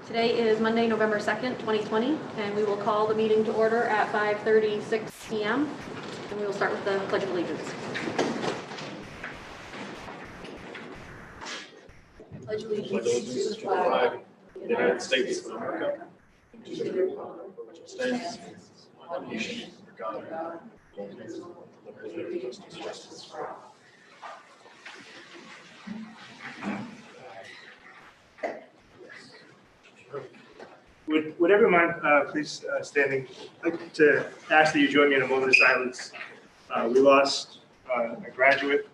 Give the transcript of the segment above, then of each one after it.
Today is Monday, November 2nd, 2020, and we will call the meeting to order at 5:36 p.m. and we will start with the Pledge of Allegiance. Pledge allegiance to the flag of the United States of America, and to the republic for which it stands, one nation, under God, indivisible, with liberty and justice for all. Would everyone please standing? I'd like to ask that you join me in a moment of silence. We lost a graduate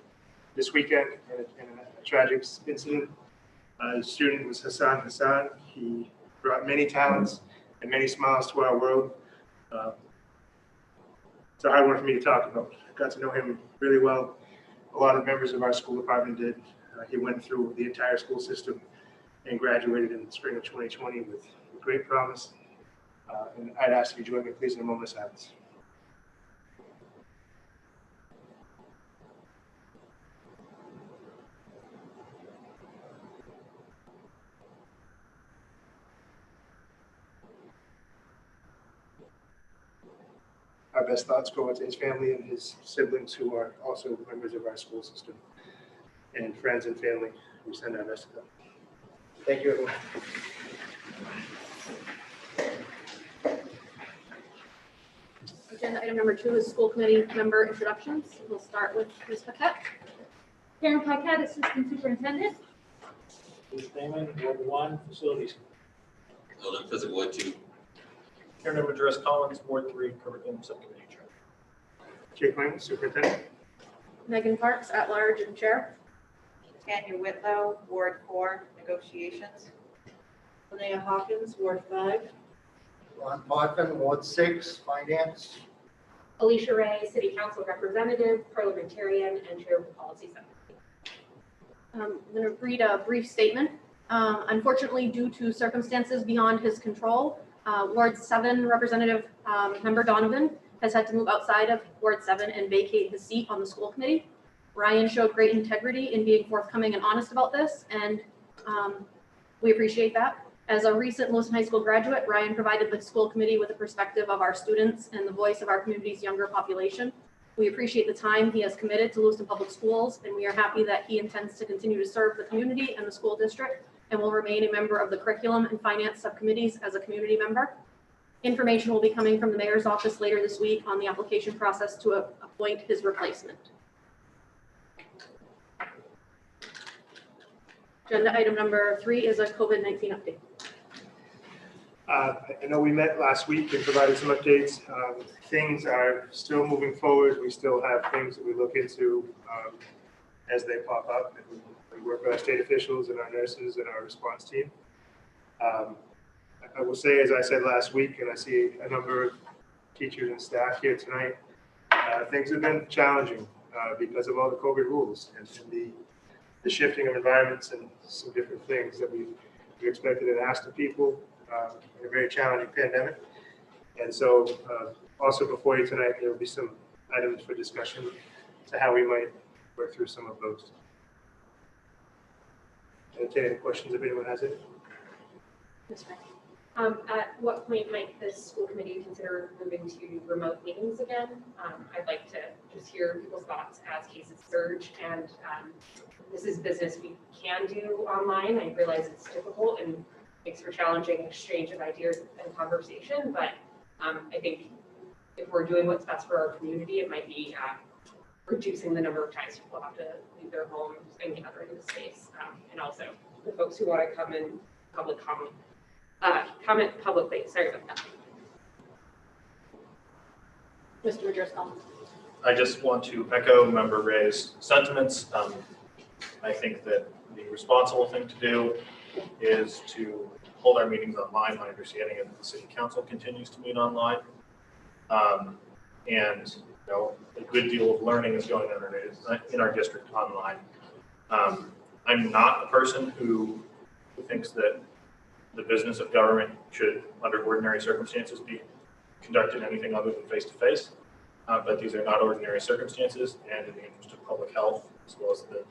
this weekend in a tragic incident. The student was Hassan. He brought many talents and many smiles to our world. It's a hard one for me to talk about. I got to know him really well. A lot of members of our school department did. He went through the entire school system and graduated in the spring of 2020 with great promise. And I'd ask you to join me, please, in a moment of silence. Our best thoughts go out to his family and his siblings, who are also members of our school system, and friends and family. We send our best to them. Thank you, everyone. Agenda item number 2 is school committee member introductions. We'll start with Ms. Paquette. Karen Paquette, Assistant Superintendent. Bruce Damon, Ward 1, Facilities. Eldon Physical, Ward 2. Karen Madras Collins, Ward 3, Curriculum Subcommittee Chair. Jake Lang, Superintendent. Megan Parks, at large and chair. Tanya Whitlow, Ward 4, Negotiations. Linnea Hawkins, Ward 5. Ron Potvin, Ward 6, Finance. Alicia Ray, City Council Representative, Parliamentarian, and Chair of the Policy Subcommittee. I'm going to read a brief statement. Unfortunately, due to circumstances beyond his control, Ward 7 Representative Member Donovan has had to move outside of Ward 7 and vacate his seat on the school committee. Ryan showed great integrity in being forthcoming and honest about this, and we appreciate that. As a recent Lewiston High School graduate, Ryan provided the school committee with a perspective of our students and the voice of our community's younger population. We appreciate the time he has committed to Lewiston Public Schools, and we are happy that he intends to continue to serve the community and the school district, and will remain a member of the curriculum and finance subcommittees as a community member. Information will be coming from the mayor's office later this week on the application process to appoint his replacement. Agenda item number 3 is a COVID-19 update. I know we met last week and provided some updates. Things are still moving forward. We still have things that we look into as they pop up. And we work with our state officials and our nurses and our response team. I will say, as I said last week, and I see a number of teachers and staff here tonight, things have been challenging because of all the COVID rules and the shifting of environments and some different things that we expected and asked of people in a very challenging pandemic. And so also before you tonight, there will be some items for discussion to how we might work through some of those. Entertain any questions if anyone has it. Ms. Ray. At what point might this school committee consider moving to remote meetings again? I'd like to just hear people's thoughts as cases surge, and this is business we can do online. I realize it's difficult and makes for challenging exchange of ideas and conversation, but I think if we're doing what's best for our community, it might be reducing the number of times people have to leave their homes and gather in the space, and also the folks who want to come in public comment publicly. Sorry about that. Mr. Madras Collins. I just want to echo Member Ray's sentiments. I think that the responsible thing to do is to hold our meetings online. My understanding is that the City Council continues to meet online. And a good deal of learning is going on in our district online. I'm not a person who thinks that the business of government should, under ordinary circumstances, be conducted anything other than face-to-face. But these are not ordinary circumstances, and in the interest of public health, as well as the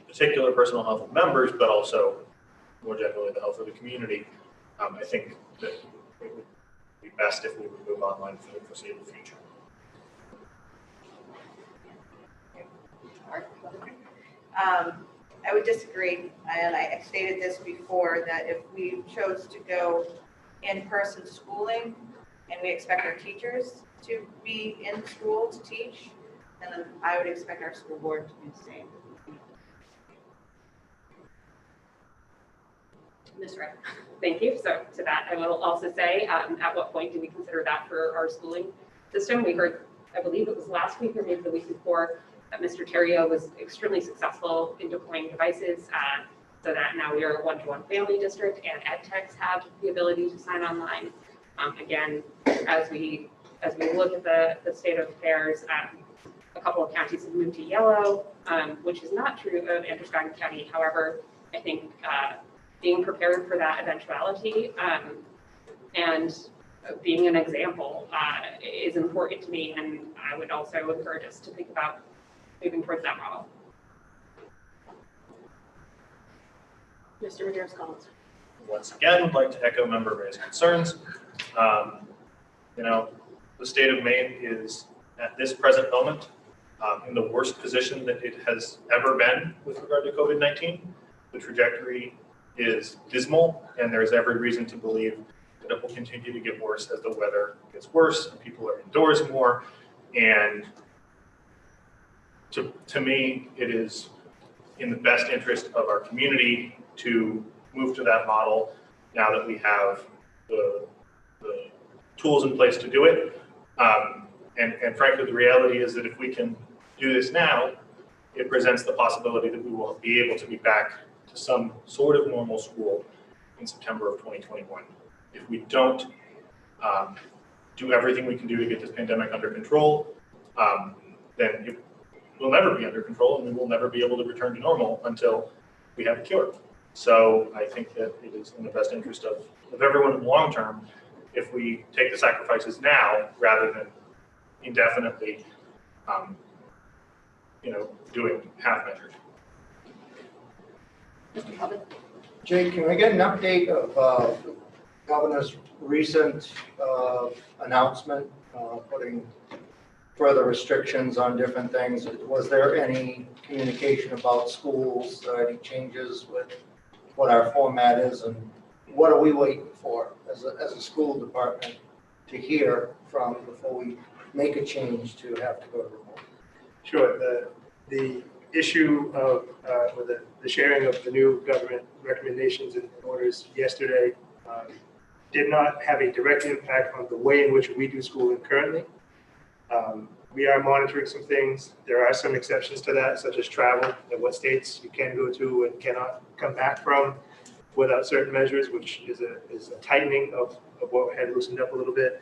particular personal health of members, but also more generally the health of the community, I think that it would be best if we would move online for the foreseeable future. I would disagree, and I stated this before, that if we chose to go in-person schooling and we expect our teachers to be in school to teach, then I would expect our school board to do the same. Ms. Wright. Thank you. So to that, I will also say, at what point do we consider that for our schooling system? We heard, I believe it was last week or maybe the week before, that Mr. Terrio was extremely successful in deploying devices, so that now we are a one-to-one family district, and ed techs have the ability to sign online. Again, as we look at the state of affairs, a couple of counties have moved to yellow, which is not true of Androscoggin County. However, I think being prepared for that eventuality and being an example is important to me, and I would also encourage us to think about moving towards that model. Mr. Ramirez-Collins. Once again, would like to echo member Ray's concerns. You know, the state of Maine is at this present moment in the worst position that it has ever been with regard to COVID-19. The trajectory is dismal, and there's every reason to believe that it will continue to get worse as the weather gets worse and people are indoors more. And to me, it is in the best interest of our community to move to that model now that we have the tools in place to do it. And frankly, the reality is that if we can do this now, it presents the possibility that we will be able to be back to some sort of normal school in September of 2021. If we don't do everything we can do to get this pandemic under control, then it will never be under control, and we will never be able to return to normal until we have a cure. So I think that it is in the best interest of everyone in the long term if we take the sacrifices now rather than indefinitely, doing half measures. Mr. Coven. Jake, can we get an update of the governor's recent announcement putting further restrictions on different things? Was there any communication about schools, any changes with what our format is, and what are we waiting for as a school department to hear from before we make a change to have to go to remote? Sure. The issue of the sharing of the new government recommendations and orders yesterday did not have a direct impact on the way in which we do schooling currently. We are monitoring some things. There are some exceptions to that, such as travel and what states you can go to and cannot come back from without certain measures, which is a tightening of what had loosened up a little bit.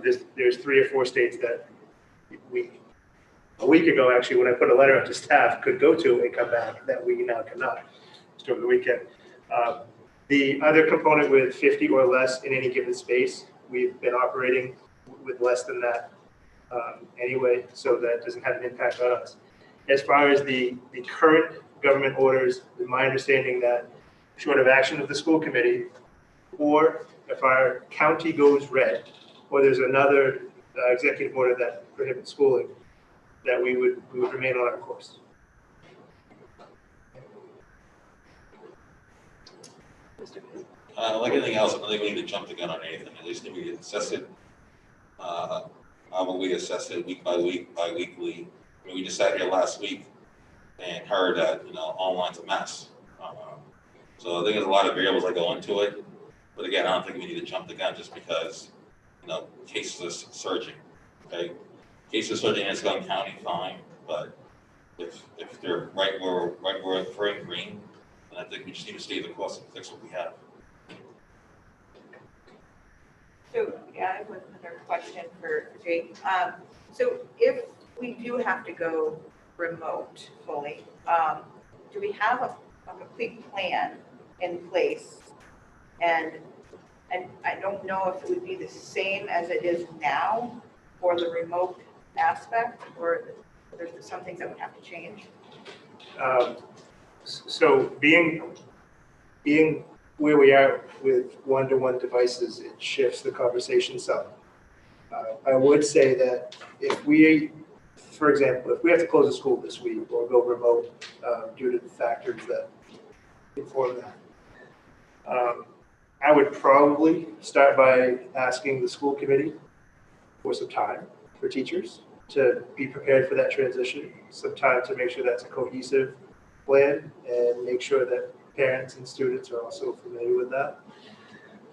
There's 3 or 4 states that a week ago, actually, when I put a letter out to staff, could go to and come back that we now cannot just over the weekend. The other component with 50 or less in any given space, we've been operating with less than that anyway, so that doesn't have an impact on us. As far as the current government orders, it's my understanding that short of action of the school committee, or if our county goes red, or there's another executive order that prohibits schooling, that we would remain on our course. Like anything else, I don't think we need to jump the gun on anything. At least we assess it. How will we assess it week by week, bi-weekly? I mean, we just sat here last week and heard that online's a mess. So I think there's a lot of variables that go into it. But again, I don't think we need to jump the gun just because cases are surging. Okay, cases surging in Androscoggin County, fine. But if they're right where we're in green, then I think we just need to stay the course and fix what we have. So, yeah, I have another question for Jake. So if we do have to go remote fully, do we have a complete plan in place? And I don't know if it would be the same as it is now for the remote aspect, or there's some things that would have to change. So being being where we are with one-to-one devices, it shifts the conversation some. I would say that if we, for example, if we have to close a school this week or go remote due to the factors that inform that, I would probably start by asking the school committee for some time for teachers to be prepared for that transition, some time to make sure that's a cohesive plan and make sure that parents and students are also familiar with that.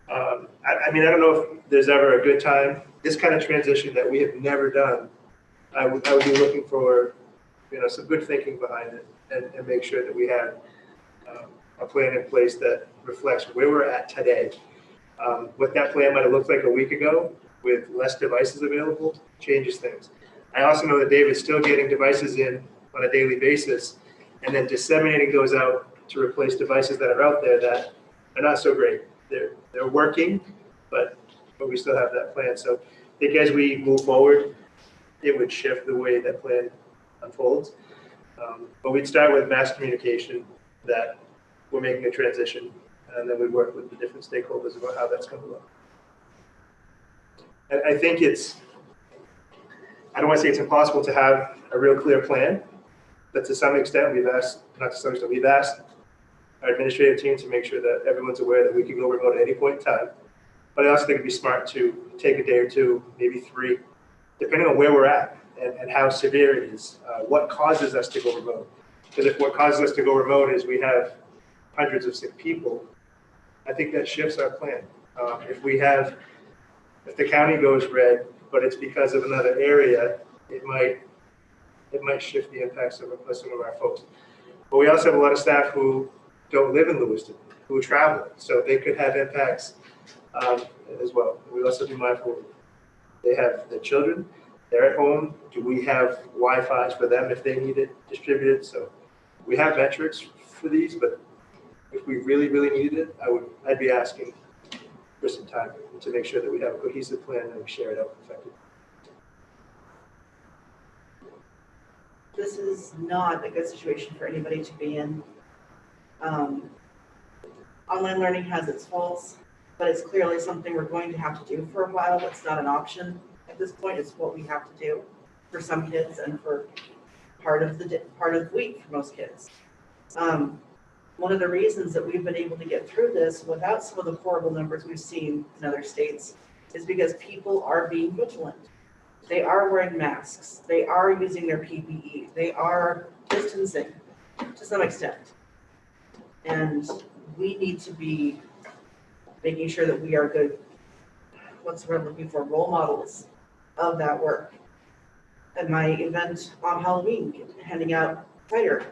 I mean, I don't know if there's ever a good time. This kind of transition that we have never done, I would be looking for, some good thinking behind it and make sure that we have a plan in place that reflects where we're at today. What that plan might have looked like a week ago with less devices available changes things. I also know that David's still getting devices in on a daily basis and then disseminating those out to replace devices that are out there that are not so great. They're working, but we still have that plan. So I think as we move forward, it would shift the way that plan unfolds. But we'd start with mass communication that we're making a transition, and then we work with the different stakeholders about how that's going to look. And I think I don't want to say it's impossible to have a real clear plan, but to some extent we've asked our administrative team to make sure that everyone's aware that we can go remote at any point in time. But I also think it'd be smart to take a day or two, maybe 3, depending on where we're at and how severe it is, what causes us to go remote. Because if what causes us to go remote is we have hundreds of sick people, I think that shifts our plan. If the county goes red, but it's because of another area, it might shift the impacts of some of our folks. But we also have a lot of staff who don't live in Lewiston, who travel, so they could have impacts as well. We also be mindful they have their children, they're at home. Do we have Wi-Fi's for them if they need it distributed? So we have metrics for these, but if we really, really needed it, I'd be asking for some time to make sure that we have a cohesive plan and we share it out effectively. This is not a good situation for anybody to be in. Online learning has its faults, but it's clearly something we're going to have to do for a while. It's not an option at this point. It's what we have to do for some kids and for part of the week for most kids. One of the reasons that we've been able to get through this without some of the horrible numbers we've seen in other states is because people are being vigilant. They are wearing masks. They are using their PPE. They are distancing to some extent. And we need to be making sure that we are good, what's the word I'm looking for, role models of that work. At my event on Halloween, handing out cider,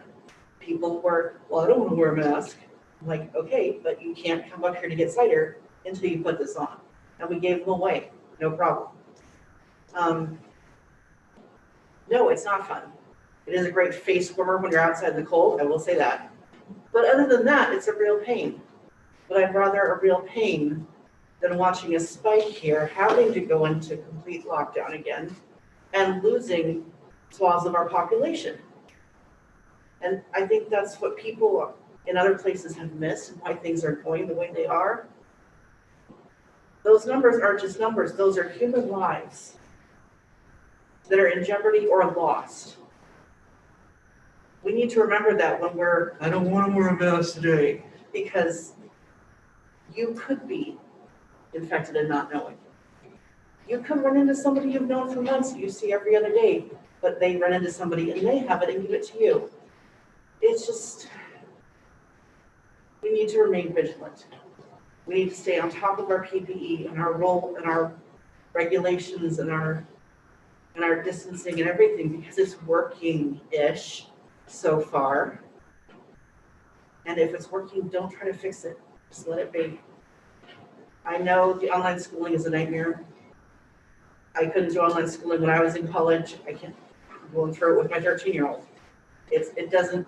people were, well, I don't want to wear a mask. I'm like, okay, but you can't come up here to get cider until you put this on. And we gave them away, no problem. No, it's not fun. It is a great face warmer when you're outside in the cold, I will say that. But other than that, it's a real pain. But I'd rather a real pain than watching a spike here, having to go into complete lockdown again, and losing swaths of our population. And I think that's what people in other places have missed and why things are going the way they are. Those numbers aren't just numbers, those are human lives that are in jeopardy or lost. We need to remember that when I don't want to wear a mask today, because you could be infected and not know it. You could run into somebody you've known for months that you see every other day, but they run into somebody and they have it and give it to you. It's just, we need to remain vigilant. We need to stay on top of our PPE and our role and our regulations and our distancing and everything, because it's working-ish so far. And if it's working, don't try to fix it. Just let it be. I know the online schooling is a nightmare. I couldn't do online schooling when I was in college. I'm going through it with my 13-year-old. It doesn't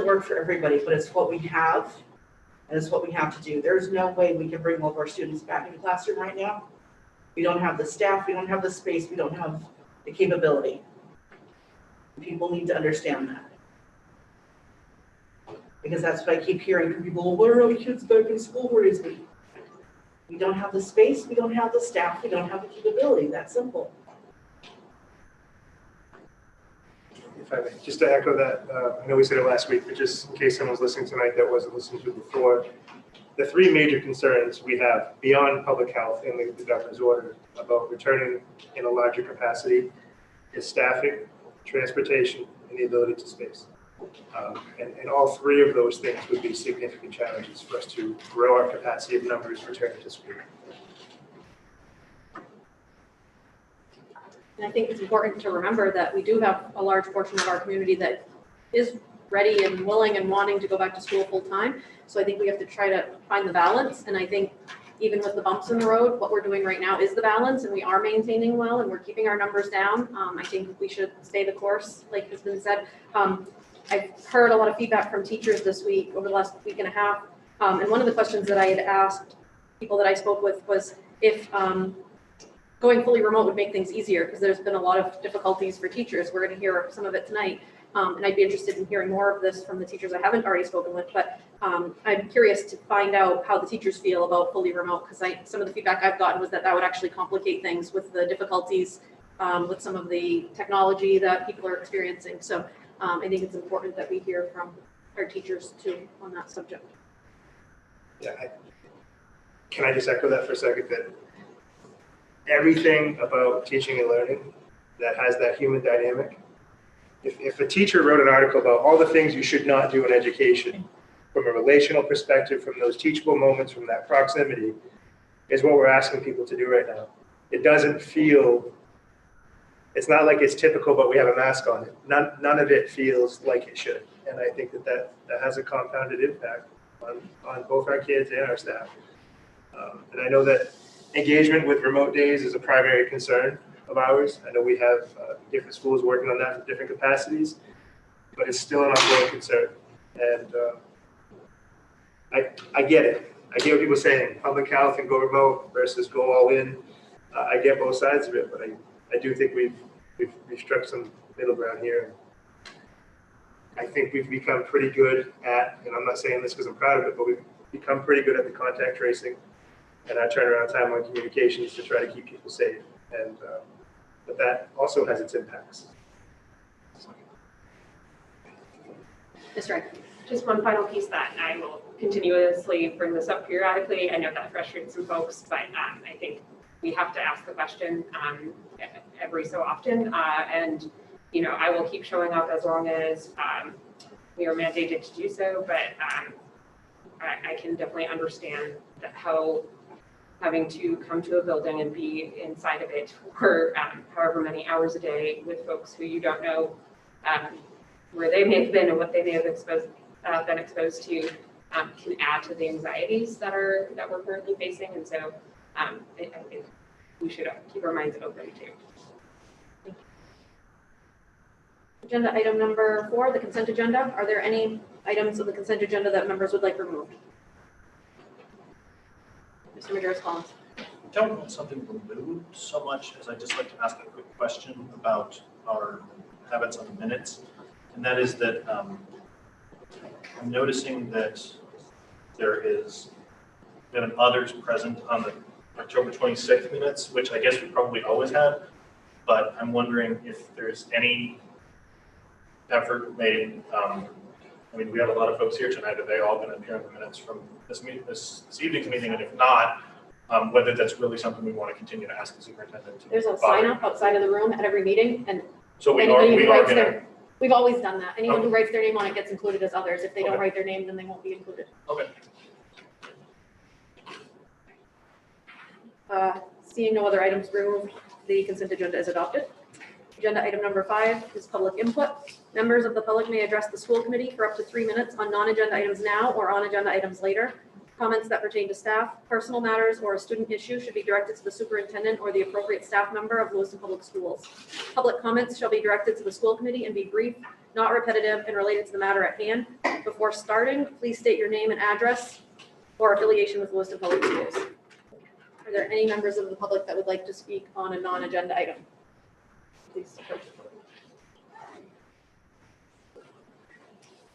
work for everybody, but it's what we have, and it's what we have to do. There's no way we can bring all of our students back in the classroom right now. We don't have the staff, we don't have the space, we don't have the capability. People need to understand that. Because that's what I keep hearing from people, well, what are our kids back in school worries me? We don't have the space, we don't have the staff, we don't have the capability, that's simple. If I may, just to echo that, I know we said it last week, but just in case someone's listening tonight that wasn't listening to it before, the three major concerns we have beyond public health and the governor's order about returning in a larger capacity is staffing, transportation, and the ability to space. And all three of those things would be significant challenges for us to grow our capacity of numbers returning to school. And I think it's important to remember that we do have a large portion of our community that is ready and willing and wanting to go back to school full time. So I think we have to try to find the balance. And I think even with the bumps in the road, what we're doing right now is the balance, and we are maintaining well, and we're keeping our numbers down. I think we should stay the course, like has been said. I've heard a lot of feedback from teachers this week, over the last week and a half. And one of the questions that I had asked people that I spoke with was if going fully remote would make things easier, because there's been a lot of difficulties for teachers. We're going to hear some of it tonight. And I'd be interested in hearing more of this from the teachers I haven't already spoken with, but I'm curious to find out how the teachers feel about fully remote, because some of the feedback I've gotten was that that would actually complicate things with the difficulties with some of the technology that people are experiencing. So I think it's important that we hear from our teachers too on that subject. Yeah, can I just echo that for a second, that everything about teaching and learning that has that human dynamic, if a teacher wrote an article about all the things you should not do in education from a relational perspective, from those teachable moments, from that proximity, is what we're asking people to do right now. It doesn't feel, it's not like it's typical, but we have a mask on it. None of it feels like it should. And I think that has a compounded impact on both our kids and our staff. And I know that engagement with remote days is a primary concern of ours. I know we have different schools working on that in different capacities, but it's still an ongoing concern. And I get it. I get what people are saying, public health and go remote versus go all in. I get both sides of it, but I do think we've struck some middle ground here. I think we've become pretty good at, and I'm not saying this because I'm proud of it, but we've become pretty good at the contact tracing and our turnaround time on communications to try to keep people safe. And but that also has its impacts. Ms. Wright. Just one final piece that I will continuously bring this up periodically. I know that frustrates some folks, but I think we have to ask the question every so often. And, you know, I will keep showing up as long as we are mandated to do so, but I can definitely understand that how having to come to a building and be inside of it for however many hours a day with folks who you don't know where they may have been and what they may have been exposed to can add to the anxieties that we're currently facing. And so I think we should keep our minds open too. Agenda item number 4, the consent agenda. Are there any items of the consent agenda that members would like removed? Mr. Majoris-Collins. I don't want something removed so much as I'd just like to ask a quick question about our habits on the minutes. And that is that I'm noticing that we have an others present on the October 26th minutes, which I guess we probably always had, but I'm wondering if there's any effort made. I mean, we have a lot of folks here tonight. Are they all going to appear in the minutes from this evening's meeting? And if not, whether that's really something we want to continue to ask the superintendent to. There's a sign up outside of the room at every meeting, and so we are going to. We've always done that. Anyone Okay. who writes their name on it gets included as others. If they don't Okay. write their name, then they won't be included. Okay. Seeing no other items removed, the consent agenda is adopted. Agenda item number 5 is public input. Members of the public may address the school committee for up to 3 minutes on non-agenda items now or on agenda items later. Comments that pertain to staff, personal matters, or a student issue should be directed to the superintendent or the appropriate staff member of Lewiston Public Schools. Public comments shall be directed to the school committee and be brief, not repetitive, and related to the matter at hand. Before starting, please state your name and address or affiliation with Lewiston Public Schools. Are there any members of the public that would like to speak on a non-agenda item? Please approach the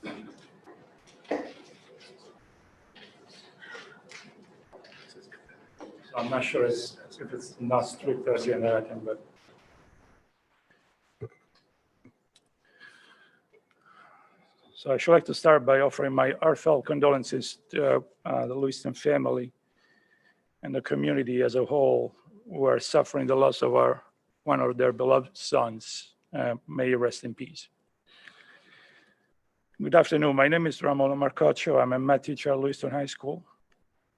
podium. I'm not sure if it's not strict as in anything, but. So I should like to start by offering my heartfelt condolences to the Lewiston family and the community as a whole who are suffering the loss of one of their beloved sons. May he rest in peace. Good afternoon. My name is Ramon Marcoccio. I'm a math teacher at Lewiston High School.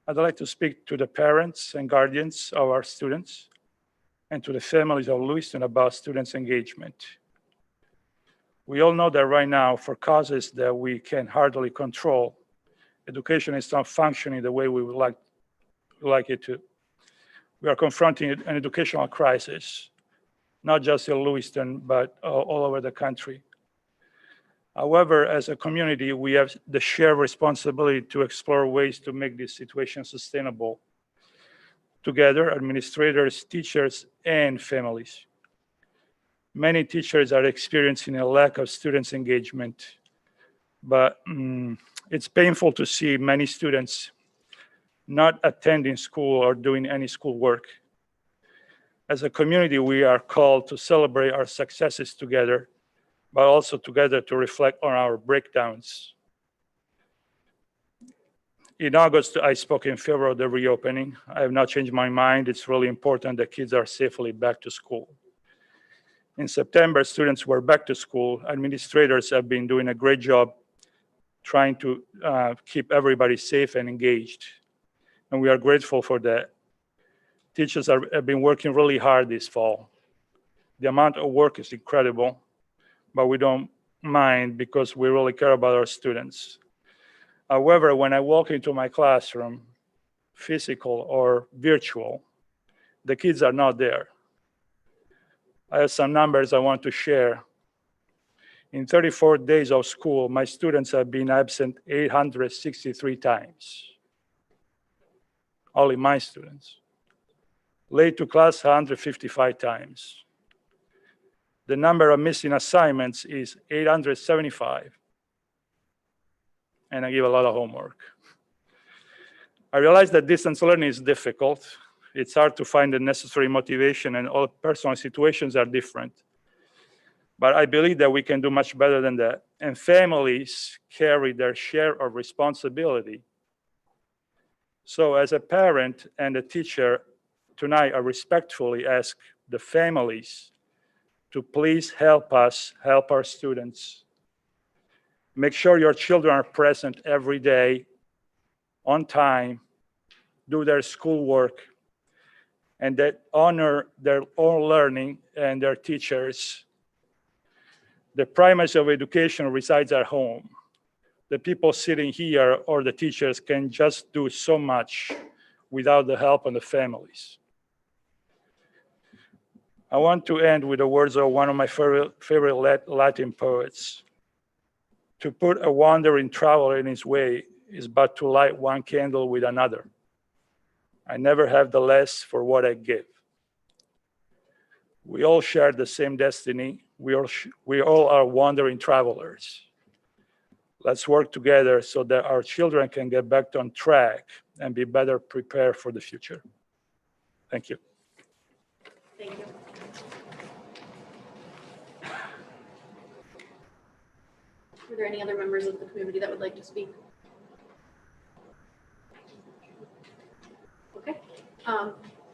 I'd like to speak to the parents and guardians of our students and to the families of Lewiston about students' engagement. We all know that right now, for causes that we can hardly control, education is not functioning the way we would like it to. We are confronting an educational crisis, not just in Lewiston, but all over the country. However, as a community, we have the shared responsibility to explore ways to make this situation sustainable. Together, administrators, teachers, and families. Many teachers are experiencing a lack of students' engagement, but it's painful to see many students not attending school or doing any school work. As a community, we are called to celebrate our successes together, but also together to reflect on our breakdowns. In August, I spoke in favor of the reopening. I have not changed my mind. It's really important that kids are safely back to school. In September, students were back to school. Administrators have been doing a great job trying to keep everybody safe and engaged, and we are grateful for that. Teachers have been working really hard this fall. The amount of work is incredible, but we don't mind because we really care about our students. However, when I walk into my classroom, physical or virtual, the kids are not there. I have some numbers I want to share. In 34 days of school, my students have been absent 863 times. Only my students. Late to class 155 times. The number of missing assignments is 875. And I give a lot of homework. I realize that distance learning is difficult. It's hard to find the necessary motivation, and all personal situations are different. But I believe that we can do much better than that. And families carry their share of responsibility. So as a parent and a teacher, tonight I respectfully ask the families to please help us help our students. Make sure your children are present every day, on time, do their schoolwork, and that honor their own learning and their teachers. The primacy of education resides at home. The people sitting here or the teachers can just do so much without the help of the families. I want to end with the words of one of my favorite Latin poets. To put a wandering traveler in his way is but to light one candle with another. I never have the less for what I give. We all share the same destiny. We all are wandering travelers. Let's work together so that our children can get back on track and be better prepared for the future. Thank you. Thank you. Are there any other members of the community that would like to speak? Okay.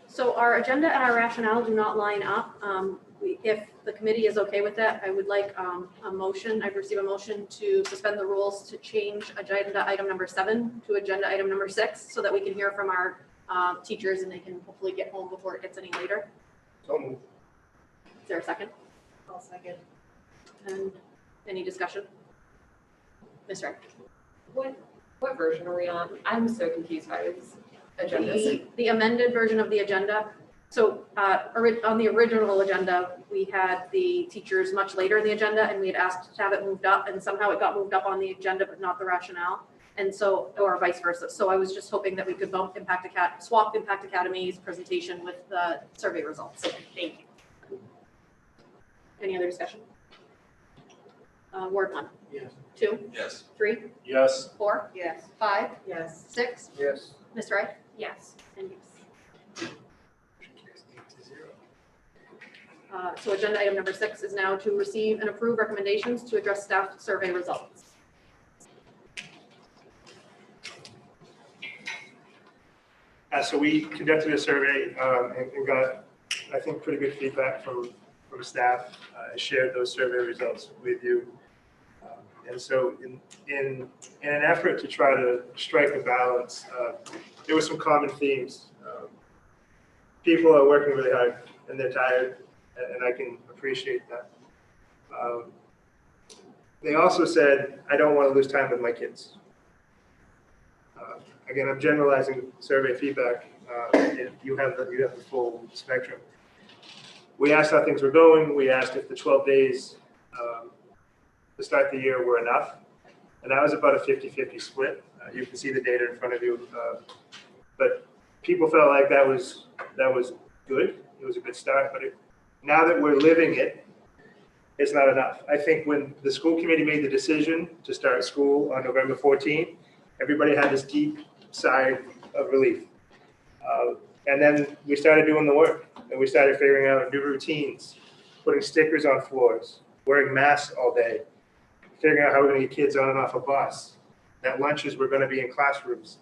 So our agenda and our rationale do not line up. If the committee is okay with that, I would like a motion. I've received a motion to suspend the rules to change agenda item number 7 to agenda item number 6 so that we can hear from our teachers and they can hopefully get home before it gets any later. So moved. Is there a second? I'll second. And any discussion? Ms. Wright? What version are we on? I'm so confused by these agendas. The amended version of the agenda. So on the original agenda, we had the teachers much later in the agenda, and we had asked to have it moved up, and somehow it got moved up on the agenda, but not the rationale. And so, or vice versa. So I was just hoping that we could swap Impact Academy's presentation with the survey results. So thank you. Any other discussion? Ward 1. Yes. 2. Yes. 3. Yes. 4. Yes. 5. Yes. 6. Yes. Ms. Wright? Yes. And yes. So agenda item number 6 is now to receive and approve recommendations to address staff survey results. So we conducted a survey and got, I think, pretty good feedback from staff. I shared those survey results with you. And so in an effort to try to strike a balance, there were some common themes. People are working really hard and they're tired, and I can appreciate that. They also said, I don't want to lose time with my kids. Again, I'm generalizing survey feedback. You have the full spectrum. We asked how things were going. We asked if the 12 days to start the year were enough. And that was about a 50-50 split. You can see the data in front of you. But people felt like that was good. It was a good start. But now that we're living it, it's not enough. I think when the school committee made the decision to start school on November 14th, everybody had this deep sigh of relief. And then we started doing the work, and we started figuring out new routines, putting stickers on floors, wearing masks all day, figuring out how we're going to get kids on and off a bus, that lunches were going to be in classrooms,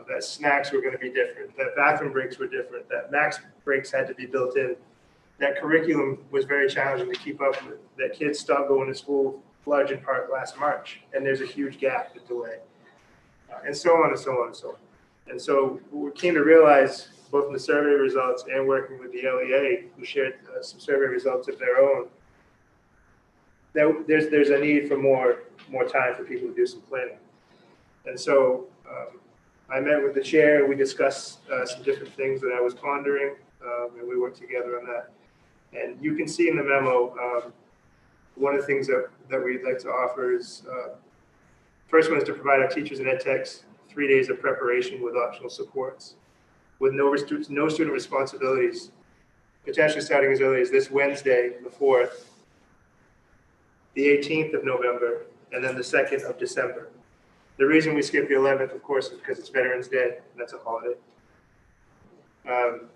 that snacks were going to be different, that bathroom breaks were different, that max breaks had to be built in. That curriculum was very challenging to keep up with, that kids stopped going to school large in part last March, and there's a huge gap and delay, and so on and so on and so on. And so we came to realize, both in the survey results and working with the LEA, who shared some survey results of their own, that there's a need for more time for people to do some planning. And so I met with the chair, we discussed some different things that I was pondering, and we worked together on that. And you can see in the memo, one of the things that we'd like to offer is, first one is to provide our teachers and ed techs 3 days of preparation with optional supports, with no student responsibilities, potentially starting as early as this Wednesday, the 4th, the 18th of November, and then the 2nd of December. The reason we skip the 11th, of course, is because it's Veterans Day, and that's a holiday.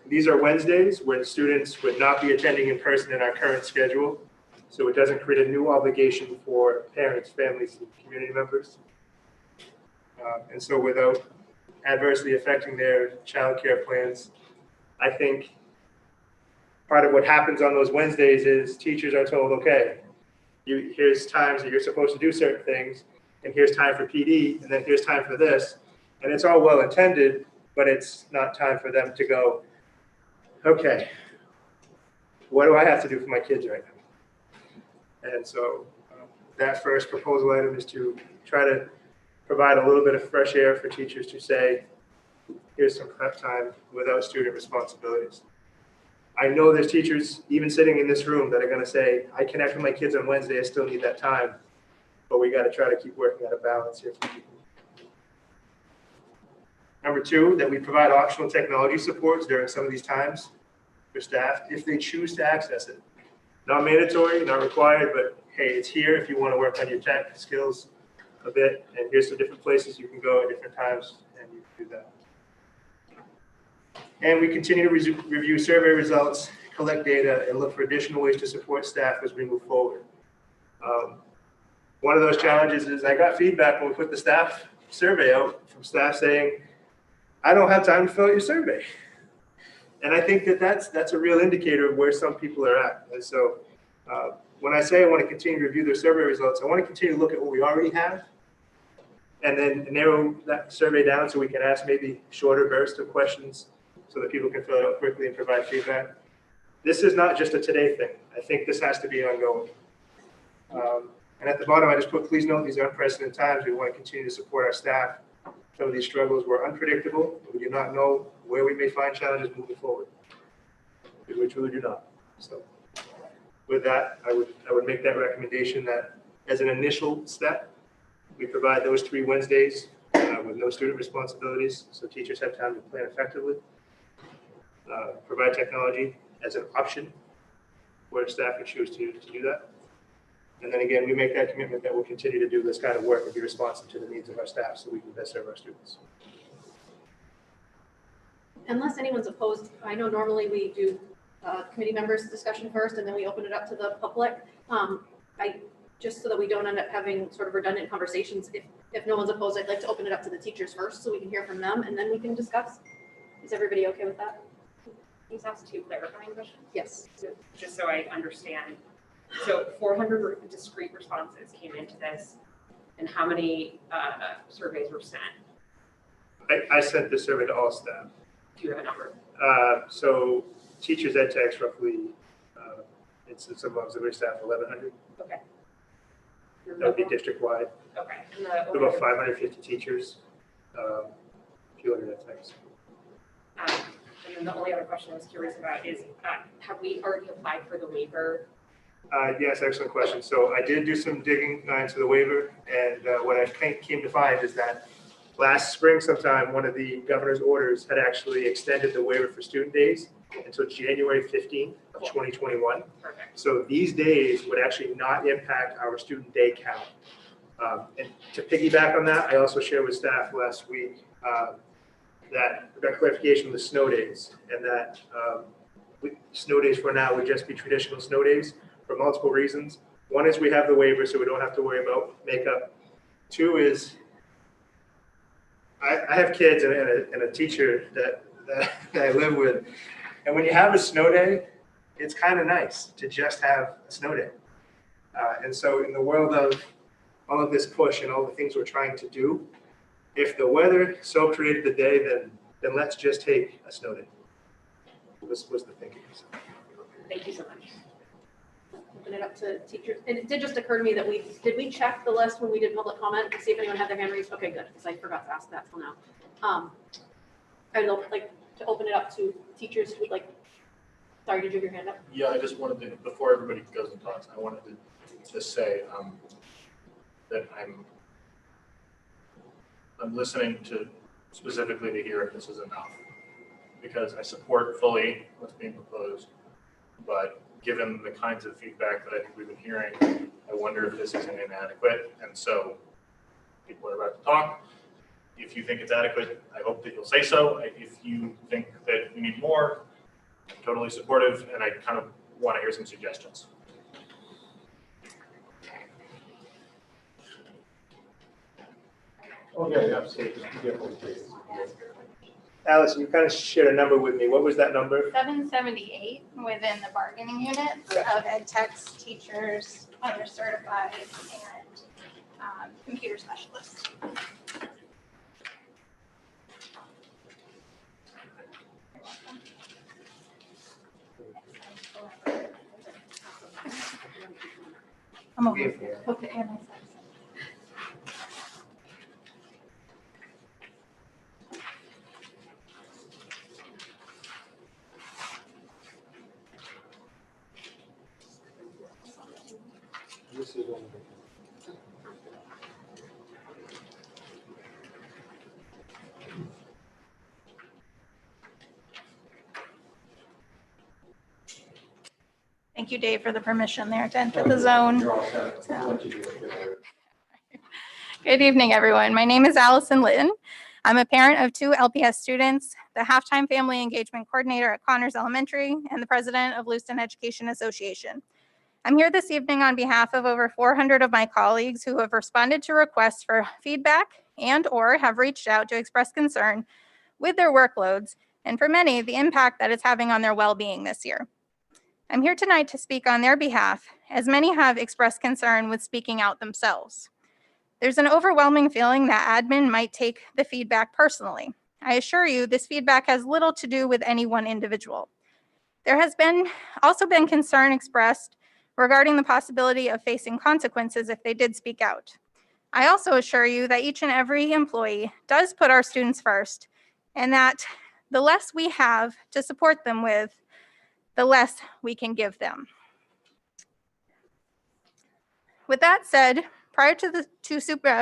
These are Wednesdays when students would not be attending in person in our current schedule, so it doesn't create a new obligation for parents, families, and community members. And so without adversely affecting their childcare plans, I think part of what happens on those Wednesdays is teachers are told, okay, here's times that you're supposed to do certain things, and here's time for PD, and then here's time for this. And it's all well intended, but it's not time for them to go, okay, what do I have to do for my kids right now? And so that first proposal item is to try to provide a little bit of fresh air for teachers to say, here's some prep time without student responsibilities. I know there's teachers, even sitting in this room, that are going to say, I connect with my kids on Wednesday, I still need that time, but we got to try to keep working at a balance here for people. Number 2, that we provide optional technology supports during some of these times for staff if they choose to access it. Not mandatory, not required, but hey, it's here if you want to work on your tech skills a bit, and here's some different places you can go at different times, and you can do that. And we continue to review survey results, collect data, and look for additional ways to support staff as we move forward. One of those challenges is I got feedback when we put the staff survey out from staff saying, I don't have time to fill out your survey. And I think that's a real indicator of where some people are at. And so when I say I want to continue to review their survey results, I want to continue to look at what we already have and then narrow that survey down so we can ask maybe shorter bursts of questions so that people can fill it out quickly and provide feedback. This is not just a today thing. I think this has to be ongoing. And at the bottom, I just put, please note these are unprecedented times. We want to continue to support our staff. Some of these struggles were unpredictable. We do not know where we may find challenges moving forward. We truly do not. So with that, I would make that recommendation that as an initial step, we provide those 3 Wednesdays with no student responsibilities, so teachers have time to plan effectively. Provide technology as an option where staff can choose to do that. And then again, we make that commitment that we'll continue to do this kind of work and be responsive to the needs of our staff so we can best serve our students. Unless anyone's opposed, I know normally we do committee members discussion first and then we open it up to the public. Just so that we don't end up having sort of redundant conversations, if no one's opposed, I'd like to open it up to the teachers first so we can hear from them and then we can discuss. Is everybody okay with that? Please ask 2 clarifying questions. Yes. So just so I understand, so 400 discrete responses came into this, and how many surveys were sent? I sent the survey to all staff. Do you have a number? So teachers ed techs roughly, it's some auxiliary staff, 1,100. Okay. That would be district-wide. Okay. And About 550 teachers, a few hundred ed techs. And then the only other question I was curious about is, have we already applied for the waiver? Yes, excellent question. So I did do some digging into the waiver, and what I came to find is that last spring sometime, one of the governor's orders had actually extended the waiver for student days until January 15th of 2021. Perfect. So these days would actually not impact our student day count. And to piggyback on that, I also shared with staff last week that we got clarification of the snow days, and that snow days for now would just be traditional snow days for multiple reasons. One is we have the waiver, so we don't have to worry about makeup. 2 is I have kids and a teacher that I live with, and when you have a snow day, it's kind of nice to just have a snow day. And so in the world of all of this push and all the things we're trying to do, if the weather so created the day, then let's just take a snow day. Was the thinking. Thank you so much. Open it up to teachers. And it did just occur to me that did we check the list when we did public comment to see if anyone had their hand raised? Okay, good, because I forgot to ask that till now. I'd like to open it up to teachers who would like, sorry, did you have your hand up? Yeah, I just wanted to, before everybody goes and talks, I wanted to say that I'm listening to specifically to hear if this is enough, because I support fully what's being proposed, but given the kinds of feedback that I think we've been hearing, I wonder if this isn't inadequate. And so people are about to talk. If you think it's adequate, I hope that you'll say so. If you think that we need more, I'm totally supportive, and I kind of want to hear some suggestions. Okay, absolutely. Allison, you kind of shared a number with me. What was that number? 778 within the bargaining units of ed techs, teachers, other certified, and computer specialists. I'm over here. Okay, and I said. This is one. Thank you, Dave, for the permission there to enter the zone. Good evening, everyone. My name is Allison Litton. I'm a parent of 2 LPS students, the halftime family engagement coordinator at Connors Elementary, and the president of Lewiston Education Association. I'm here this evening on behalf of over 400 of my colleagues who have responded to requests for feedback and/or have reached out to express concern with their workloads, and for many, the impact that it's having on their well-being this year. I'm here tonight to speak on their behalf, as many have expressed concern with speaking out themselves. There's an overwhelming feeling that admin might take the feedback personally. I assure you, this feedback has little to do with any one individual. There has also been concern expressed regarding the possibility of facing consequences if they did speak out. I also assure you that each and every employee does put our students first, and that the less we have to support them with, the less we can give them. With that said, prior to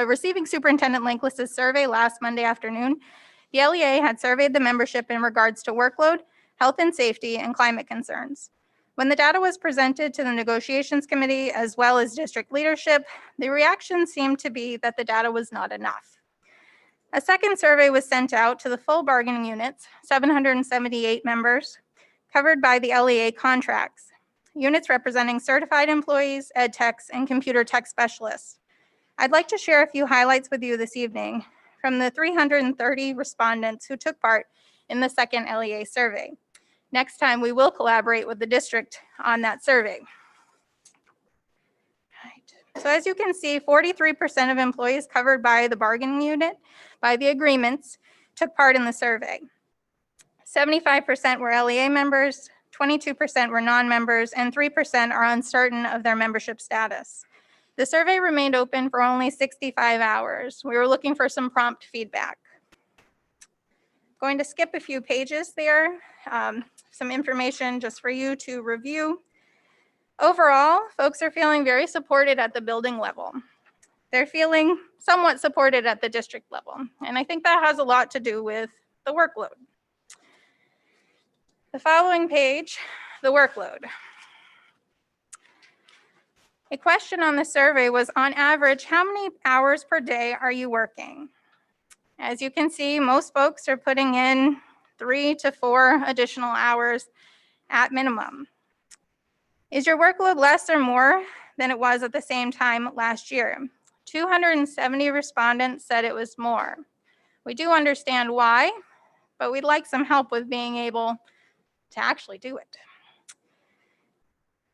receiving Superintendent Lankless's survey last Monday afternoon, the LEA had surveyed the membership in regards to workload, health and safety, and climate concerns. When the data was presented to the negotiations committee as well as district leadership, the reaction seemed to be that the data was not enough. A second survey was sent out to the full bargaining units, 778 members, covered by the LEA contracts, units representing certified employees, ed techs, and computer tech specialists. I'd like to share a few highlights with you this evening from the 330 respondents who took part in the second LEA survey. Next time, we will collaborate with the district on that survey. So as you can see, 43% of employees covered by the bargaining unit, by the agreements, took part in the survey. 75% were LEA members, 22% were non-members, and 3% are uncertain of their membership status. The survey remained open for only 65 hours. We were looking for some prompt feedback. Going to skip a few pages there, some information just for you to review. Overall, folks are feeling very supported at the building level. They're feeling somewhat supported at the district level, and I think that has a lot to do with the workload. The following page, the workload. A question on the survey was, on average, how many hours per day are you working? As you can see, most folks are putting in 3 to 4 additional hours at minimum. Is your workload less or more than it was at the same time last year? 270 respondents said it was more. We do understand why, but we'd like some help with being able to actually do it.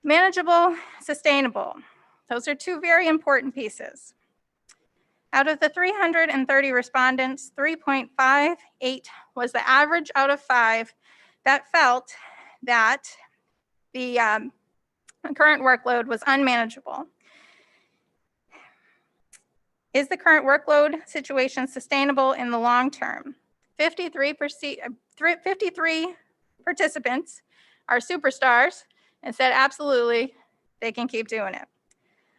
Manageable, sustainable. Those are two very important pieces. Out of the 330 respondents, 3.58 was the average out of 5 that felt that the current workload was unmanageable. Is the current workload situation sustainable in the long term? 53 participants are superstars and said absolutely they can keep doing it.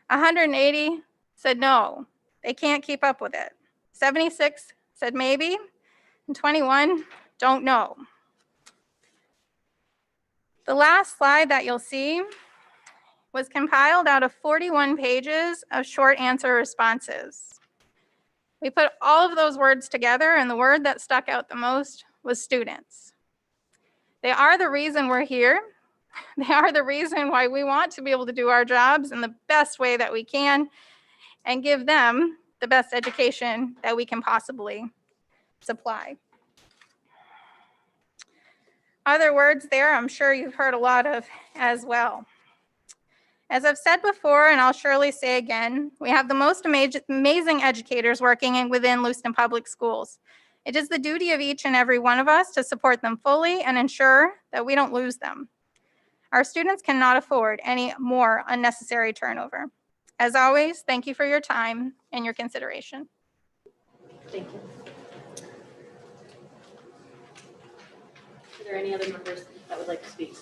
180 said no, they can't keep up with it. 76 said maybe, and 21 don't know. The last slide that you'll see was compiled out of 41 pages of short answer responses. We put all of those words together, and the word that stuck out the most was students. They are the reason we're here. They are the reason why we want to be able to do our jobs in the best way that we can and give them the best education that we can possibly supply. Other words there, I'm sure you've heard a lot of as well. As I've said before, and I'll surely say again, we have the most amazing educators working within Lewiston Public Schools. It is the duty of each and every one of us to support them fully and ensure that we don't lose them. Our students cannot afford any more unnecessary turnover. As always, thank you for your time and your consideration. Thank you. Are there any other members that would like to speak?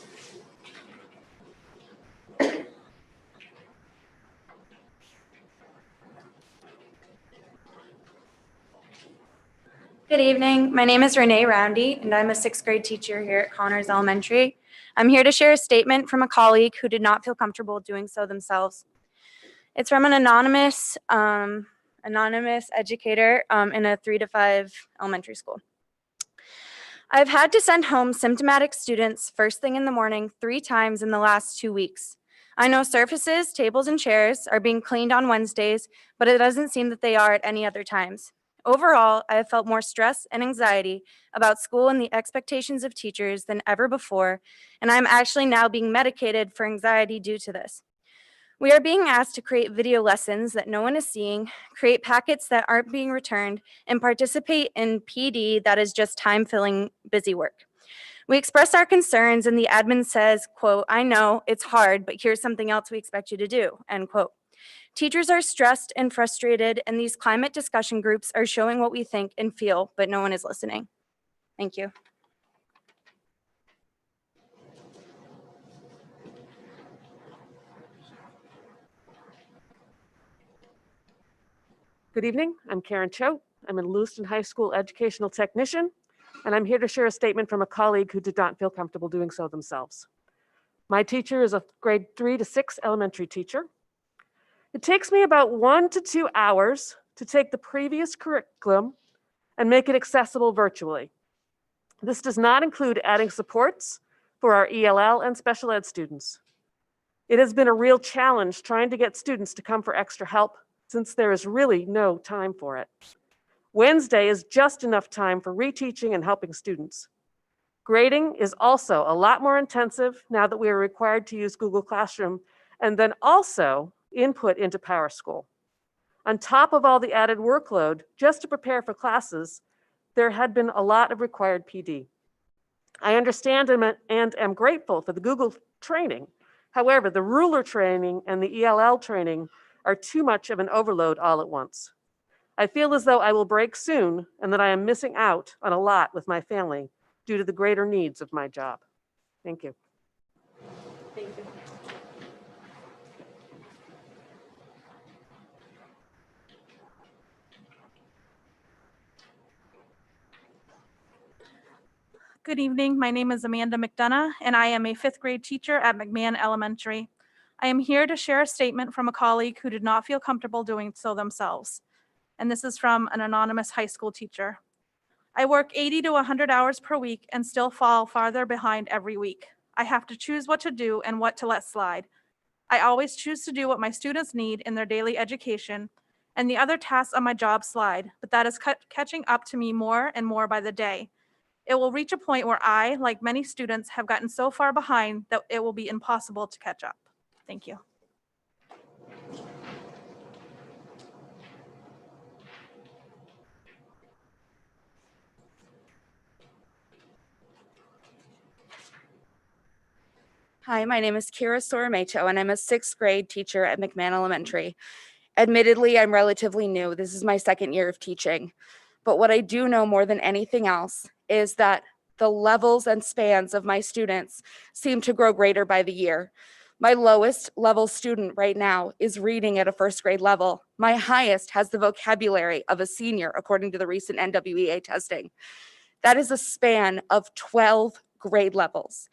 Good evening. My name is Renee Roundy, and I'm a 6th grade teacher here at Connors Elementary. I'm here to share a statement from a colleague who did not feel comfortable doing so themselves. It's from an anonymous educator in a 3 to 5 elementary school. I've had to send home symptomatic students first thing in the morning 3 times in the last 2 weeks. I know surfaces, tables, and chairs are being cleaned on Wednesdays, but it doesn't seem that they are at any other times. Overall, I have felt more stress and anxiety about school and the expectations of teachers than ever before, and I'm actually now being medicated for anxiety due to this. We are being asked to create video lessons that no one is seeing, create packets that aren't being returned, and participate in PD that is just time-filling busy work. We express our concerns and the admin says, quote, "I know, it's hard, but here's something else we expect you to do," end quote. Teachers are stressed and frustrated, and these climate discussion groups are showing what we think and feel, but no one is listening. Thank you. Good evening. I'm Karen Cho. I'm a Lewiston High School educational technician, and I'm here to share a statement from a colleague who did not feel comfortable doing so themselves. My teacher is a grade 3 to 6 elementary teacher. It takes me about 1 to 2 hours to take the previous curriculum and make it accessible virtually. This does not include adding supports for our ELL and special ed students. It has been a real challenge trying to get students to come for extra help since there is really no time for it. Wednesday is just enough time for reteaching and helping students. Grading is also a lot more intensive now that we are required to use Google Classroom and then also input into PowerSchool. On top of all the added workload, just to prepare for classes, there had been a lot of required PD. I understand and am grateful for the Google training. However, the ruler training and the ELL training are too much of an overload all at once. I feel as though I will break soon and that I am missing out on a lot with my family due to the greater needs of my job. Thank you. Thank you. Good evening. My name is Amanda McDonough, and I am a 5th grade teacher at McMahon Elementary. I am here to share a statement from a colleague who did not feel comfortable doing so themselves. And this is from an anonymous high school teacher. I work 80 to 100 hours per week and still fall farther behind every week. I have to choose what to do and what to let slide. I always choose to do what my students need in their daily education, and the other tasks on my job slide, but that is catching up to me more and more by the day. It will reach a point where I, like many students, have gotten so far behind that it will be impossible to catch up. Thank you. Hi, my name is Kira Sorometo, and I'm a 6th grade teacher at McMahon Elementary. Admittedly, I'm relatively new. This is my 2nd year of teaching. But what I do know more than anything else is that the levels and spans of my students seem to grow greater by the year. My lowest level student right now is reading at a 1st grade level. My highest has the vocabulary of a senior, according to the recent NWEA testing. That is a span of 12 grade levels.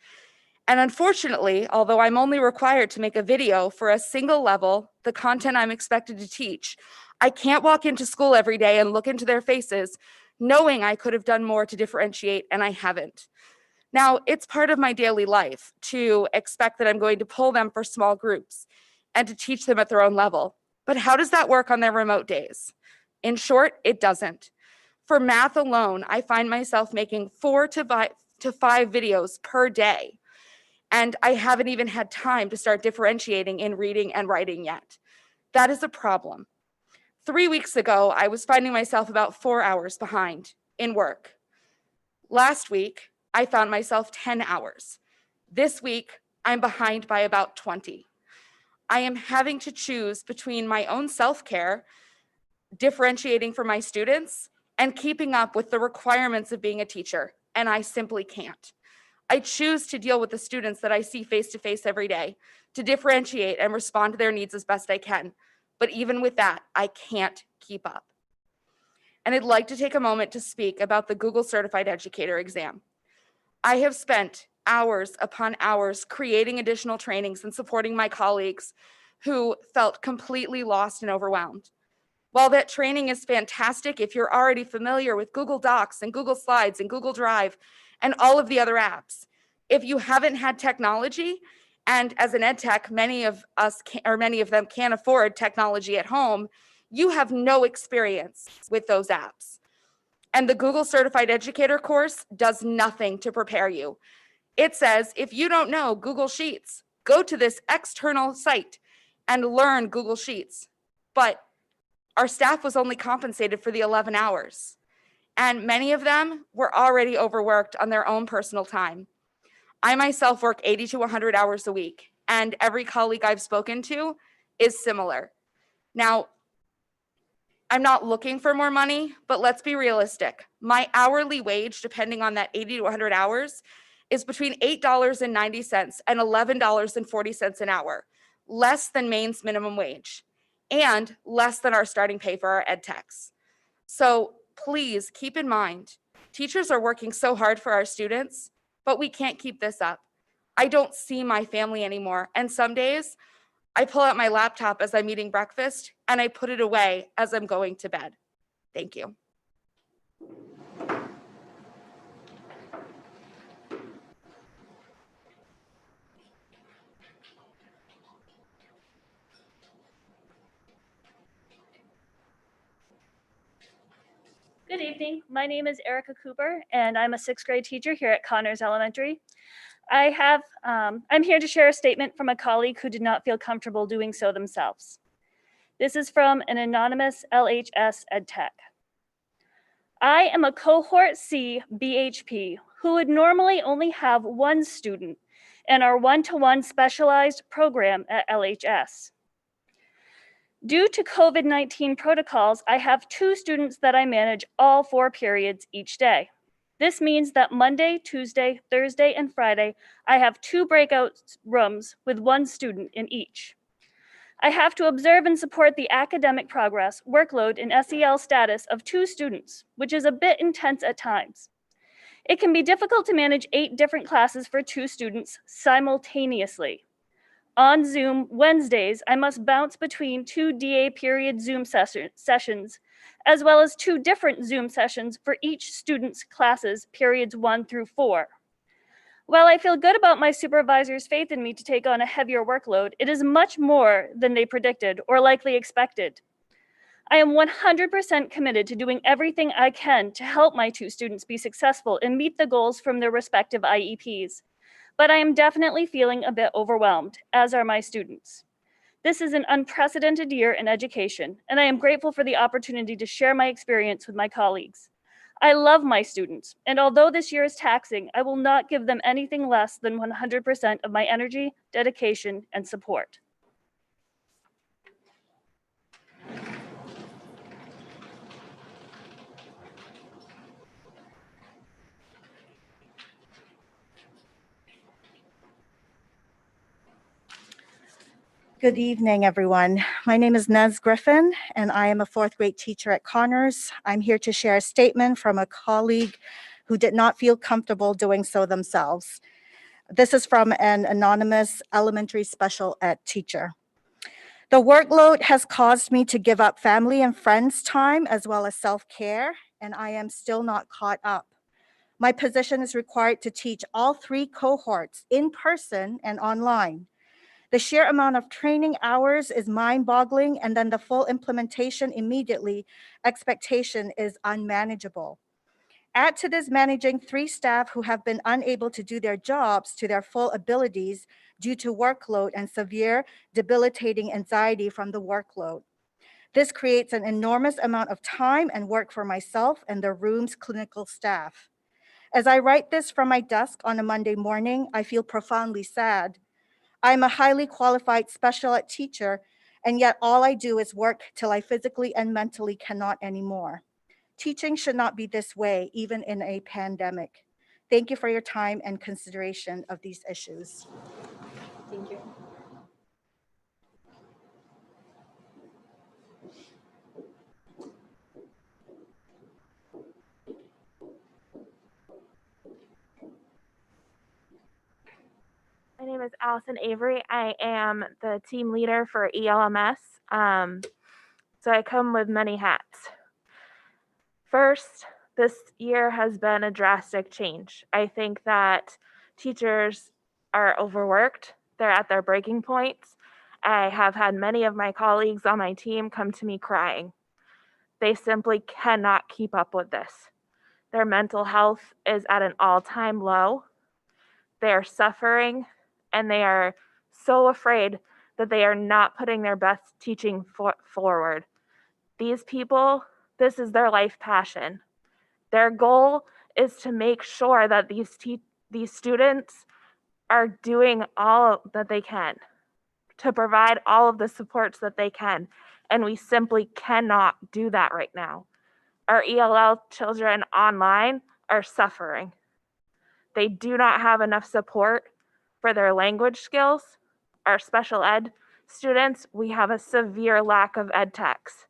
And unfortunately, although I'm only required to make a video for a single level, the content I'm expected to teach, I can't walk into school every day and look into their faces knowing I could have done more to differentiate, and I haven't. Now, it's part of my daily life to expect that I'm going to pull them for small groups and to teach them at their own level. But how does that work on their remote days? In short, it doesn't. For math alone, I find myself making 4 to 5 videos per day. And I haven't even had time to start differentiating in reading and writing yet. That is a problem. 3 weeks ago, I was finding myself about 4 hours behind in work. Last week, I found myself 10 hours. This week, I'm behind by about 20. I am having to choose between my own self-care, differentiating for my students, and keeping up with the requirements of being a teacher, and I simply can't. I choose to deal with the students that I see face-to-face every day, to differentiate and respond to their needs as best I can. But even with that, I can't keep up. And I'd like to take a moment to speak about the Google Certified Educator exam. I have spent hours upon hours creating additional trainings and supporting my colleagues who felt completely lost and overwhelmed. While that training is fantastic if you're already familiar with Google Docs and Google Slides and Google Drive and all of the other apps, if you haven't had technology, and as an ed tech, many of them can't afford technology at home, you have no experience with those apps. And the Google Certified Educator course does nothing to prepare you. It says, if you don't know Google Sheets, go to this external site and learn Google Sheets. But our staff was only compensated for the 11 hours. And many of them were already overworked on their own personal time. I myself work 80 to 100 hours a week, and every colleague I've spoken to is similar. Now, I'm not looking for more money, but let's be realistic. My hourly wage, depending on that 80 to 100 hours, is between $8.90 and $11.40 an hour, less than Maine's minimum wage, and less than our starting pay for our ed techs. So please keep in mind, teachers are working so hard for our students, but we can't keep this up. I don't see my family anymore, and some days I pull out my laptop as I'm eating breakfast and I put it away as I'm going to bed. Thank you. Good evening. My name is Erica Cooper, and I'm a sixth grade teacher here at Connors Elementary. I'm here to share a statement from a colleague who did not feel comfortable doing so themselves. This is from an anonymous LHS EdTech. I am a cohort C BHP who would normally only have one student in our one-to-one specialized program at LHS. Due to COVID-19 protocols, I have 2 students that I manage all 4 periods each day. This means that Monday, Tuesday, Thursday, and Friday, I have 2 breakout rooms with 1 student in each. I have to observe and support the academic progress, workload, and SEL status of 2 students, which is a bit intense at times. It can be difficult to manage 8 different classes for 2 students simultaneously. On Zoom Wednesdays, I must bounce between 2 DA period Zoom sessions, as well as 2 different Zoom sessions for each student's classes, periods 1 through 4. While I feel good about my supervisor's faith in me to take on a heavier workload, it is much more than they predicted or likely expected. I am 100% committed to doing everything I can to help my 2 students be successful and meet the goals from their respective IEPs. But I am definitely feeling a bit overwhelmed, as are my students. This is an unprecedented year in education, and I am grateful for the opportunity to share my experience with my colleagues. I love my students, and although this year is taxing, I will not give them anything less than 100% of my energy, dedication, and support. Good evening, everyone. My name is Nez Griffin, and I am a 4th grade teacher at Connors. I'm here to share a statement from a colleague who did not feel comfortable doing so themselves. This is from an anonymous elementary special ed teacher. The workload has caused me to give up family and friends time as well as self-care, and I am still not caught up. My position is required to teach all 3 cohorts in person and online. The sheer amount of training hours is mind-boggling, and then the full implementation immediately, expectation is unmanageable. Add to this managing 3 staff who have been unable to do their jobs to their full abilities due to workload and severe debilitating anxiety from the workload. This creates an enormous amount of time and work for myself and the room's clinical staff. As I write this from my desk on a Monday morning, I feel profoundly sad. I'm a highly qualified special ed teacher, and yet all I do is work till I physically and mentally cannot anymore. Teaching should not be this way, even in a pandemic. Thank you for your time and consideration of these issues. Thank you. My name is Allison Avery. I am the team leader for ELMS. So I come with many hats. First, this year has been a drastic change. I think that teachers are overworked. They're at their breaking points. I have had many of my colleagues on my team come to me crying. They simply cannot keep up with this. Their mental health is at an all-time low. They are suffering, and they are so afraid that they are not putting their best teaching forward. These people, this is their life passion. Their goal is to make sure that these students are doing all that they can, to provide all of the supports that they can, and we simply cannot do that right now. Our ELL children online are suffering. They do not have enough support for their language skills. Our special ed students, we have a severe lack of ed techs.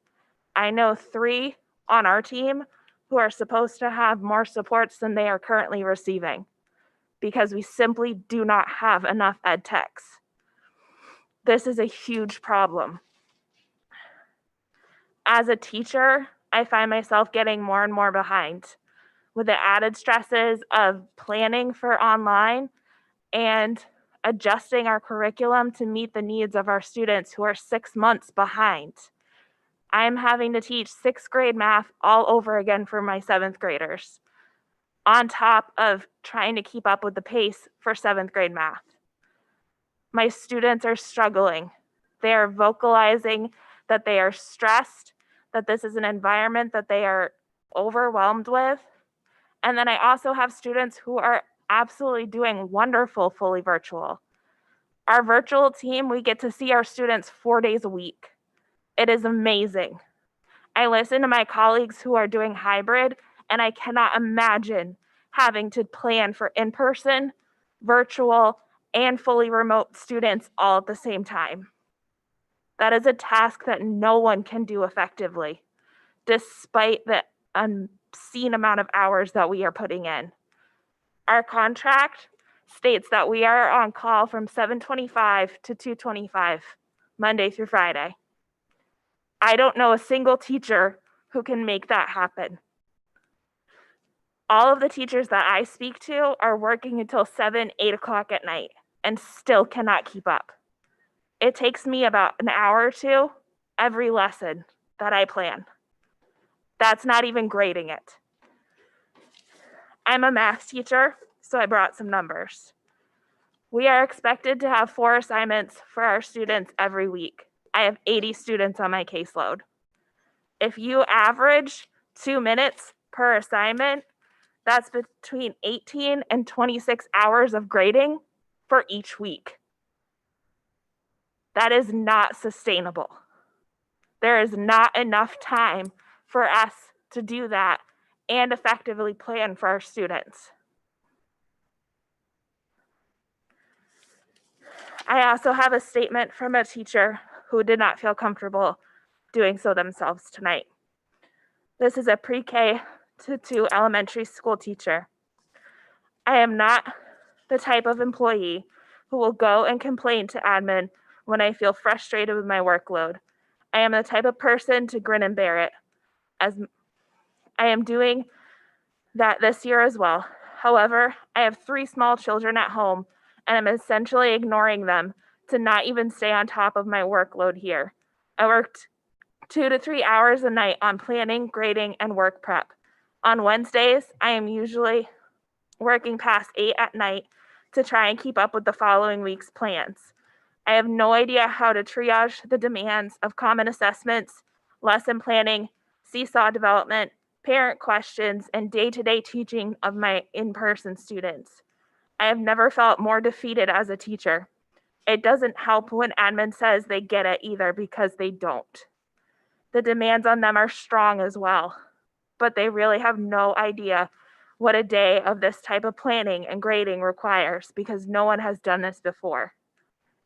I know 3 on our team who are supposed to have more supports than they are currently receiving because we simply do not have enough ed techs. This is a huge problem. As a teacher, I find myself getting more and more behind with the added stresses of planning for online and adjusting our curriculum to meet the needs of our students who are 6 months behind. I'm having to teach 6th grade math all over again for my 7th graders, on top of trying to keep up with the pace for 7th grade math. My students are struggling. They are vocalizing that they are stressed, that this is an environment that they are overwhelmed with. And then I also have students who are absolutely doing wonderful fully virtual. Our virtual team, we get to see our students 4 days a week. It is amazing. I listen to my colleagues who are doing hybrid, and I cannot imagine having to plan for in-person, virtual, and fully remote students all at the same time. That is a task that no one can do effectively, despite the obscene amount of hours that we are putting in. Our contract states that we are on call from 7:25 to 2:25, Monday through Friday. I don't know a single teacher who can make that happen. All of the teachers that I speak to are working until 7, 8 o'clock at night and still cannot keep up. It takes me about an hour or two every lesson that I plan. That's not even grading it. I'm a math teacher, so I brought some numbers. We are expected to have 4 assignments for our students every week. I have 80 students on my caseload. If you average 2 minutes per assignment, that's between 18 and 26 hours of grading for each week. That is not sustainable. There is not enough time for us to do that and effectively plan for our students. I also have a statement from a teacher who did not feel comfortable doing so themselves tonight. This is a pre-K to 2 elementary school teacher. I am not the type of employee who will go and complain to admin when I feel frustrated with my workload. I am the type of person to grin and bear it, as I am doing that this year as well. However, I have 3 small children at home, and I'm essentially ignoring them to not even stay on top of my workload here. I worked 2 to 3 hours a night on planning, grading, and work prep. On Wednesdays, I am usually working past 8 at night to try and keep up with the following week's plans. I have no idea how to triage the demands of common assessments, lesson planning, seesaw development, parent questions, and day-to-day teaching of my in-person students. I have never felt more defeated as a teacher. It doesn't help when admin says they get it either, because they don't. The demands on them are strong as well, but they really have no idea what a day of this type of planning and grading requires, because no one has done this before.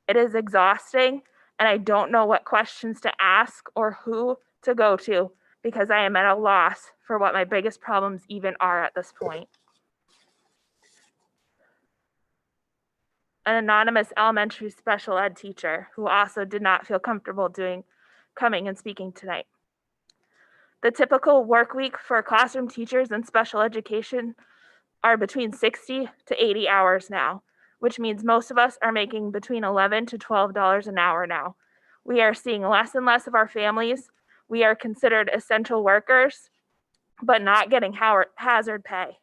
It is exhausting, and I don't know what questions to ask or who to go to, because I am at a loss for what my biggest problems even are at this point. An anonymous elementary special ed teacher who also did not feel comfortable coming and speaking tonight. The typical work week for classroom teachers in special education are between 60 to 80 hours now, which means most of us are making between $11 to $12 an hour now. We are seeing less and less of our families. We are considered essential workers, but not getting hazard pay.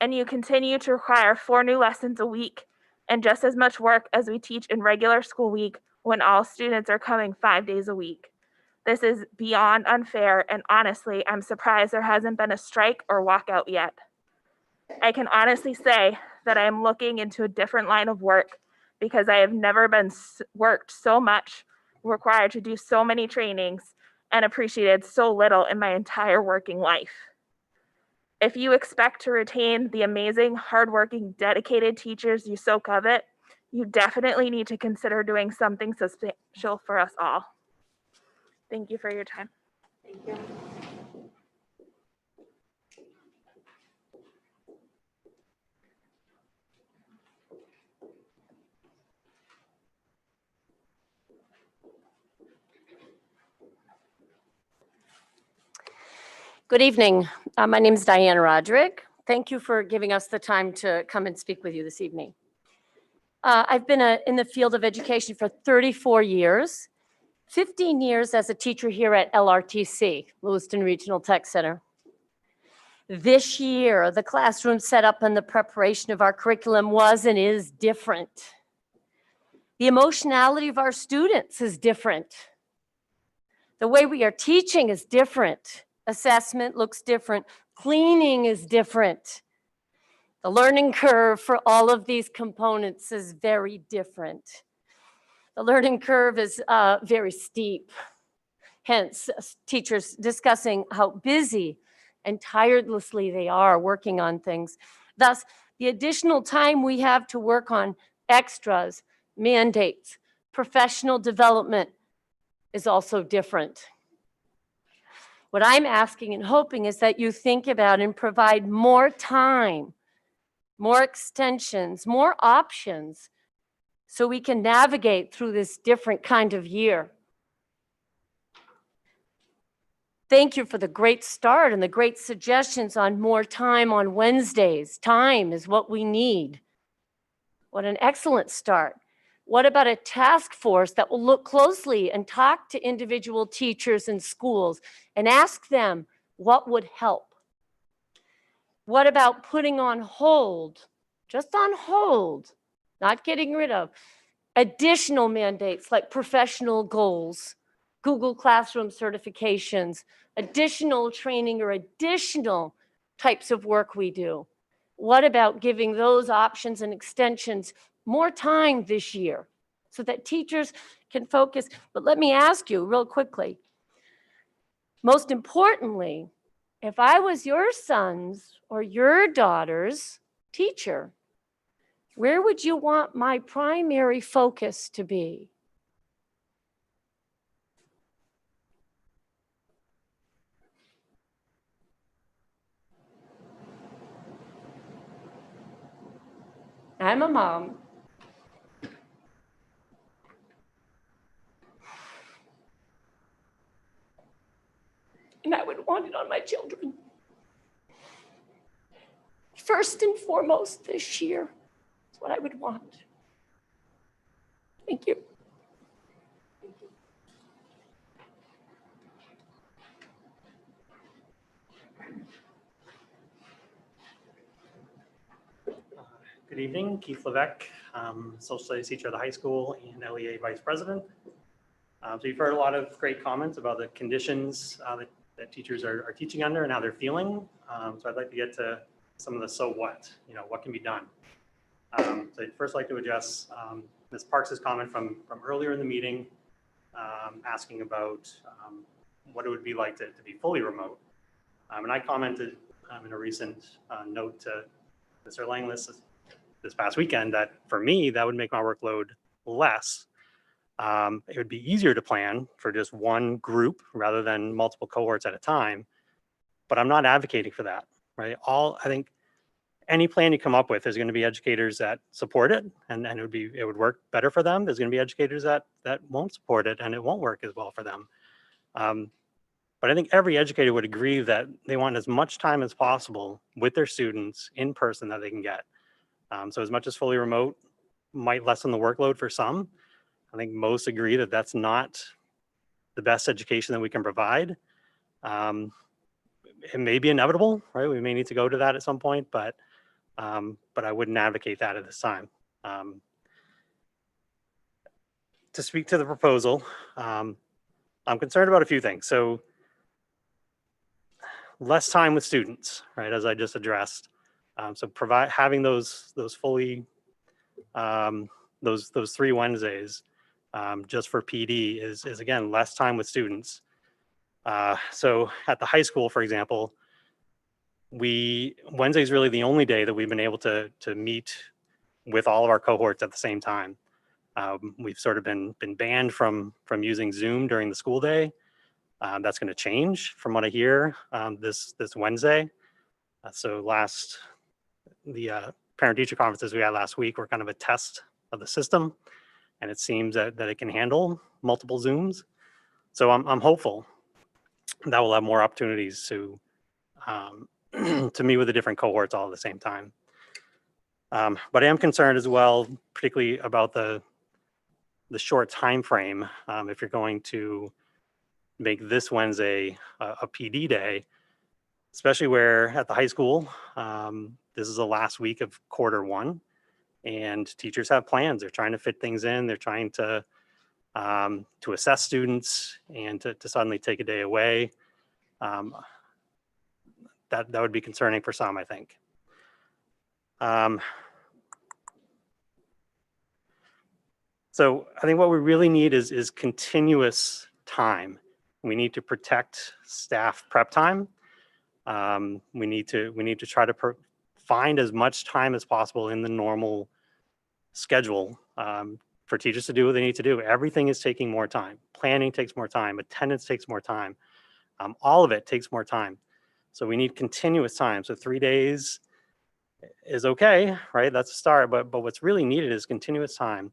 And you continue to require 4 new lessons a week and just as much work as we teach in regular school week when all students are coming 5 days a week. This is beyond unfair, and honestly, I'm surprised there hasn't been a strike or walkout yet. I can honestly say that I am looking into a different line of work, because I have never been worked so much, required to do so many trainings, and appreciated so little in my entire working life. If you expect to retain the amazing, hardworking, dedicated teachers you so covet, you definitely need to consider doing something substantial for us all. Thank you for your time. Thank you. Good evening. My name is Diane Roderick. Thank you for giving us the time to come and speak with you this evening. I've been in the field of education for 34 years, 15 years as a teacher here at LRTC, Lewiston Regional Tech Center. This year, the classroom setup and the preparation of our curriculum was and is different. The emotionality of our students is different. The way we are teaching is different. Assessment looks different. Cleaning is different. The learning curve for all of these components is very different. The learning curve is very steep. Hence, teachers discussing how busy and tirelessly they are working on things. Thus, the additional time we have to work on extras, mandates, professional development is also different. What I'm asking and hoping is that you think about and provide more time, more extensions, more options, so we can navigate through this different kind of year. Thank you for the great start and the great suggestions on more time on Wednesdays. Time is what we need. What an excellent start. What about a task force that will look closely and talk to individual teachers and schools and ask them what would help? What about putting on hold, just on hold, not getting rid of, additional mandates like professional goals, Google Classroom certifications, additional training or additional types of work we do? What about giving those options and extensions more time this year so that teachers can focus? But let me ask you real quickly, most importantly, if I was your son's or your daughter's teacher, where would you want my primary focus to be? I'm a mom. And I would want it on my children. First and foremost this year is what I would want. Thank you. Good evening, Keith Levesque, social studies teacher at the high school and LEA vice president. So you've heard a lot of great comments about the conditions that teachers are teaching under and how they're feeling. So I'd like to get to some of the so what, what can be done. So I'd first like to address Ms. Parks' comment from earlier in the meeting, asking about what it would be like to be fully remote. And I commented in a recent note to Mr. Langlis this past weekend that for me, that would make my workload less. It would be easier to plan for just one group rather than multiple cohorts at a time, but I'm not advocating for that, right? I think any plan you come up with, there's going to be educators that support it and it would work better for them. There's going to be educators that won't support it and it won't work as well for them. But I think every educator would agree that they want as much time as possible with their students in person that they can get. So as much as fully remote might lessen the workload for some, I think most agree that that's not the best education that we can provide. It may be inevitable, right? We may need to go to that at some point, but I wouldn't advocate that at this time. To speak to the proposal, I'm concerned about a few things. So less time with students, right? As I just addressed. So having those fully, those 3 Wednesdays just for PD is again, less time with students. So at the high school, for example, Wednesday is really the only day that we've been able to meet with all of our cohorts at the same time. We've sort of been banned from using Zoom during the school day. That's going to change from what I hear this Wednesday. So the parent-teacher conferences we had last week were kind of a test of the system, and it seems that it can handle multiple Zooms. So I'm hopeful that we'll have more opportunities to to meet with the different cohorts all at the same time. But I am concerned as well, particularly about the short time frame. If you're going to make this Wednesday a PD day, especially where at the high school, this is the last week of Q1, and teachers have plans. They're trying to fit things in. They're trying to assess students, and to suddenly take a day away. That would be concerning for some, I think. So I think what we really need is continuous time. We need to protect staff prep time. We need to try to find as much time as possible in the normal schedule for teachers to do what they need to do. Everything is taking more time. Planning takes more time. Attendance takes more time. All of it takes more time. So we need continuous time. So 3 days is okay, right? That's a start. But what's really needed is continuous time.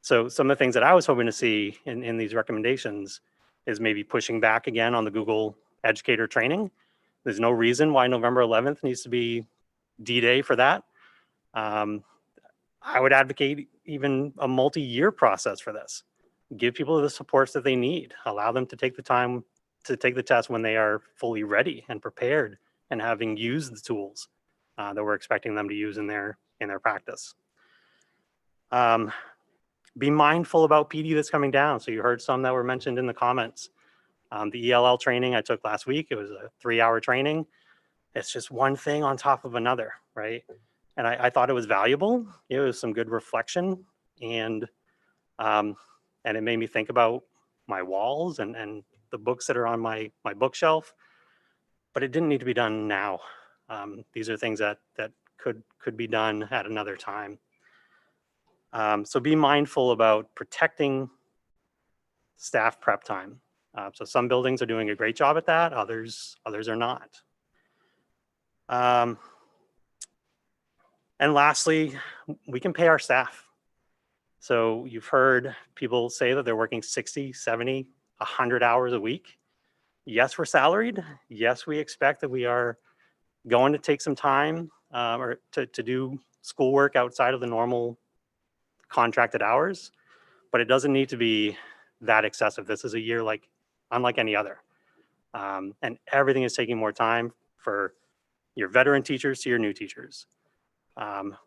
So some of the things that I was hoping to see in these recommendations is maybe pushing back again on the Google Educator training. There's no reason why November 11th needs to be D-Day for that. I would advocate even a multi-year process for this. Give people the supports that they need. Allow them to take the time to take the test when they are fully ready and prepared and having used the tools that we're expecting them to use in their practice. Be mindful about PD that's coming down. So you heard some that were mentioned in the comments. The ELL training I took last week, it was a 3-hour training. It's just one thing on top of another, right? And I thought it was valuable. It was some good reflection, and it made me think about my walls and the books that are on my bookshelf. But it didn't need to be done now. These are things that could be done at another time. So be mindful about protecting staff prep time. So some buildings are doing a great job at that. Others are not. And lastly, we can pay our staff. So you've heard people say that they're working 60, 70, 100 hours a week. Yes, we're salaried. Yes, we expect that we are going to take some time or to do schoolwork outside of the normal contracted hours, but it doesn't need to be that excessive. This is a year unlike any other. And everything is taking more time for your veteran teachers to your new teachers.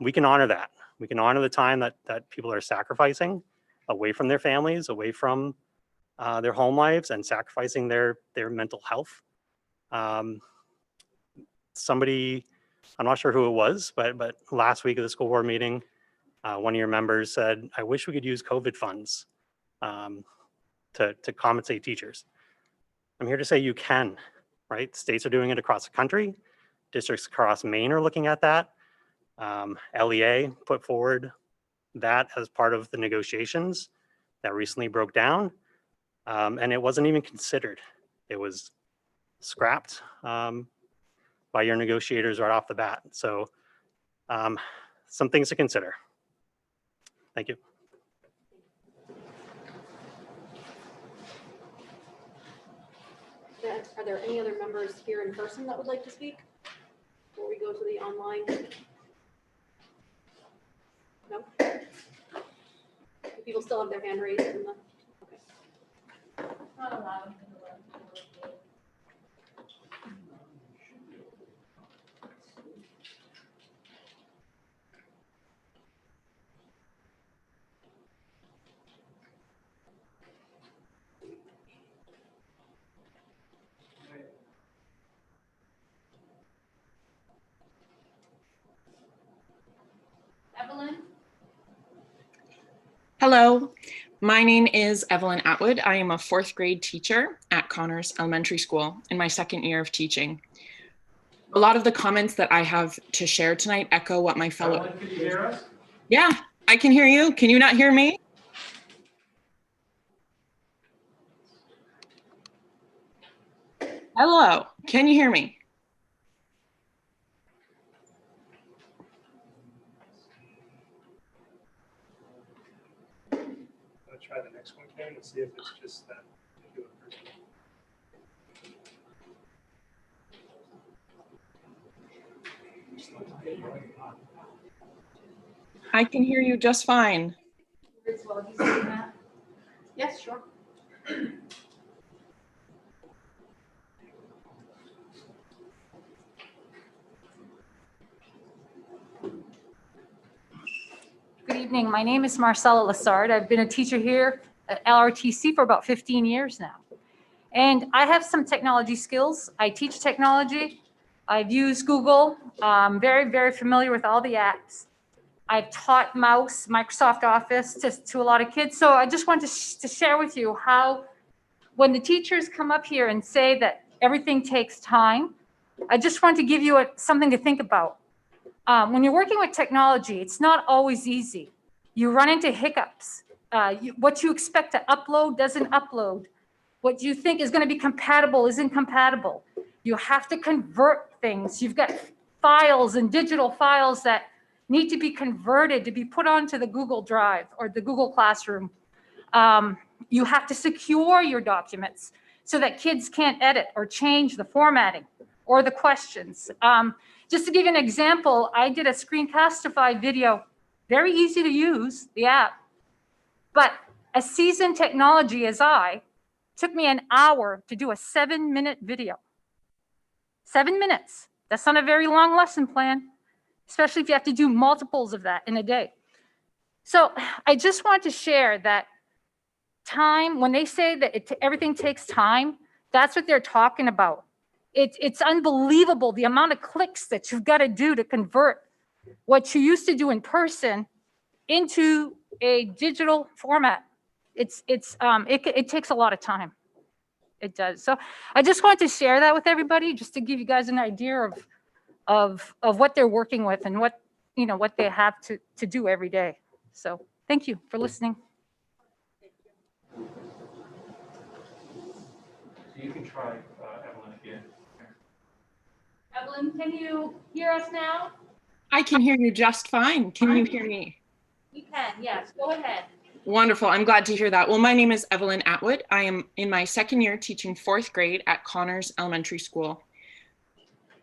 We can honor that. We can honor the time that people are sacrificing away from their families, away from their home lives, and sacrificing their mental health. Somebody, I'm not sure who it was, but last week at the school board meeting, one of your members said, I wish we could use COVID funds to compensate teachers. I'm here to say you can, right? States are doing it across the country. Districts across Maine are looking at that. LEA put forward that as part of the negotiations that recently broke down. And it wasn't even considered. It was scrapped by your negotiators right off the bat. So some things to consider. Thank you. Are there any other members here in person that would like to speak before we go to the online? No? Do people still have their hand raised in the? Okay. Not allowed. Evelyn? Hello, my name is Evelyn Atwood. I am a 4th grade teacher at Connors Elementary School in my 2nd year of teaching. A lot of the comments that I have to share tonight echo what my fellow... Evelyn, can you hear us? Yeah, I can hear you. Can you not hear me? Hello, can you hear me? Try the next one, Karen, and see if it's just that particular person. I can hear you just fine. Yes, sure. Good evening. My name is Marcella Lassard. I've been a teacher here at LRTC for about 15 years now. And I have some technology skills. I teach technology. I've used Google. I'm very, very familiar with all the apps. I've taught Mouse, Microsoft Office to a lot of kids. So I just wanted to share with you how when the teachers come up here and say that everything takes time, I just want to give you something to think about. When you're working with technology, it's not always easy. You run into hiccups. What you expect to upload doesn't upload. What you think is going to be compatible isn't compatible. You have to convert things. You've got files and digital files that need to be converted to be put onto the Google Drive or the Google Classroom. You have to secure your documents so that kids can't edit or change the formatting or the questions. Just to give you an example, I did a Screencastify video, very easy to use, the app, but as seasoned technology as took me an hour to do a 7-minute video. 7 minutes. That's not a very long lesson plan, especially if you have to do multiples of that in a day. So I just want to share that time, when they say that everything takes time, that's what they're talking about. It's unbelievable the amount of clicks that you've got to do to convert what you used to do in person into a digital format. It takes a lot of time. It does. So I just want to share that with everybody, just to give you guys an idea of what they're working with and what they have to do every day. So thank you for listening. You can try Evelyn again. Evelyn, can you hear us now? I can hear you just fine. Can you hear me? You can, yes. Go ahead. Wonderful. I'm glad to hear that. Well, my name is Evelyn Atwood. I am in my second year teaching 4th grade at Connors Elementary School.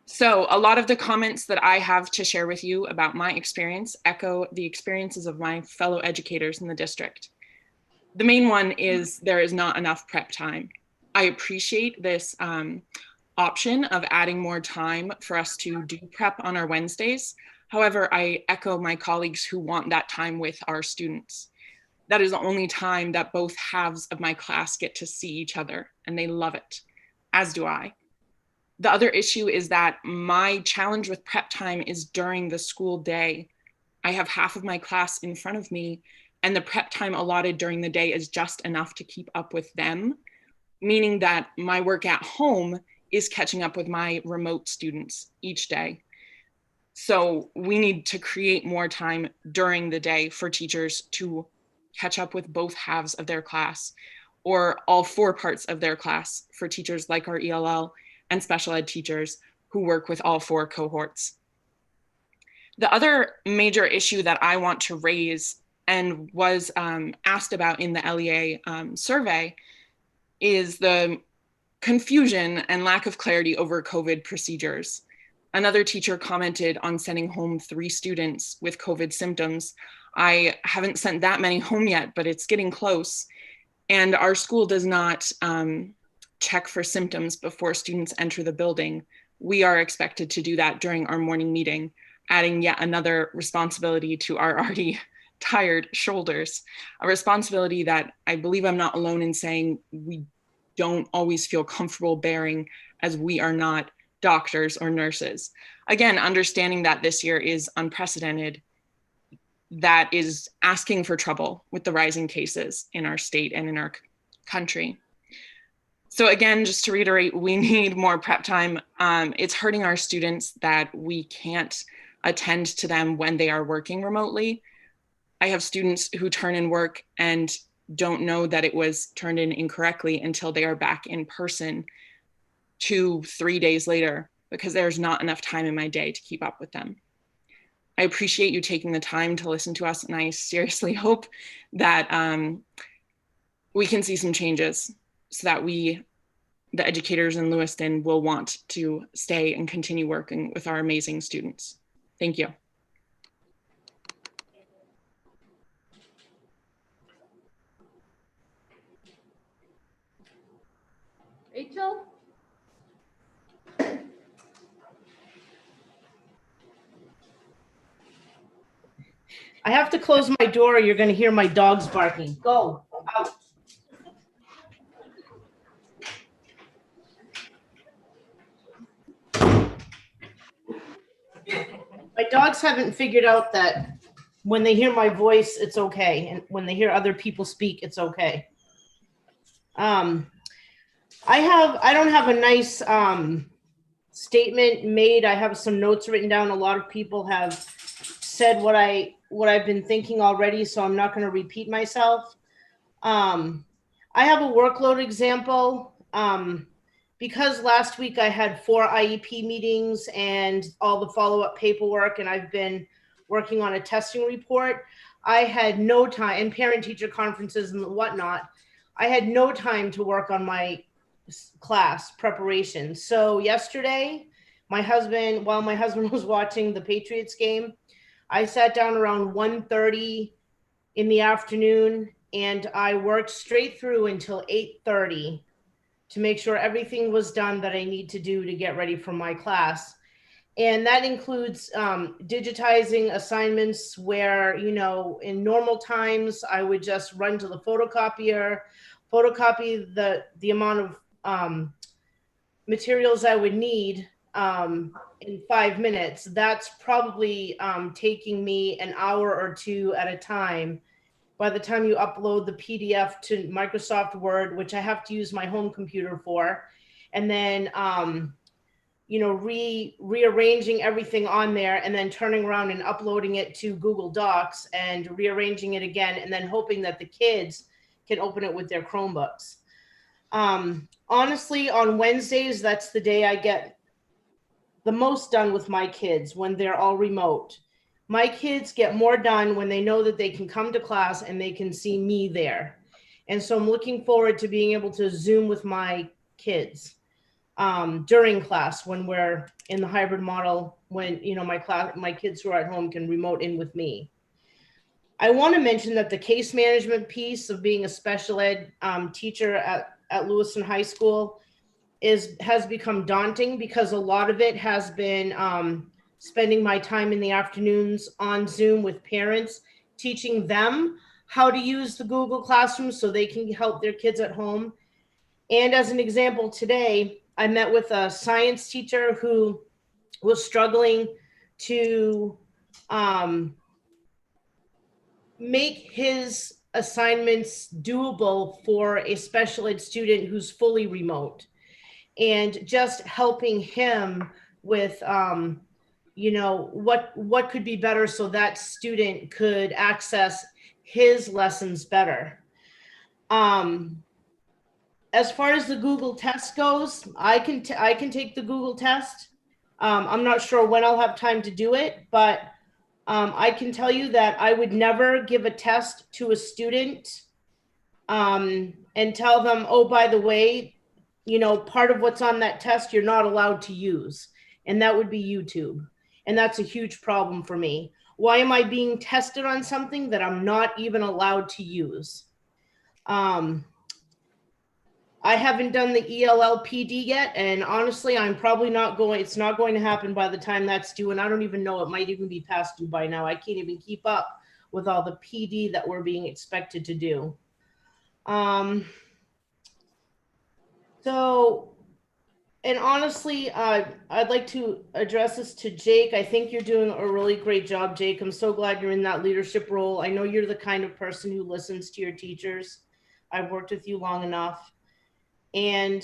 So a lot of the comments that I have to share with you about my experience echo the experiences of my fellow educators in the district. The main one is there is not enough prep time. I appreciate this option of adding more time for us to do prep on our Wednesdays. However, I echo my colleagues who want that time with our students. That is the only time that both halves of my class get to see each other, and they love it, as do I. The other issue is that my challenge with prep time is during the school day. I have half of my class in front of me, and the prep time allotted during the day is just enough to keep up with them, meaning that my work at home is catching up with my remote students each day. So we need to create more time during the day for teachers to catch up with both halves of their class, or all 4 parts of their class for teachers like our ELL and special ed teachers who work with all 4 cohorts. The other major issue that I want to raise and was asked about in the LEA survey is the confusion and lack of clarity over COVID procedures. Another teacher commented on sending home 3 students with COVID symptoms. I haven't sent that many home yet, but it's getting close. And our school does not check for symptoms before students enter the building. We are expected to do that during our morning meeting, adding yet another responsibility to our already tired shoulders, a responsibility that I believe I'm not alone in saying we don't always feel comfortable bearing, as we are not doctors or nurses. Again, understanding that this year is unprecedented, that is asking for trouble with the rising cases in our state and in our country. So again, just to reiterate, we need more prep time. It's hurting our students that we can't attend to them when they are working remotely. I have students who turn in work and don't know that it was turned in incorrectly until they are back in person 2-3 days later, because there's not enough time in my day to keep up with them. I appreciate you taking the time to listen to us, and I seriously hope that we can see some changes so that we, the educators in Lewiston, will want to stay and continue working with our amazing students. Thank you. Rachel? I have to close my door or you're going to hear my dogs barking. Go out. My dogs haven't figured out that when they hear my voice, it's okay. And when they hear other people speak, it's okay. I don't have a nice statement made. I have some notes written down. A lot of people have said what I've been thinking already, so I'm not going to repeat myself. I have a workload example. Because last week I had 4 IEP meetings and all the follow-up paperwork, and I've been working on a testing report, I had no time, and parent-teacher conferences and whatnot, I had no time to work on my class preparation. So yesterday, while my husband was watching the Patriots game, I sat down around 1:30 in the afternoon and I worked straight through until 8:30 to make sure everything was done that I need to do to get ready for my class. And that includes digitizing assignments where, you know, in normal times, I would just run to the photocopier, photocopy the amount of materials I would need in 5 minutes. That's probably taking me an hour or two at a time. By the time you upload the PDF to Microsoft Word, which I have to use my home computer for, and then, you know, rearranging everything on there and then turning around and uploading it to Google Docs and rearranging it again, and then hoping that the kids can open it with their Chromebooks. Honestly, on Wednesdays, that's the day I get the most done with my kids, when they're all remote. My kids get more done when they know that they can come to class and they can see me there. And so I'm looking forward to being able to Zoom with my kids during class when we're in the hybrid model, when, you know, my kids who are at home can remote in with me. I want to mention that the case management piece of being a special ed teacher at Lewiston High School has become daunting, because a lot of it has been spending my time in the afternoons on Zoom with parents, teaching them how to use the Google Classroom so they can help their kids at home. And as an example, today, I met with a science teacher who was struggling to make his assignments doable for a special ed student who's fully remote, and just helping him with you know, what could be better so that student could access his lessons better. As far as the Google test goes, I can take the Google test. I'm not sure when I'll have time to do it, but I can tell you that I would never give a test to a student and tell them, oh, by the way, you know, part of what's on that test you're not allowed to use, and that would be YouTube. And that's a huge problem for me. Why am I being tested on something that I'm not even allowed to use? I haven't done the ELLPD yet, and honestly, it's not going to happen by the time that's due, and I don't even know, it might even be past due by now. I can't even keep up with all the PD that we're being expected to do. So, and honestly, I'd like to address this to Jake. I think you're doing a really great job, Jake. I'm so glad you're in that leadership role. I know you're the kind of person who listens to your teachers. I've worked with you long enough. And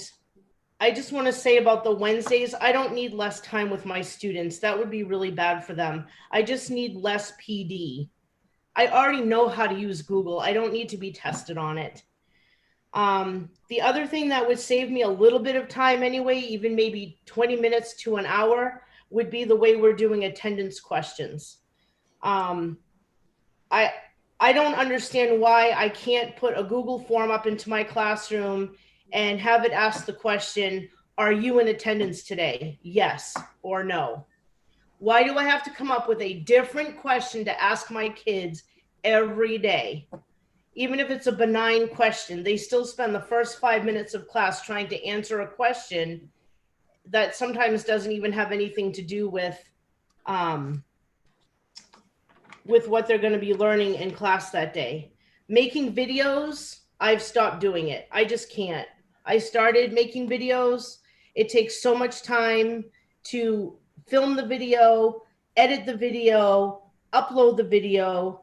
I just want to say about the Wednesdays, I don't need less time with my students. That would be really bad for them. I just need less PD. I already know how to use Google. I don't need to be tested on it. The other thing that would save me a little bit of time anyway, even maybe 20 minutes to an hour, would be the way we're doing attendance questions. I don't understand why I can't put a Google form up into my classroom and have it ask the question, are you in attendance today? Yes or no. Why do I have to come up with a different question to ask my kids every day? Even if it's a benign question, they still spend the first 5 minutes of class trying to answer a question that sometimes doesn't even have anything to do with what they're going to be learning in class that day. Making videos, I've stopped doing it. I just can't. I started making videos. It takes so much time to film the video, edit the video, upload the video.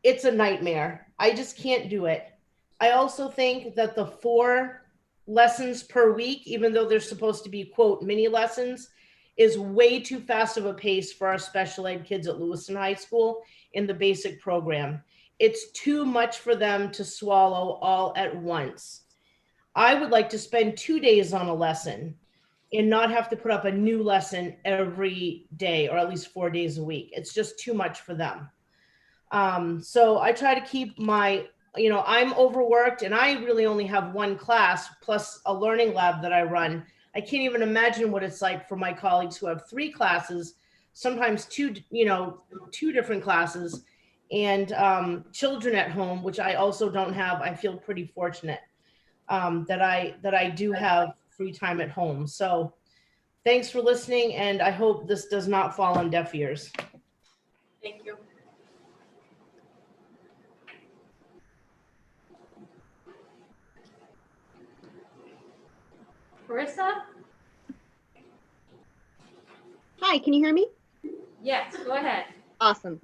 It's a nightmare. I just can't do it. I also think that the 4 lessons per week, even though they're supposed to be, quote, mini lessons, is way too fast of a pace for our special ed kids at Lewiston High School in the basic program. It's too much for them to swallow all at once. I would like to spend 2 days on a lesson and not have to put up a new lesson every day, or at least 4 days a week. It's just too much for them. So I try to keep my, I'm overworked, and I really only have 1 class plus a learning lab that I run. I can't even imagine what it's like for my colleagues who have 3 classes, sometimes 2 different classes, and children at home, which I also don't have. I feel pretty fortunate that I do have free time at home. So thanks for listening, and I hope this does not fall on deaf ears. Thank you. Carissa? Hi, can you hear me? Yes, go ahead. Awesome.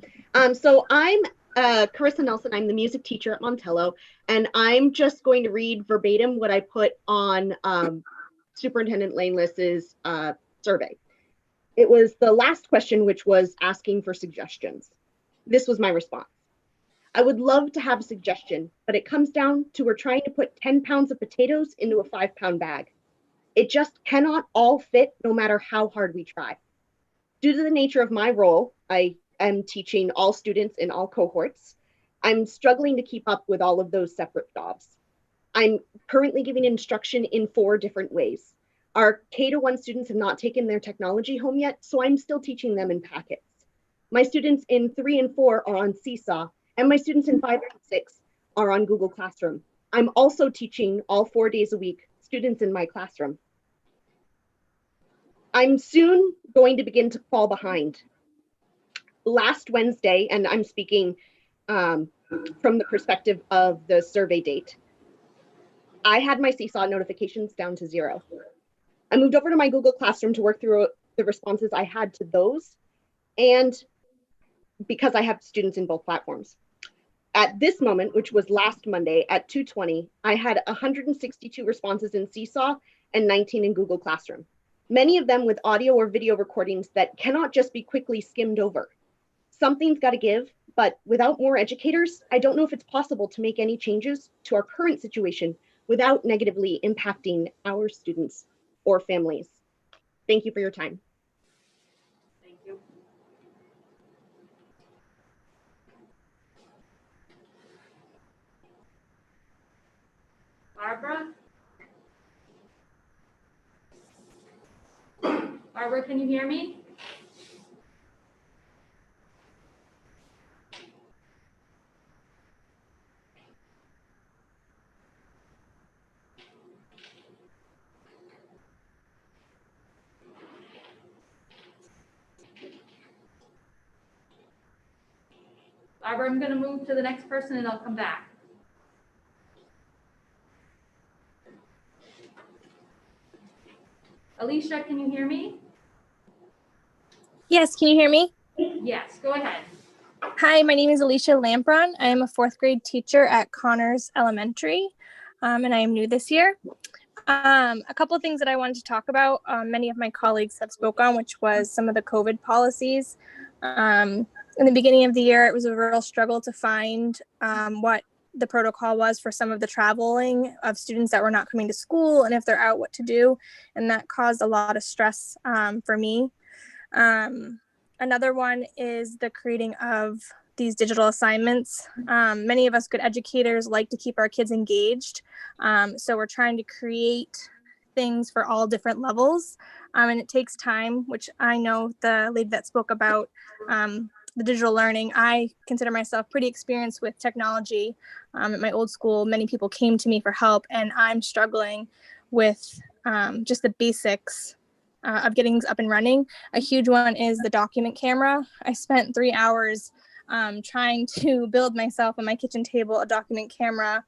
So I'm Carissa Nelson. I'm the music teacher at Montello, and I'm just going to read verbatim what I put on Superintendent Laneless's survey. It was the last question, which was asking for suggestions. This was my response. I would love to have a suggestion, but it comes down to we're trying to put 10 pounds of potatoes into a 5-pound bag. It just cannot all fit no matter how hard we try. Due to the nature of my role, I am teaching all students in all cohorts. I'm struggling to keep up with all of those separate jobs. I'm currently giving instruction in 4 different ways. Our K-1 students have not taken their technology home yet, so I'm still teaching them in packets. My students in 3 and 4 are on Seesaw, and my students in 5 and 6 are on Google Classroom. I'm also teaching all 4 days a week students in my classroom. I'm soon going to begin to fall behind. Last Wednesday, and I'm speaking from the perspective of the survey date, I had my Seesaw notifications down to 0. I moved over to my Google Classroom to work through the responses I had to those, and because I have students in both platforms. At this moment, which was last Monday at 2:20, I had 162 responses in Seesaw and 19 in Google Classroom. Many of them with audio or video recordings that cannot just be quickly skimmed over. Something's got to give, but without more educators, I don't know if it's possible to make any changes to our current situation without negatively impacting our students or families. Thank you for your time. Thank you. Barbara? Barbara, can you hear me? Barbara, I'm going to move to the next person and I'll come back. Alicia, can you hear me? Yes, can you hear me? Yes, go ahead. Hi, my name is Alicia Lampron. I am a 4th grade teacher at Connors Elementary, and I am new this year. A couple of things that I wanted to talk about, many of my colleagues have spoke on, which was some of the COVID policies. In the beginning of the year, it was a real struggle to find what the protocol was for some of the traveling of students that were not coming to school, and if they're out, what to do. And that caused a lot of stress for me. Another one is the creating of these digital assignments. Many of us good educators like to keep our kids engaged. So we're trying to create things for all different levels. And it takes time, which I know the lady that spoke about the digital learning, I consider myself pretty experienced with technology. At my old school, many people came to me for help, and I'm struggling with just the basics of getting things up and running. A huge one is the document camera. I spent 3 hours trying to build myself on my kitchen table a document camera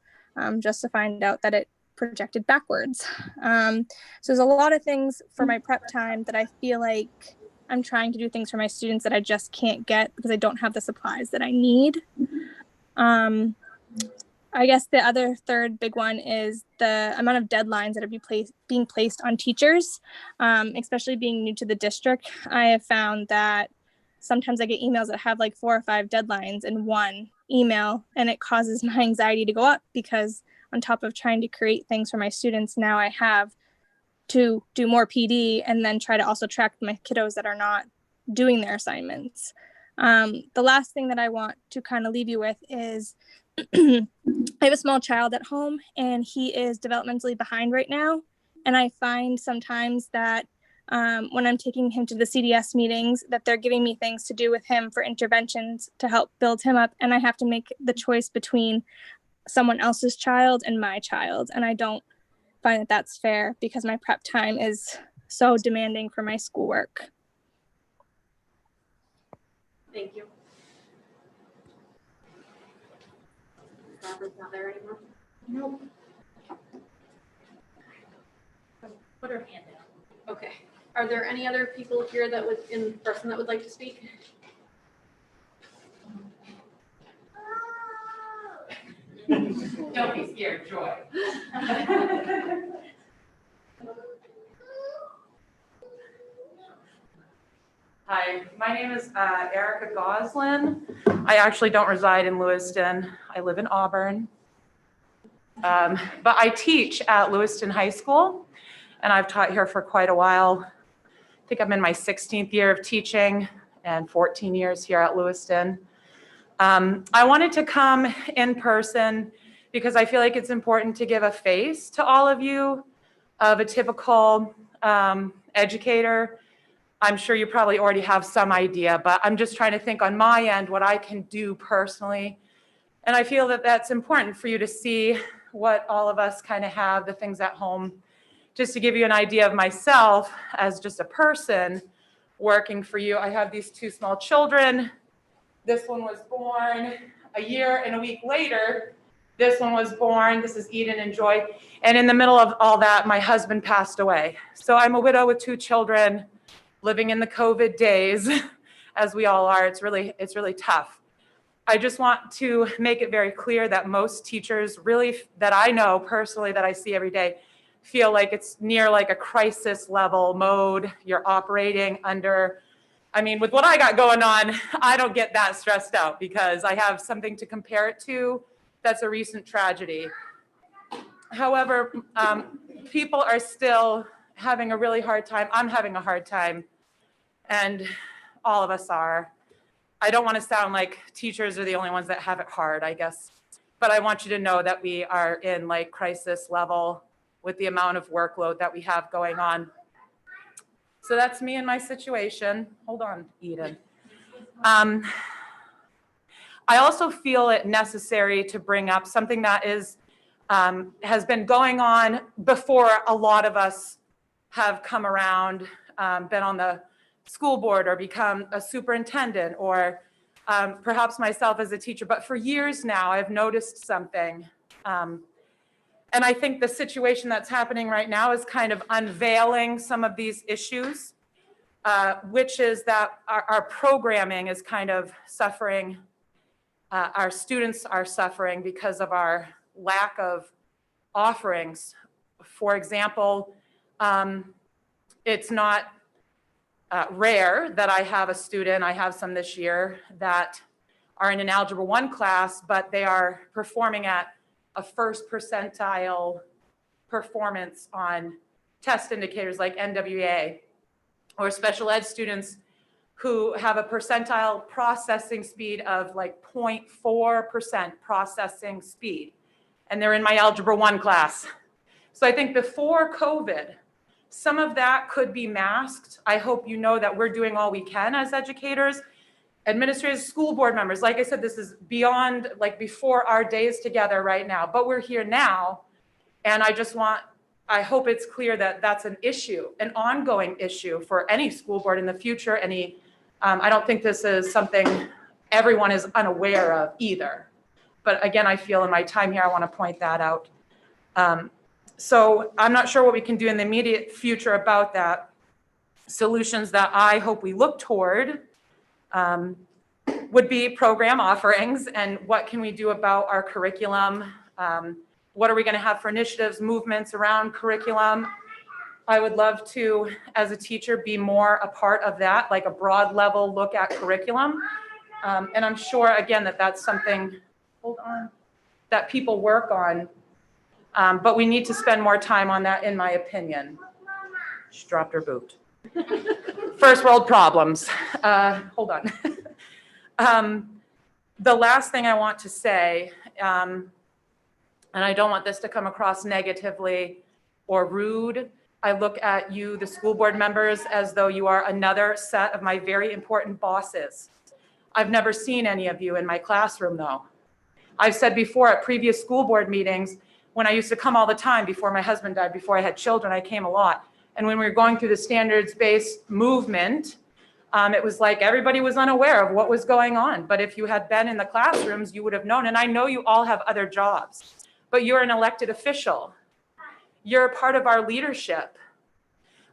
just to find out that it projected backwards. So there's a lot of things for my prep time that I feel like I'm trying to do things for my students that I just can't get because I don't have the supplies that I need. I guess the other third big one is the amount of deadlines that are being placed on teachers, especially being new to the district. I have found that sometimes I get emails that have like 4 or 5 deadlines in one email, and it causes my anxiety to go up because on top of trying to create things for my students, now I have to do more PD and then try to also track my kiddos that are not doing their assignments. The last thing that I want to kind of leave you with is I have a small child at home and he is developmentally behind right now. And I find sometimes that when I'm taking him to the CDS meetings, that they're giving me things to do with him for interventions to help build him up. And I have to make the choice between someone else's child and my child. And I don't find that that's fair because my prep time is so demanding for my schoolwork. Thank you. Robert's not there anymore? Nope. Put her hand down. Okay. Are there any other people here that would, in person, that would like to speak? Don't be scared, Joy. Hi, my name is Erica Goslin. I actually don't reside in Lewiston. I live in Auburn. But I teach at Lewiston High School, and I've taught here for quite a while. I think I'm in my 16th year of teaching and 14 years here at Lewiston. I wanted to come in person because I feel like it's important to give a face to all of you of a typical educator. I'm sure you probably already have some idea, but I'm just trying to think on my end what I can do personally. And I feel that that's important for you to see what all of us kind of have, the things at home. Just to give you an idea of myself as just a person working for you, I have these 2 small children. This one was born a year and a week later. This one was born. This is Eden and Joy. And in the middle of all that, my husband passed away. So I'm a widow with 2 children living in the COVID days, as we all are. It's really tough. I just want to make it very clear that most teachers really, that I know personally, that I see every day, feel like it's near like a crisis level mode. You're operating under, I mean, with what I got going on, I don't get that stressed out because I have something to compare it to. That's a recent tragedy. However, people are still having a really hard time. I'm having a hard time, and all of us are. I don't want to sound like teachers are the only ones that have it hard, I guess, but I want you to know that we are in like crisis level with the amount of workload that we have going on. So that's me and my situation. Hold on, Eden. I also feel it necessary to bring up something that is has been going on before a lot of us have come around, been on the school board or become a superintendent or perhaps myself as a teacher. But for years now, I've noticed something. And I think the situation that's happening right now is kind of unveiling some of these issues, which is that our programming is kind of suffering. Our students are suffering because of our lack of offerings. For example, it's not rare that I have a student, I have some this year, that are in an Algebra 1 class, but they are performing at a first percentile performance on test indicators like NWA, or special ed students who have a percentile processing speed of like 0.4% processing speed. And they're in my Algebra 1 class. So I think before COVID, some of that could be masked. I hope you know that we're doing all we can as educators, administrators, school board members. Like I said, this is beyond, like, before our days together right now, but we're here now. And I hope it's clear that that's an issue, an ongoing issue for any school board in the future. I don't think this is something everyone is unaware of either. But again, I feel in my time here, I want to point that out. So I'm not sure what we can do in the immediate future about that. Solutions that I hope we look toward would be program offerings, and what can we do about our curriculum? What are we going to have for initiatives, movements around curriculum? I would love to, as a teacher, be more a part of that, like a broad level look at curriculum. And I'm sure, again, that that's something, that people work on. But we need to spend more time on that, in my opinion. She dropped her boot. First world problems. Hold on. The last thing I want to say, and I don't want this to come across negatively or rude, I look at you, the school board members, as though you are another set of my very important bosses. I've never seen any of you in my classroom, though. I've said before at previous school board meetings, when I used to come all the time before my husband died, before I had children, I came a lot. And when we were going through the standards-based movement, it was like everybody was unaware of what was going on. But if you had been in the classrooms, you would have known. And I know you all have other jobs, but you're an elected official. You're a part of our leadership.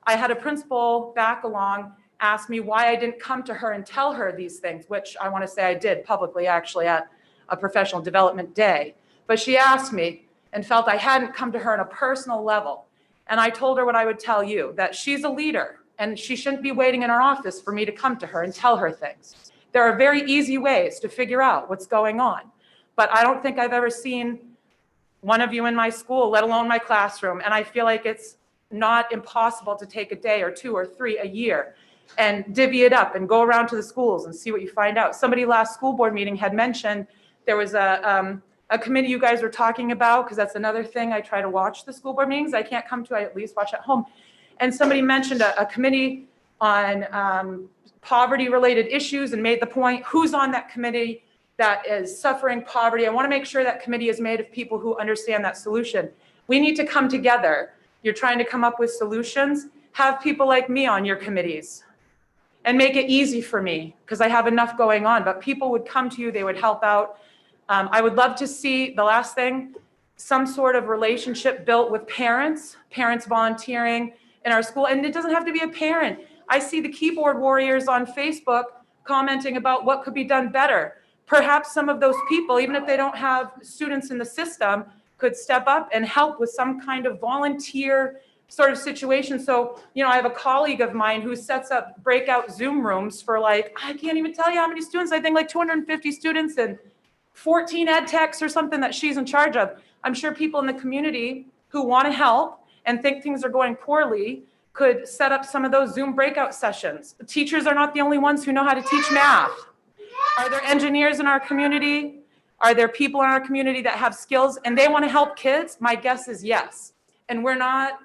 I had a principal back along ask me why I didn't come to her and tell her these things, which I want to say I did publicly, actually, at a professional development day. But she asked me and felt I hadn't come to her on a personal level. And I told her what I would tell you, that she's a leader and she shouldn't be waiting in her office for me to come to her and tell her things. There are very easy ways to figure out what's going on. But I don't think I've ever seen one of you in my school, let alone my classroom. And I feel like it's not impossible to take a day or 2 or 3 a year and divvy it up and go around to the schools and see what you find out. Somebody last school board meeting had mentioned there was a committee you guys were talking about, because that's another thing I try to watch the school board meetings. I can't come to, I at least watch at home. And somebody mentioned a committee on poverty-related issues and made the point, who's on that committee that is suffering poverty? I want to make sure that committee is made of people who understand that solution. We need to come together. You're trying to come up with solutions. Have people like me on your committees and make it easy for me, because I have enough going on. But people would come to you, they would help out. I would love to see, the last thing, some sort of relationship built with parents volunteering in our school. And it doesn't have to be a parent. I see the keyboard warriors on Facebook commenting about what could be done better. Perhaps some of those people, even if they don't have students in the system, could step up and help with some kind of volunteer sort of situation. So, I have a colleague of mine who sets up breakout Zoom rooms for, like, I can't even tell you how many students, I think like 250 students and 14 ed techs or something that she's in charge of. I'm sure people in the community who want to help and think things are going poorly could set up some of those Zoom breakout sessions. The teachers are not the only ones who know how to teach math. Are there engineers in our community? Are there people in our community that have skills and they want to help kids? My guess is yes. And we're not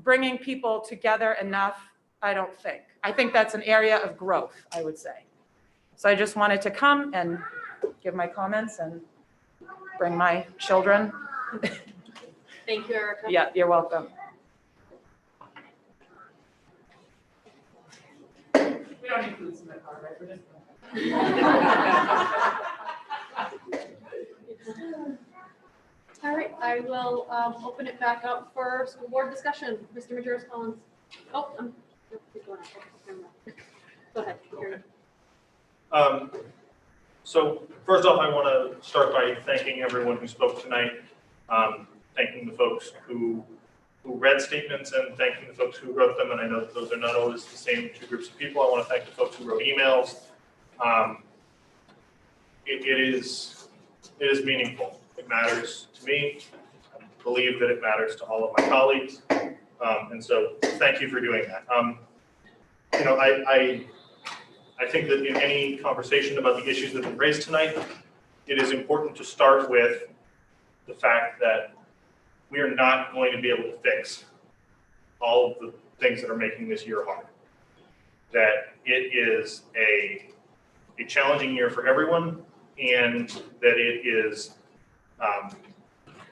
bringing people together enough, I don't think. I think that's an area of growth, I would say. So I just wanted to come and give my comments and bring my children. Thank you, Erica. Yeah, you're welcome. We don't need foods in the car, right? We're just... All right, I will open it back up for school board discussion. Mr. Majerus-Collins. Oh, go ahead. So first off, I want to start by thanking everyone who spoke tonight, thanking the folks who read statements and thanking the folks who wrote them. And I know that those are not always the same two groups of people. I want to thank the folks who wrote emails. It is meaningful. It matters to me. I believe that it matters to all of my colleagues. And so thank you for doing that. I think that in any conversation about the issues that have been raised tonight, it is important to start with the fact that we are not going to be able to fix all of the things that are making this year hard. That it is a challenging year for everyone, and that it is,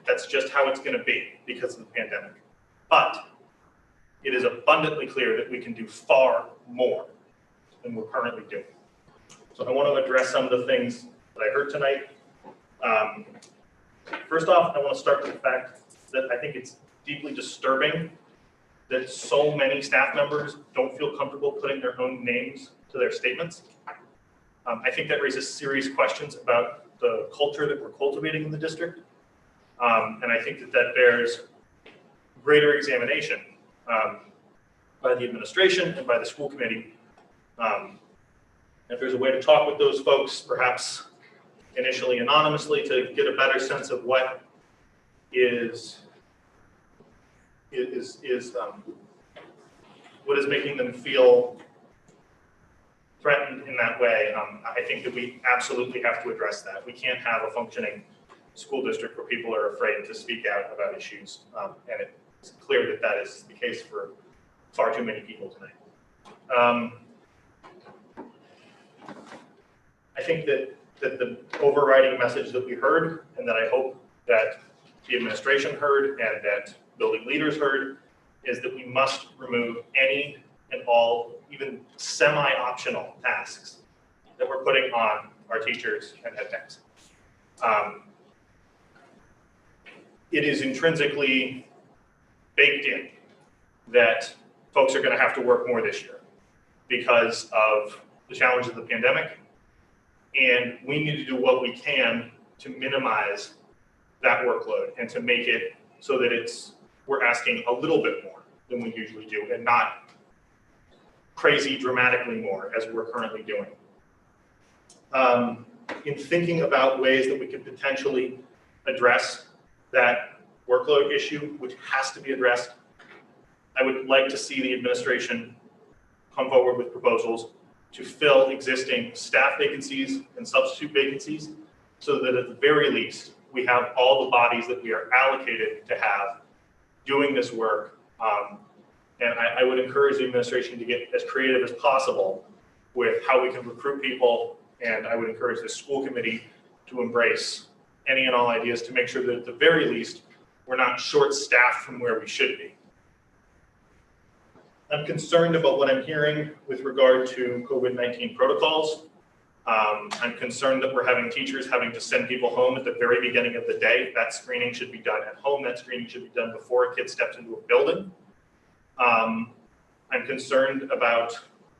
that's just how it's going to be because of the pandemic. But it is abundantly clear that we can do far more than we're currently doing. So I want to address some of the things that I heard tonight. First off, I want to start with the fact that I think it's deeply disturbing that so many staff members don't feel comfortable putting their own names to their statements. I think that raises serious questions about the culture that we're cultivating in the district. And I think that that bears greater examination by the administration and by the school committee. If there's a way to talk with those folks, perhaps initially anonymously, to get a better sense of what what is making them feel threatened in that way, I think that we absolutely have to address that. We can't have a functioning school district where people are afraid to speak out about issues, and it's clear that that is the case for far too many people tonight. I think that the overriding message that we heard, and that I hope that the administration heard and that building leaders heard, is that we must remove any and all, even semi-optional tasks that we're putting on our teachers and head techs. It is intrinsically baked in that folks are going to have to work more this year because of the challenges of the pandemic, and we need to do what we can to minimize that workload and to make it so that we're asking a little bit more than we usually do and not crazy dramatically more as we're currently doing. In thinking about ways that we could potentially address that workload issue, which has to be addressed, I would like to see the administration come forward with proposals to fill existing staff vacancies and substitute vacancies so that at the very least, we have all the bodies that we are allocated to have doing this work. And I would encourage the administration to get as creative as possible with how we can recruit people. And I would encourage the school committee to embrace any and all ideas to make sure that at the very least, we're not short-staffed from where we should be. I'm concerned about what I'm hearing with regard to COVID-19 protocols. I'm concerned that we're having teachers having to send people home at the very beginning of the day. That screening should be done at home. That screening should be done before a kid steps into a building. I'm concerned about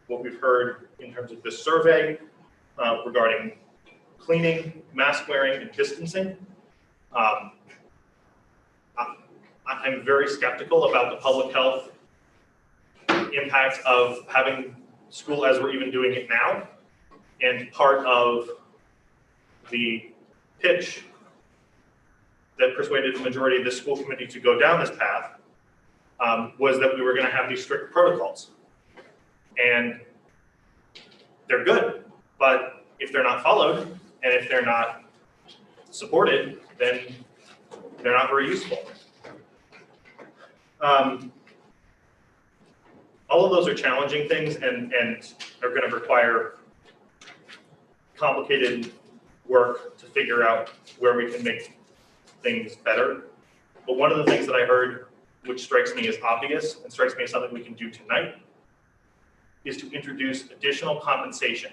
what we've heard in terms of this survey regarding cleaning, mask wearing, and distancing. I'm very skeptical about the public health impact of having school as we're even doing it now. And part of the pitch that persuaded the majority of the school committee to go down this path was that we were going to have these strict protocols. And they're good, but if they're not followed and if they're not supported, then they're not very useful. All of those are challenging things and are going to require complicated work to figure out where we can make things better. But one of the things that I heard, which strikes me as obvious and strikes me as something we can do tonight, is to introduce additional compensation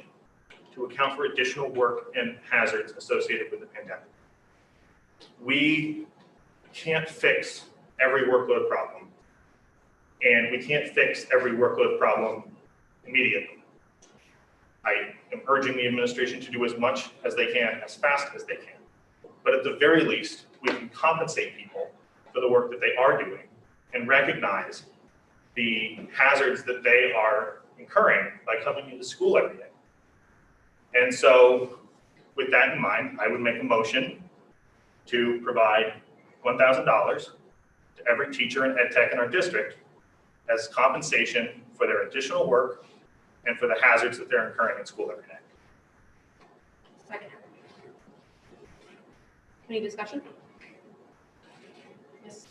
to account for additional work and hazards associated with the pandemic. We can't fix every workload problem, and we can't fix every workload problem immediately. I am urging the administration to do as much as they can, as fast as they can. But at the very least, we can compensate people for the work that they are doing and recognize the hazards that they are incurring by coming into school every day. And so with that in mind, I would make a motion to provide $1,000 to every teacher and ed tech in our district as compensation for their additional work and for the hazards that they're incurring in school every day. Second. Any discussion? Yes.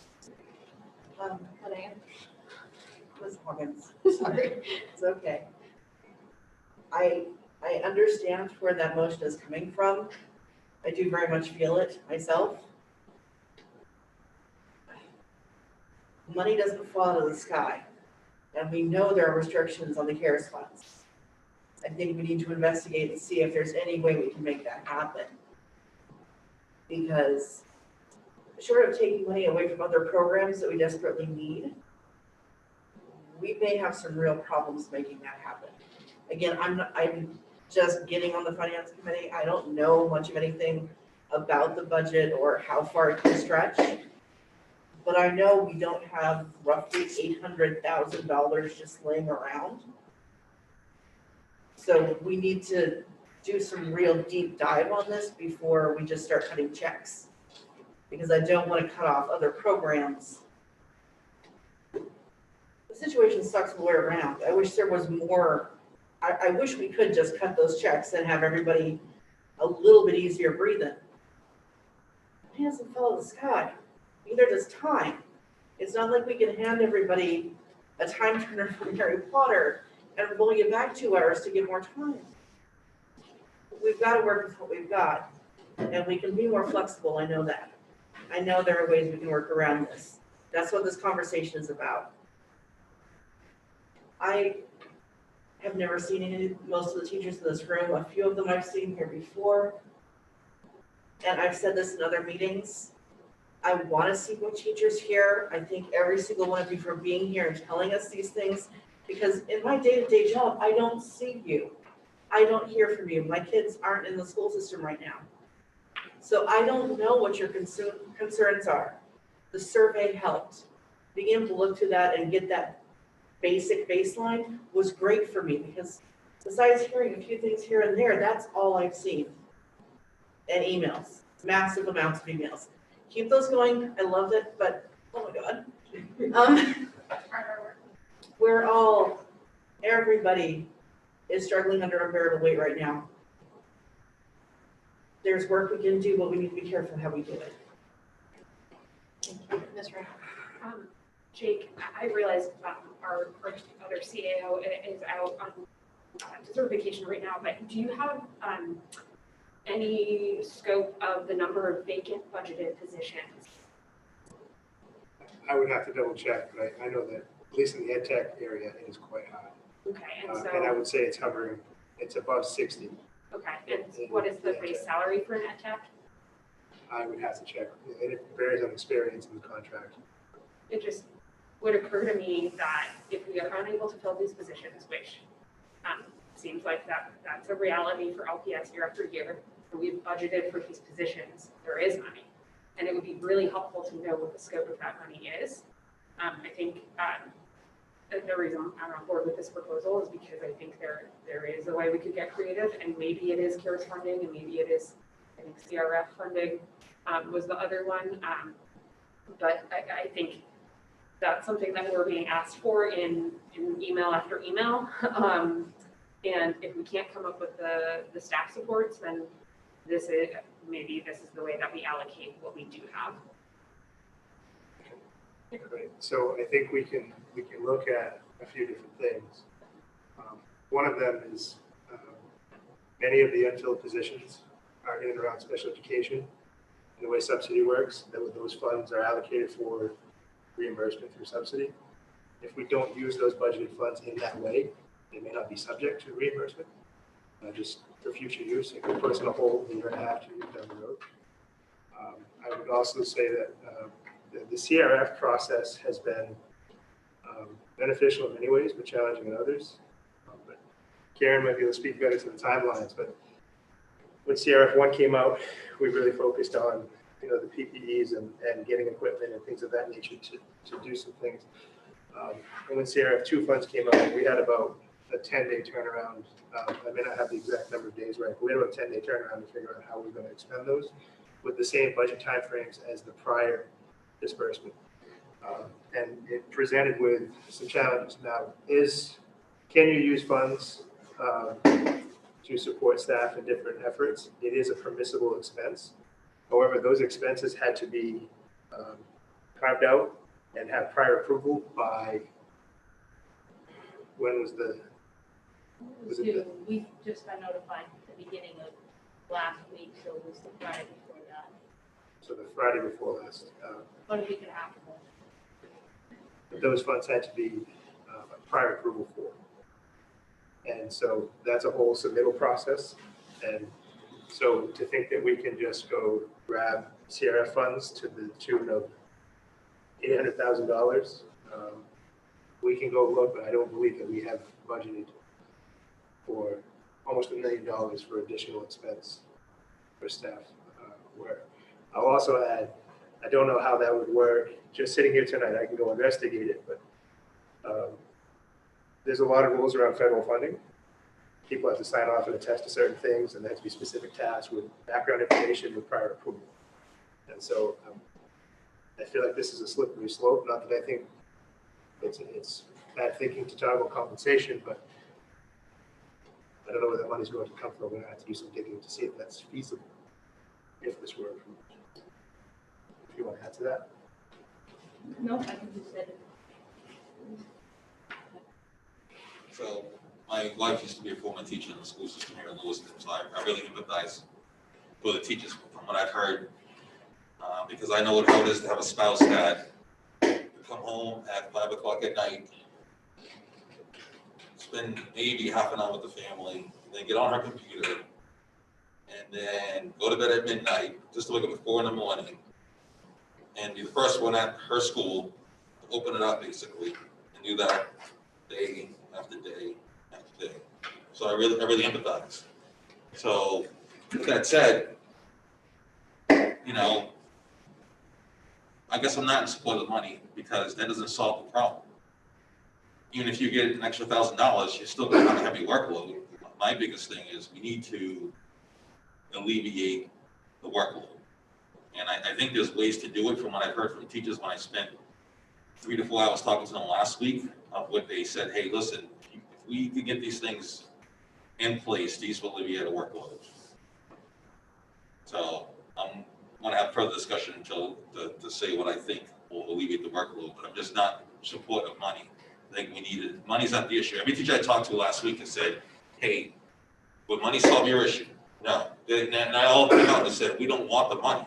Ms. Hawkins, sorry, it's okay. I understand where that motion is coming from. I do very much feel it myself. Money doesn't fall out of the sky, and we know there are restrictions on the CARES funds. I think we need to investigate and see if there's any way we can make that happen. Because short of taking money away from other programs that we desperately need, we may have some real problems making that happen. Again, I'm just getting on the finance committee. I don't know much of anything about the budget or how far it can stretch. But I know we don't have roughly $800,000 just laying around. So we need to do some real deep dive on this before we just start cutting checks. Because I don't want to cut off other programs. The situation sucks all the way around. I wish there was more. I wish we could just cut those checks and have everybody a little bit easier breathing. It doesn't fall out of the sky. Neither does time. It's not like we can hand everybody a time turner from Harry Potter and roll you back 2 hours to get more time. We've got to work with what we've got, and we can be more flexible. I know that. I know there are ways we can work around this. That's what this conversation is about. I have never seen most of the teachers in this room. A few of them I've seen here before. And I've said this in other meetings. I want to see more teachers here. I thank every single one of you for being here and telling us these things. Because in my day-to-day job, I don't see you. I don't hear from you. My kids aren't in the school system right now. So I don't know what your concerns are. The survey helped. Being able to look to that and get that basic baseline was great for me because besides hearing a few things here and there, that's all I've seen. And emails, massive amounts of emails. Keep those going. I loved it, but oh my God. Everybody is struggling under unbearable weight right now. There's work we can do, but we need to be careful how we do it. Thank you, Ms. Wright. Jake, I realize our other CAO is out on deserved vacation right now, but do you have any scope of the number of vacant budgeted positions? I would have to double check, but I know that at least in the ed tech area, it is quite high. Okay, and so. And I would say it's hovering, it's above 60. Okay, and what is the base salary for an ed tech? I would have to check. It varies on experience in the contract. It just would occur to me that if we are unable to fill these positions, which seems like that's a reality for LPS year after year, and we've budgeted for these positions, there is money. And it would be really helpful to know what the scope of that money is. I think the reason I'm on board with this proposal is because I think there is a way we could get creative, and maybe it is CARES funding, and maybe it is, I think CRF funding was the other one. But I think that's something that we're being asked for in email after email. And if we can't come up with the staff supports, then maybe this is the way that we allocate what we do have. Right. So I think we can look at a few different things. One of them is many of the unfilled positions are in and around special education. And the way subsidy works, those funds are allocated for reimbursement through subsidy. If we don't use those budgeted funds in that way, they may not be subject to reimbursement. Just for future use, it could put us in a hole a year and a half, 2 years down the road. I would also say that the CRF process has been beneficial in many ways, but challenging in others. But Karen might be able to speak better to the timelines, but when CRF 1 came out, we really focused on the PPEs and getting equipment and things of that nature to do some things. And when CRF 2 funds came out, we had about a 10-day turnaround. I may not have the exact number of days right, but we had about a 10-day turnaround to figure out how we're going to expend those with the same budget timeframes as the prior disbursement. And it presented with some challenges. Now, can you use funds to support staff in different efforts? It is a permissible expense. However, those expenses had to be carved out and have prior approval by, when was the, was it the, We just got notified at the beginning of last week, so it was the Friday before that, so the Friday before last. about a week and a half ago. But those funds had to be prior approval for. And so that's a whole submittal process. And so to think that we can just go grab CRF funds to the tune of $800,000, we can go look, but I don't believe that we have budgeted for almost $1 million for additional expense for staff. Where I'll also add, I don't know how that would work. Just sitting here tonight, I can go investigate it, but there's a lot of rules around federal funding. People have to sign off and attest to certain things, and there have to be specific tasks with background information with prior approval. And so I feel like this is a slippery slope. Not that I think it's bad thinking to talk about compensation, but I don't know where that money's going to come from. We're going to have to do some digging to see if that's feasible, if this were approved. If you want to add to that. No, I can just say it. So my wife used to be a former teacher in the school system here in Lewiston, so I really empathize for the teachers from what I've heard, because I know what it is to have a spouse that come home at 5 o'clock at night, spend maybe half an hour with the family, then get on her computer, and then go to bed at midnight, just to wake up at 4 in the morning, and be the first one at her school to open it up basically, and do that day after day after day. So I really empathize. So with that said, you know, I guess I'm not in support of the money because that doesn't solve the problem. Even if you get an extra $1,000, you're still going to have a heavy workload. My biggest thing is we need to alleviate the workload. And I think there's ways to do it from what I've heard from teachers when I spent 3 to 4 hours talking to them last week of what they said, hey, listen, if we could get these things in place, these will alleviate the workload. So I'm going to have further discussion until to say what I think will alleviate the workload, but I'm just not in support of money. I think we need it. Money's not the issue. Every teacher I talked to last week has said, hey, would money solve your issue? No. And I all came out and said, we don't want the money.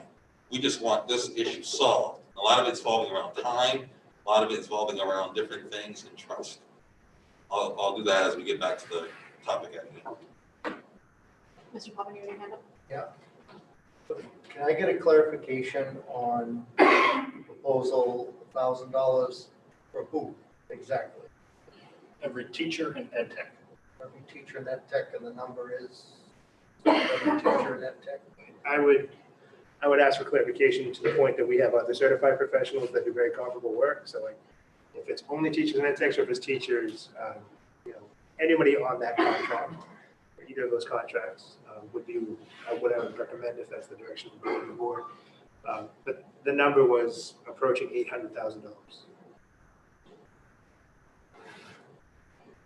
We just want this issue solved. A lot of it's revolving around time. A lot of it's revolving around different things and trust. I'll do that as we get back to the topic at hand. Mr. Poppin, you have your hand up? Yeah. Can I get a clarification on proposal $1,000 for who exactly? Every teacher in ed tech. Every teacher in ed tech, and the number is every teacher in ed tech? I would ask for clarification to the point that we have other certified professionals that do very comparable work. So like, if it's only teachers in ed tech, or if it's teachers, you know, anybody on that contract, or either of those contracts, would be what I would recommend if that's the direction of the board. But the number was approaching $800,000.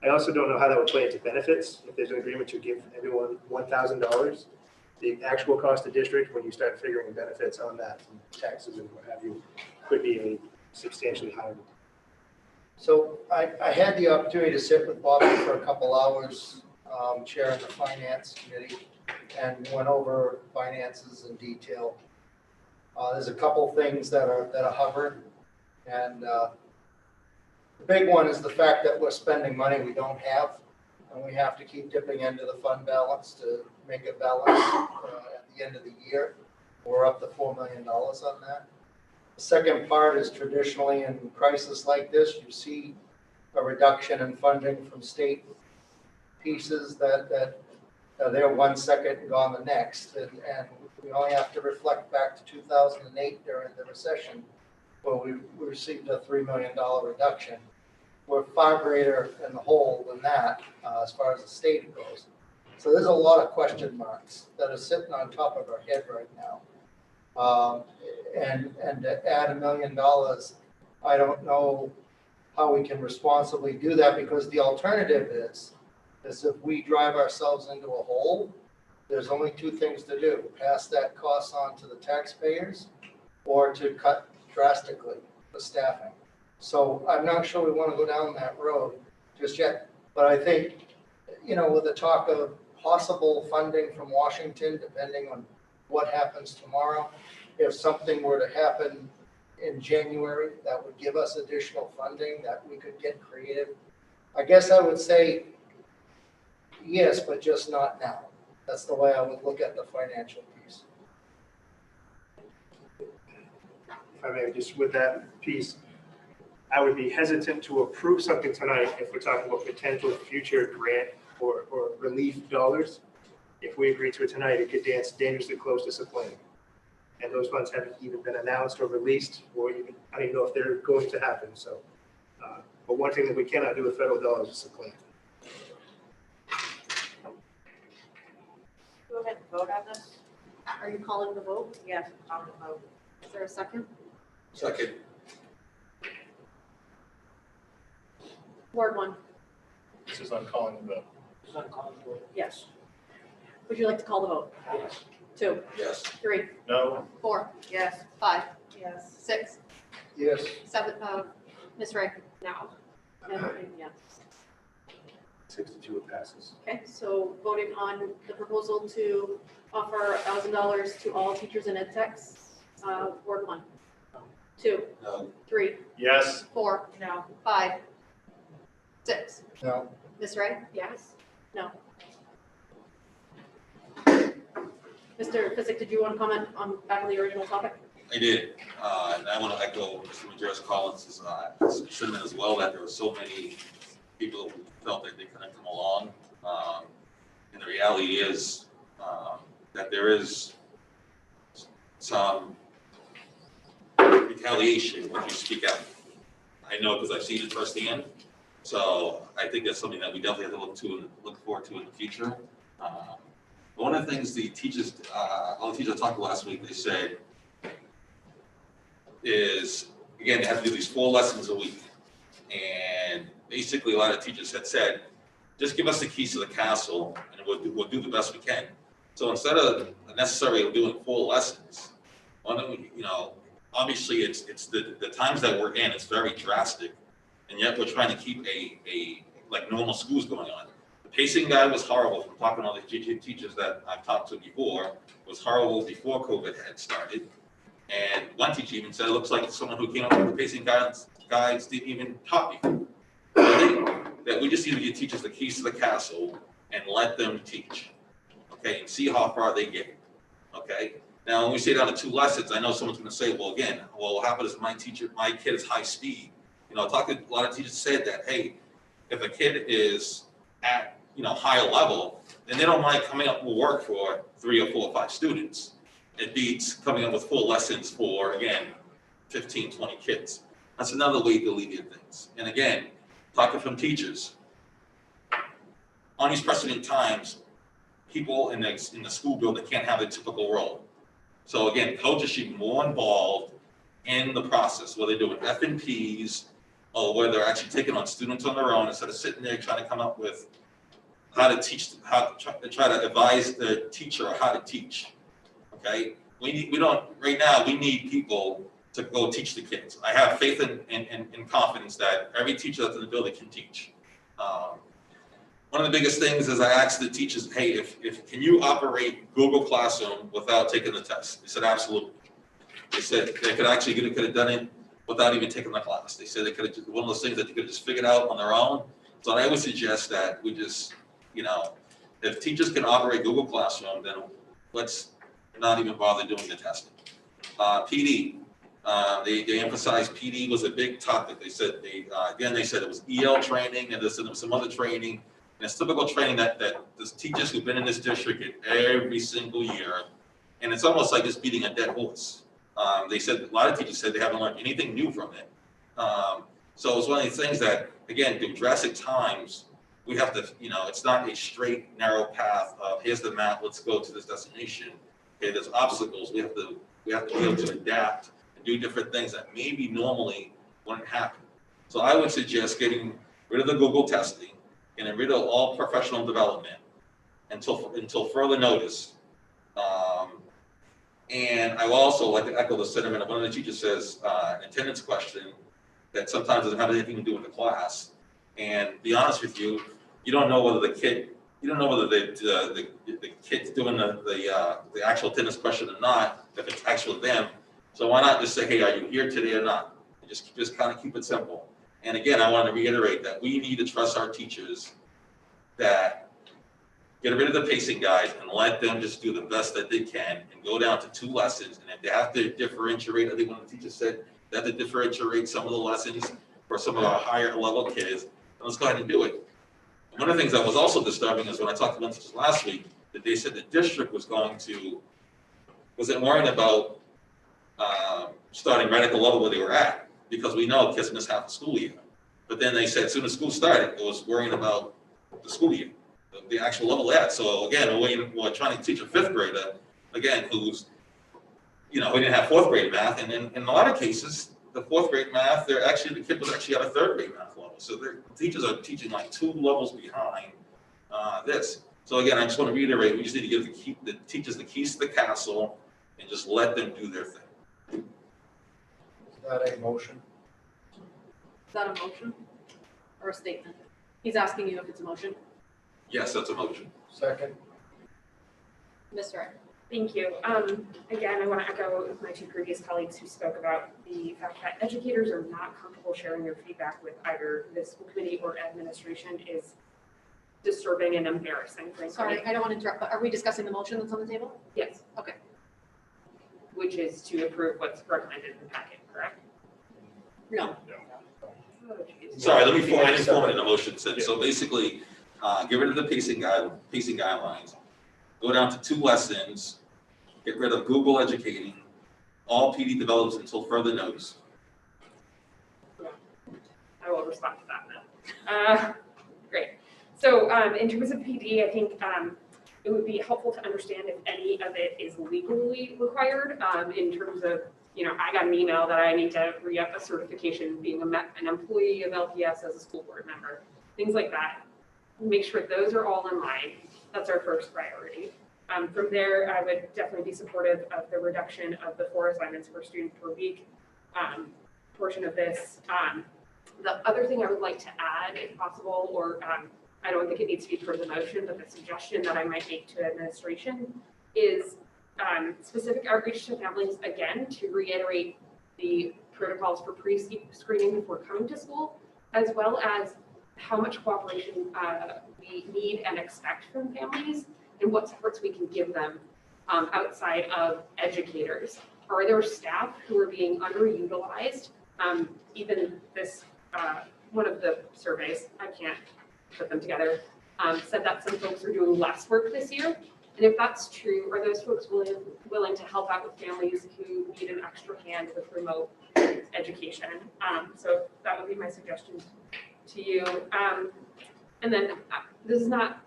I also don't know how that would play into benefits. If there's an agreement to give everyone $1,000, the actual cost to district, when you start figuring benefits on that, and taxes and what have you, could be a substantially higher. So I had the opportunity to sit with Bobby for a couple hours, chairing the finance committee, and went over finances in detail. There's a couple things that are hovering, and the big one is the fact that we're spending money we don't have, and we have to keep dipping into the fund balance to make it balance at the end of the year. We're up to $4 million on that. The second part is traditionally in crisis like this, you see a reduction in funding from state pieces that they're 1 second and gone the next. And we only have to reflect back to 2008 during the recession, where we received a $3 million reduction. We're far greater in the hole than that as far as the state goes. So there's a lot of question marks that are sitting on top of our head right now. And to add $1 million, I don't know how we can responsibly do that, because the alternative is if we drive ourselves into a hole, there's only two things to do: pass that cost on to the taxpayers, or to cut drastically the staffing. So I'm not sure we want to go down that road just yet. But I think, with the talk of possible funding from Washington, depending on what happens tomorrow, if something were to happen in January, that would give us additional funding, that we could get creative. I guess I would say yes, but just not now. That's the way I would look at the financial piece. If I may, just with that piece, I would be hesitant to approve something tonight if we're talking about potential future grant or relief dollars. If we agree to it tonight, it could dance dangerously close to supplanting. And those funds haven't even been announced or released, or even, I don't even know if they're going to happen. So, but one thing that we cannot do with federal dollars is supplant. Go ahead and vote on this. Are you calling the vote? Yes, on the vote. Is there a second? Second. Ward 1. This is on calling the vote. Yes. Would you like to call the vote? Yes. 2, Yes. 3, No. 4, Yes. 5, Yes. 6, Yes. 7. Ms. Ray? No. Yes. 6-2 it passes. Okay, so voting on the proposal to offer $1,000 to all teachers and ed techs, Ward 1. 2, No. 3, Yes. 4, No. 5, 6. No. Ms. Ray? Yes. No. Mr. Physick, did you want to comment on back on the original topic? I did, and I want to echo Mr. Majerus Collins's sentiment as well, that there were so many people who felt that they couldn't come along. And the reality is that there is some retaliation when you speak out. I know because I've seen it firsthand. So I think that's something that we definitely have to look forward to in the future. One of the things the teachers, all the teachers I talked to last week, they said is, again, they have to do these 4 lessons a week. And basically a lot of teachers had said, just give us the keys to the castle and we'll do the best we can. So instead of necessarily doing 4 lessons, why don't we, obviously it's the times that we're in, it's very drastic. And yet we're trying to keep a like normal schools going on. The pacing guide was horrible from talking to all the teachers that I've talked to before. It was horrible before COVID had started. And one teacher even said, it looks like someone who came up with the pacing guides didn't even talk before. So I think that we just need to give teachers the keys to the castle and let them teach, okay, and see how far they get, okay? Now, when we say down to 2 lessons, I know someone's gonna say, well, again, what happened is my kid is high speed. I talked to a lot of teachers said that, hey, if a kid is at, higher level, then they don't mind coming up with work for 3 or 4 or 5 students. It beats coming up with full lessons for, again, 15, 20 kids. That's another way to alleviate things. And again, talking from teachers, on these precedent times, people in the school building can't have a typical role. So again, coaches should be more involved in the process, whether they're doing F&Ps or whether they're actually taking on students on their own instead of sitting there trying to come up with how to teach, try to advise the teacher how to teach. Okay, we right now we need people to go teach the kids. I have faith and confidence that every teacher that's in the building can teach. One of the biggest things is I asked the teachers, hey, if can you operate Google Classroom without taking the test? They said absolutely. They said they could have done it without even taking the class. They said they could have, one of those things that they could have just figured out on their own. So I would suggest that we just, if teachers can operate Google Classroom, then let's not even bother doing the testing. PD, they emphasized PD was a big topic. They said they said it was EL training and there was some other training. And it's typical training that the teachers who've been in this district get every single year. And it's almost like just beating a dead horse. They said, a lot of teachers said they haven't learned anything new from it. So it's one of these things that, again, through drastic times, we have to, it's not a straight, narrow path of here's the map, let's go to this destination. Okay, there's obstacles. We have to be able to adapt and do different things that maybe normally wouldn't happen. So I would suggest getting rid of the Google testing, getting rid of all professional development until further notice. And I would also like to echo the sentiment of one of the teachers says, attendance question, that sometimes doesn't have anything to do with the class. And to be honest with you, you don't know whether the kid's doing the actual attendance question or not, if it's actually them. So why not just say, hey, are you here today or not? Just kind of keep it simple. And again, I want to reiterate that we need to trust our teachers that get rid of the pacing guide and let them just do the best that they can and go down to 2 lessons. And if they have to differentiate, I think one of the teachers said they have to differentiate some of the lessons for some of our higher level kids, then let's go ahead and do it. And one of the things that was also disturbing is when I talked to them teachers last week, that they said the district wasn't worrying about starting right at the level where they were at, because we know kids miss half the school year. But then they said as soon as school started, it was worrying about the school year, the actual level at. So again, we're trying to teach a 5th grader, again, who's, who didn't have 4th grade math, and in a lot of cases, the 4th grade math, the kid was actually at a 3rd grade math level. So the teachers are teaching like 2 levels behind this. So again, I just want to reiterate, we just need to give the teachers the keys to the castle and just let them do their thing. Is that a motion? Is that a motion or a statement? He's asking you if it's a motion. Yes, that's a motion. Second. Ms. Wright. Thank you. Again, I want to echo my 2 previous colleagues who spoke about the fact that educators are not comfortable sharing their feedback with either the school committee or administration is disturbing and embarrassing. Frankly. Sorry, I don't want to interrupt, but are we discussing the motion that's on the table? Yes. Okay. Which is to approve what's recommended in the packet, correct? No. Sorry, let me form it in a motion. So basically, get rid of the pacing guidelines, go down to 2 lessons, get rid of Google Educating, all PD develops until further notice. I will respond to that now. Great. So in terms of PD, I think it would be helpful to understand if any of it is legally required in terms of, I got an email that I need to re-up a certification being an employee of LPS as a school board member, things like that. Make sure those are all in line. That's our first priority. From there, I would definitely be supportive of the reduction of the 4 assignments per student per week portion of this. The other thing I would like to add, if possible, or I don't think it needs to be for the motion, but the suggestion that I might make to administration is specific outreach to families, again, to reiterate the protocols for pre-screening before coming to school, as well as how much cooperation we need and expect from families and what supports we can give them outside of educators. Are there staff who are being underutilized? Even this, one of the surveys, I can't put them together, said that some folks are doing less work this year. And if that's true, are those folks willing to help out with families who need an extra hand with remote education? So that would be my suggestion to you. And then this is not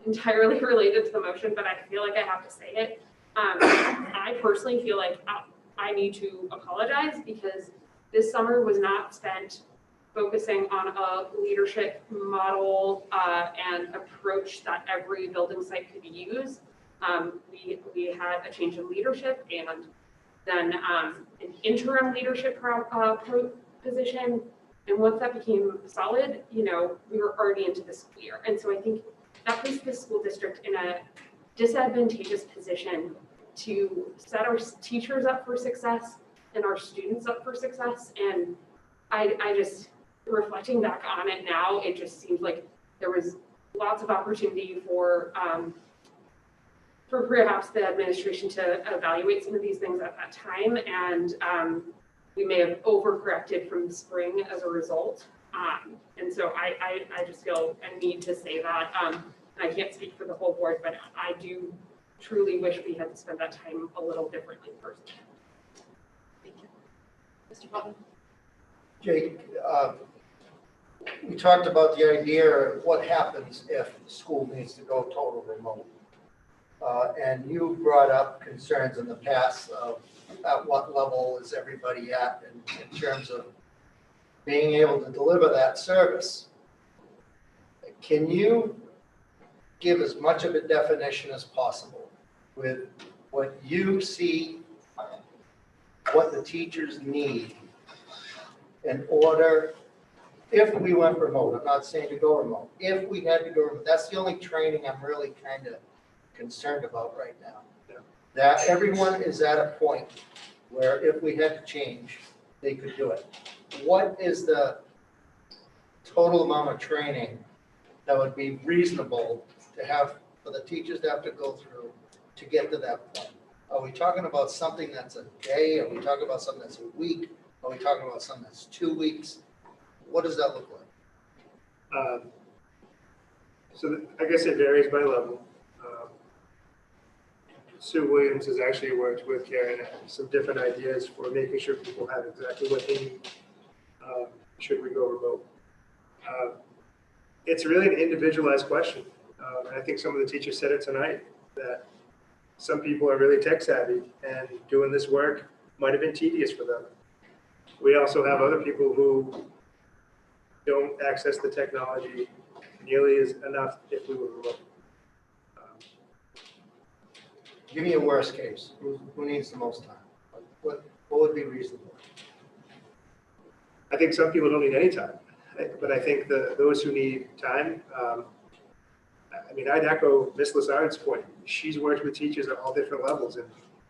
entirely related to the motion, but I feel like I have to say it. I personally feel like I need to apologize because this summer was not spent focusing on a leadership model and approach that every building site could use. We had a change in leadership and then an interim leadership position. And once that became solid, we were already into the school year. And so I think that puts the school district in a disadvantageous position to set our teachers up for success and our students up for success. And I just, reflecting back on it now, it just seems like there was lots of opportunity for perhaps the administration to evaluate some of these things at that time. And we may have overcorrected from the spring as a result. And so I just feel I need to say that. I can't speak for the whole board, but I do truly wish we had spent that time a little differently personally. Thank you. Mr. Putnam? Jake, we talked about the idea of what happens if school needs to go total remote. And you brought up concerns in the past of at what level is everybody at in terms of being able to deliver that service. Can you give as much of a definition as possible with what you see, what the teachers need in order, if we went remote, I'm not saying to go remote, if we had to go remote, that's the only training I'm really kind of concerned about right now. That everyone is at a point where if we had to change, they could do it. What is the total amount of training that would be reasonable to have, for the teachers to have to go through to get to that point? Are we talking about something that's a day? Are we talking about something that's a week? Are we talking about something that's 2 weeks? What does that look like? So I guess it varies by level. Sue Williams has actually worked with Karen on some different ideas for making sure people have exactly what they need should we go remote. It's really an individualized question. And I think some of the teachers said it tonight, that some people are really tech savvy and doing this work might have been tedious for them. We also have other people who don't access the technology nearly as enough if we were remote. Give me a worst case. Who needs the most time? What would be reasonable? I think some people don't need any time, but I think those who need time, I mean, I'd echo Ms. Lazard's point. She's worked with teachers at all different levels, and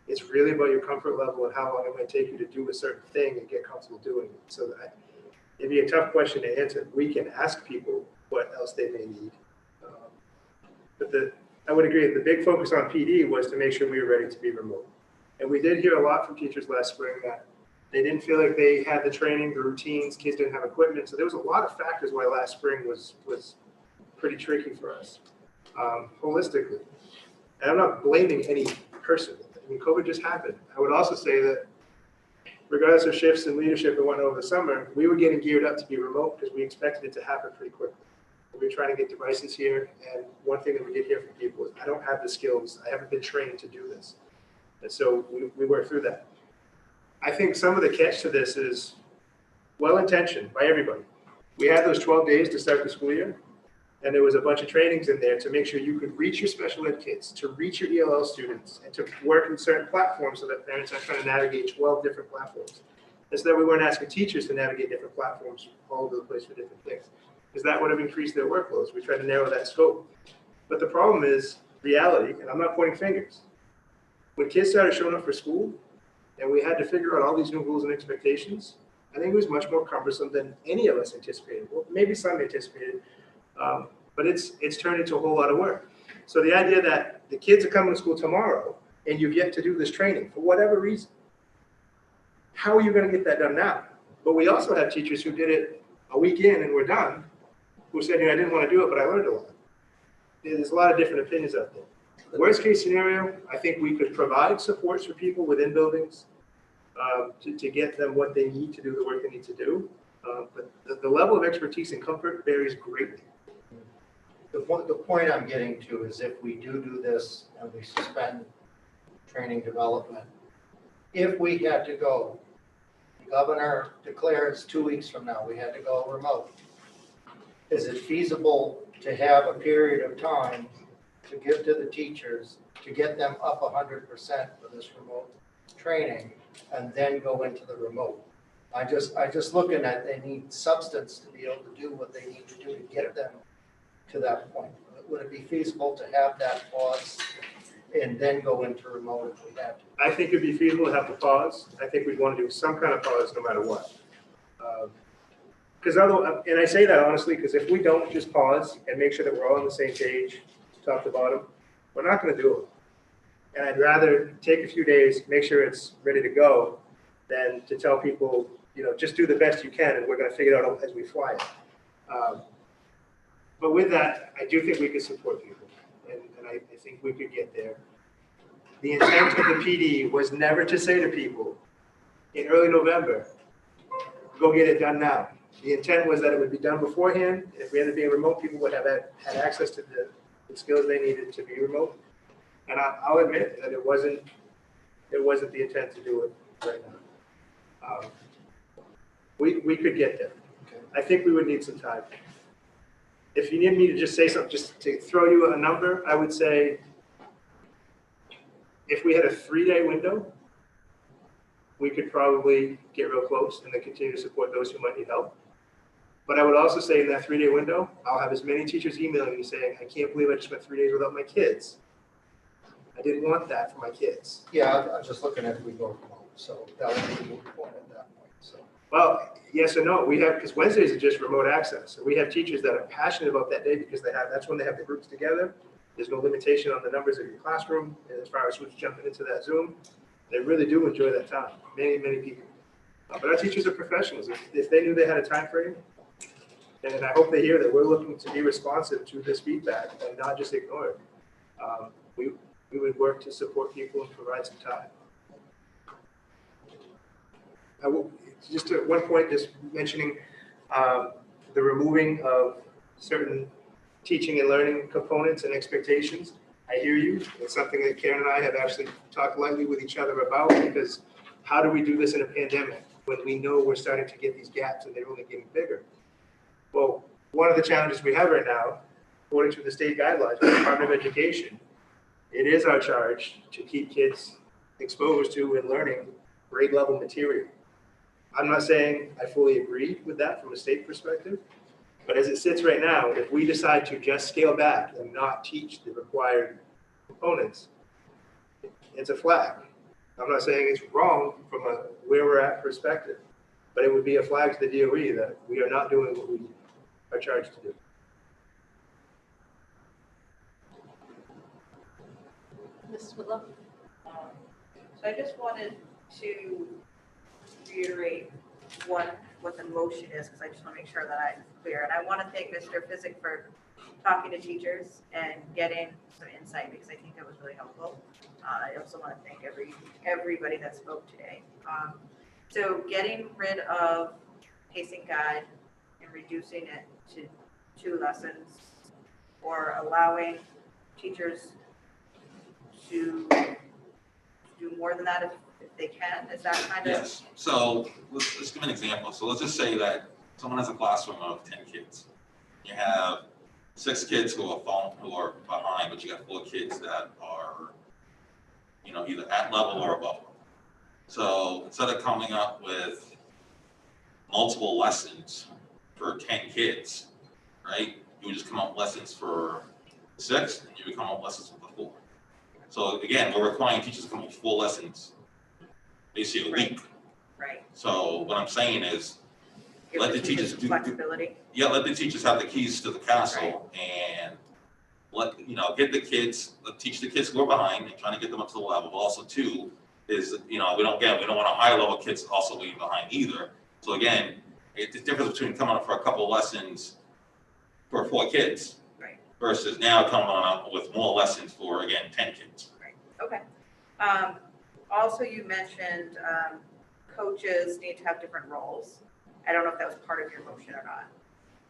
it's really about your comfort level and how long it might take you to do a certain thing and get comfortable doing it. So it'd be a tough question to answer. We can ask people what else they may need. But I would agree that the big focus on PD was to make sure we were ready to be remote. And we did hear a lot from teachers last spring that they didn't feel like they had the training, the routines, kids didn't have equipment. So there was a lot of factors why last spring was pretty tricky for us, holistically. And I'm not blaming any person. I mean, COVID just happened. I would also say that regardless of shifts in leadership and whatnot over the summer, we were getting geared up to be remote because we expected it to happen pretty quickly. We were trying to get devices here, and one thing that we did hear from people is, I don't have the skills, I haven't been trained to do this. And so we worked through that. I think some of the catch to this is well-intentioned by everybody. We had those 12 days to start the school year, and there was a bunch of trainings in there to make sure you could reach your special ed kids, to reach your ELL students, and to work in certain platforms so that parents aren't trying to navigate 12 different platforms. And so that we weren't asking teachers to navigate different platforms all over the place for different things, because that would have increased their workloads. We tried to narrow that scope. But the problem is reality, and I'm not pointing fingers. When kids started showing up for school, and we had to figure out all these new rules and expectations, I think it was much more cumbersome than any of us anticipated. Well, maybe some anticipated, but it's turned into a whole lot of work. So the idea that the kids are coming to school tomorrow, and you've yet to do this training for whatever reason, how are you going to get that done now? But we also have teachers who did it a week in and we're done, who said, I didn't want to do it, but I learned a lot. There's a lot of different opinions out there. Worst case scenario, I think we could provide supports for people within buildings to get them what they need to do the work they need to do. But the level of expertise and comfort varies greatly. The point I'm getting to is if we do this and we suspend training development, if we had to go, the governor declares 2 weeks from now, we had to go remote. Is it feasible to have a period of time to give to the teachers to get them up 100% for this remote training and then go into the remote? I just looking at, they need substance to be able to do what they need to do to get them to that point. Would it be feasible to have that pause and then go into remote if we had to? I think it'd be feasible to have the pause. I think we'd want to do some kind of pause no matter what. Because and I say that honestly, because if we don't just pause and make sure that we're all on the same page, top to bottom, we're not going to do it. And I'd rather take a few days, make sure it's ready to go, than to tell people, just do the best you can, and we're going to figure it out as we fly it. But with that, I do think we could support people, and I think we could get there. The intent of the PD was never to say to people in early November, go get it done now. The intent was that it would be done beforehand. If we ended up being remote, people would have had access to the skills they needed to be remote. And I'll admit that it wasn't the intent to do it right now. We could get there. Okay. I think we would need some time. If you need me to just say something, just to throw you a number, I would say if we had a 3-day window, we could probably get real close and then continue to support those who might need help. But I would also say in that 3-day window, I'll have as many teachers emailing me saying, I can't believe I just spent 3 days without my kids. I didn't want that for my kids. Yeah, I'm just looking at we go remote, so that would be a moot point at that point, so. Well, yes and no. We have, because Wednesdays are just remote access. So we have teachers that are passionate about that day because that's when they have the groups together. There's no limitation on the numbers of your classroom as far as who's jumping into that Zoom. They really do enjoy that time, many, many people. But our teachers are professionals. If they knew they had a time frame, and I hope they hear that we're looking to be responsive to this feedback and not just ignore it. We would work to support people and provide some time. I will, just at one point, just mentioning the removing of certain teaching and learning components and expectations. I hear you. It's something that Karen and I have actually talked lightly with each other about, because how do we do this in a pandemic when we know we're starting to get these gaps and they're only getting bigger? Well, one of the challenges we have right now, according to the state guidelines for the Department of Education, it is our charge to keep kids exposed to and learning grade level material. I'm not saying I fully agree with that from a state perspective, but as it sits right now, if we decide to just scale back and not teach the required components, it's a flag. I'm not saying it's wrong from a where we're at perspective, but it would be a flag to the DOE that we are not doing what we are charged to do. Mrs. Whitlow? So I just wanted to reiterate what the motion is, because I just want to make sure that I'm clear. And I want to thank Mr. Physick for talking to teachers and getting some insight, because I think that was really helpful. I also want to thank everybody that spoke today. So getting rid of pacing guide and reducing it to 2 lessons, or allowing teachers to do more than that if they can, is that kind of? Yes, so let's give an example. So let's just say that someone has a classroom of 10 kids. You have 6 kids who are behind, but you got 4 kids that are, either at level or above level. So instead of coming up with multiple lessons for 10 kids, right? You would just come up with lessons for 6, and you would come up with lessons for 4. So again, we're requiring teachers to come up with 4 lessons basically a week. Right. So what I'm saying is, let the teachers do flexibility. Yeah, let the teachers have the keys to the castle, and get the kids, teach the kids who are behind and trying to get them up to the level. But also too is, we don't want a high level kids also being behind either. So again, it's the difference between coming up for a couple lessons for 4 kids, right, versus now coming up with more lessons for, again, 10 kids. Right. Okay. Also, you mentioned coaches need to have different roles. I don't know if that was part of your motion or not.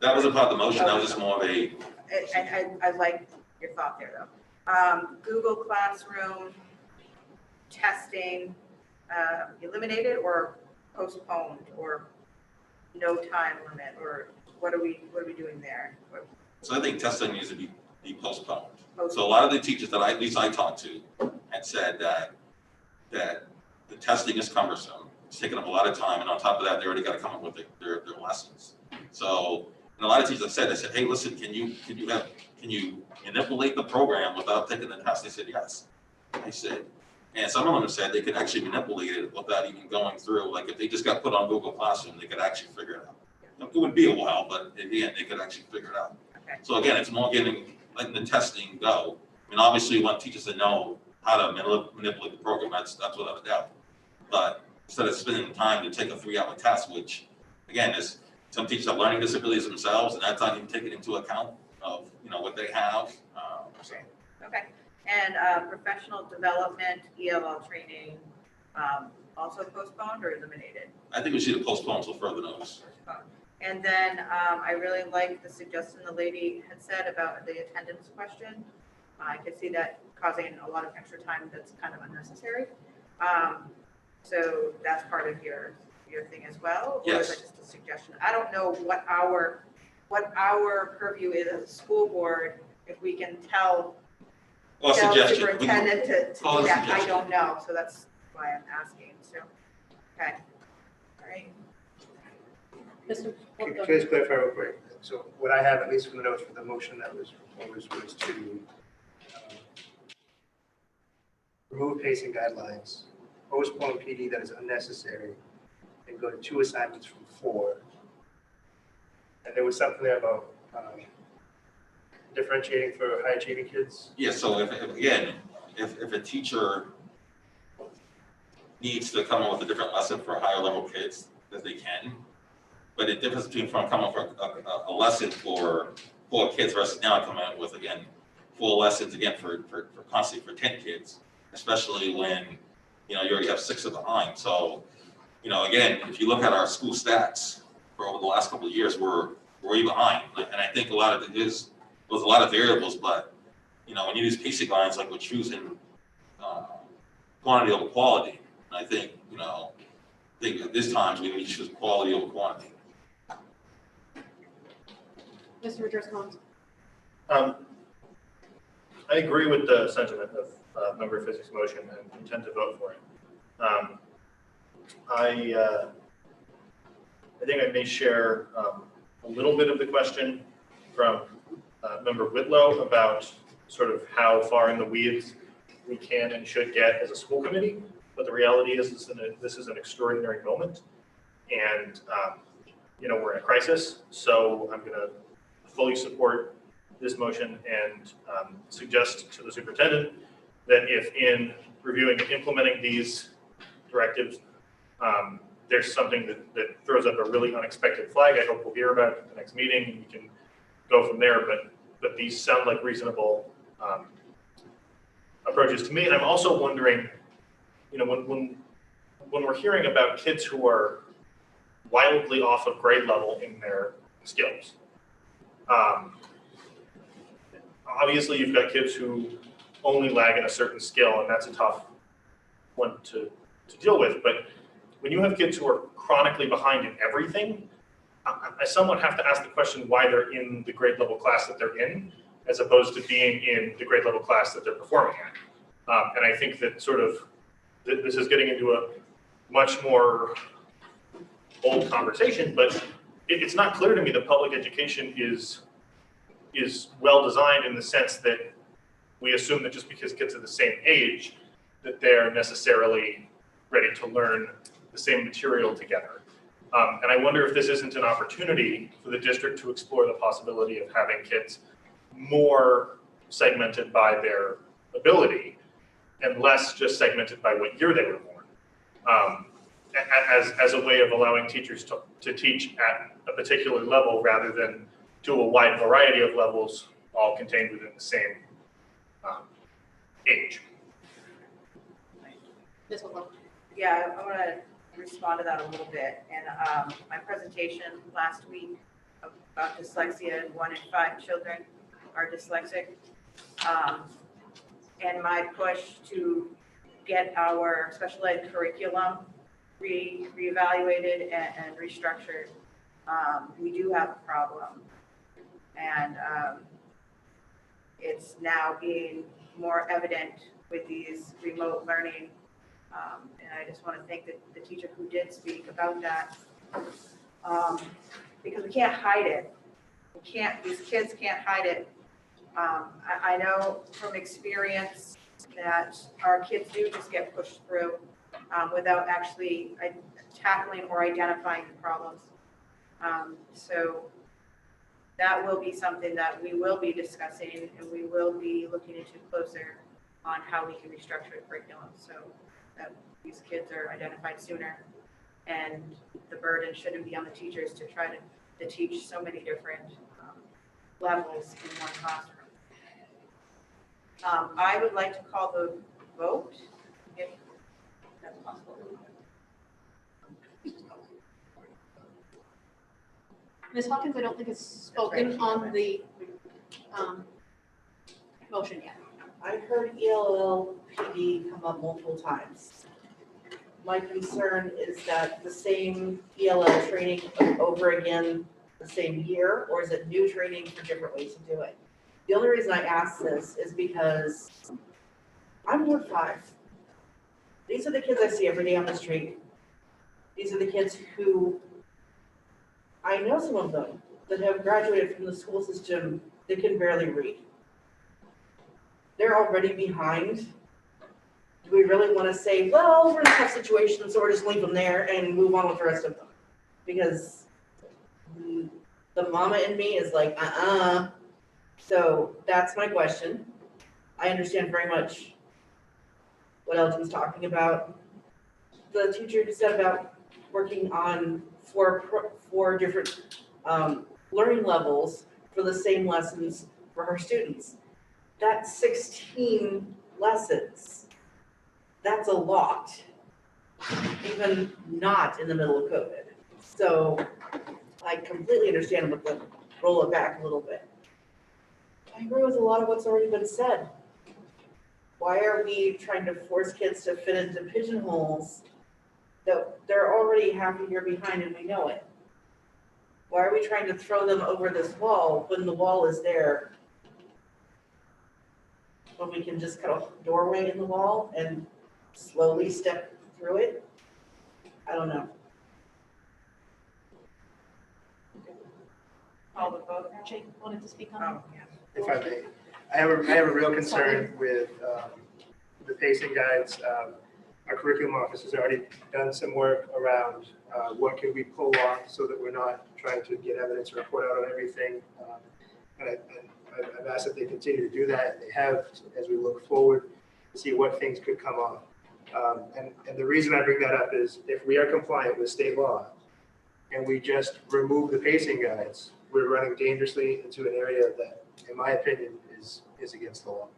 That wasn't part of the motion. That was just more of a. I like your thought there, though. Google Classroom testing, eliminated or postponed, or no time limit, or what are we doing there? So I think testing needs to be postponed. So a lot of the teachers that at least I talked to had said that the testing is cumbersome. It's taking up a lot of time, and on top of that, they already got to come up with their lessons. So, and a lot of teachers have said, hey, listen, can you manipulate the program without taking the test? They said yes. I said, and some of them have said they could actually manipulate it without even going through. Like if they just got put on Google Classroom, they could actually figure it out. It would be a while, but in the end, they could actually figure it out. Okay. So again, it's more letting the testing go. I mean, obviously, we want teachers to know how to manipulate the program. That's without a doubt. But instead of spending time to take a 3-hour test, which again is some teachers have learning disabilities themselves, and that's not even taken into account of what they have. Okay. And professional development, ELL training, also postponed or eliminated? I think we should postpone until further notice. And then I really like the suggestion the lady had said about the attendance question. I could see that causing a lot of extra time that's kind of unnecessary. So that's part of your thing as well? Yes. Or is that just a suggestion? I don't know what our purview is as a school board, if we can tell superintendent to do that. I don't know, so that's why I'm asking. So Okay, all right. Mr. Can I just clarify real quick? So what I have, at least from the notes for the motion that was proposed, was to remove pacing guidelines, postpone PD that is unnecessary, and go to 2 assignments from 4. And there was something there about differentiating for high achieving kids. Yeah, so if a teacher needs to come up with a different lesson for higher level kids, that they can. But the difference between coming up with a lesson for 4 kids versus now coming up with, again, 4 lessons again for constantly for 10 kids, especially when, you already have 6 of behind. So, again, if you look at our school stats for over the last couple of years, we're way behind. And I think a lot of it is, there's a lot of variables, but, when you use pacing lines, like we're choosing quantity over quality. And I think, at this time we need to choose quality over quantity. Mr. Driscoll. I agree with the sentiment of member Physics' motion and intend to vote for it. I think I may share a little bit of the question from member Whitlow about sort of how far in the weeds we can and should get as a school committee. But the reality is this is an extraordinary moment, and we're in a crisis. So I'm going to fully support this motion and suggest to the superintendent that if in reviewing and implementing these directives, there's something that throws up a really unexpected flag, I hope we'll hear about it at the next meeting and we can go from there. But these sound like reasonable approaches to me. And I'm also wondering, when we're hearing about kids who are wildly off of grade level in their skills, obviously you've got kids who only lag in a certain skill, and that's a tough one to deal with. But when you have kids who are chronically behind in everything, I somewhat have to ask the question why they're in the grade level class that they're in, as opposed to being in the grade level class that they're performing at. And I think that sort of this is getting into a much more old conversation, but it's not clear to me that public education is well designed in the sense that we assume that just because kids are the same age, that they're necessarily ready to learn the same material together. And I wonder if this isn't an opportunity for the district to explore the possibility of having kids more segmented by their ability and less just segmented by what year they were born, as a way of allowing teachers to teach at a particular level rather than to a wide variety of levels all contained within the same age. Yeah, I want to respond to that a little bit. And my presentation last week about dyslexia, and 1 in 5 children are dyslexic. And my push to get our special ed curriculum reevaluated and restructured. We do have a problem. And it's now being more evident with these remote learning. And I just want to thank the teacher who did speak about that, because we can't hide it. These kids can't hide it. I know from experience that our kids do just get pushed through without actually tackling or identifying the problems. So that will be something that we will be discussing, and we will be looking into closer on how we can restructure the curriculum so that these kids are identified sooner, and the burden shouldn't be on the teachers to try to teach so many different levels in one classroom. I would like to call the vote, if that's possible. Ms. Hawkins, I don't think has spoken on the motion yet. I've heard ELL PD come up multiple times. My concern is that the same ELL training over again the same year, or is it new training for different ways to do it? The only reason I ask this is because I'm Ward 5. These are the kids I see every day on the street. These are the kids who, I know some of them that have graduated from the school system, they can barely read. They're already behind. Do we really want to say, well, we're in a tough situation, so we're just leave them there and move on with the rest of them? Because the mama in me is like, So that's my question. I understand very much what Elton's talking about. The teacher said about working on four different learning levels for the same lessons for her students. That's 16 lessons. That's a lot, even not in the middle of COVID. So I completely understand what the roll it back a little bit. I agree with a lot of what's already been said. Why are we trying to force kids to fit into pigeonholes that they're already half a year behind and we know it? Why are we trying to throw them over this wall when the wall is there? When we can just cut a doorway in the wall and slowly step through it? I don't know. Jake wanted to speak on it. If I may, I have a real concern with the pacing guides. Our curriculum office has already done some work around what can we pull off so that we're not trying to get evidence or report out on everything. And I've asked that they continue to do that. They have, as we look forward to see what things could come off. And the reason I bring that up is if we are compliant with state law and we just remove the pacing guides, we're running dangerously into an area that, in my opinion, is against the law.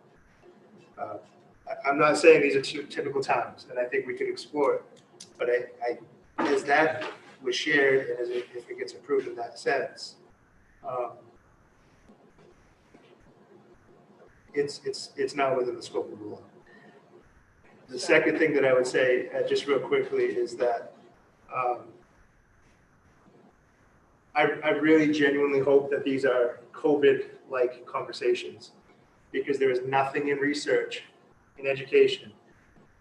I'm not saying these are two typical times, and I think we could explore it, but as that was shared and if it gets approved in that sense, it's not within the scope of the law. The second thing that I would say, just real quickly, is that I really genuinely hope that these are COVID-like conversations, because there is nothing in research in education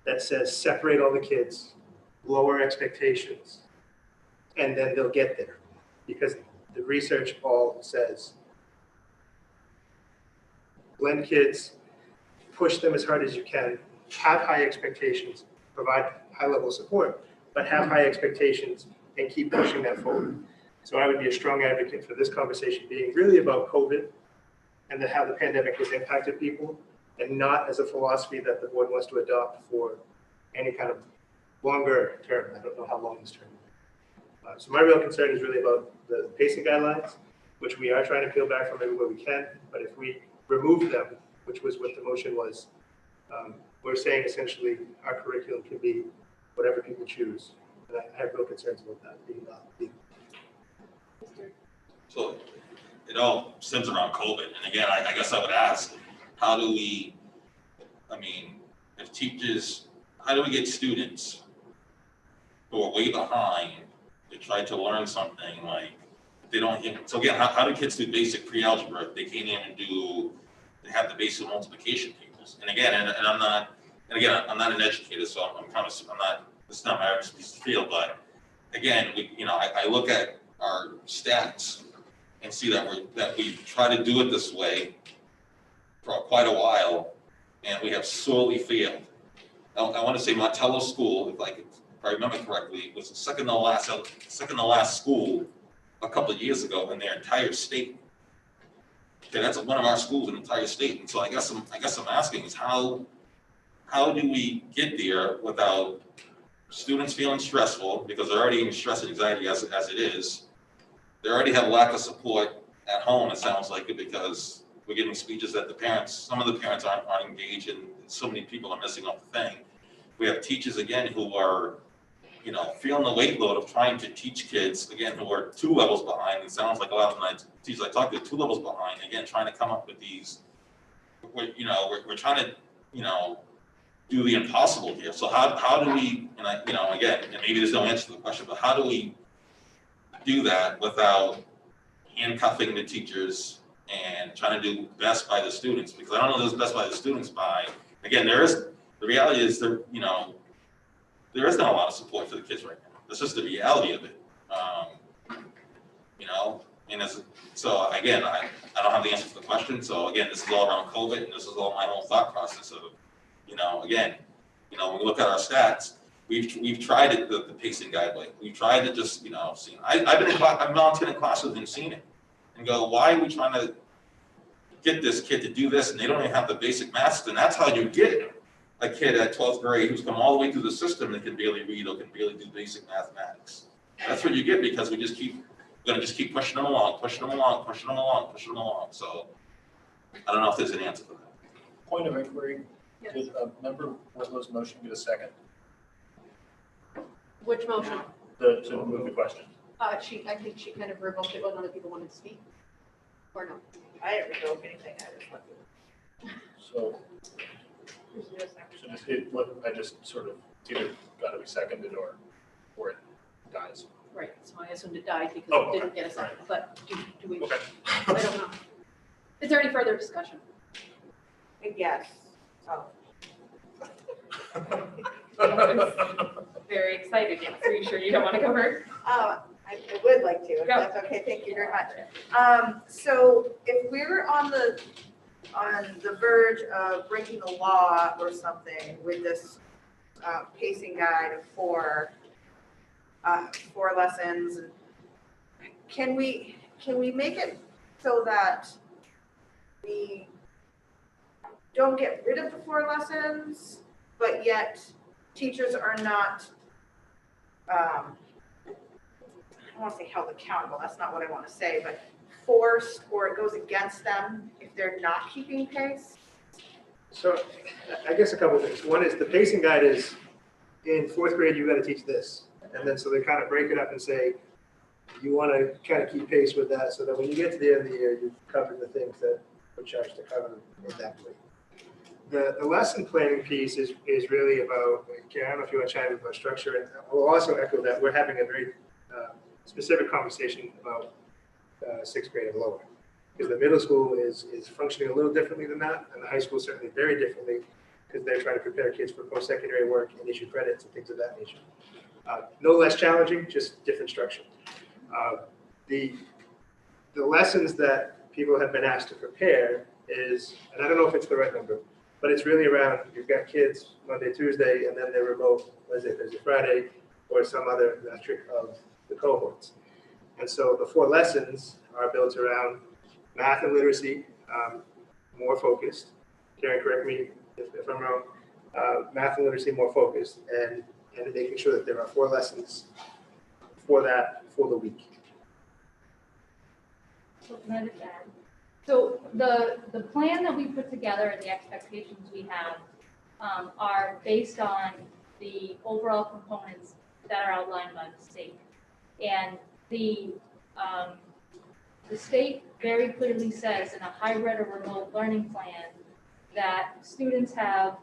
that says separate all the kids, lower expectations, and then they'll get there. Because the research all says blend kids, push them as hard as you can, have high expectations, provide high level of support, but have high expectations and keep pushing that forward. So I would be a strong advocate for this conversation being really about COVID and how the pandemic has impacted people, and not as a philosophy that the board wants to adopt for any kind of longer term. I don't know how long this term is. So my real concern is really about the pacing guidelines, which we are trying to peel back from everywhere we can. But if we remove them, which was what the motion was, we're saying essentially our curriculum can be whatever people choose. And I have no concerns about that being not legal. So it all stems around COVID. And again, I guess I would ask, how do we, if teachers, how do we get students who are way behind to try to learn something like they don't, so again, how do kids do basic pre-algebra if they can't even they have the basic multiplication tables? And again, I'm not an educator, so this is not my expertise field, but again, I look at our stats and see that we try to do it this way for quite a while, and we have sorely failed. I want to say Montello School, if I remember correctly, was the second to last school a couple of years ago in their entire state. Okay, that's one of our schools in the entire state. And so I guess I'm asking is how do we get there without students feeling stressful, because they're already in stress and anxiety as it is. They already have lack of support at home, it sounds like it, because we're getting speeches that some of the parents aren't engaged, and so many people are missing off the thing. We have teachers, again, who are, feeling the weight load of trying to teach kids, again, who are 2 levels behind. It sounds like a lot of my teachers I talk to 2 levels behind, again, trying to come up with these, we're trying to, do the impossible here. So how do we, again, and maybe there's no answer to the question, but how do we do that without handcuffing the teachers and trying to do best by the students? Because I don't know who's best by the students by. Again, the reality is there is not a lot of support for the kids right now. That's just the reality of it. You know, and so again, I don't have the answer to the question. So again, this is all around COVID, and this is all my own thought process of, you know, again, you know, when we look at our stats, we've tried it, the pacing guide, like we've tried to just, you know, see. I've been in class, I've volunteered in classes and seen it, and go, why are we trying to get this kid to do this, and they don't even have the basic math, and that's how you get a kid at 12th grade who's come all the way through the system and can barely read or can barely do basic mathematics. That's what you get because we're gonna just keep pushing them along, pushing them along, pushing them along, pushing them along. So I don't know if there's an answer for that. Point of inquiry, did a member Whitlow's motion get a second? Which motion? To move the question. I think she kind of revoked it when other people wanted to speak. Or no? I didn't revoke anything. I just wanted So I just sort of, it's either gotta be seconded or it dies. Right, so I assumed it died because Oh, it didn't okay. get a second, but do we? Okay. I don't know. Is there any further discussion? yes. Oh. Very excited, yes. Are you sure you don't want to go first? I would like to, if Go. that's okay, thank you very much. So if we're on the verge of breaking the law or something with this pacing guide of four lessons, can we make it so that we don't get rid of the 4 lessons, but yet teachers are not, I don't want to say held accountable, that's not what I want to say, but forced, or it goes against them if they're not keeping pace? So I guess a couple of things. One is the pacing guide is in 4th grade, you got to teach this. And then so they kind of break it up and say, you want to kind of keep pace with that so that when you get to the end of the year, you've covered the things that we're charged to cover in that way. The lesson planning piece is really about, Karen, I don't know if you want to chime in about structure, and we'll also echo that we're having a very specific conversation about 6th grade and lower. Because the middle school is functioning a little differently than that, and the high school certainly very differently, because they're trying to prepare kids for post-secondary work and issue credits and things of that nature. No less challenging, just different structure. The lessons that people have been asked to prepare is, and I don't know if it's the right number, but it's really around, you've got kids Monday, Tuesday, and then they're remote Wednesday, Thursday, Friday, or some other metric of the cohorts. And so the 4 lessons are built around math and literacy, more focused. Karen, correct me if I'm wrong. Math and literacy more focused, and making sure that there are 4 lessons for the week. So can I just add? So the plan that we put together and the expectations we have are based on the overall components that are outlined by the state. And the state very clearly says in a hybrid or remote learning plan that students have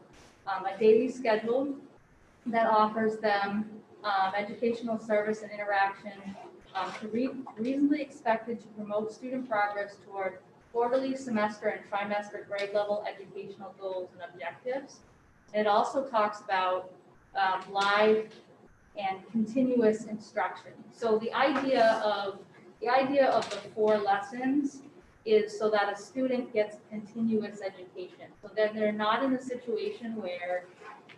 a daily schedule that offers them educational service and interaction reasonably expected to promote student progress toward quarterly, semester, and trimester grade level educational goals and objectives. It also talks about live and continuous instruction. So the idea of the 4 lessons is so that a student gets continuous education. So that they're not in a situation where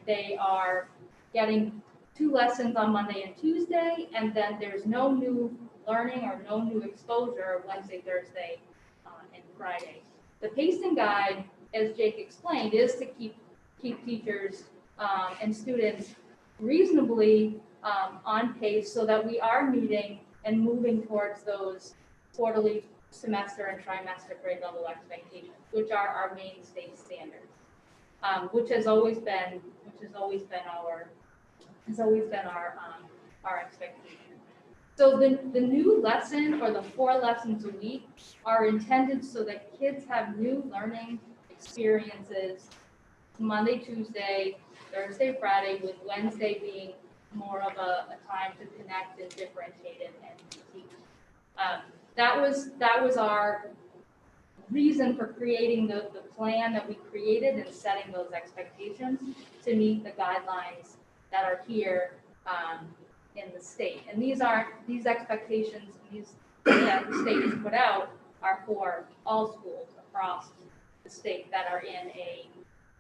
they are getting 2 lessons on Monday and Tuesday, and then there's no new learning or no new exposure Wednesday, Thursday, and Friday. The pacing guide, as Jake explained, is to keep teachers and students reasonably on pace so that we are meeting and moving towards those quarterly, semester, and trimester grade level expectations, which are our main state standards, which has always been our expectation. So the new lesson, or the 4 lessons a week, are intended so that kids have new learning experiences Monday, Tuesday, Thursday, Friday, with Wednesday being more of a time to connect and differentiate and teach. That was our reason for creating the plan that we created and setting those expectations to meet the guidelines that are here in the state. And these expectations, that the state has put out are for all schools across the state that are in a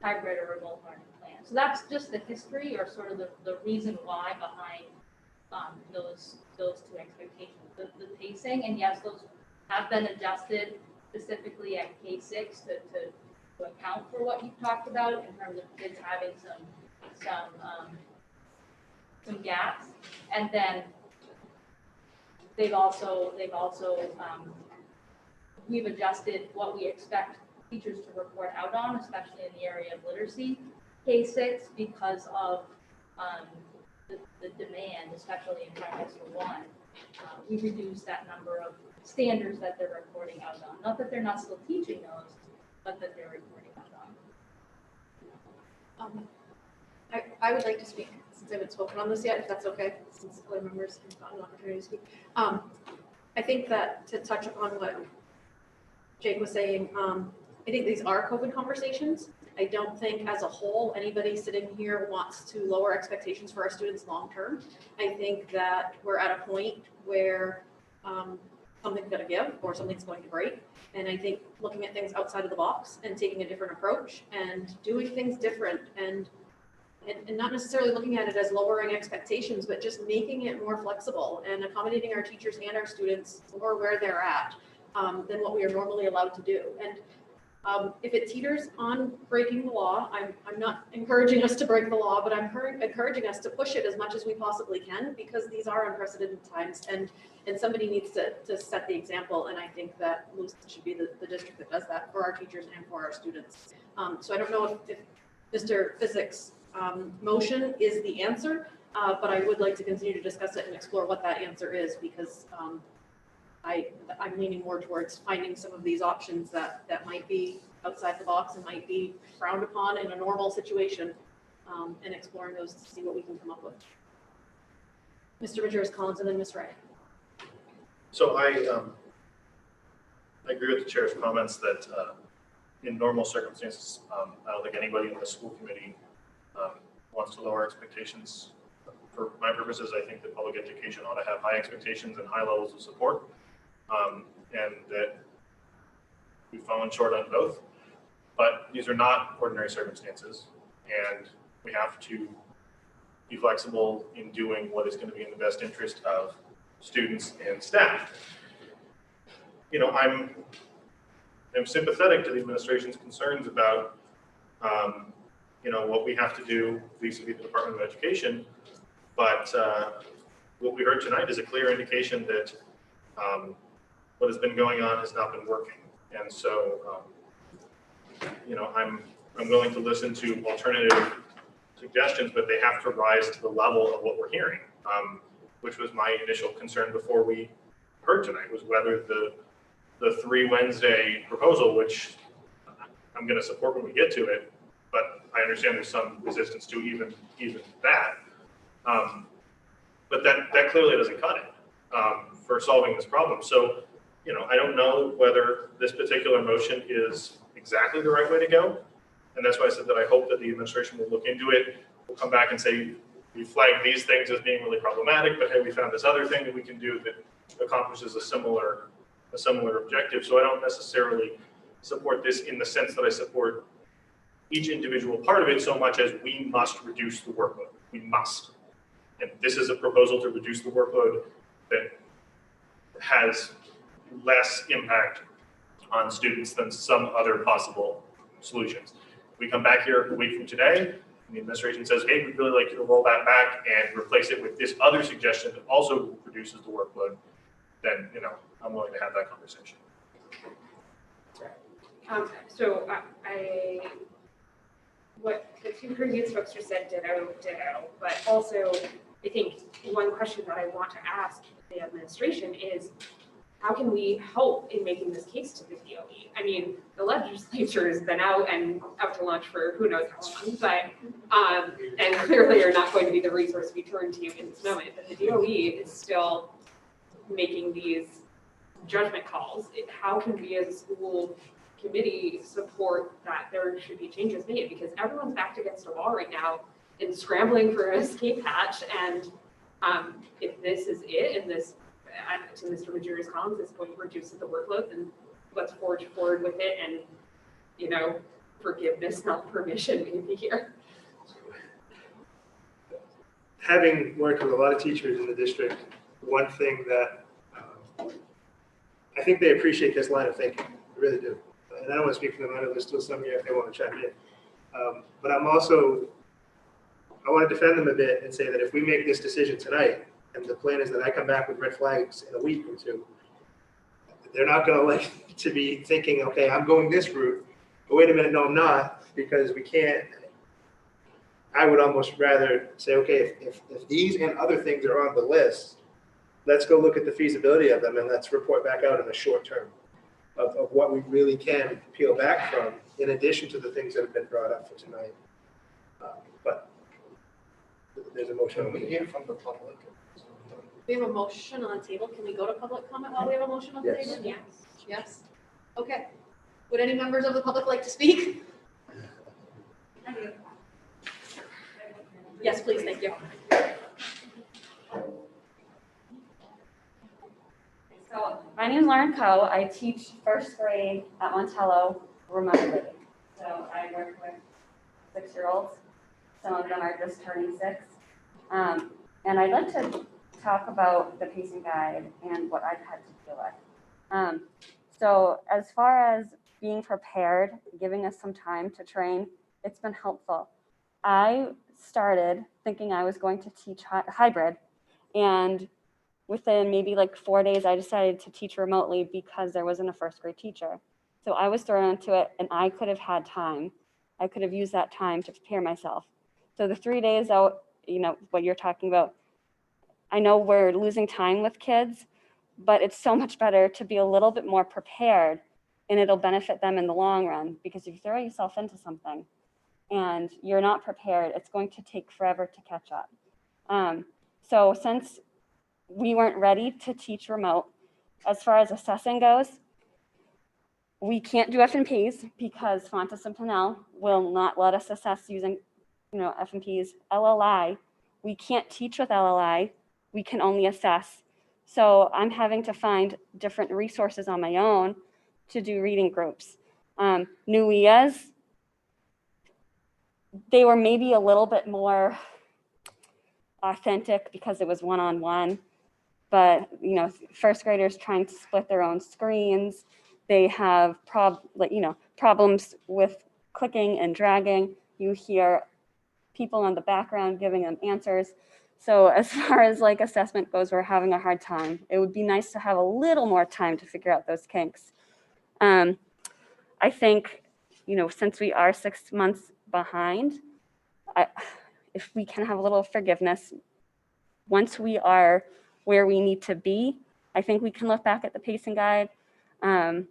hybrid or remote learning plan. So that's just the history or sort of the reason why behind those two expectations, the pacing. And yes, those have been adjusted specifically at K-6 to account for what you've talked about in terms of kids having some gaps. And then they've also we've adjusted what we expect teachers to report out on, especially in the area of literacy K-6, because of the demand, especially in trimester 1. We reduced that number of standards that they're reporting out on. Not that they're not still teaching those, but that they're reporting out on. I would like to speak, since I haven't spoken on this yet, if that's okay, since other members have gotten an opportunity to speak. I think that to touch upon what Jake was saying, I think these are COVID conversations. I don't think as a whole, anybody sitting here wants to lower expectations for our students long-term. I think that we're at a point where something's going to give or something's going to break. And I think looking at things outside of the box and taking a different approach and doing things different and not necessarily looking at it as lowering expectations, but just making it more flexible and accommodating our teachers and our students more where they're at than what we are normally allowed to do. And if it teeters on breaking the law, I'm not encouraging us to break the law, but I'm encouraging us to push it as much as we possibly can, because these are unprecedented times and somebody needs to set the example. And I think that Lewiston should be the district that does that for our teachers and for our students. So I don't know if Mr. Physics' motion is the answer, but I would like to continue to discuss it and explore what that answer is, because I'm leaning more towards finding some of these options that might be outside the box and might be frowned upon in a normal situation, and exploring those to see what we can come up with. Mr. Majerus-Collins and then Ms. Ray. So I agree with the chair's comments that in normal circumstances, I don't think anybody in the school committee wants to lower expectations. For my purposes, I think that public education ought to have high expectations and high levels of support, and that we've fallen short on both. But these are not ordinary circumstances, and we have to be flexible in doing what is going to be in the best interest of students and staff. You know, I'm sympathetic to the administration's concerns about you know, what we have to do vis-a-vis the Department of Education, but what we heard tonight is a clear indication that what has been going on has not been working. And so, you know, I'm willing to listen to alternative suggestions, but they have to rise to the level of what we're hearing, which was my initial concern before we heard tonight, was whether the 3 Wednesday proposal, which I'm going to support when we get to it, but I understand there's some resistance to even that. But that clearly doesn't cut it for solving this problem. So, you know, I don't know whether this particular motion is exactly the right way to go. And that's why I said that I hope that the administration will look into it. We'll come back and say, we flagged these things as being really problematic, but hey, we found this other thing that we can do that accomplishes a similar objective. So I don't necessarily support this in the sense that I support each individual part of it so much as we must reduce the workload. We must. And this is a proposal to reduce the workload that has less impact on students than some other possible solutions. We come back here a week from today, and the administration says, hey, we'd really like you to roll that back and replace it with this other suggestion that also reduces the workload, then, you know, I'm willing to have that conversation. So what the 2 previous folks just said, ditto, but also I think one question that I want to ask the administration is, how can we help in making this case to the DOE? I mean, the legislature has been out to lunch for who knows how long, but and clearly are not going to be the resource we turn to in this moment. But the DOE is still making these judgment calls. How can we as a school committee support that there should be changes made? Because everyone's backed against a wall right now and scrambling for an escape hatch, and If this is it, and this, to Mr. Majura's comments, is going to reduce the workload, then let's forge forward with it, and, you know, forgiveness, not permission, maybe here. Having worked with a lot of teachers in the district, one thing that I think they appreciate this line of thinking, I really do. And I don't want to speak for them, I know there's still some here if they want to chime in. But I want to defend them a bit and say that if we make this decision tonight, and the plan is that I come back with red flags in a week or two, they're not going to like to be thinking, okay, I'm going this route, but wait a minute, no, I'm not, because we can't. I would almost rather say, okay, if these and other things are on the list, let's go look at the feasibility of them and let's report back out in the short term of what we really can peel back from, in addition to the things that have been brought up for tonight. But there's a motion. Can we hear from the public? We have a motion on the table. Can we go to public comment while we have a motion on the Yes. table? Yes. Yes. Okay. Would any members of the public like to speak? I do. Yes, please. Thank you. So my name is Lauren Coe. I teach first grade at Montello remotely. So I work with 6-year-olds. Some of them are just turning 6. And I'd like to talk about the pacing guide and what I've had to deal with. So as far as being prepared, giving us some time to train, it's been helpful. I started thinking I was going to teach hybrid, and within maybe like 4 days, I decided to teach remotely because there wasn't a first grade teacher. So I was thrown into it, and I could have had time. I could have used that time to prepare myself. So the 3 days out, you know, what you're talking about, I know we're losing time with kids, but it's so much better to be a little bit more prepared, and it'll benefit them in the long run, because if you throw yourself into something and you're not prepared, it's going to take forever to catch up. So since we weren't ready to teach remote, as far as assessing goes, we can't do F&Ps because Fontes and Pinnell will not let us assess using, you know, F&Ps. LLI, we can't teach with LLI. We can only assess. So I'm having to find different resources on my own to do reading groups. New EAs, they were maybe a little bit more authentic because it was one-on-one, but you know, first graders trying to split their own screens, they have problems with clicking and dragging. You hear people in the background giving them answers. So as far as like assessment goes, we're having a hard time. It would be nice to have a little more time to figure out those kinks. I think, you know, since we are 6 months behind, if we can have a little forgiveness, once we are where we need to be, I think we can look back at the pacing guide. And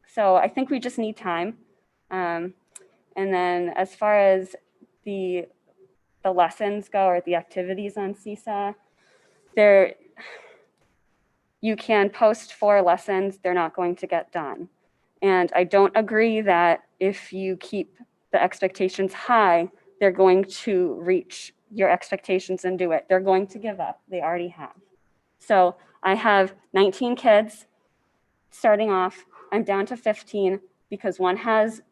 so I think we just need time. And then as far as the lessons go, or the activities on Seesaw, you can post 4 lessons, they're not going to get done. And I don't agree that if you keep the expectations high, they're going to reach your expectations and do it. They're going to give up. They already have. So I have 19 kids starting off. I'm down to 15 because one has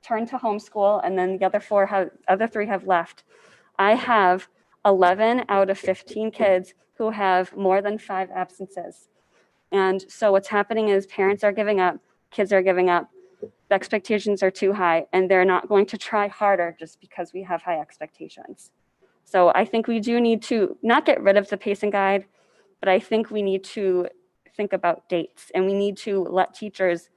turned to homeschool and then the other 3 have left. I have 11 out of 15 kids who have more than 5 absences. And so what's happening is parents are giving up, kids are giving up, the expectations are too high, and they're not going to try harder just because we have high expectations. So I think we do need to not get rid of the pacing guide, but I think we need to think about dates, and we need to let teachers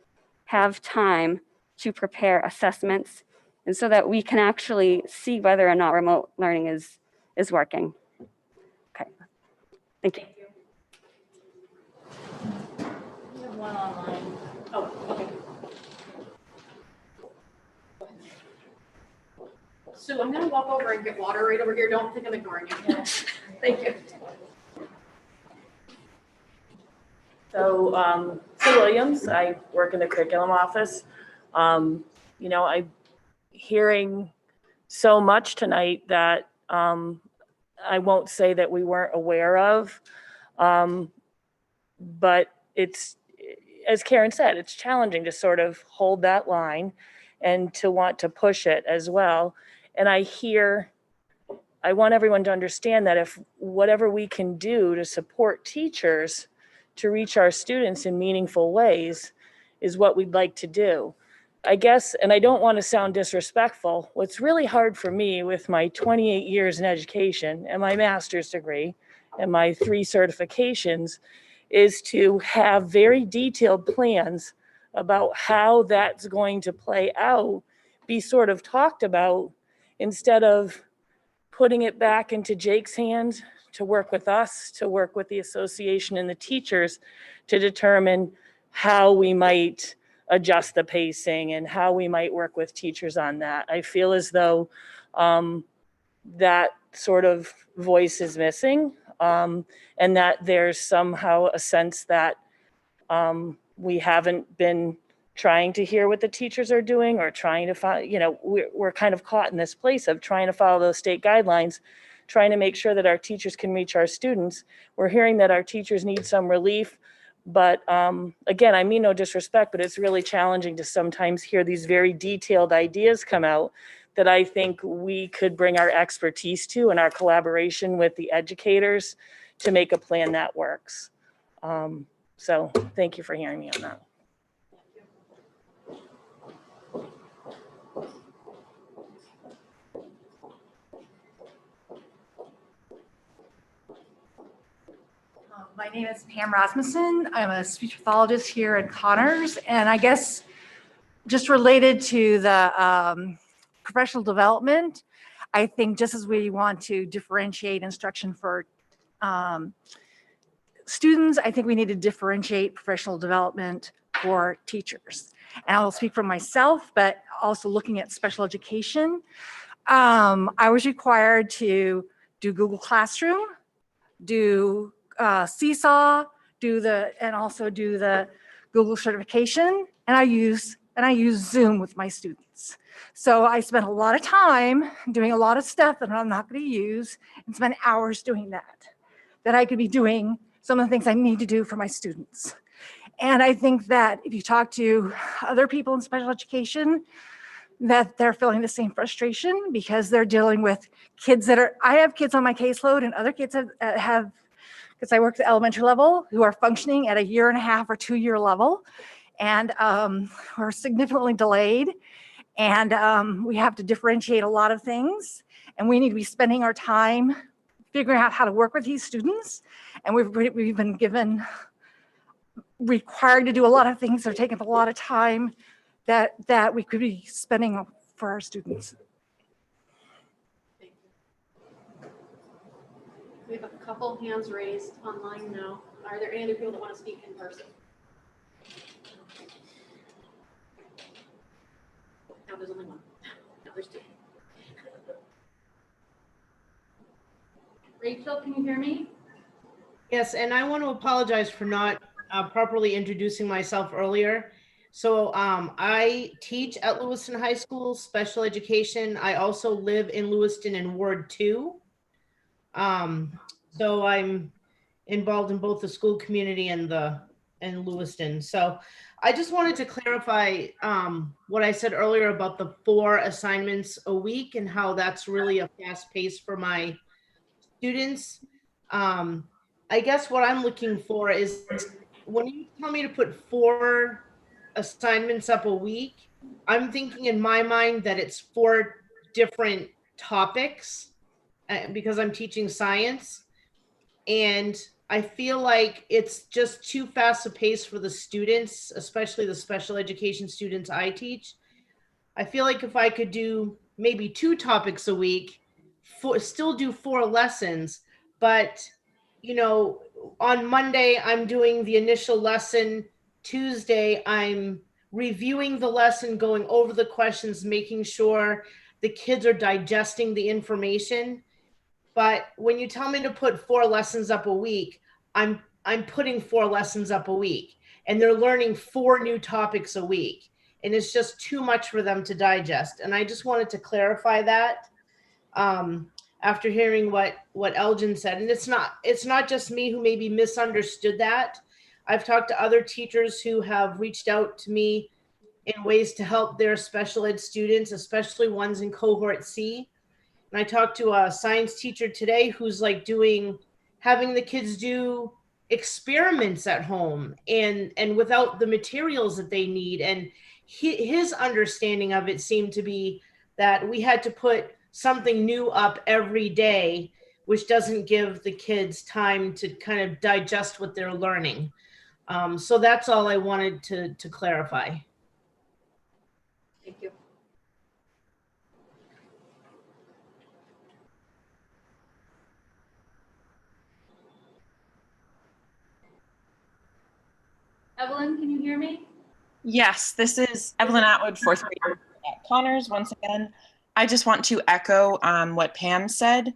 have time to prepare assessments, and so that we can actually see whether or not remote learning is working. Okay, thank you. We have one online. Oh, okay. Sue, I'm gonna walk over and get water right over here. Don't think I'm ignoring you. Thank you. So, Sue Williams, I work in the curriculum office. You know, I'm hearing so much tonight that I won't say that we weren't aware of. But it's, as Karen said, it's challenging to sort of hold that line and to want to push it as well. And I want everyone to understand that if whatever we can do to support teachers to reach our students in meaningful ways is what we'd like to do. I guess, and I don't want to sound disrespectful, what's really hard for me with my 28 years in education and my master's degree and my 3 certifications is to have very detailed plans about how that's going to play out, be sort of talked about, instead of putting it back into Jake's hands to work with us, to work with the association and the teachers to determine how we might adjust the pacing and how we might work with teachers on that. I feel as though that sort of voice is missing, and that there's somehow a sense that we haven't been trying to hear what the teachers are doing or trying to find, we're kind of caught in this place of trying to follow those state guidelines, trying to make sure that our teachers can reach our students. We're hearing that our teachers need some relief, but again, I mean no disrespect, but it's really challenging to sometimes hear these very detailed ideas come out that I think we could bring our expertise to and our collaboration with the educators to make a plan that works. So thank you for hearing me on that. My name is Pam Rasmussen. I'm a speech pathologist here at Connors, and I guess just related to the professional development, I think just as we want to differentiate instruction for students, I think we need to differentiate professional development for teachers. And I'll speak for myself, but also looking at special education. I was required to do Google Classroom, do Seesaw, and also do the Google certification, and I use Zoom with my students. So I spent a lot of time doing a lot of stuff that I'm not going to use, and spend hours doing that I could be doing some of the things I need to do for my students. And I think that if you talk to other people in special education, that they're feeling the same frustration because they're dealing with kids I have kids on my caseload and other kids have because I work at the elementary level, who are functioning at a 1.5 or 2-year level and are significantly delayed. And we have to differentiate a lot of things. And we need to be spending our time figuring out how to work with these students. And we've been required to do a lot of things that are taking a lot of time that we could be spending for our students. We have a couple hands raised online now. Are there any other people that want to speak in person? No, there's only one. No, there's 2. Rachel, can you hear me? Yes, and I want to apologize for not properly introducing myself earlier. So I teach at Lewiston High School, special education. I also live in Lewiston in Ward 2. So I'm involved in both the school community and Lewiston. So I just wanted to clarify what I said earlier about the 4 assignments a week and how that's really a fast pace for my students. I guess what I'm looking for is when you tell me to put 4 assignments up a week, I'm thinking in my mind that it's 4 different topics because I'm teaching science. And I feel like it's just too fast a pace for the students, especially the special education students I teach. I feel like if I could do maybe 2 topics a week, still do 4 lessons, but on Monday, I'm doing the initial lesson. Tuesday, I'm reviewing the lesson, going over the questions, making sure the kids are digesting the information. But when you tell me to put 4 lessons up a week, I'm putting 4 lessons up a week, and they're learning 4 new topics a week. And it's just too much for them to digest. And I just wanted to clarify that. after hearing what Elgin said. And it's not just me who maybe misunderstood that. I've talked to other teachers who have reached out to me in ways to help their special ed students, especially ones in cohort C. And I talked to a science teacher today who's like having the kids do experiments at home and without the materials that they need. And his understanding of it seemed to be that we had to put something new up every day, which doesn't give the kids time to kind of digest what they're learning. So that's all I wanted to clarify. Thank you. Evelyn, can you hear me? Yes, this is Evelyn Atwood, fourth grader at Connors. Once again, I just want to echo what Pam said.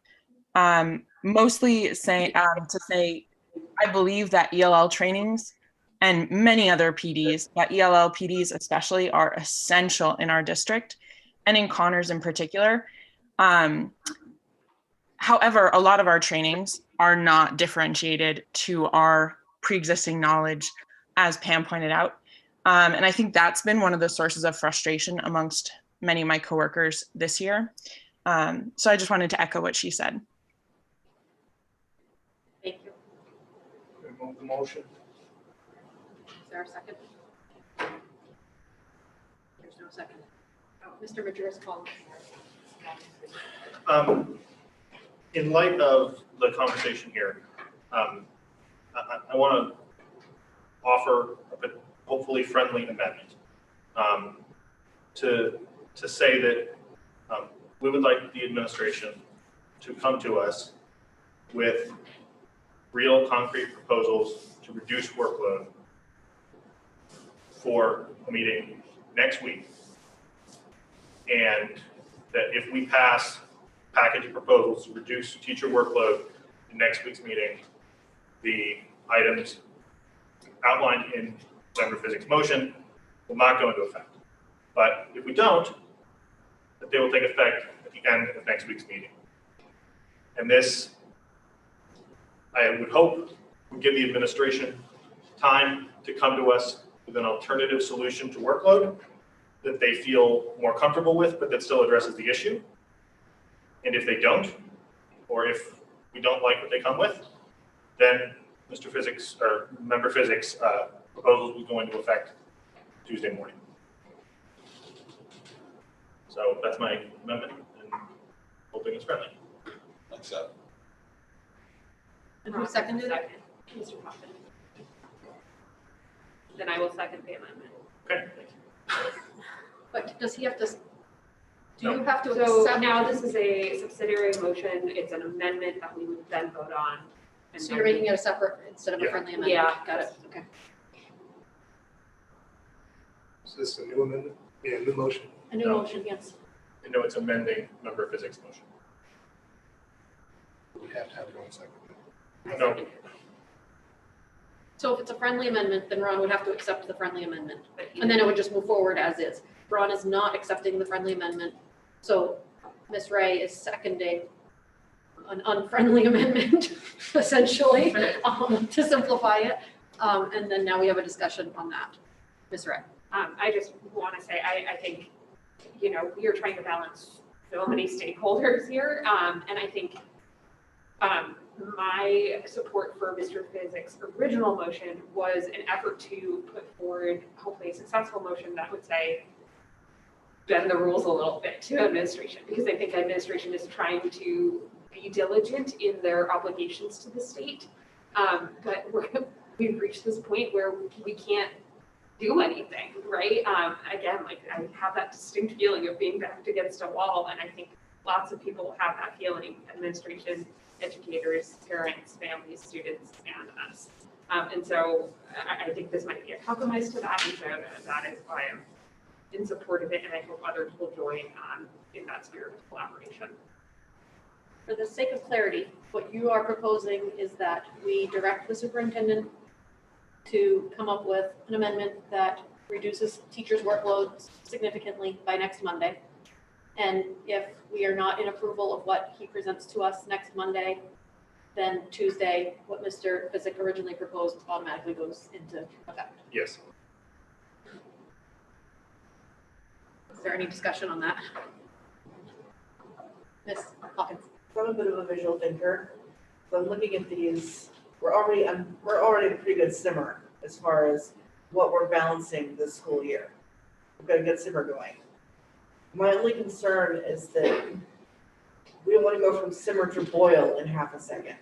Mostly to say, I believe that ELL trainings and many other PDs, but ELL PDs especially, are essential in our district and in Connors in particular. However, a lot of our trainings are not differentiated to our pre-existing knowledge, as Pam pointed out. And I think that's been one of the sources of frustration amongst many of my coworkers this year. So I just wanted to echo what she said. Thank you. Move the motion. Is there a second? There's no second. Oh, Mr. Majerus called. In light of the conversation here, I want to offer a hopefully friendly amendment to say that we would like the administration to come to us with real concrete proposals to reduce workload for a meeting next week. And that if we pass package of proposals to reduce teacher workload in next week's meeting, the items outlined in member physics motion will not go into effect. But if we don't, that they will take effect at the end of next week's meeting. And this, I would hope, would give the administration time to come to us with an alternative solution to workload that they feel more comfortable with, but that still addresses the issue. And if they don't, or if we don't like what they come with, then Mr. Physics or member physics proposals will go into effect Tuesday morning. So that's my amendment, and hoping it's friendly. Accept. And who seconded it? Mr. Coffin. Then I will second the amendment. Okay, thank you. But does he have to, do you have to So accept? now this is a subsidiary motion. It's an amendment that we would then vote on. And So you're making it a separate instead of a friendly amendment? Yeah. Got it, okay. Is this a new amendment? Yeah, new motion. A new motion, yes. And no, it's amending member physics motion. We have to have it on second. No, So if it's a friendly amendment, then Ron would have to accept the friendly amendment. And then it would just move forward as is. Ron is not accepting the friendly amendment. So Ms. Ray is seconding an unfriendly amendment, essentially, to simplify it. And then now we have a discussion on that. Ms. Ray. I just want to say, I think, we are trying to balance so many stakeholders here. And I think my support for Mr. Physics' original motion was an effort to put forward hopefully a successful motion that would say, bend the rules a little bit to administration, because I think administration is trying to be diligent in their obligations to the state. But we've reached this point where we can't do anything, right? Again, I have that distinct feeling of being backed against a wall, and I think lots of people have that feeling, administration, educators, parents, families, students, and us. And so I think this might be a compromise to that, and so that is why I'm in support of it, and I hope others will join in that spirit of collaboration. For the sake of clarity, what you are proposing is that we direct the superintendent to come up with an amendment that reduces teachers' workload significantly by next Monday. And if we are not in approval of what he presents to us next Monday, then Tuesday, what Mr. Physick originally proposed automatically goes into effect. Yes. Is there any discussion on that? Ms. Hawkins. I'm a bit of a visual thinker, so I'm looking at these, we're already a pretty good simmer as far as what we're balancing this school year. We've got a good simmer going. My only concern is that we don't want to go from simmer to boil in half a second.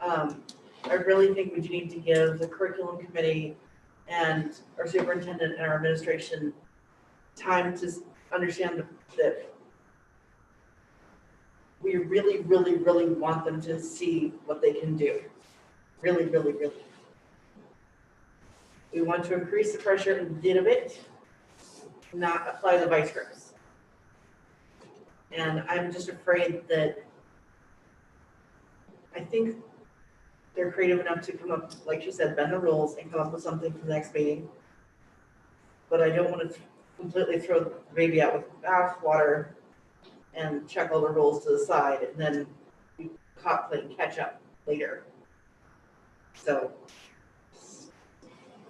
I really think we do need to give the curriculum committee and our superintendent and our administration time to understand that we really, really, really want them to see what they can do. Really, really, really. We want to increase the pressure a little bit, not apply the vice grips. And I'm just afraid that I think they're creative enough to come up, like she said, bend the rules and come up with something for the next meeting. But I don't want to completely throw the baby out with bathwater and check all the rules to the side and then be caught playing catch up later. So,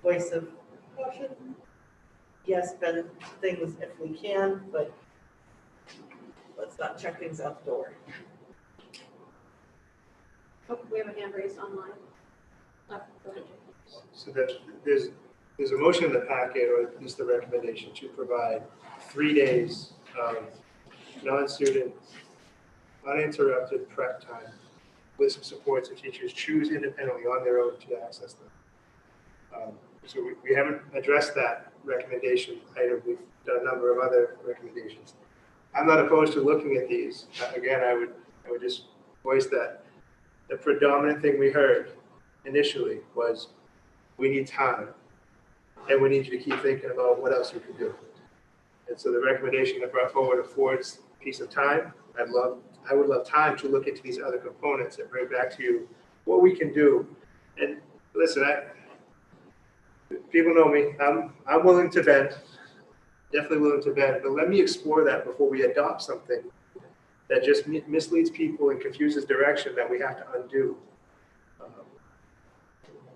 voice of caution. Yes, bend things if we can, but let's not check things out the door. Oh, we have a hand raised online. Go ahead. So that there's a motion in the packet, or at least the recommendation, to provide 3 days of non-student, uninterrupted prep time with some supports that teachers choose independently on their own to access them. So we haven't addressed that recommendation item. We've done a number of other recommendations. I'm not opposed to looking at these. Again, I would just voice that the predominant thing we heard initially was we need time, and we need you to keep thinking about what else you can do. And so the recommendation that brought forward affords a piece of time. I would love time to look into these other components and bring back to you what we can do. And listen, people know me. I'm willing to bend, definitely willing to bend. But let me explore that before we adopt something that just misleads people and confuses direction that we have to undo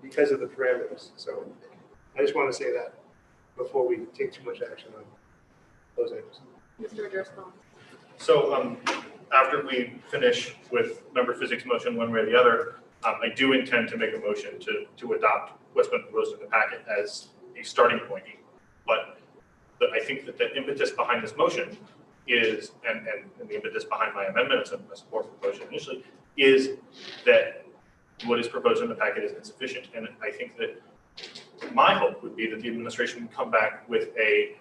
because of the parameters. So I just want to say that before we take too much action on those items. Mr. Driscoll. So after we finish with member Physick's motion one way or the other, I do intend to make a motion to adopt what's been proposed in the packet as a starting point. But I think that the impetus behind this motion is, and the impetus behind my amendment and support for the motion initially, is that what is proposed in the packet is insufficient. And I think that my hope would be that the administration would come back with a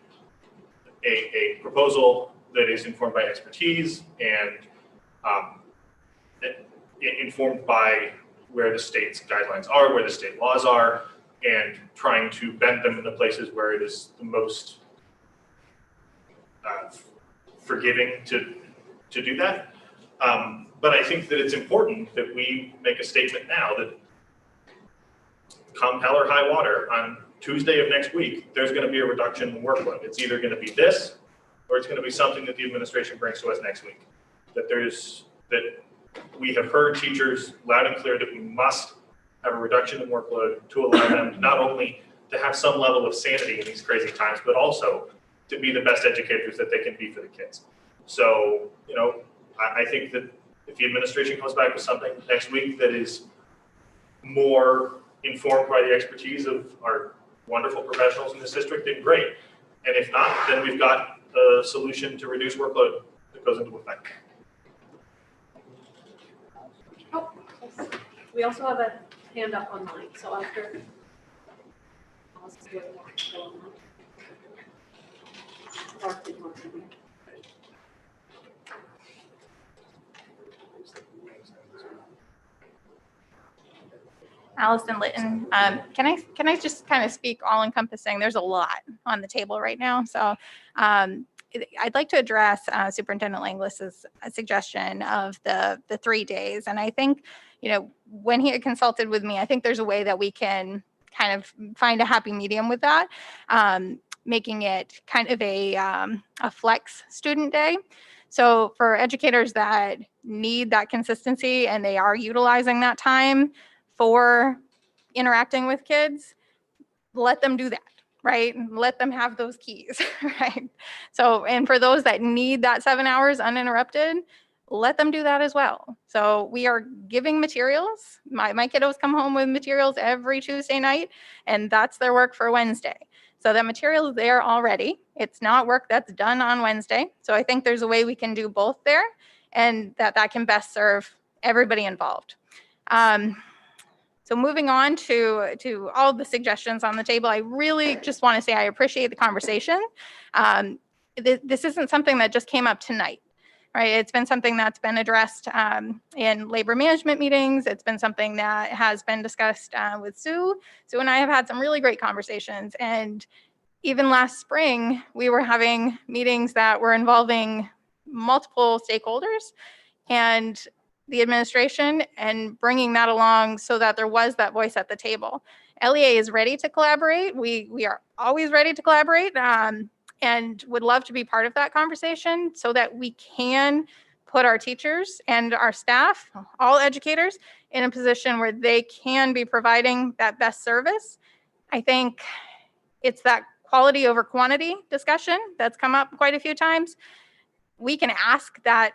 proposal that is informed by expertise and informed by where the state's guidelines are, where the state laws are, and trying to bend them in the places where it is the most forgiving to do that. But I think that it's important that we make a statement now that come hell or high water, on Tuesday of next week, there's going to be a reduction in workload. It's either going to be this, or it's going to be something that the administration brings to us next week. That we have heard teachers loud and clear that we must have a reduction in workload to allow them not only to have some level of sanity in these crazy times, but also to be the best educators that they can be for the kids. So, I think that if the administration comes back with something next week that is more informed by the expertise of our wonderful professionals in this district, then great. And if not, then we've got a solution to reduce workload that goes into effect. Oh, we also have a hand up online, so after. Allison Litton. Can I just kind of speak all encompassing? There's a lot on the table right now. So I'd like to address Superintendent Langlis's suggestion of the 3 days. And I think, when he had consulted with me, I think there's a way that we can kind of find a happy medium with that. making it kind of a flex student day. So for educators that need that consistency and they are utilizing that time for interacting with kids, let them do that, right? Let them have those keys, right? So, and for those that need that 7 hours uninterrupted, let them do that as well. So we are giving materials. My kiddos come home with materials every Tuesday night, and that's their work for Wednesday. So that material is there already. It's not work that's done on Wednesday. So I think there's a way we can do both there, and that can best serve everybody involved. So moving on to all the suggestions on the table, I really just want to say I appreciate the conversation. This isn't something that just came up tonight, right? It's been something that's been addressed in labor management meetings. It's been something that has been discussed with Sue. Sue and I have had some really great conversations. And even last spring, we were having meetings that were involving multiple stakeholders and the administration, and bringing that along so that there was that voice at the table. LEA is ready to collaborate. We are always ready to collaborate, and would love to be part of that conversation so that we can put our teachers and our staff, all educators, in a position where they can be providing that best service. I think it's that quality over quantity discussion that's come up quite a few times. We can ask that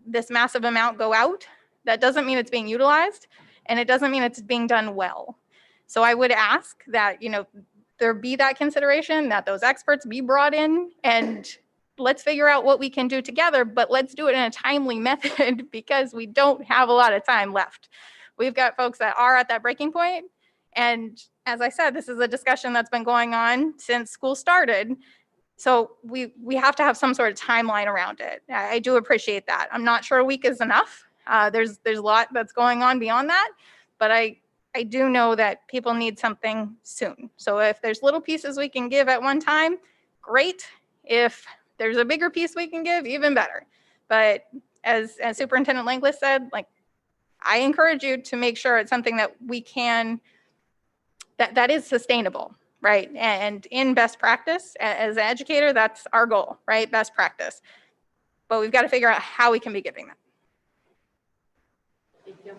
this massive amount go out. That doesn't mean it's being utilized, and it doesn't mean it's being done well. So I would ask that, there be that consideration, that those experts be brought in, and let's figure out what we can do together, but let's do it in a timely method because we don't have a lot of time left. We've got folks that are at that breaking point, and as I said, this is a discussion that's been going on since school started. So we have to have some sort of timeline around it. I do appreciate that. I'm not sure a week is enough. There's a lot that's going on beyond that, but I do know that people need something soon. So if there's little pieces we can give at one time, great. If there's a bigger piece we can give, even better. But as Superintendent Langlis said, I encourage you to make sure it's something that we can, that is sustainable. Right. And in best practice, as an educator, that's our goal, right? Best practice. But we've got to figure out how we can be giving that. Thank you.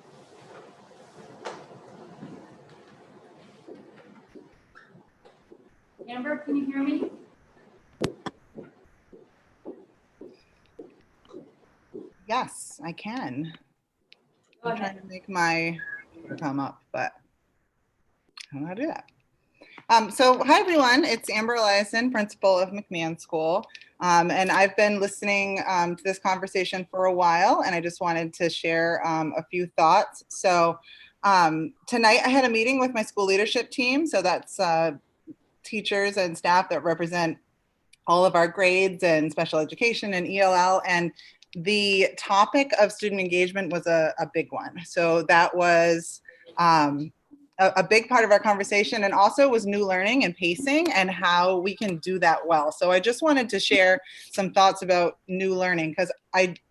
Amber, can you hear me? Yes, I can. Go I'm ahead. trying to make my come up, but I don't know how to do that. So hi everyone, it's Amber Eliason, principal of McMahon School. And I've been listening to this conversation for a while, and I just wanted to share a few thoughts. So tonight I had a meeting with my school leadership team. So that's teachers and staff that represent all of our grades and special education and ELL. And the topic of student engagement was a big one. So that was a big part of our conversation, and also was new learning and pacing and how we can do that well. So I just wanted to share some thoughts about new learning, because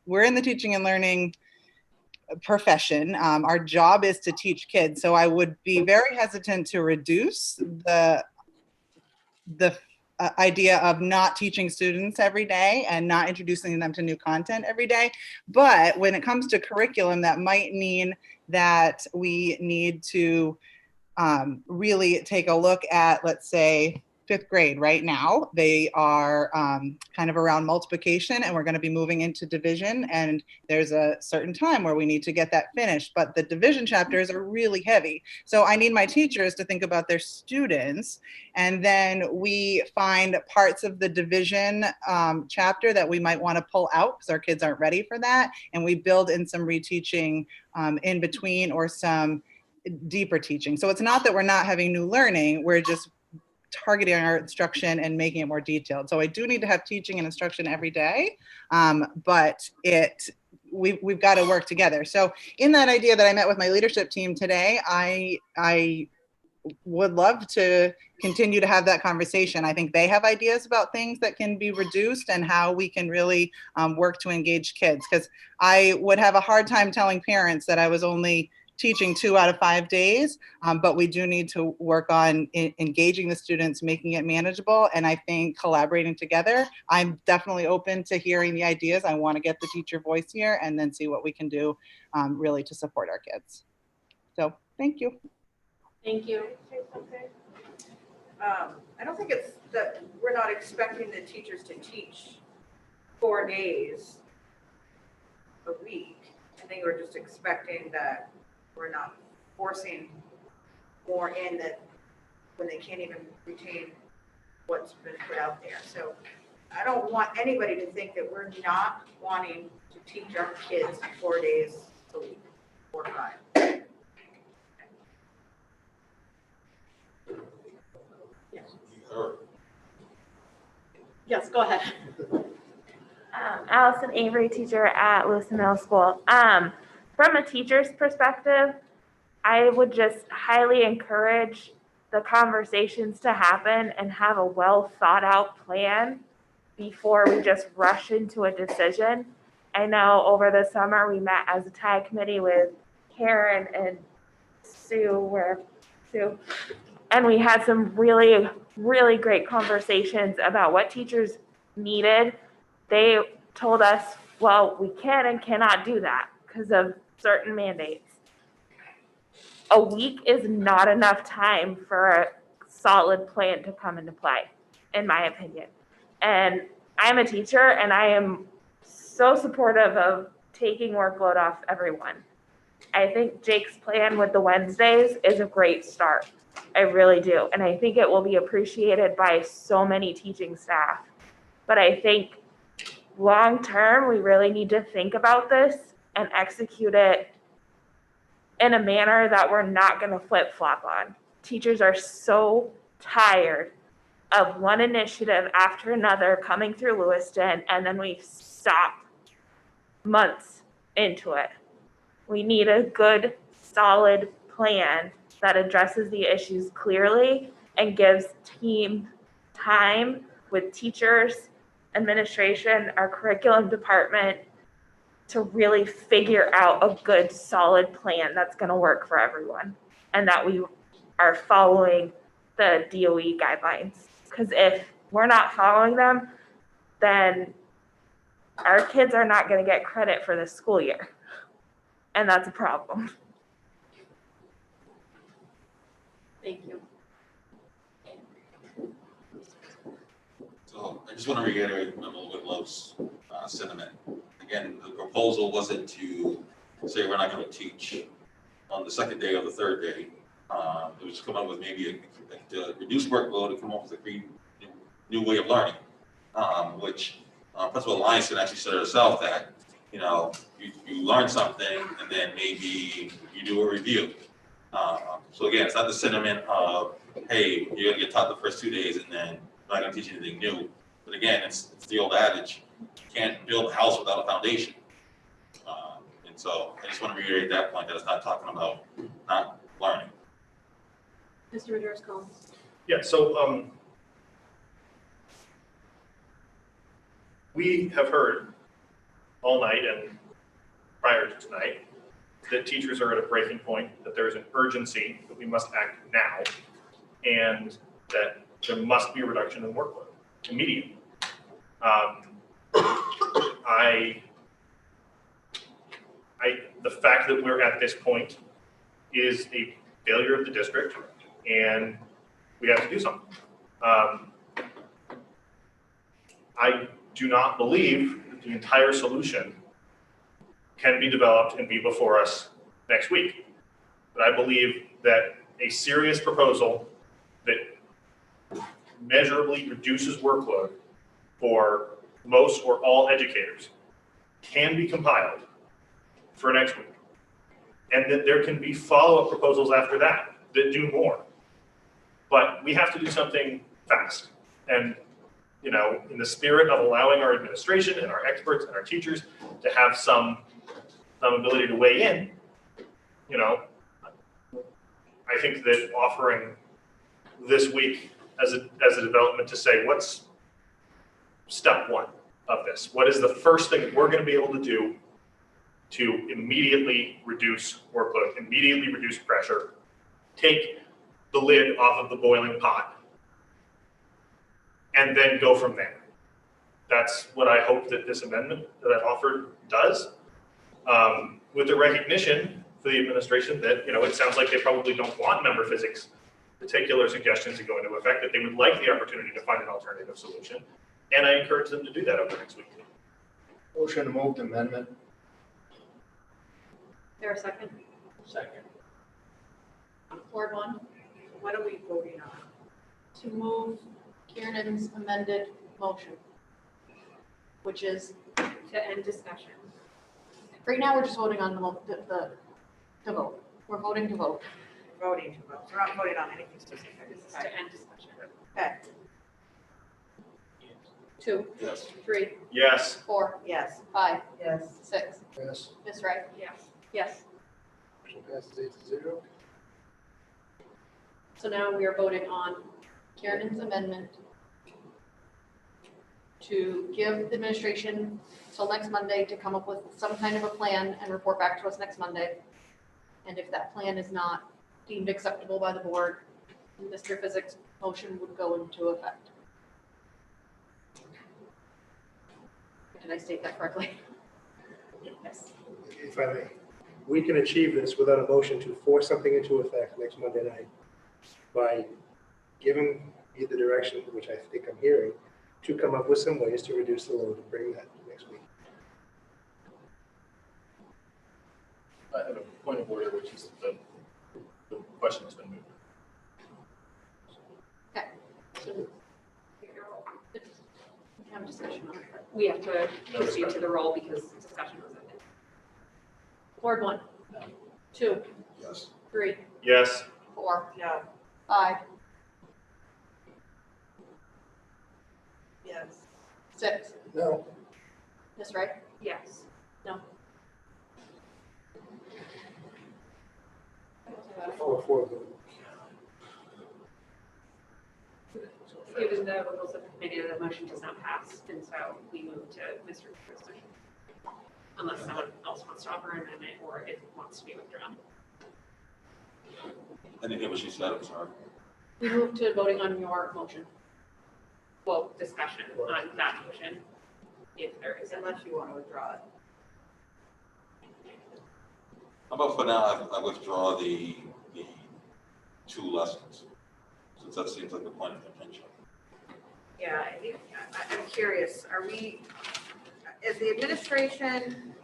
we're in the teaching and learning profession. Our job is to teach kids. So I would be very hesitant to reduce the idea of not teaching students every day and not introducing them to new content every day. But when it comes to curriculum, that might mean that we need to really take a look at, let's say, 5th grade right now. They are kind of around multiplication, and we're going to be moving into division, and there's a certain time where we need to get that finished, but the division chapters are really heavy. So I need my teachers to think about their students, and then we find parts of the division chapter that we might want to pull out because our kids aren't ready for that, and we build in some reteaching in between, or some deeper teaching. So it's not that we're not having new learning, we're just targeting our instruction and making it more detailed. So I do need to have teaching and instruction every day, but we've got to work together. So in that idea that I met with my leadership team today, I would love to continue to have that conversation. I think they have ideas about things that can be reduced and how we can really work to engage kids, because I would have a hard time telling parents that I was only teaching 2 out of 5 days, but we do need to work on engaging the students, making it manageable, and I think collaborating together. I'm definitely open to hearing the ideas. I want to get the teacher voice here and then see what we can do really to support our kids. So thank you. Thank you. I don't think it's that we're not expecting the teachers to teach 4 days a week. I think we're just expecting that we're not forcing more in that when they can't even retain what's been put out there. So I don't want anybody to think that we're not wanting to teach our kids 4 days a week, 4 or 5. Yes, go ahead. Allison Avery, teacher at Lewiston Middle School. From a teacher's perspective, I would just highly encourage the conversations to happen and have a well thought out plan before we just rush into a decision. I know over the summer we met as a TAG committee with Karen and Sue, and we had some really, really great conversations about what teachers needed. They told us, well, we can and cannot do that because of certain mandates. A week is not enough time for a solid plan to come into play, in my opinion. And I'm a teacher and I am so supportive of taking workload off everyone. I think Jake's plan with the Wednesdays is a great start. I really do. And I think it will be appreciated by so many teaching staff. But I think long term, we really need to think about this and execute it in a manner that we're not going to flip flop on. Teachers are so tired of one initiative after another coming through Lewiston, and then we stop months into it. We need a good, solid plan that addresses the issues clearly and gives team time with teachers, administration, our curriculum department to really figure out a good, solid plan that's going to work for everyone and that we are following the DOE guidelines. Because if we're not following them, then our kids are not going to get credit for this school year. And that's a problem. Thank you. So I just want to reiterate a little bit Love's sentiment. Again, the proposal wasn't to say we're not going to teach on the second day or the third day. It was to come up with maybe a reduced workload and come up with a new way of learning, which Principal Alliance actually said herself that, you learn something and then maybe you do a review. So again, it's not the sentiment of, hey, you're gonna get taught the first 2 days and then you're not gonna teach anything new. But again, it's the old adage, you can't build a house without a foundation. And so I just want to reiterate that point, that it's not talking about not learning. Mr. Majorsco. Yeah, so we have heard all night and prior to tonight that teachers are at a breaking point, that there is an urgency, that we must act now, and that there must be a reduction in workload immediately. The fact that we're at this point is a failure of the district, and we have to do something. I do not believe that the entire solution can be developed and be before us next week. But I believe that a serious proposal that measurably reduces workload for most or all educators can be compiled for next week. And that there can be follow-up proposals after that do more. But we have to do something fast. And in the spirit of allowing our administration and our experts and our teachers to have some ability to weigh in, I think that offering this week as a development to say, what's step one of this? What is the first thing we're going to be able to do to immediately reduce workload, immediately reduce pressure, take the lid off of the boiling pot, and then go from there. That's what I hope that this amendment that I've offered does. With the recognition for the administration that, it sounds like they probably don't want member physics particular suggestions to go into effect, that they would like the opportunity to find an alternative solution. And I encourage them to do that over next week. Motion to move the amendment. There a second? Second. Ward 1, What are we voting on? to move Kiernan's amended motion, which is, To end discussion. right now, we're just voting on to vote. We're voting to vote. Voting to vote. We're not voting on anything specific. This is to end discussion. Okay. 2, Yes. 3, Yes. 4, Yes. 5, Yes. 6. Yes. Ms. Wright? Yes. Yes. Motion passes 8-0. So now we are voting on Kiernan's amendment to give the administration till next Monday to come up with some kind of a plan and report back to us next Monday. And if that plan is not deemed acceptable by the board, Mr. Physics' motion would go into effect. Did I state that correctly? Yes. If I may, we can achieve this without a motion to force something into effect next Monday night by giving you the direction, which I think I'm hearing, to come up with some ways to reduce the load and bring that next week. I have a point of order, which is the question has been moved. Okay. So we have discussion on it. We have to No proceed discussion. to the roll because discussion was ended. Ward 1, 2, Yes. 3, Yes. 4, No. 5, Yes. 6. No. Ms. Wright? Yes. No. 4-4 vote. Given the rules of the committee, the motion does not pass, and so we move to Mr. Cooper's motion. Unless someone else wants to offer an amendment or it wants to be withdrawn. I didn't hear what she said, I'm sorry. We move to voting on your motion. Well, discussion on that motion, if there is. Unless you want to withdraw it. How about for now, I withdraw the 2 lessons, since that seems like a point of contention. Yeah, I'm curious, are we, is the administration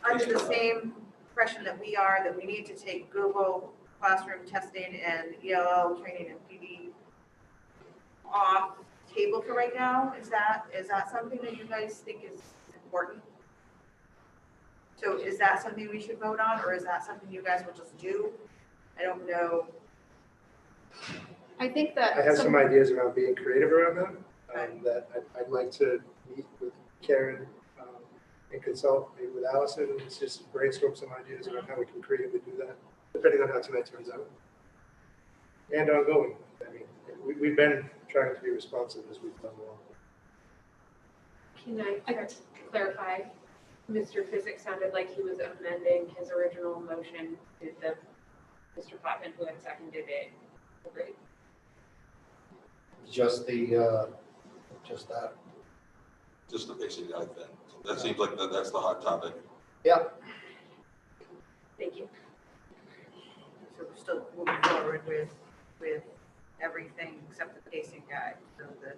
under the same impression that we are, that we need to take Google Classroom testing and ELL training and PD off table for right now? Is that something that you guys think is important? So is that something we should vote on, or is that something you guys will just do? I don't know. I think that. I have some ideas around being creative around that I'd like to meet with Karen and consult maybe with Allison and just brainstorm some ideas around how we can creatively do that, depending on how tonight turns out. And ongoing. I mean, we've been trying to be responsive as we've done along. Can I clarify? Mr. Physics sounded like he was amending his original motion. Did Mr. Potvin, who had seconded it, agree? Just the, just that. Just the basic guide thing. That seems like that's the hot topic. Yeah. Thank you. So we're still moving forward with everything except the pacing guide, so the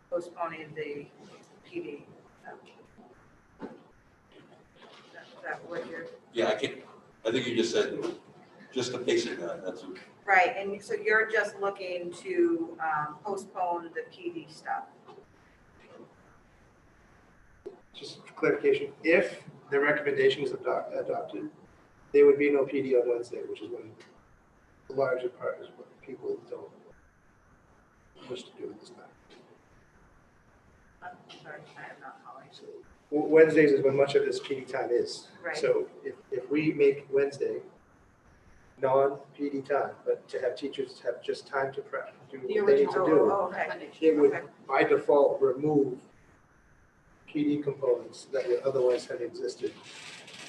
postponing the PD. Is that what you're? Yeah, I think you just said just the basic guide, that's it. Right, and so you're just looking to postpone the PD stuff. Just for clarification, if the recommendation is adopted, there would be no PD on Wednesday, which is when the larger part is what people don't wish to do at this time. I'm sorry, I am not following. Wednesdays is when much of this PD time is. Right. So if we make Wednesday non-PD time, but to have teachers have just time to prep, do The what they need to original do, okay. it would Okay. by default remove PD components that would otherwise have existed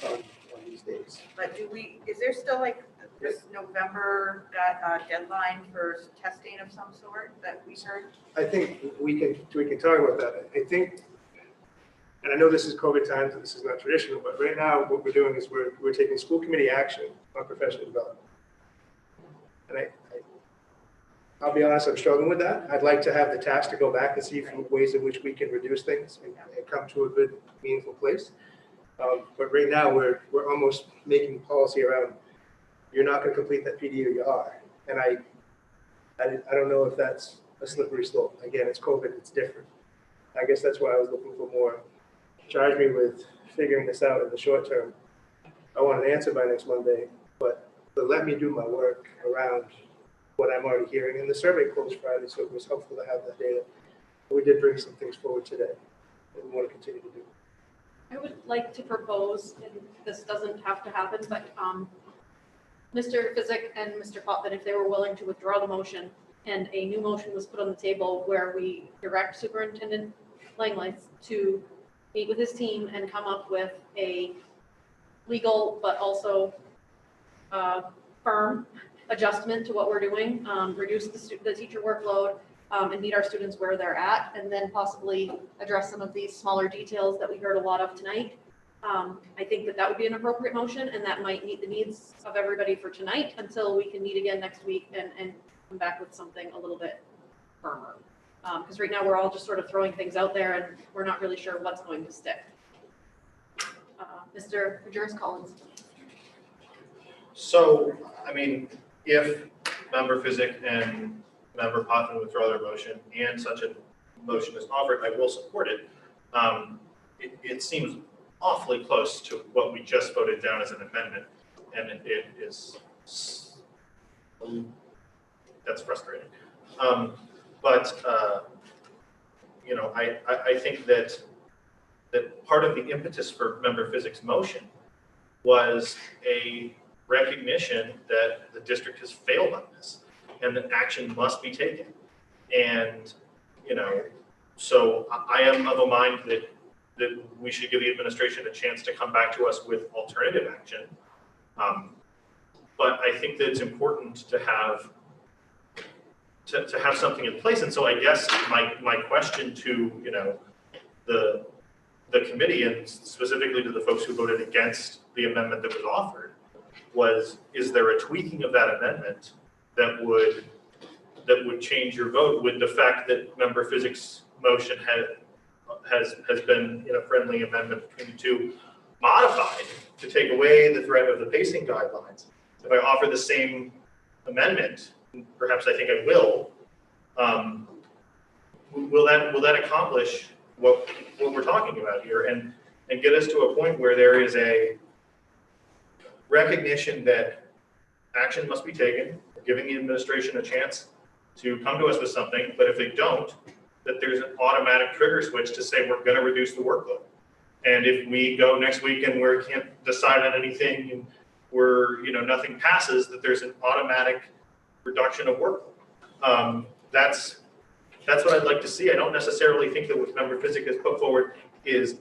on these days. But is there still like this November deadline for testing of some sort that we heard? I think we can talk about that. I think, and I know this is COVID times and this is not traditional, but right now what we're doing is we're taking school committee action on professional development. And I'll be honest, I'm struggling with that. I'd like to have the task to go back and see ways in which we can reduce things and come to a good, meaningful place. But right now we're almost making policy around, you're not going to complete that PD or you are. And I don't know if that's a slippery slope. Again, it's COVID, it's different. I guess that's why I was looking for more. Charge me with figuring this out in the short term. I want an answer by next Monday, but let me do my work around what I'm already hearing. And the survey closed Friday, so it was helpful to have that data. But we did bring some things forward today that we want to continue to do. I would like to propose, and this doesn't have to happen, but Mr. Physick and Mr. Potvin, if they were willing to withdraw the motion and a new motion was put on the table where we direct Superintendent Langley to meet with his team and come up with a legal but also firm adjustment to what we're doing, reduce the teacher workload, and meet our students where they're at, and then possibly address some of these smaller details that we heard a lot of tonight. I think that would be an appropriate motion, and that might meet the needs of everybody for tonight until we can meet again next week and come back with something a little bit firmer. Because right now we're all just sort of throwing things out there and we're not really sure what's going to stick. Mr. Juris Collins. So, I mean, if Member Physick and Member Potvin withdraw their motion and such a motion is offered, I will support it. It seems awfully close to what we just voted down as an amendment, and it is, that's frustrating. You know, I think that part of the impetus for Member Physick's motion was a recognition that the district has failed on this and that action must be taken. And, you know, so I am of a mind that we should give the administration a chance to come back to us with alternative action. But I think that it's important to have something in place. And so I guess my question to, you know, the committee and specifically to the folks who voted against the amendment that was offered was, is there a tweaking of that amendment that would change your vote with the fact that Member Physick's motion has been, in a friendly amendment between the two, modified to take away the threat of the pacing guidelines? If I offer the same amendment, perhaps I think I will that accomplish what we're talking about here and get us to a point where there is a recognition that action must be taken, giving the administration a chance to come to us with something, but if they don't, that there's an automatic trigger switch to say we're going to reduce the workload. And if we go next week and we can't decide on anything and we're, you know, nothing passes, that there's an automatic reduction of workload. That's what I'd like to see. I don't necessarily think that what Member Physick has put forward is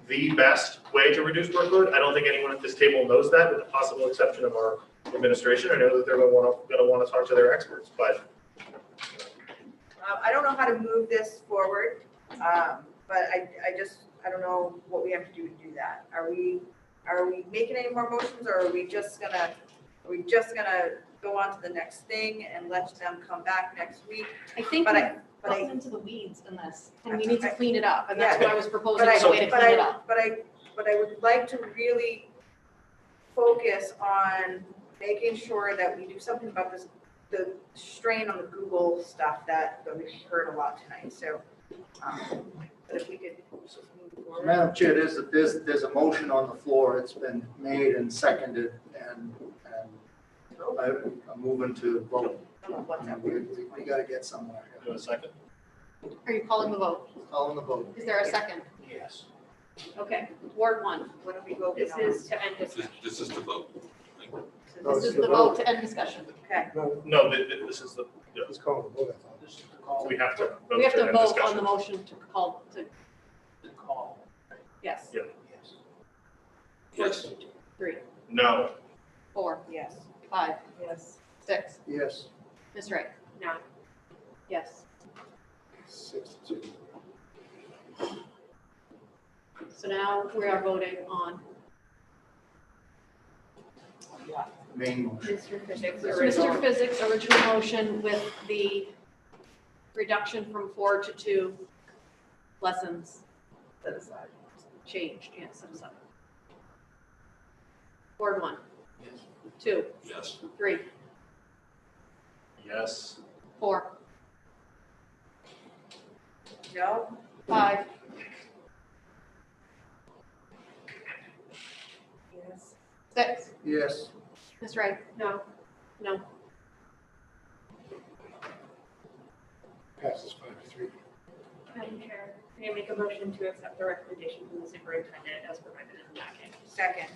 the best way to reduce workload. I don't think anyone at this table knows that, with the possible exception of our administration. I know that they're going to want to talk to their experts, but I don't know how to move this forward, but I don't know what we have to do to do that. Are we making any more motions, or are we just gonna go on to the next thing and let them come back next week? I think we've gotten into the weeds in this, and we need to clean it up, and that's what I was proposing as a way to clean it up. But I would like to really focus on making sure that we do something about this, the strain on the Google stuff that we've heard a lot tonight. So, but if we could just move forward. Madam Chair, there's a motion on the floor. It's been made and seconded, and I'm moving to vote. We got to get somewhere. do a second. Are you calling the vote? Calling the vote. Is there a second? Yes. Okay, Ward 1. What are we voting This on? is to end discussion. This is the vote. This is the vote to end discussion. Okay. No, this is the, yeah, Let's call the vote. I thought. This is the call. we have to We have to end vote on discussion. the motion to call, to, Call. yes. Yeah. Yes. 3, No. 4, Yes. 5, Yes. 6. Yes. Ms. Wright? No. Yes. 6-2. So now we are voting on Main motion. Mr. Physics, Mr. Physics' original motion with the reduction from 4 to 2 lessons set aside, changed, yes, set aside. Ward 1. Yes. 2, Yes. 3, Yes. 4, No. 5, Yes. 6. Yes. Ms. Wright? No. No. Passes 5-3. Madam Chair, may I make a motion to accept the recommendation from the superintendent as provided in the packet? Second.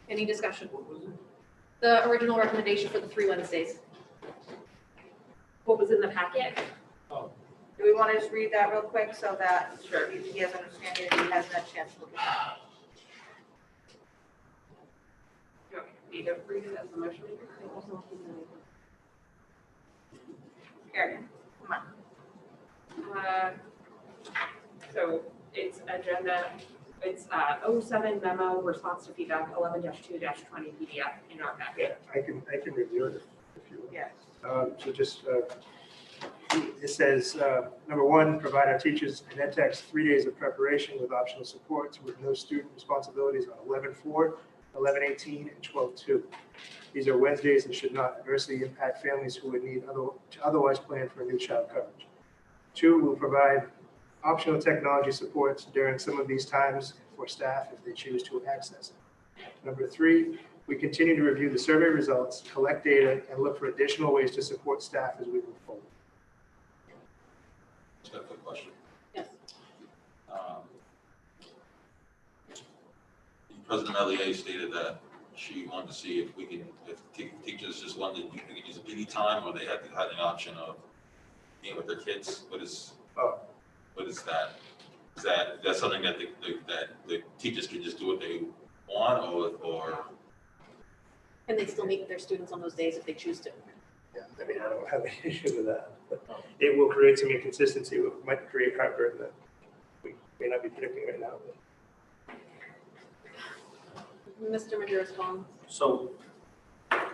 Any discussion? The original recommendation for the 3 Wednesdays. What was in the packet? Do we want to just read that real quick so that Sure. he has understanding and he hasn't had a chance to look at You want me to read it as a motion? Here, come on. So it's agenda, it's 07 memo response to feedback 11-2-20 PDF in our packet. I can review it if you would. Yes. So just, it says, number 1, provide our teachers and ed techs 3 days of preparation with optional supports with no student responsibilities on 11/4, 11/18, and 12/2. These are Wednesdays and should not adversely impact families who would need to otherwise plan for a new child coverage. 2, will provide optional technology supports during some of these times for staff if they choose to access it. Number 3, we continue to review the survey results, collect data, and look for additional ways to support staff as we move forward. Just got a quick question. Yes. The president of LEA stated that she wanted to see if we can, if teachers just wanted to use a PD time, or they had the option of being with their kids. What is that? Is that something that the teachers can just do what they want, or? And they still meet with their students on those days if they choose to. Yeah, I mean, I don't have any issue with that, but it will create some inconsistency. It might create heartburn that we may not be predicting right now. Mr. Madeira's phone. So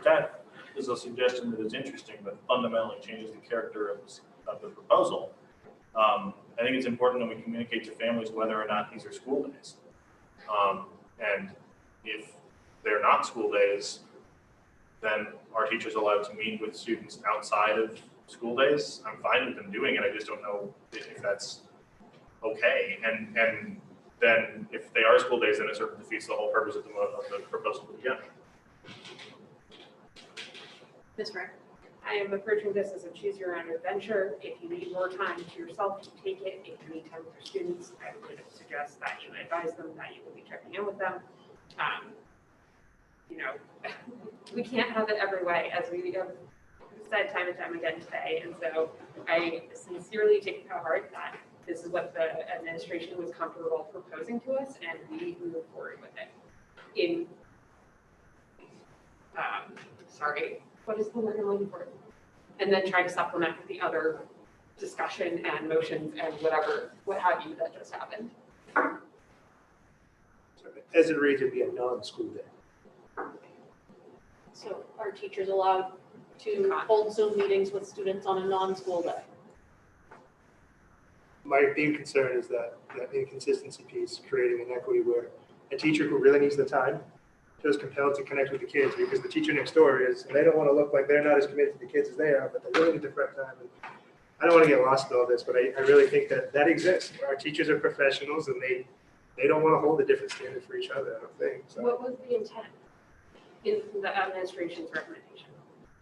that is a suggestion that is interesting, but fundamentally changes the character of the proposal. I think it's important that we communicate to families whether or not these are school days. And if they're not school days, then are teachers allowed to meet with students outside of school days? I'm fine with them doing it. I just don't know if that's okay. And then if they are school days, then it sort of defeats the whole purpose of the proposal to begin with. Ms. Wright? I am approaching this as a choose your own adventure. If you need more time to yourself, to take it. If you need time with your students, I would suggest that you advise them that you will be checking in with them. You know, we can't have it every way, as we have said time and time again today. And so I sincerely take to heart that this is what the administration was comfortable proposing to us, and we move forward with it. In, sorry, what is the word I'm looking for? And then try to supplement with the other discussion and motions and whatever, what have you, that just happened. As it reads, it'd be a non-school day. So are teachers allowed to hold Zoom meetings with students on a non-school day? My big concern is that inconsistency piece, creating inequity where a teacher who really needs the time feels compelled to connect with the kids because the teacher next door is, and they don't want to look like they're not as committed to the kids as they are, but they really need the prep time. And I don't want to get lost in all this, but I really think that exists. Our teachers are professionals and they don't want to hold a different standard for each other, I don't think. So What was the intent in the administration's recommendation?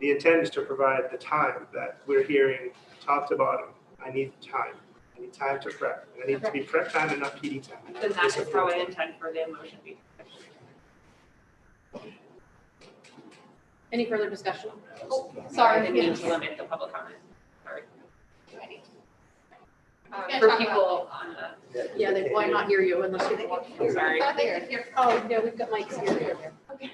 the intent is to provide the time that we're hearing top to bottom. I need time. I need time to prep. And I need it to be prep time and not PD time. Then that is how I intend for the motion to be. Any further discussion? Sorry, I didn't mean to limit the public comment. Sorry. for people on the. Yeah, they might not hear you unless you walk. Sorry. Oh, yeah, we've got mics here. Okay.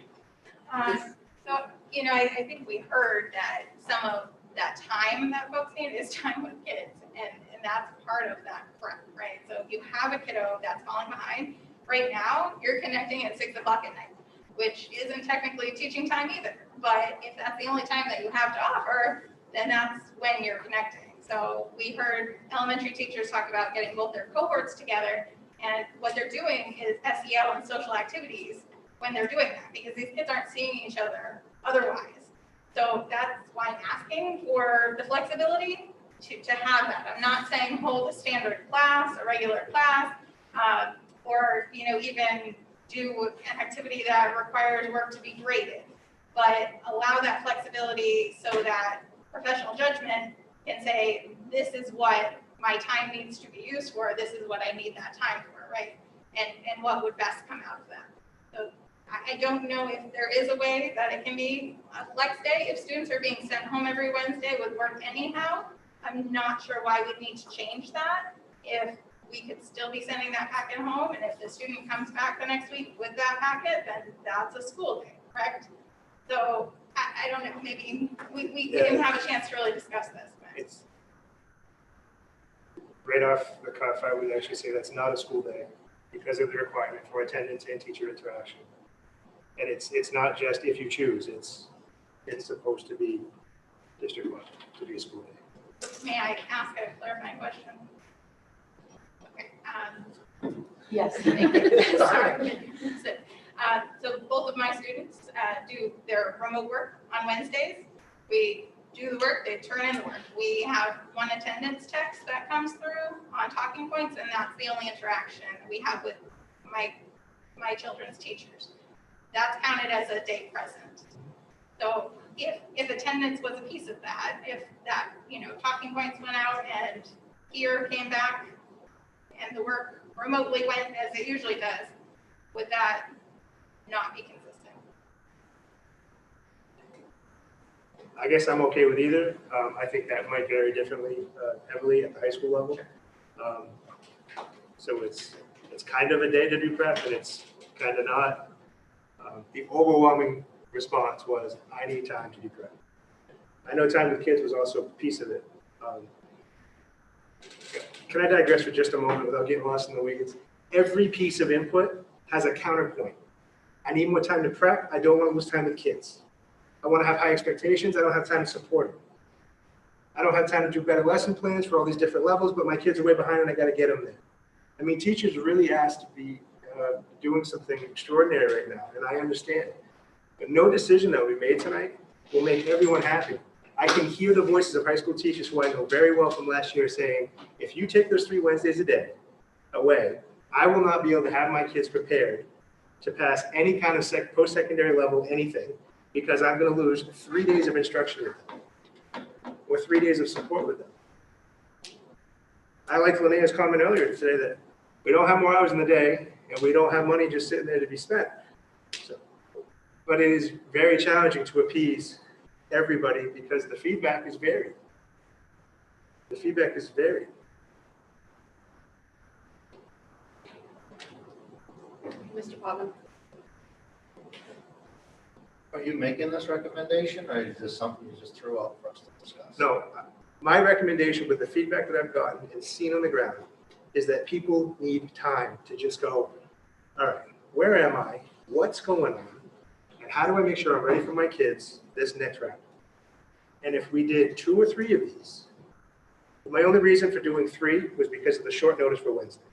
So, you know, I think we heard that some of that time that folks need is time with kids, and that's part of that prep, right? So if you have a kiddo that's falling behind, right now, you're connecting at 6 o'clock at night, which isn't technically teaching time either. But if that's the only time that you have to offer, then that's when you're connecting. So we heard elementary teachers talk about getting both their cohorts together, and what they're doing is SEL and social activities when they're doing that, because these kids aren't seeing each other otherwise. So that's why I'm asking for the flexibility to have that. I'm not saying hold a standard class, a regular class, or even do an activity that requires work to be graded, but allow that flexibility so that professional judgment can say, this is what my time needs to be used for, this is what I need that time for, right? And what would best come out of that. So I don't know if there is a way that it can be a flex day. If students are being sent home every Wednesday with work anyhow, I'm not sure why we'd need to change that. If we could still be sending that packet home, and if the student comes back the next week with that packet, then that's a school day, correct? So I don't know, maybe we didn't have a chance to really discuss this. It's right off the cuff, I would actually say that's not a school day because of the requirement for attendance and teacher interaction. And it's not just if you choose, it's supposed to be district-wide, to be a school day. May I ask a clarifying question? Okay. Yes. Thank you. Sorry. So both of my students do their remote work on Wednesdays. We do the work, they turn in the work. We have one attendance text that comes through on talking points, and that's the only interaction we have with my children's teachers. That's counted as a day present. So if attendance was a piece of that, if that, talking points went out and here came back and the work remotely went as it usually does, would that not be consistent? I guess I'm okay with either. I think that might vary differently, heavily at the high school level. So it's kind of a day to do prep, and it's kind of not. The overwhelming response was, I need time to do prep. I know time with kids was also a piece of it. Can I digress for just a moment without getting lost in the weeds? Every piece of input has a counterpoint. I need more time to prep. I don't want to lose time with kids. I want to have high expectations. I don't have time to support them. I don't have time to do better lesson plans for all these different levels, but my kids are way behind and I got to get them there. I mean, teachers really asked to be doing something extraordinary right now, and I understand. But no decision that we made tonight will make everyone happy. I can hear the voices of high school teachers who I know very well from last year saying, if you take those 3 Wednesdays a day away, I will not be able to have my kids prepared to pass any kind of post-secondary level anything, because I'm going to lose 3 days of instruction with them or 3 days of support with them. I liked Linnea's comment earlier today that we don't have more hours in the day and we don't have money just sitting there to be spent. So, but it is very challenging to appease everybody because the feedback is varied. The feedback is varied. Mr. Potvin. Are you making this recommendation, or is this something you just threw out for us to discuss? No, my recommendation with the feedback that I've gotten and seen on the ground is that people need time to just go, all right, where am I? What's going on? And how do I make sure I'm ready for my kids this next round? And if we did 2 or 3 of these, my only reason for doing 3 was because of the short notice for Wednesday.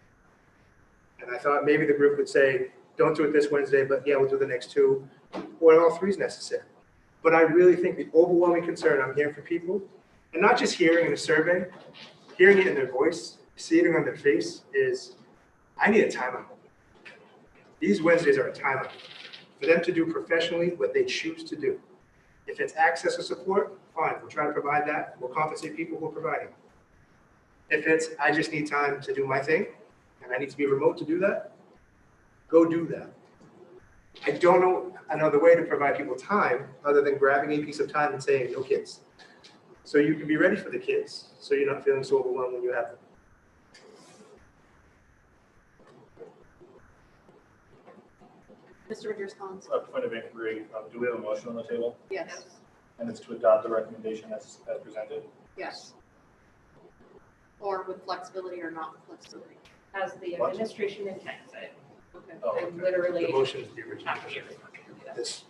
And I thought maybe the group would say, don't do it this Wednesday, but yeah, we'll do the next 2, or all 3 is necessary. But I really think the overwhelming concern I'm hearing from people, and not just hearing in a survey, hearing it in their voice, seeing it on their face, is I need a timeout. These Wednesdays are a timeout for them to do professionally what they choose to do. If it's access or support, fine, we'll try to provide that. We'll compensate people who are providing. If it's, I just need time to do my thing, and I need to be remote to do that, go do that. I don't know another way to provide people time other than grabbing a piece of time and saying, no kids. So you can be ready for the kids, so you're not feeling so overwhelmed when you have them. Mr. Winters-Collins? Point of inquiry, do we have a motion on the table? Yes. And it's to adopt the recommendation as presented? Yes. Or with flexibility or not with flexibility? As the What? administration intends it. Okay. Oh, I'm okay. literally. The motion is the original. Not here. This.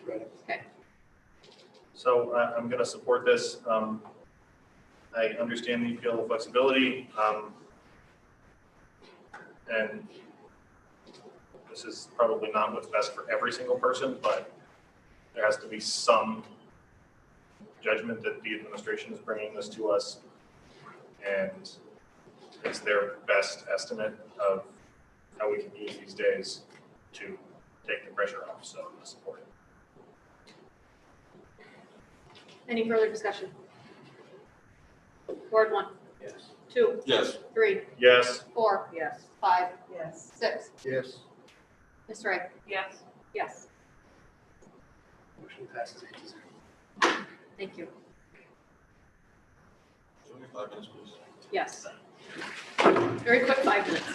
Right. Okay. So I'm going to support this. I understand that you feel the flexibility. And this is probably not what's best for every single person, but there has to be some judgment that the administration is bringing this to us. And it's their best estimate of how we can use these days to take the pressure off. So I support it. Any further discussion? Ward 1. Yes. 2. Yes. 3. Yes. 4. Yes. 5. Yes. 6. Yes. Ms. Ray? Yes. Yes. Motion passes 8-0. Thank you. 5 minutes, please. Yes. Very quick 5 minutes.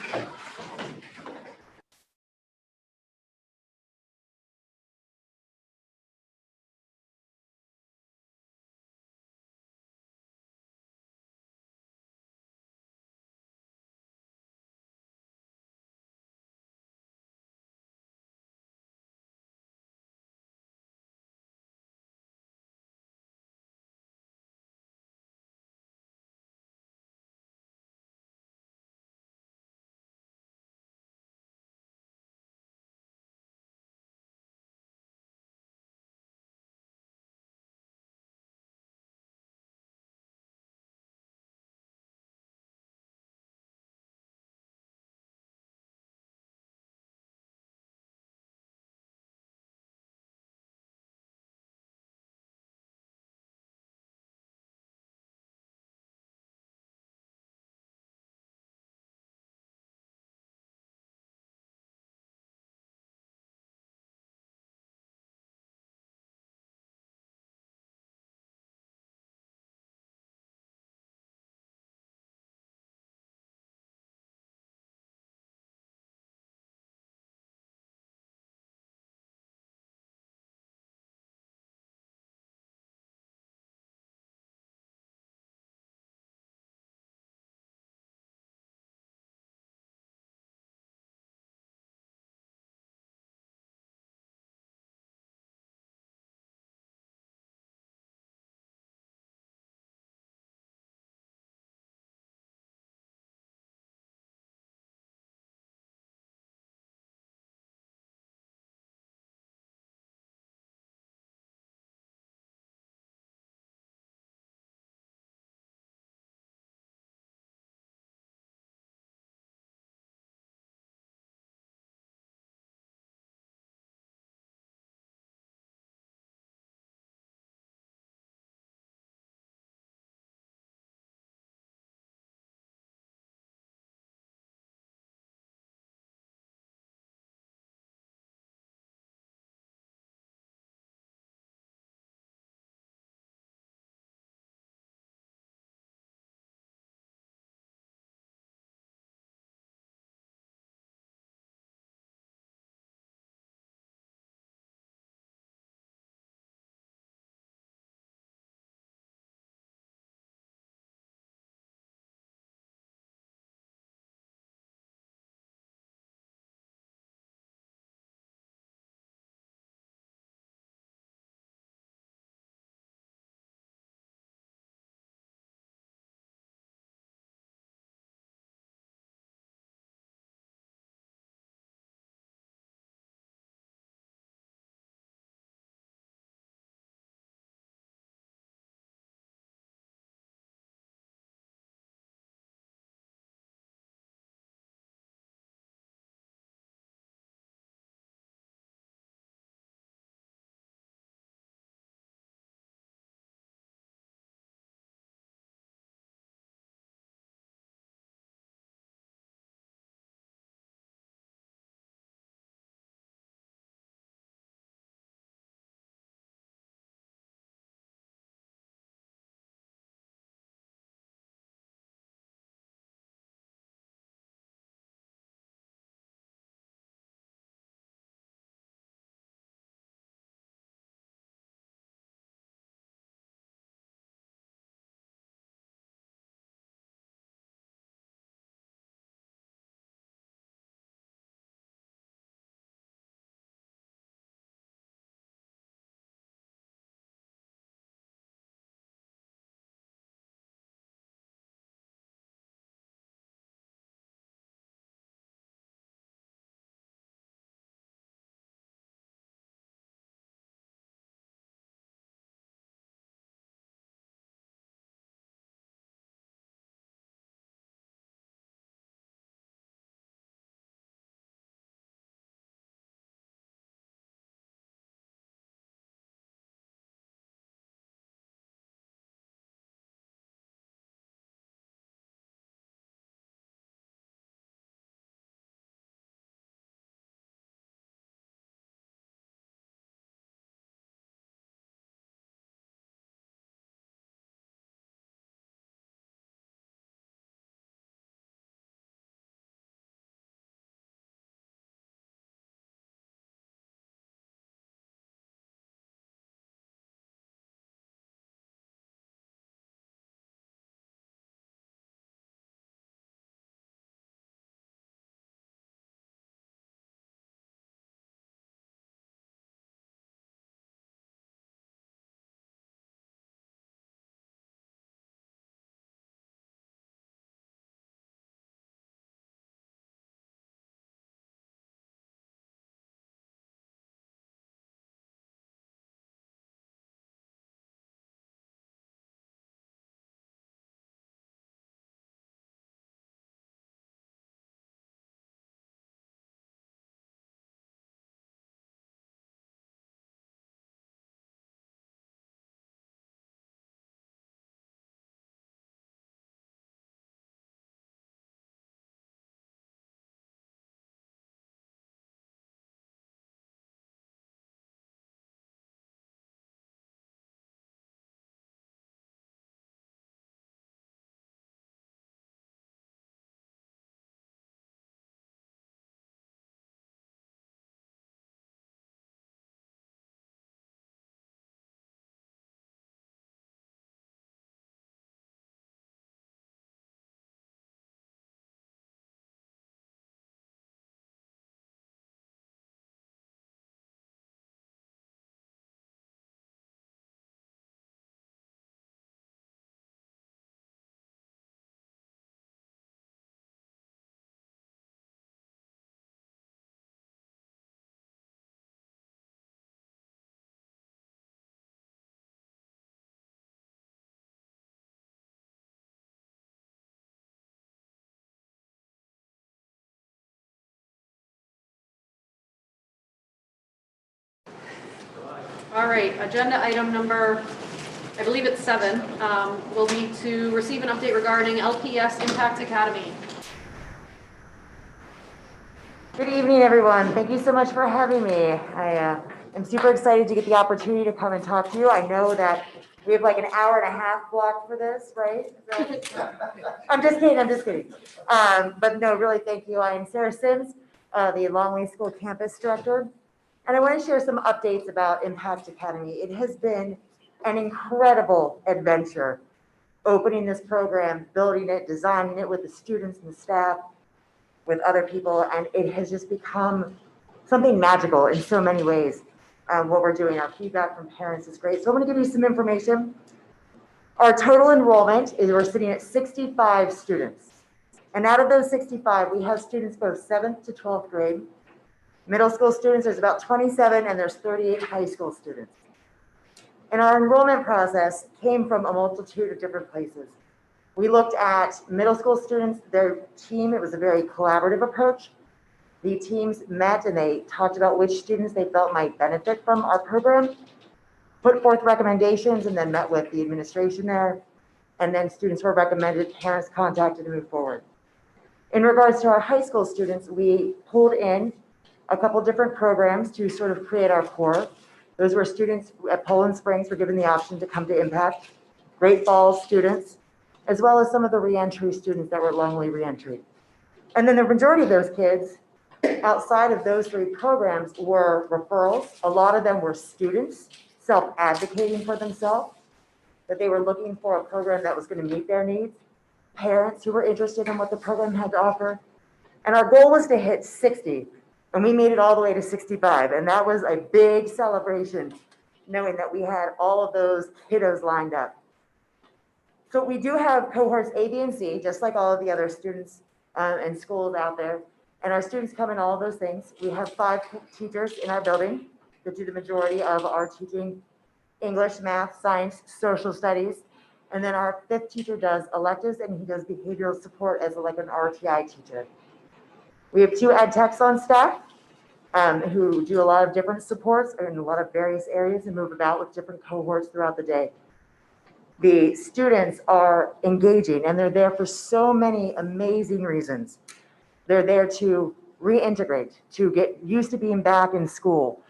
All right, agenda item number, I believe it's 7, will be to receive an update regarding LPS Impact Academy. Good evening, everyone. Thank you so much for having me. I am super excited to get the opportunity to come and talk to you. I know that we have like an hour and a half blocked for this, right? I'm just kidding. But no, really, thank you. I am Sarah Sims, the Longley School Campus Director. And I want to share some updates about Impact Academy. It has been an incredible adventure opening this program, building it, designing it with the students and the staff, with other people, and it has just become something magical in so many ways. What we're doing, our feedback from parents is great. So I'm going to give you some information. Our total enrollment is we're sitting at 65 students. And out of those 65, we have students both 7th to 12th grade. Middle school students, there's about 27, and there's 38 high school students. And our enrollment process came from a multitude of different places. We looked at middle school students, their team, it was a very collaborative approach. The teams met and they talked about which students they felt might benefit from our program, put forth recommendations, and then met with the administration there. And then students were recommended, parents contacted to move forward. In regards to our high school students, we pulled in a couple different programs to sort of create our core. Those were students at Poland Springs were given the option to come to Impact, Great Falls students, as well as some of the reentry students that were Longley reentry. And then the majority of those kids outside of those 3 programs were referrals. A lot of them were students self-advocating for themselves, that they were looking for a program that was going to meet their needs, parents who were interested in what the program had to offer. And our goal was to hit 60, and we made it all the way to 65. And that was a big celebration, knowing that we had all of those kiddos lined up. So we do have cohorts A, B, and C, just like all of the other students and schools out there. And our students come in all of those things. We have 5 teachers in our building that do the majority of our teaching: English, math, science, social studies. And then our 5th teacher does electives, and he does behavioral support as like an RTI teacher. We have 2 ed techs on staff who do a lot of different supports in a lot of various areas and move about with different cohorts throughout the day. The students are engaging, and they're there for so many amazing reasons. They're there to reintegrate, to get used to being back in school,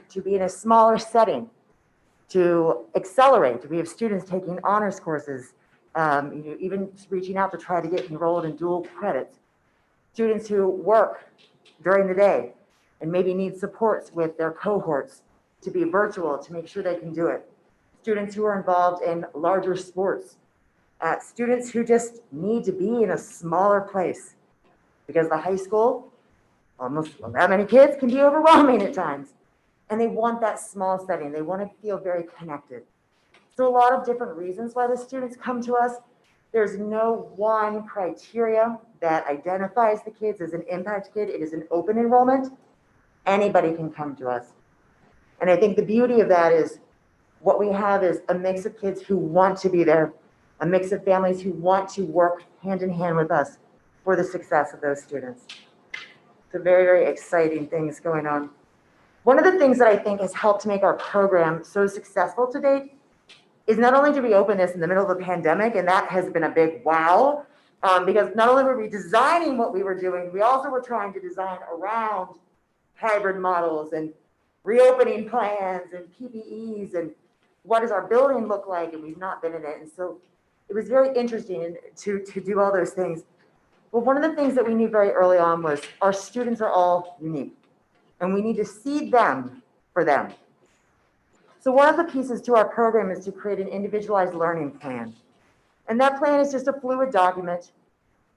to be in a smaller setting, to accelerate. We have students taking honors courses, even reaching out to try to get enrolled in dual credits. Students who work during the day and maybe need supports with their cohorts to be virtual to make sure they can do it. Students who are involved in larger sports, students who just need to be in a smaller place, because the high school, almost that many kids, can be overwhelming at times. And they want that small setting. They want to feel very connected. So a lot of different reasons why the students come to us. There's no one criteria that identifies the kids as an impact kid. It is an open enrollment. Anybody can come to us. And I think the beauty of that is what we have is a mix of kids who want to be there, a mix of families who want to work hand in hand with us for the success of those students. So very, very exciting things going on. One of the things that I think has helped make our program so successful to date is not only did we open this in the middle of a pandemic, and that has been a big wow, because not only were we designing what we were doing, we also were trying to design around hybrid models and reopening plans and PPEs and what does our building look like, and we've not been in it. And so it was very interesting to do all those things. But one of the things that we knew very early on was our students are all unique, and we need to seed them for them. So one of the pieces to our program is to create an individualized learning plan. And that plan is just a fluid document,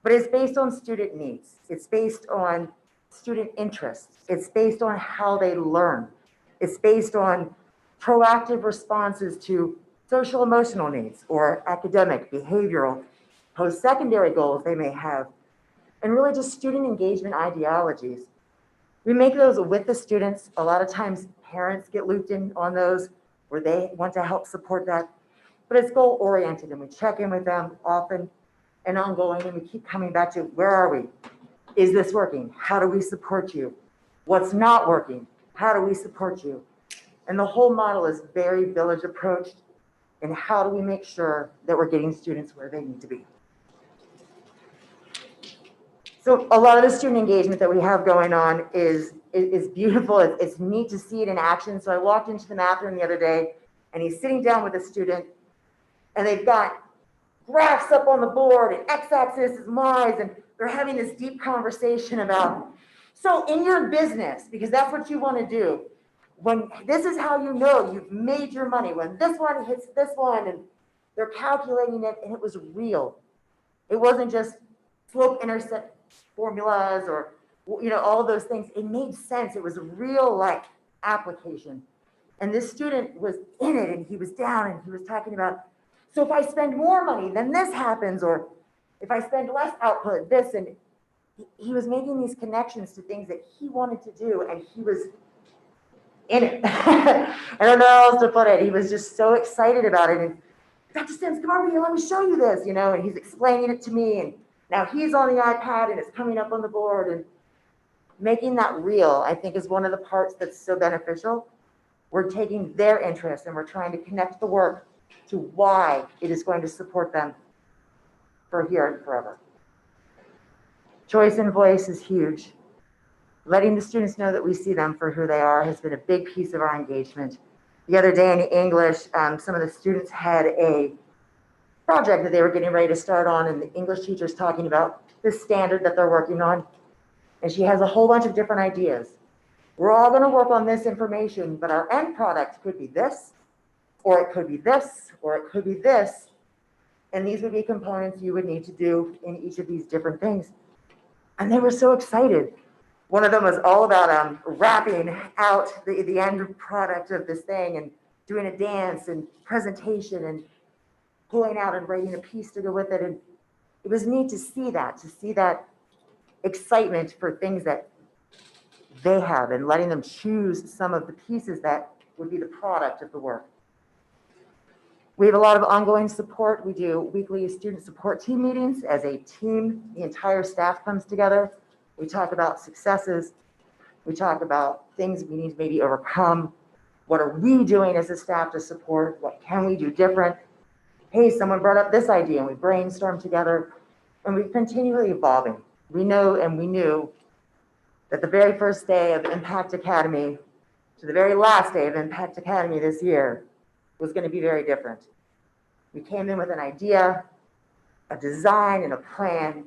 but it's based on student needs. It's based on student interests. It's based on how they learn. It's based on proactive responses to social emotional needs or academic, behavioral, post-secondary goals they may have, and really just student engagement ideologies. We make those with the students. A lot of times parents get looped in on those where they want to help support that, but it's goal oriented, and we check in with them often and ongoing, and we keep coming back to, where are we? Is this working? How do we support you? What's not working? How do we support you? And the whole model is very village approached. And how do we make sure that we're getting students where they need to be? So a lot of the student engagement that we have going on is beautiful. It's neat to see it in action. So I walked into the math room the other day, and he's sitting down with a student, and they've got graphs up on the board, and x-axis is Y's, and they're having this deep conversation about, so in your business, because that's what you want to do, when this is how you know you've made your money, when this one hits this one, and they're calculating it, and it was real. It wasn't just slope-intercept formulas or, you know, all of those things. It made sense. It was real like application. And this student was in it, and he was down, and he was talking about, so if I spend more money, then this happens, or if I spend less output, this, and he was making these connections to things that he wanted to do, and he was in it. I don't know how else to put it. He was just so excited about it. And Dr. Sims, come over here, let me show you this, you know, and he's explaining it to me, and now he's on the iPad and it's coming up on the board, and making that real, I think, is one of the parts that's so beneficial. We're taking their interest and we're trying to connect the work to why it is going to support them for here and forever. Choice and voice is huge. Letting the students know that we see them for who they are has been a big piece of our engagement. The other day in English, some of the students had a project that they were getting ready to start on, and the English teacher's talking about the standard that they're working on. And she has a whole bunch of different ideas. We're all going to work on this information, but our end product could be this, or it could be this, or it could be this. And these would be components you would need to do in each of these different things. And they were so excited. One of them was all about wrapping out the end product of this thing and doing a dance and presentation and pulling out and writing a piece to go with it. And it was neat to see that excitement for things that they have and letting them choose some of the pieces that would be the product of the work. We have a lot of ongoing support. We do weekly student support team meetings. As a team, the entire staff comes together. We talk about successes. We talk about things we need to maybe overcome. What are we doing as a staff to support? What can we do different? Hey, someone brought up this idea, and we brainstorm together, and we're continually evolving. We know and we knew that the very first day of Impact Academy to the very last day of Impact Academy this year was going to be very different. We came in with an idea, a design, and a plan,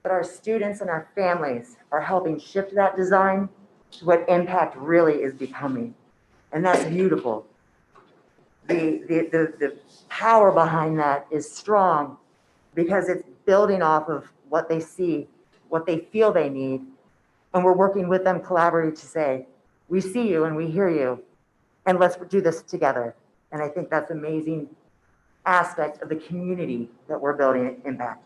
but our students and our families are helping shift that design to what Impact really is becoming. And that's beautiful. The power behind that is strong because it's building off of what they see, what they feel they need. And we're working with them collaboratively to say, we see you and we hear you, and let's do this together. And I think that's an amazing aspect of the community that we're building at Impact.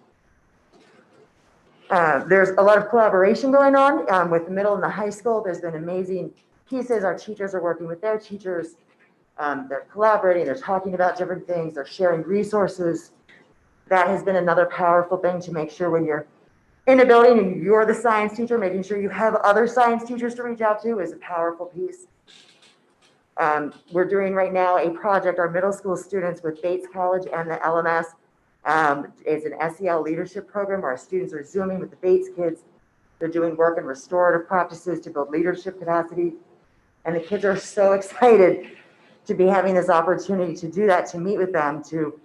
There's a lot of collaboration going on with the middle and the high school. There's been amazing pieces. Our teachers are working with their teachers. They're collaborating, they're talking about different things, they're sharing resources. That has been another powerful thing to make sure when you're in a building and you're the science teacher, making sure you have other science teachers to reach out to is a powerful piece. We're doing right now a project, our middle school students with Bates College and the LMS. It's an SEL leadership program where our students are Zooming with the Bates kids. They're doing work in restorative practices to build leadership capacity. And the kids are so excited to be having this opportunity to do that, to meet with them, to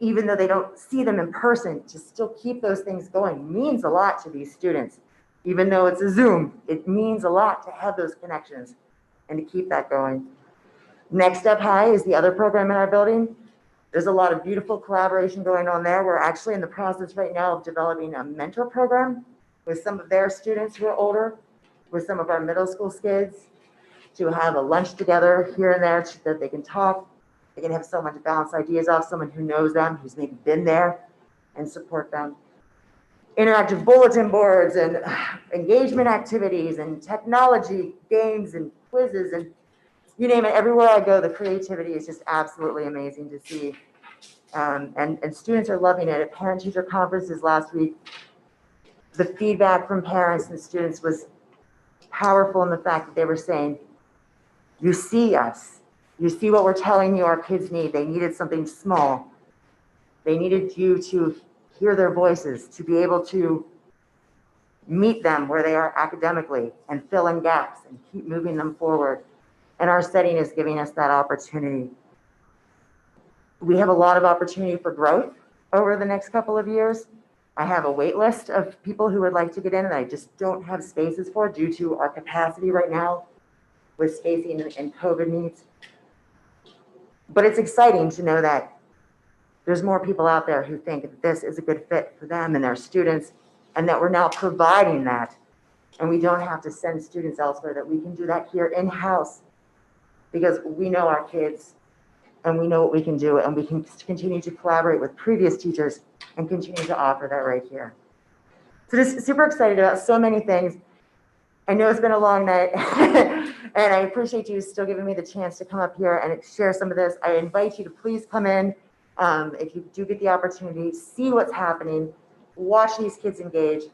even though they don't see them in person, to still keep those things going means a lot to these students. Even though it's a Zoom, it means a lot to have those connections and to keep that going. Next Step High is the other program in our building. There's a lot of beautiful collaboration going on there. We're actually in the process right now of developing a mentor program with some of their students who are older, with some of our middle school kids, to have a lunch together here and there so that they can talk. They can have someone to bounce ideas off, someone who knows them, who's maybe been there, and support them. Interactive bulletin boards and engagement activities and technology, games and quizzes, and you name it. Everywhere I go, the creativity is just absolutely amazing to see. And students are loving it. At parent-teacher conferences last week, the feedback from parents and students was powerful in the fact that they were saying, You see us. You see what we're telling you our kids need. They needed something small. They needed you to hear their voices, to be able to meet them where they are academically and fill in gaps and keep moving them forward. And our setting is giving us that opportunity. We have a lot of opportunity for growth over the next couple of years. I have a wait list of people who would like to get in, and I just don't have spaces for due to our capacity right now with spacing and COVID needs. But it's exciting to know that there's more people out there who think that this is a good fit for them and their students, and that we're now providing that. And we don't have to send students elsewhere, that we can do that here in-house because we know our kids and we know what we can do, and we can continue to collaborate with previous teachers and continue to offer that right here. So just super excited about so many things. I know it's been a long night and I appreciate you still giving me the chance to come up here and share some of this. I invite you to please come in. If you do get the opportunity, see what's happening, watch these kids engage,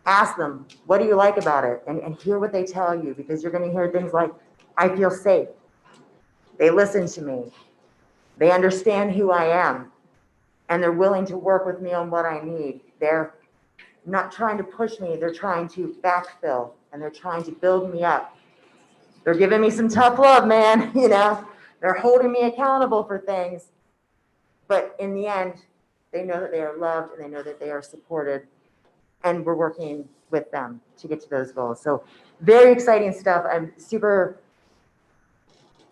ask them, what do you like about it? And hear what they tell you, because you're gonna hear things like, I feel safe. They listen to me. They understand who I am, and they're willing to work with me on what I need. They're not trying to push me, they're trying to backfill, and they're trying to build me up. They're giving me some tough love, man, you know? They're holding me accountable for things. But in the end, they know that they are loved and they know that they are supported, and we're working with them to get to those goals. So very exciting stuff. I'm super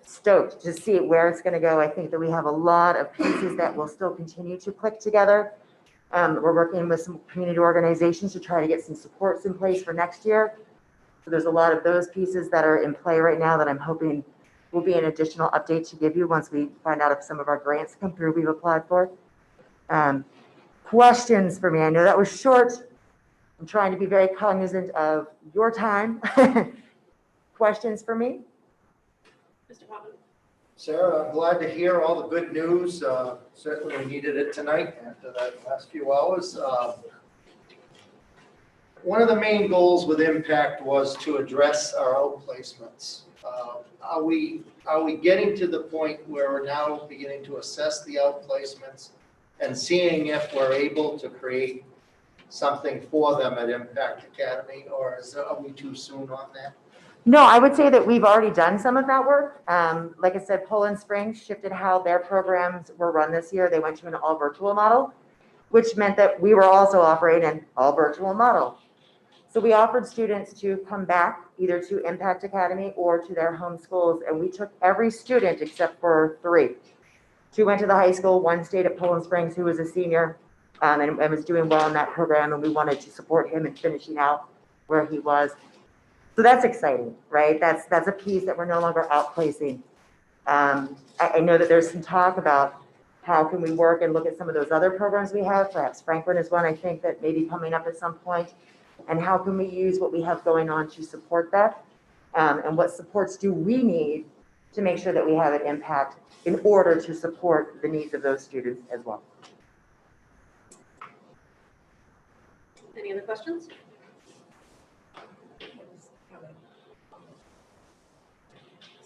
stoked to see where it's going to go. I think that we have a lot of pieces that will still continue to click together. We're working with some community organizations to try to get some supports in place for next year. So there's a lot of those pieces that are in play right now that I'm hoping will be an additional update to give you once we find out if some of our grants come through we've applied for. Questions for me? I know that was short. I'm trying to be very cognizant of your time. Questions for me? Mr. Poppin. Sarah, I'm glad to hear all the good news. Certainly we needed it tonight after that last few hours. One of the main goals with Impact was to address our outplacements. Are we getting to the point where we're now beginning to assess the outplacements and seeing if we're able to create something for them at Impact Academy, or are we too soon on that? No, I would say that we've already done some of that work. Like I said, Poland Springs shifted how their programs were run this year. They went to an all virtual model, which meant that we were also operating an all virtual model. So we offered students to come back either to Impact Academy or to their home schools, and we took every student except for 3. 2 went to the high school, 1 stayed at Poland Springs, who was a senior and was doing well in that program, and we wanted to support him in finishing out where he was. So that's exciting, right? That's a piece that we're no longer outplacing. I know that there's some talk about how can we work and look at some of those other programs we have. Perhaps Franklin is one I think that may be coming up at some point. And how can we use what we have going on to support that? And what supports do we need to make sure that we have an impact in order to support the needs of those students as well? Any other questions?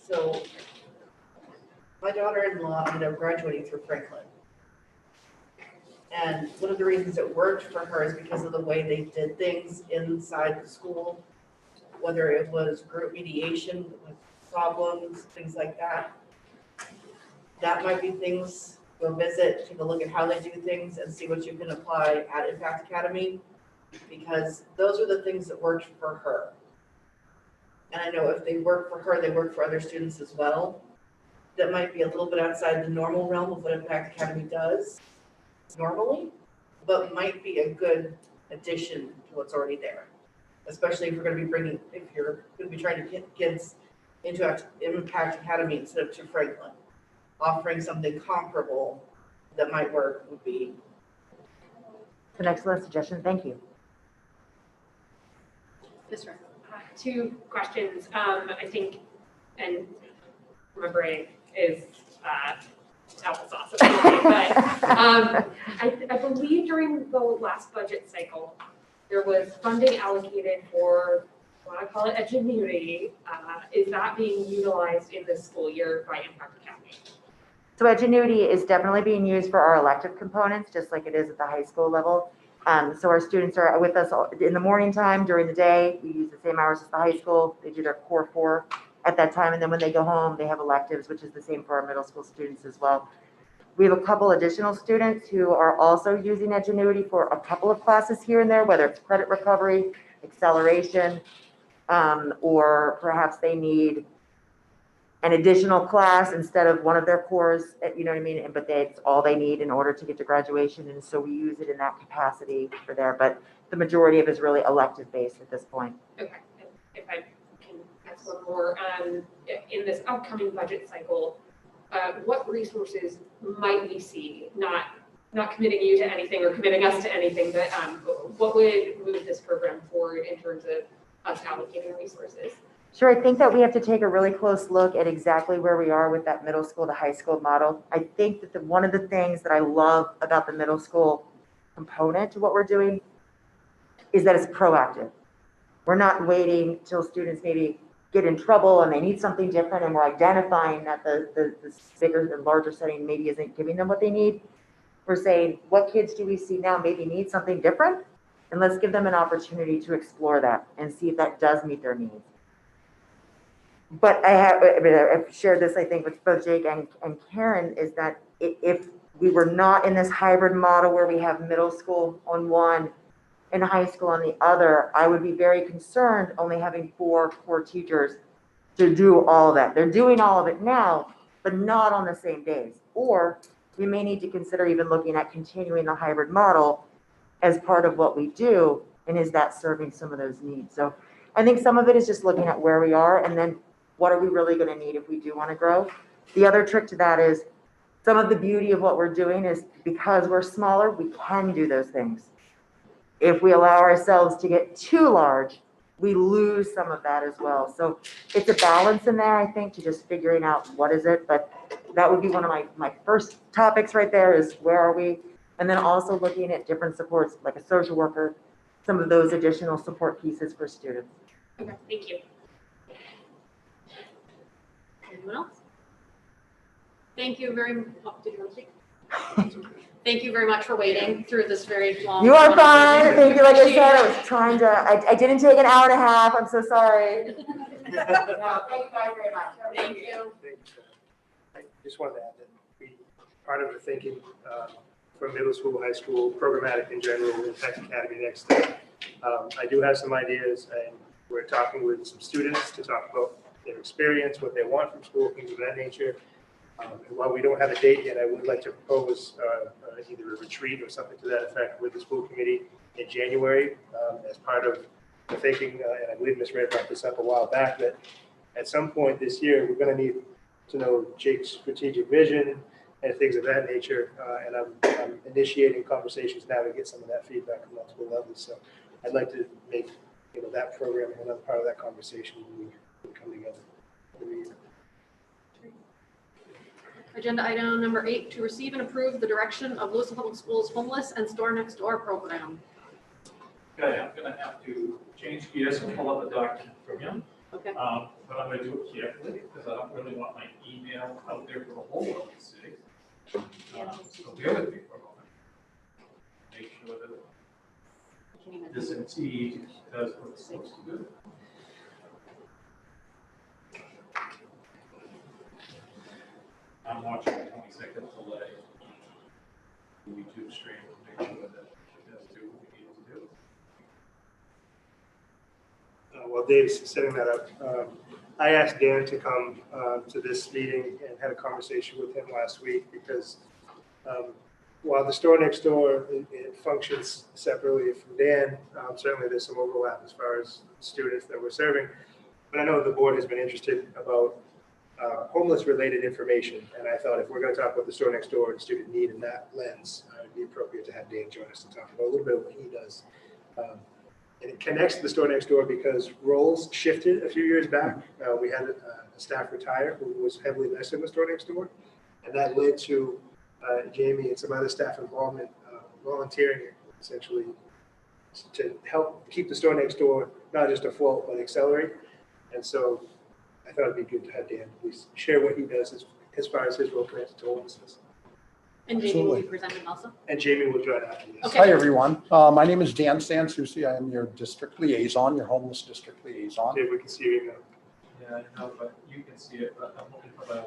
So my daughter-in-law ended up graduating through Franklin. And one of the reasons it worked for her is because of the way they did things inside the school, whether it was group mediation with problems, things like that. That might be things, go visit, take a look at how they do things and see what you can apply at Impact Academy, because those are the things that worked for her. And I know if they work for her, they work for other students as well. That might be a little bit outside the normal realm of what Impact Academy does normally, but might be a good addition to what's already there. Especially if you're going to be trying to get kids into Impact Academy instead of to Franklin. Offering something comparable that might work would be an excellent suggestion. Thank you. Ms. Ryan. 2 questions. I think, and remembering is applesauce. But I believe during the last budget cycle, there was funding allocated for I want to call it Edgenuity, is that being utilized in this school year by Impact Academy? So Edgenuity is definitely being used for our elective components, just like it is at the high school level. So our students are with us in the morning time, during the day. We use the same hours as the high school. They do their core 4 at that time. And then when they go home, they have electives, which is the same for our middle school students as well. We have a couple additional students who are also using Edgenuity for a couple of classes here and there, whether it's credit recovery, acceleration, or perhaps they need an additional class instead of one of their cores, you know what I mean? But that's all they need in order to get to graduation. And so we use it in that capacity for there. But the majority of it is really elective based at this point. Okay, if I can ask one more, in this upcoming budget cycle, what resources might we see? Not committing you to anything or committing us to anything, but what would move this program forward in terms of us allocating resources? Sure, I think that we have to take a really close look at exactly where we are with that middle school to high school model. I think that one of the things that I love about the middle school component to what we're doing is that it's proactive. We're not waiting till students maybe get in trouble and they need something different, and we're identifying that the bigger and larger setting maybe isn't giving them what they need. We're saying, what kids do we see now maybe need something different? And let's give them an opportunity to explore that and see if that does meet their needs. But I've shared this, I think, with both Jake and Karen, is that if we were not in this hybrid model where we have middle school on one and high school on the other, I would be very concerned only having 4 core teachers to do all of that. They're doing all of it now, but not on the same days. Or we may need to consider even looking at continuing the hybrid model as part of what we do, and is that serving some of those needs? So I think some of it is just looking at where we are, and then what are we really going to need if we do want to grow? The other trick to that is some of the beauty of what we're doing is because we're smaller, we can do those things. If we allow ourselves to get too large, we lose some of that as well. So it's a balance in there, I think, to just figuring out what is it. But that would be one of my first topics right there, is where are we? And then also looking at different supports, like a social worker, some of those additional support pieces for students. Okay, thank you. Anyone else? Thank you very much. Oh, did you want to speak? Thank you very much for waiting through this very long. You are fine. Thank you. Like I said, I was trying to, I didn't take an hour and a half. I'm so sorry. No, thank you guys very much. Thank you. I just wanted to add that part of the thinking for middle school, high school, programmatic in general, Impact Academy next step. I do have some ideas, and we're talking with some students to talk about their experience, what they want from school, things of that nature. And while we don't have a date yet, I would like to propose either a retreat or something to that effect with the school committee in January as part of the thinking, and I believe Ms. Ray brought this up a while back, that at some point this year, we're going to need to know Jake's strategic vision and things of that nature. And I'm initiating conversations now to get some of that feedback from multiple levels. So I'd like to make that program another part of that conversation when we come together. Agenda item number 8, to receive and approve the direction of Lewiston Public Schools homeless and store next door program. Okay, I'm gonna have to change gears and pull up a document from him. Okay. But I'm gonna do it carefully because I don't really want my email out there for the whole world to see. So bear with me for a moment. Make sure that this indeed does what it's supposed to do. I'm watching a 20-second delay on YouTube stream to make sure that it does do what we need it to do. While Dave's setting that up, I asked Dan to come to this meeting and had a conversation with him last week because while the store next door, it functions separately from Dan, certainly there's some overlap as far as students that we're serving. But I know the board has been interested about homeless-related information, and I thought if we're going to talk about the store next door and student need in that lens, it would be appropriate to have Dan join us to talk about a little bit of what he does. And it connects to the store next door because roles shifted a few years back. We had a staff retire who was heavily invested in the store next door, and that led to Jamie and some other staff involvement volunteering essentially to help keep the store next door not just afloat, but accelerate. And so I thought it'd be good to have Dan at least share what he does as far as his role connected to homelessness. And Jamie will be presenting also. And Jamie will join after this. Okay. Hi, everyone. My name is Dan Sansucci. I am your district liaison, your homeless district liaison. See if we can see you now. Yeah, I know, but you can see it, but I'm looking for the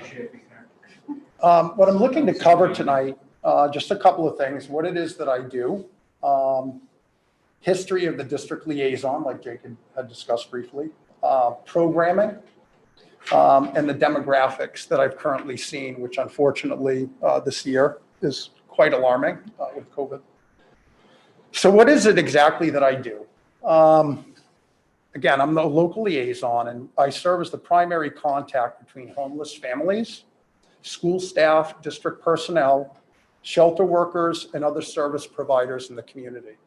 shaping there. What I'm looking to cover tonight, just a couple of things, what it is that I do, history of the district liaison, like Jake had discussed briefly, programming, and the demographics that I've currently seen, which unfortunately this year is quite alarming with COVID. So what is it exactly that I do? Again, I'm the local liaison, and I serve as the primary contact between homeless families, school staff, district personnel, shelter workers, and other service providers in the community.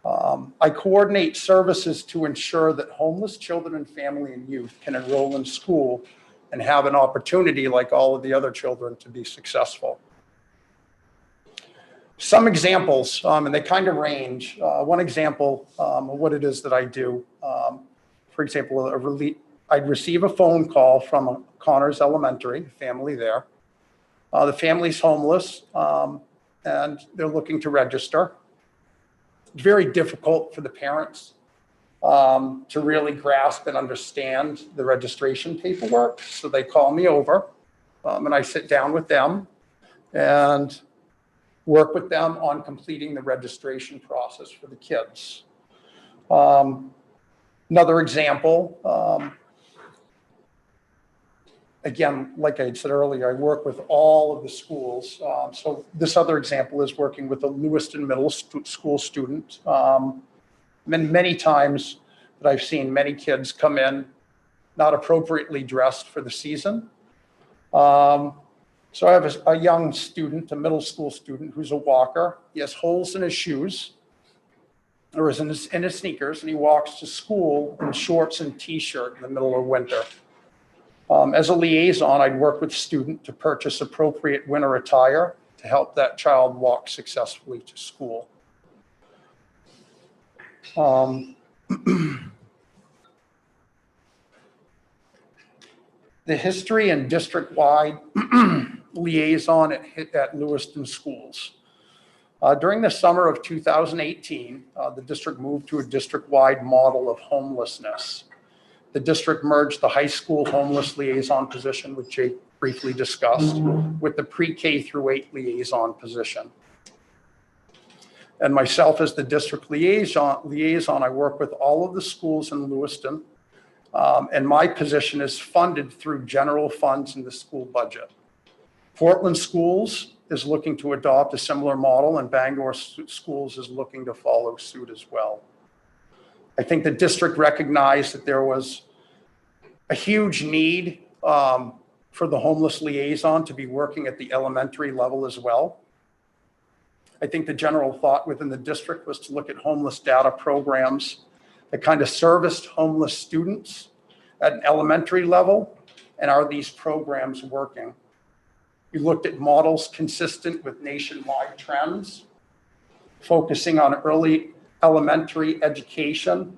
I coordinate services to ensure that homeless children and family and youth can enroll in school and have an opportunity, like all of the other children, to be successful. Some examples, and they kind of range. One example of what it is that I do, for example, I'd receive a phone call from Connors Elementary, family there. The family's homeless, and they're looking to register. It's very difficult for the parents to really grasp and understand the registration paperwork. So they call me over, and I sit down with them and work with them on completing the registration process for the kids. Another example, again, like I had said earlier, I work with all of the schools. So this other example is working with a Lewiston Middle School student. Many times that I've seen many kids come in not appropriately dressed for the season. So I have a young student, a middle school student, who's a walker. He has holes in his shoes, or is in his sneakers, and he walks to school in shorts and t-shirt in the middle of winter. As a liaison, I'd work with student to purchase appropriate winter attire to help that child walk successfully to school. The history and district-wide liaison at Lewiston schools. During the summer of 2018, the district moved to a district-wide model of homelessness. The district merged the high school homeless liaison position, which Jake briefly discussed, with the pre-K through 8 liaison position. And myself as the district liaison, I work with all of the schools in Lewiston, and my position is funded through general funds in the school budget. Portland Schools is looking to adopt a similar model, and Bangor Schools is looking to follow suit as well. I think the district recognized that there was a huge need for the homeless liaison to be working at the elementary level as well. I think the general thought within the district was to look at homeless data programs that kind of serviced homeless students at an elementary level, and are these programs working? We looked at models consistent with nationwide trends, focusing on early elementary education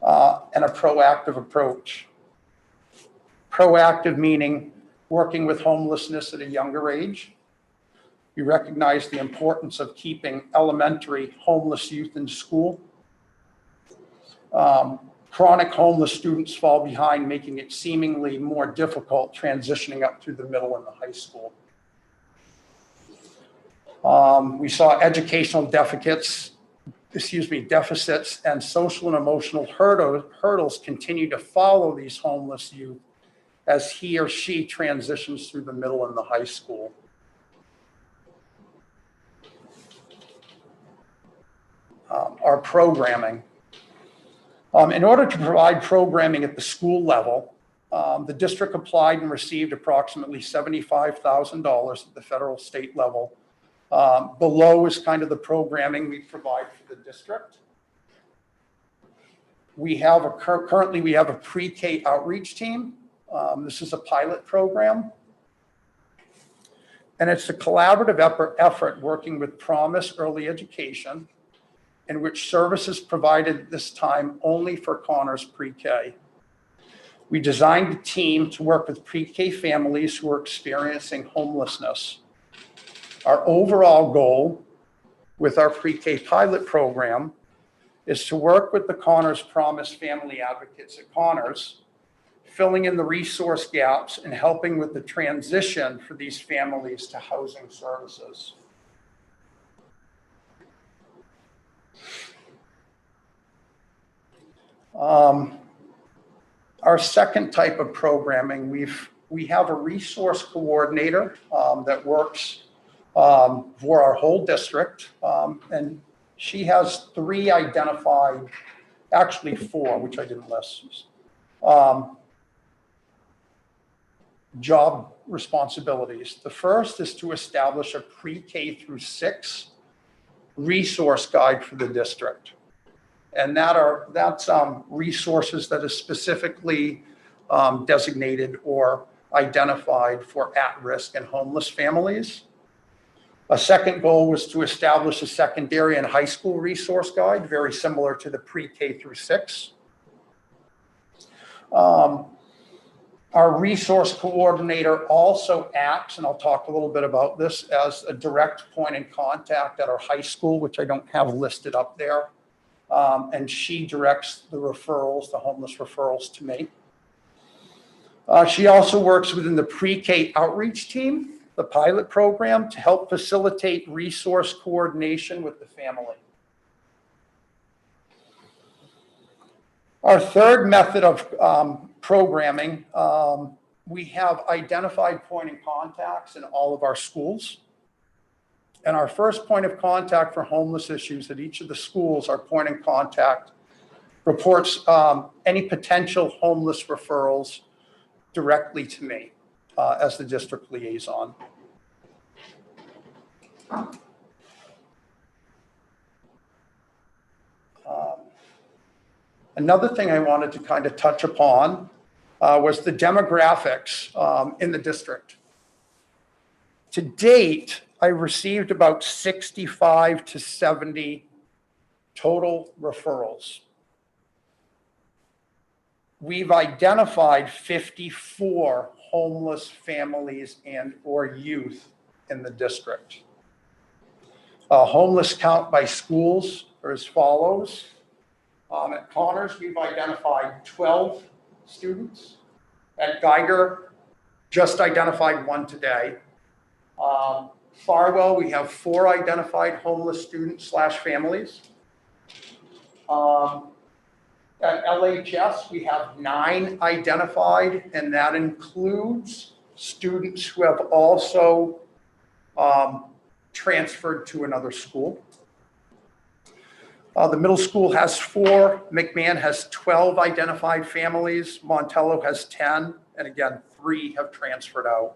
and a proactive approach. Proactive meaning working with homelessness at a younger age. We recognize the importance of keeping elementary homeless youth in school. Chronic homeless students fall behind, making it seemingly more difficult transitioning up through the middle and the high school. We saw educational deficits and social and emotional hurdles continue to follow these homeless youth as he or she transitions through the middle and the high school. Our programming. In order to provide programming at the school level, the district applied and received approximately $75,000 at the federal state level. Below is kind of the programming we provide for the district. Currently we have a pre-K outreach team. This is a pilot program. And it's a collaborative effort working with Promise Early Education in which services provided this time only for Connors Pre-K. We designed a team to work with pre-K families who are experiencing homelessness. Our overall goal with our pre-K pilot program is to work with the Connors Promise family advocates at Connors, filling in the resource gaps and helping with the transition for these families to housing services. Our second type of programming, we have a resource coordinator that works for our whole district, and she has 3 identified, actually 4, which I didn't list, job responsibilities. The first is to establish a pre-K through 6 resource guide for the district. And that's resources that is specifically designated or identified for at-risk and homeless families. A second goal was to establish a secondary and high school resource guide, very similar to the pre-K through 6. Our resource coordinator also acts, and I'll talk a little bit about this, as a direct point in contact at our high school, which I don't have listed up there. And she directs the referrals, the homeless referrals to me. She also works within the pre-K outreach team, the pilot program, to help facilitate resource coordination with the family. Our third method of programming, we have identified point of contacts in all of our schools. And our first point of contact for homeless issues at each of the schools, our point of contact reports any potential homeless referrals directly to me as the district liaison. Another thing I wanted to kind of touch upon was the demographics in the district. To date, I received about 65 to 70 total referrals. We've identified 54 homeless families and or youth in the district. Homeless count by schools are as follows. At Connors, we've identified 12 students. At Geiger, just identified 1 today. Farwell, we have 4 identified homeless students / families. At LHS, we have 9 identified, and that includes students who have also transferred to another school. The middle school has 4, McMahon has 12 identified families, Montello has 10, and again, 3 have transferred out.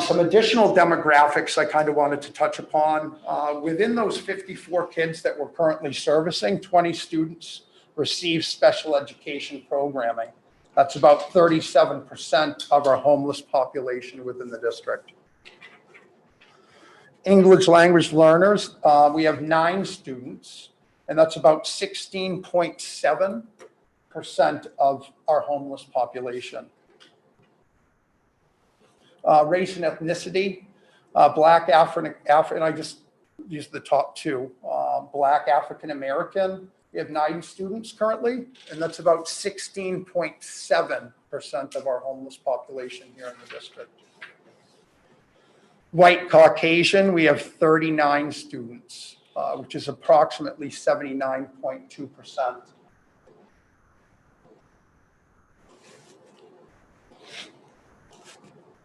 Some additional demographics I kind of wanted to touch upon. Within those 54 kids that we're currently servicing, 20 students receive special education programming. That's about 37% of our homeless population within the district. English language learners, we have 9 students, and that's about 16.7% of our homeless population. Race and ethnicity, Black, African, and I just used the top 2. Black, African American, we have 9 students currently, and that's about 16.7% of our homeless population here in the district. White Caucasian, we have 39 students, which is approximately 79.2%.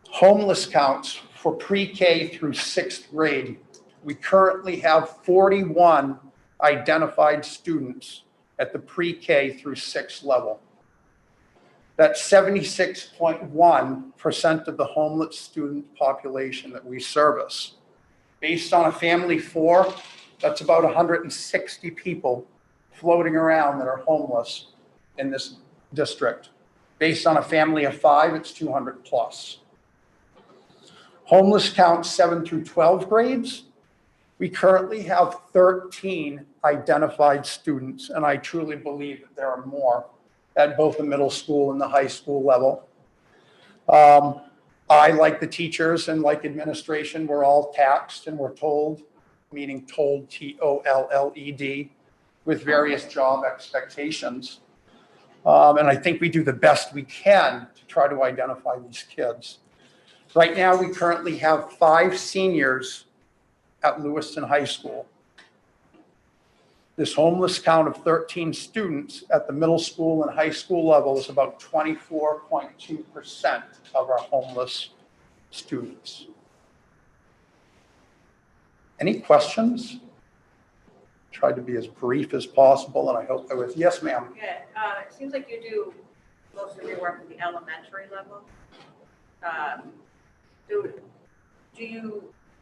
Homeless counts for pre-K through 6th grade. We currently have 41 identified students at the pre-K through 6th level. That's 76.1% of the homeless student population that we service. Based on a family 4, that's about 160 people floating around that are homeless in this district. Based on a family of 5, it's 200 plus. Homeless count 7 through 12 grades. We currently have 13 identified students, and I truly believe that there are more at both the middle school and the high school level. I, like the teachers and like administration, we're all taxed and we're told, meaning told, TOLLED, with various job expectations. And I think we do the best we can to try to identify these kids. Right now, we currently have 5 seniors at Lewiston High School. This homeless count of 13 students at the middle school and high school level is about 24.2% of our homeless students. Any questions? Tried to be as brief as possible, and I hope I was. Yes, ma'am. Yeah, it seems like you do most of your work at the elementary level.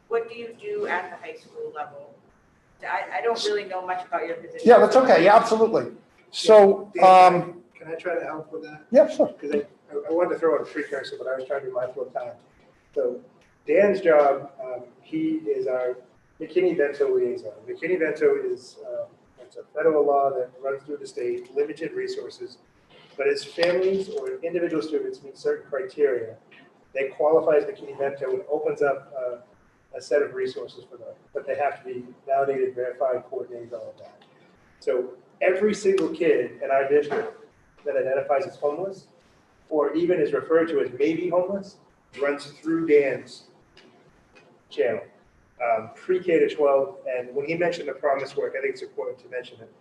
What do you do at the high school level? I don't really know much about your position. Yeah, that's okay. Yeah, absolutely. So, Dan, can I try to help with that? Yeah, sure. Because I wanted to throw out a precursor, but I was trying to be mindful of time. So Dan's job, he is our McKinney-Vento liaison. McKinney-Vento is it's a federal law that runs through the state, limited resources, but as families or individual students meet certain criteria, they qualify as McKinney-Vento and opens up a set of resources for them, but they have to be validated, verified, coordinated, all of that. So every single kid in our district that identifies as homeless, or even is referred to as maybe homeless, runs through Dan's channel, pre-K to 12. And when he mentioned the promise work, I think it's important to mention it.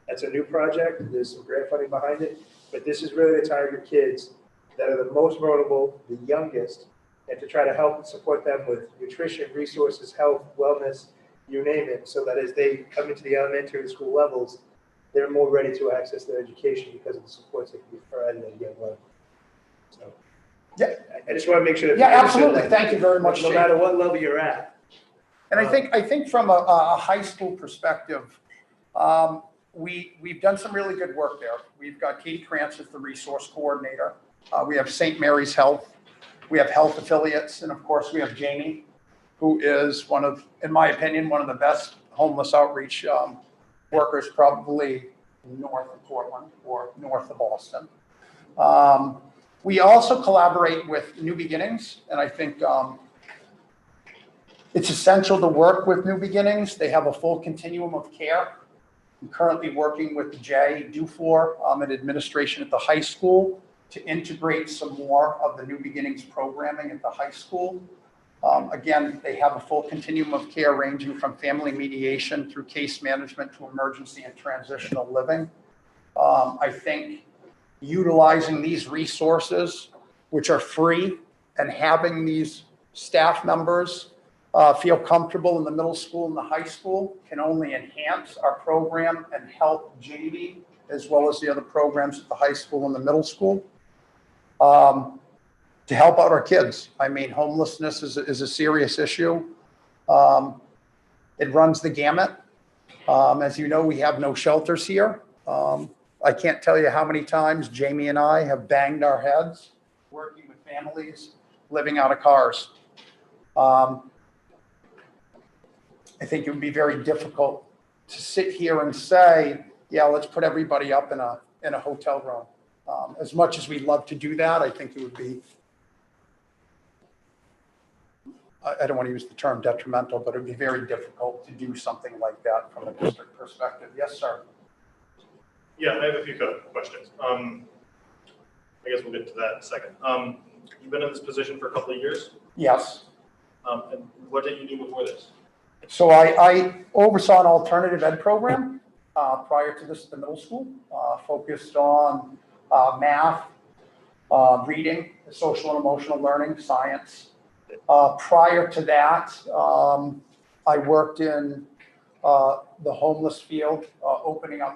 That's a new project. There's some grant funding behind it, but this is really to target kids that are the most vulnerable, the youngest, and to try to help and support them with nutrition, resources, health, wellness, you name it, so that as they come into the elementary school levels, they're more ready to access their education because of the supports that can be provided at a young level. So, yeah, I just want to make sure that. Yeah, absolutely. Thank you very much. No matter what level you're at. And I think from a high school perspective, we've done some really good work there. We've got Katie Krantz as the resource coordinator. We have St. Mary's Health. We have health affiliates, and of course we have Jamie, who is one of, in my opinion, one of the best homeless outreach workers, probably north of Portland or north of Boston. We also collaborate with New Beginnings, and I think it's essential to work with New Beginnings. They have a full continuum of care. I'm currently working with Jay Dufour in administration at the high school to integrate some more of the New Beginnings programming at the high school. Again, they have a full continuum of care ranging from family mediation through case management to emergency and transitional living. I think utilizing these resources, which are free, and having these staff members feel comfortable in the middle school and the high school can only enhance our program and help Jamie as well as the other programs at the high school and the middle school to help out our kids. I mean, homelessness is a serious issue. It runs the gamut. As you know, we have no shelters here. I can't tell you how many times Jamie and I have banged our heads working with families living out of cars. I think it would be very difficult to sit here and say, yeah, let's put everybody up in a hotel room. As much as we'd love to do that, I think it would be, I don't want to use the term detrimental, but it would be very difficult to do something like that from a district perspective. Yes, sir. Yeah, I have a few questions. I guess we'll get to that in a second. You've been in this position for a couple of years? Yes. And what did you do before this? So I oversaw an alternative ed program prior to this at the middle school, focused on math, reading, social and emotional learning, science. Prior to that, I worked in the homeless field,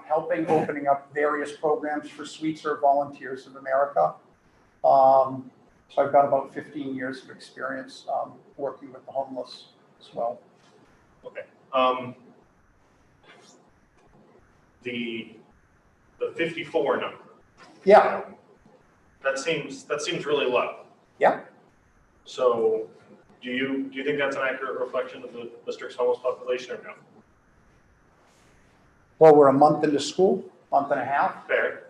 helping opening up various programs for Sweet Serve Volunteers of America. So I've got about 15 years of experience working with the homeless as well. Okay. The 54 number. Yeah. That seems really low. Yeah. So Do you think that's an accurate reflection of the district's homeless population or no? Well, we're a month into school, month and a half. Fair.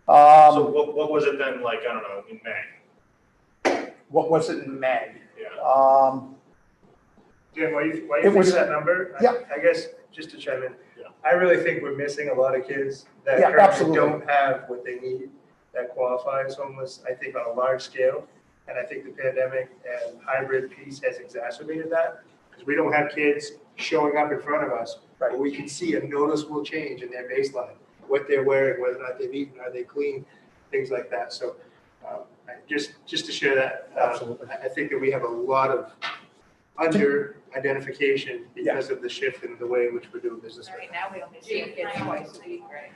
So Um, what was it then like, I don't know, in May? what was it in May? Yeah. Jim, why you It think was- that number? Yeah. I guess, just to chime in, Yeah. I really think we're missing a lot of kids that Yeah, currently absolutely. don't have what they need, that qualify as homeless, I think on a large scale. And I think the pandemic and hybrid piece has exacerbated that, because we don't have kids showing up in front of us, but we can see a noticeable change in their baseline, what they're wearing, whether or not they've eaten, are they clean, things like that. So just to share that, I think that we have a lot of under identification because of the shift in the way in which we're doing business. Right now, we only see kids twice a week, right?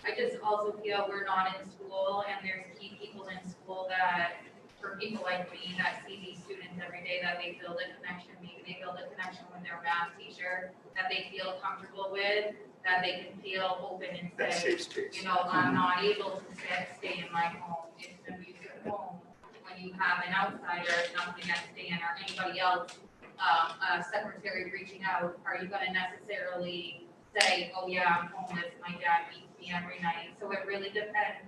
I just also feel we're not in school and there's key people in school that, for people like me that see these students every day, that they build a connection, maybe they build a connection with their math teacher that they feel comfortable with, that they can feel open and That say, safe space. you know, I'm not able to stay in my home, it's an abusive home. When you have an outsider, nothing against Dan or anybody else, a secretary reaching out, are you gonna necessarily say, oh yeah, I'm homeless, my dad beats me every night? So it really depends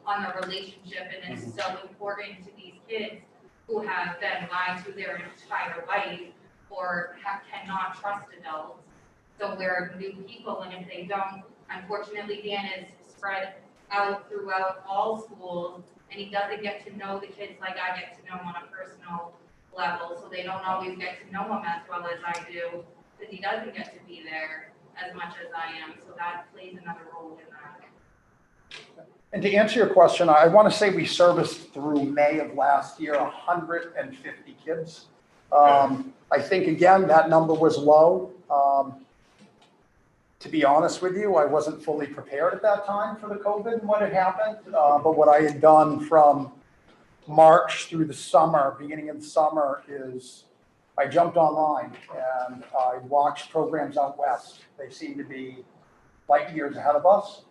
on the relationship, and it's so important to these kids who have been lied to their entire life or cannot trust adults. So we're new people, and if they don't, unfortunately, Dan is spread out throughout all schools, and he doesn't get to know the kids like I get to know on a personal level, so they don't always get to know him as well as I do, because he doesn't get to be there as much as I am, so that plays another role in that. And to answer your question, I want to say we serviced through May of last year, 150 kids. I think, again, that number was low. To be honest with you, I wasn't fully prepared at that time for the COVID and what had happened. But what I had done from March through the summer, beginning of the summer, is I jumped online and I watched programs out west. They seem to be light years ahead of us.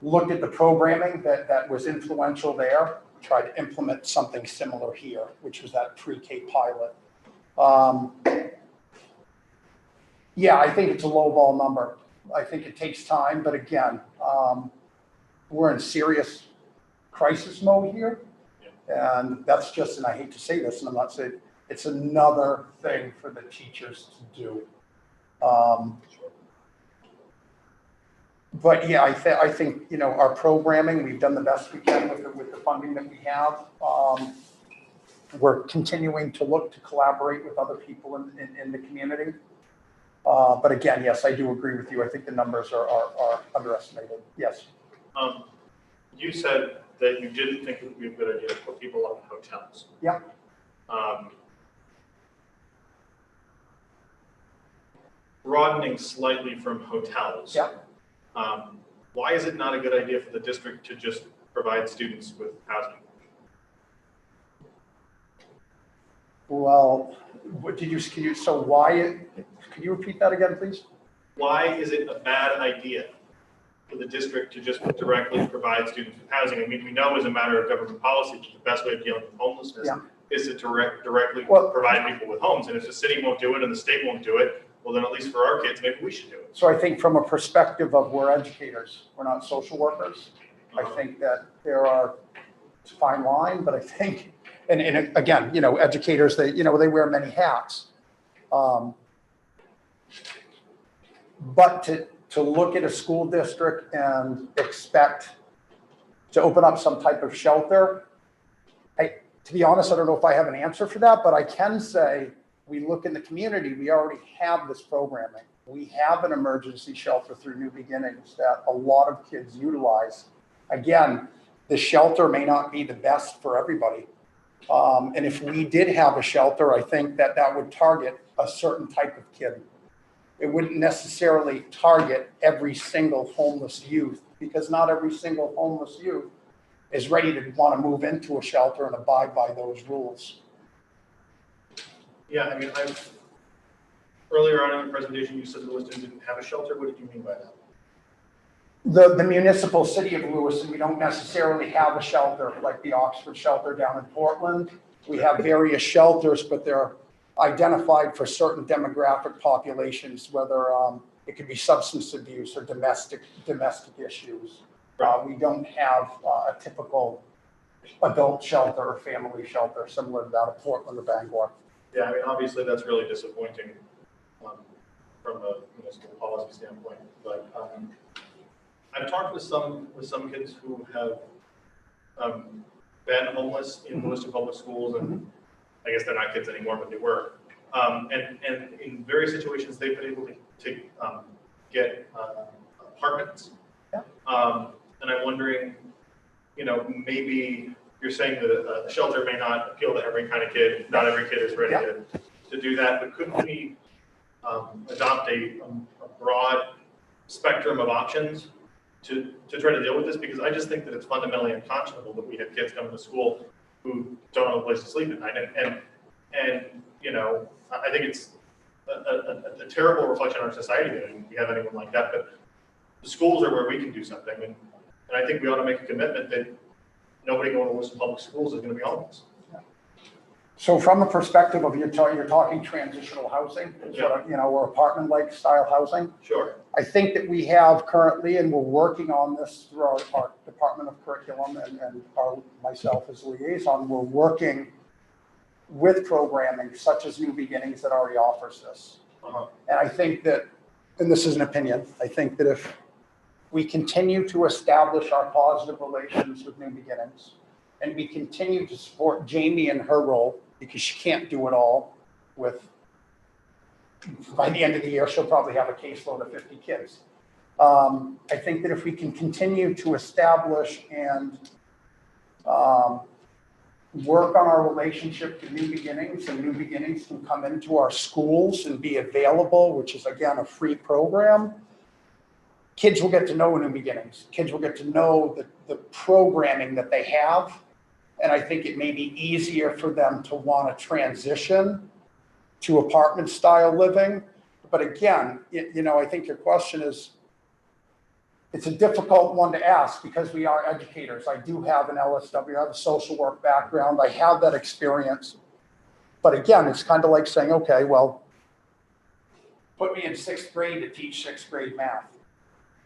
Looked at the programming that was influential there, tried to implement something similar here, which was that pre-K pilot. Yeah, I think it's a low ball number. I think it takes time, but again, we're in serious crisis mode here. And that's just, and I hate to say this, and I'm not saying, it's another thing for the teachers to do. But yeah, I think, you know, our programming, we've done the best we can with the funding that we have. We're continuing to look to collaborate with other people in the community. But again, yes, I do agree with you. I think the numbers are underestimated. Yes. You said that you didn't think it would be a good idea to put people up in hotels. Yeah. Broadening slightly from hotels. Yeah. Why is it not a good idea for the district to just provide students with housing? Well, what did you, so why, could you repeat that again, please? Why is it a bad idea for the district to just directly provide students with housing? I mean, we know as a matter of government policy that the best way of dealing with homelessness is to directly provide people with homes. And if the city won't do it and the state won't do it, well, then at least for our kids, maybe we should do it. So I think from a perspective of we're educators, we're not social workers. I think that there are, it's a fine line, but I think, and again, you know, educators, they, you know, they wear many hats. But to look at a school district and expect to open up some type of shelter, to be honest, I don't know if I have an answer for that, but I can say, we look in the community, we already have this programming. We have an emergency shelter through New Beginnings that a lot of kids utilize. Again, the shelter may not be the best for everybody. And if we did have a shelter, I think that would target a certain type of kid. It wouldn't necessarily target every single homeless youth, because not every single homeless youth is ready to want to move into a shelter and abide by those rules. Yeah, I mean, earlier on in the presentation, you said Lewiston didn't have a shelter. What did you mean by that? The municipal city of Lewiston, we don't necessarily have a shelter like the Oxford shelter down in Portland We have various shelters, but they're identified for certain demographic populations, whether it could be substance abuse or domestic issues. We don't have a typical adult shelter or family shelter similar to that of Portland or Bangor. Yeah, I mean, obviously, that's really disappointing from a municipal policy standpoint. But I've talked with some kids who have been homeless in Lewiston Public Schools, and I guess they're not kids anymore, but they were. And in various situations, they've been able to get apartments. Yeah. And I'm wondering, maybe you're saying that a shelter may not appeal to every kind of kid. Not every kid is ready to do that. But couldn't we adopt a broad spectrum of options to try to deal with this? Because I just think that it's fundamentally unconscionable that we have kids coming to school who don't have a place to sleep at night. And I think it's a terrible reflection on our society that we have anyone like that. But the schools are where we can do something. And I think we ought to make a commitment that nobody going to Lewiston Public Schools is going to be homeless. So from the perspective of you're talking transitional housing, or apartment-like style housing. Sure. I think that we have currently, and we're working on this through our Department of Curriculum and myself as liaison, we're working with programming such as New Beginnings that already offers this. And I think that, and this is an opinion, I think that if we continue to establish our positive relations with New Beginnings, and we continue to support Jamie in her role, because she can't do it all by the end of the year, she'll probably have a caseload of 50 kids. I think that if we can continue to establish and work on our relationship to New Beginnings, and New Beginnings can come into our schools and be available, which is again a free program, kids will get to know New Beginnings. Kids will get to know the programming that they have. And I think it may be easier for them to want to transition to apartment style living. But again, I think your question it's a difficult one to ask because we are educators. I do have an LSW, I have a social work background. I have that experience. But again, it's kind of like saying, okay, well, put me in 6th grade to teach 6th grade math.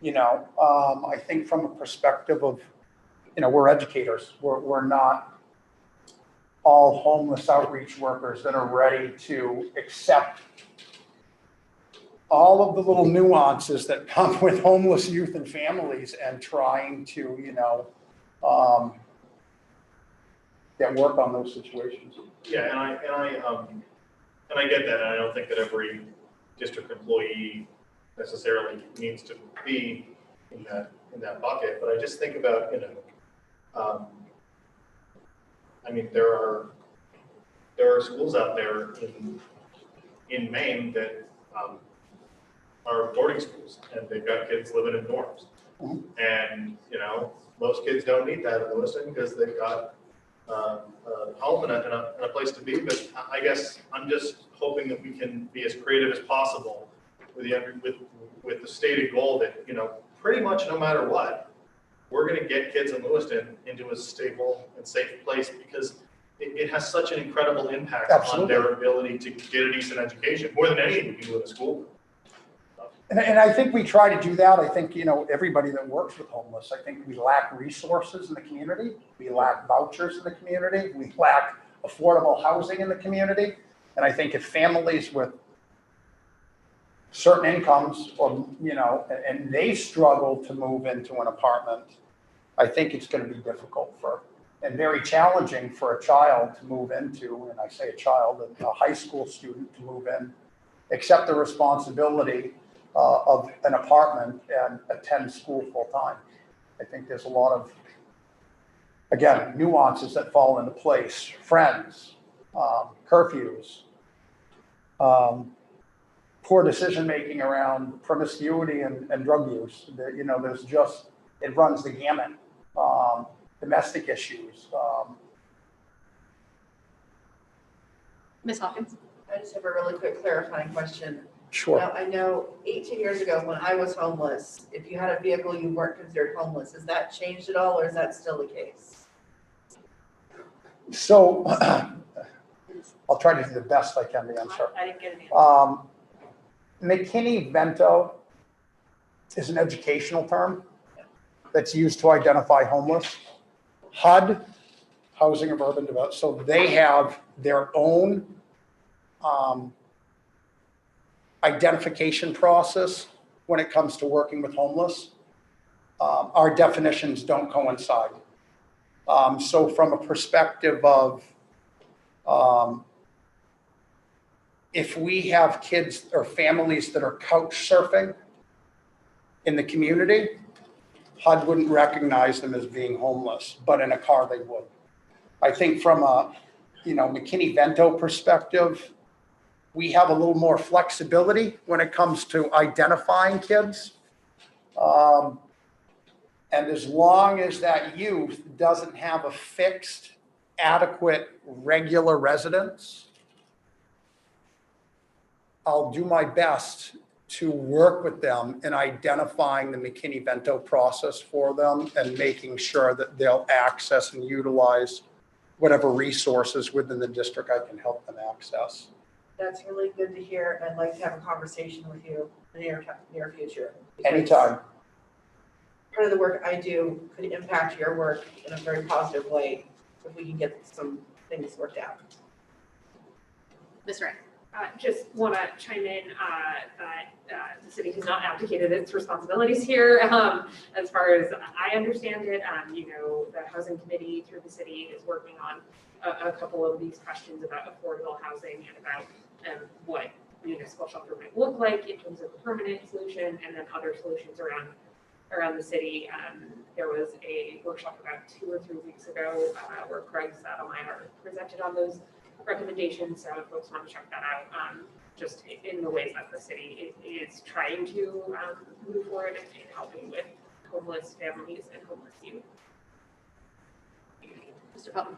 I think from a perspective of, we're educators. We're not all homeless outreach workers that are ready to accept all of the little nuances that come with homeless youth and families and trying to, get work on those situations. Yeah, and I get that, and I don't think that every district employee necessarily needs to be in that bucket. But I just think about, there are schools out there in Maine that are boarding schools, and they've got kids living in dorms. And most kids don't need that in Lewiston because they've got a home and a place to be. But I guess I'm just hoping that we can be as creative as possible with the stated goal that pretty much no matter what, we're going to get kids in Lewiston into a stable and safe place because it has such an incredible impact on their ability to get a decent education, more than anything we can do in a school. And I think we try to do that. I think, everybody that works with homeless, I think we lack resources in the community. We lack vouchers in the community. We lack affordable housing in the community. And I think if families with certain incomes or, and they struggle to move into an apartment, I think it's going to be difficult and very challenging for a child to move into, and I say a child, a high school student to move in, accept the responsibility of an apartment and attend school full time. I think there's a lot of, again, nuances that fall into place, friends, curfews, poor decision-making around promiscuity and drug use. There's just, it runs the gamut. Domestic issues. Ms. Hawkins? I just have a really quick clarifying question. Sure. Now, I know 18 years ago when I was homeless, if you had a vehicle, you weren't considered homeless. Has that changed at all, or is that still the case? So I'll try to do the best I can to answer. I didn't get an answer. McKinney-Vento is an educational term that's used to identify homeless. HUD, Housing of Urban Development, so they have their own identification process when it comes to working with homeless. Our definitions don't coincide. So from a perspective of if we have kids or families that are couch surfing in the community, HUD wouldn't recognize them as being homeless, but in a car they would. I think from a, McKinney-Vento perspective, we have a little more flexibility when it comes to identifying kids. And as long as that youth doesn't have a fixed, adequate, regular residence, I'll do my best to work with them in identifying the McKinney-Vento process for them and making sure that they'll access and utilize whatever resources within the district I can help them access. That's really good to hear. I'd like to have a conversation with you in the near future. because Anytime. Part of the work I do could impact your work in a very positive way if we can get some things worked out. Ms. Ray. Just want to chime in that the city has not abdicated its responsibilities here. As far as I understand it, the housing committee through the city is working on a couple of these questions about affordable housing and about what municipal shelter might look like in terms of a permanent solution, and then other solutions around the city. There was a workshop about 2 or 3 weeks ago where Craig Sattlemeier presented on those recommendations, so if folks want to check that out, just in the ways that the city is trying to move forward in helping with homeless families and homeless youth. Mr. Pelton.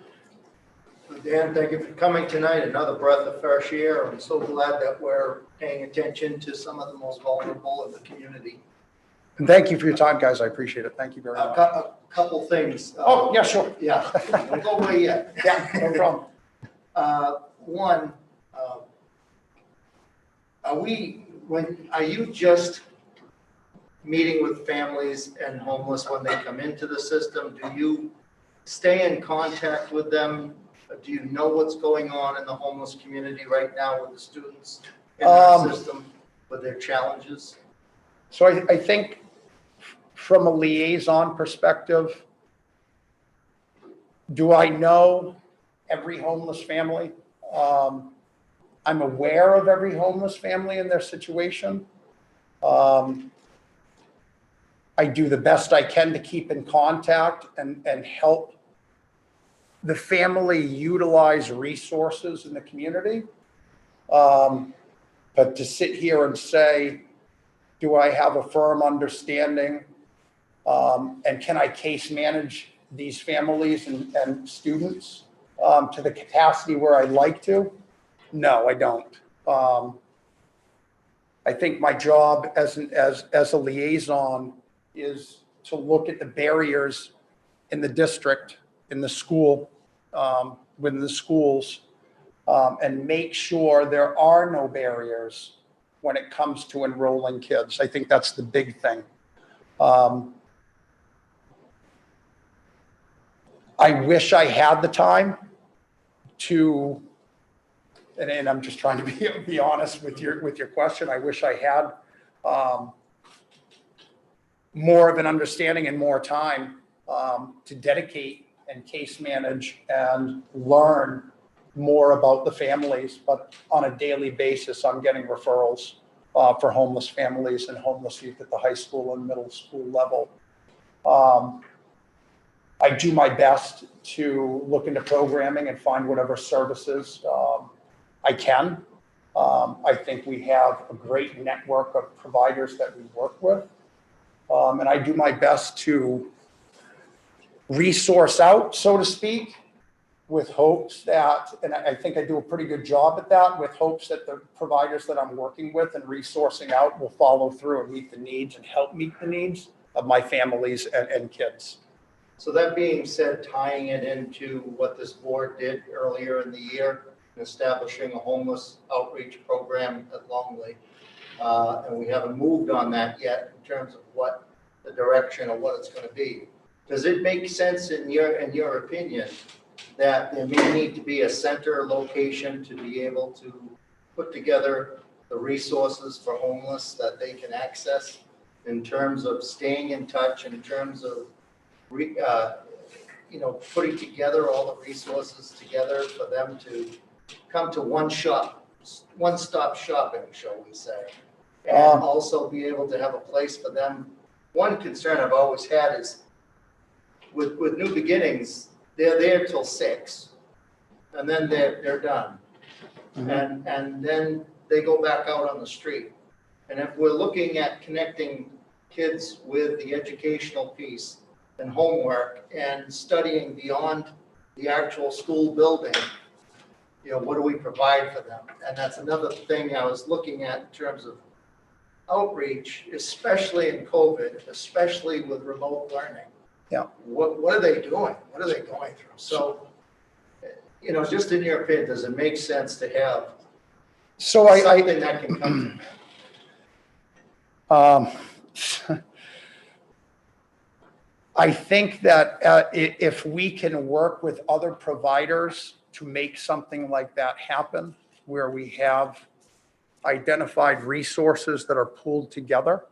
Dan, thank you for coming tonight. Another breath of fresh air. I'm so glad that we're paying attention to some of the most vulnerable in the community. And thank you for your time, guys. I appreciate it. Thank you very much. A couple things. Oh, yeah, sure. Yeah, don't go away yet. Yeah, no problem. One, are you just meeting with families and homeless when they come into the system? Do you stay in contact with them? Do you know what's going on in the homeless community right now with the students in our system with their challenges? So I think from a liaison perspective, do I know every homeless family? I'm aware of every homeless family and their situation. I do the best I can to keep in contact and help the family utilize resources in the community. But to sit here and say, do I have a firm understanding and can I case manage these families and students to the capacity where I'd like to? No, I don't. I think my job as a liaison is to look at the barriers in the district, in the school, within the schools, and make sure there are no barriers when it comes to enrolling kids. I think that's the big thing. I wish I had the time to, and I'm just trying to be honest with your question. I wish I had more of an understanding and more time to dedicate and case manage and learn more about the families. But on a daily basis, I'm getting referrals for homeless families and homeless youth at the high school and middle school level. I do my best to look into programming and find whatever services I can. I think we have a great network of providers that we work with. And I do my best to resource out, so to speak, with hopes that, and I think I do a pretty good job at that, with hopes that the providers that I'm working with and resourcing out will follow through and meet the needs and help meet the needs of my families and kids. So that being said, tying it into what this board did earlier in the year, in establishing a homeless outreach program at Longley. And we haven't moved on that yet in terms of what the direction of what it's going to be. Does it make sense in your opinion that there may need to be a center location to be able to put together the resources for homeless that they can access in terms of staying in touch, in terms of putting together all the resources together for them to come to one-stop shopping, shall we say, and also be able to have a place for them. One concern I've always had is with New Beginnings, they're there till 6, and then they're done. Mhm. And then they go back out on the street. And if we're looking at connecting kids with the educational piece and homework and studying beyond the actual school building, what do we provide for them? And that's another thing I was looking at in terms of outreach, especially in COVID, especially with remote learning. Yeah. What are they doing? What are they going through? So, just in your opinion, does it make sense to have something that can come to I think that if we can work with other providers to make something like that happen, where we have identified resources that are pooled together,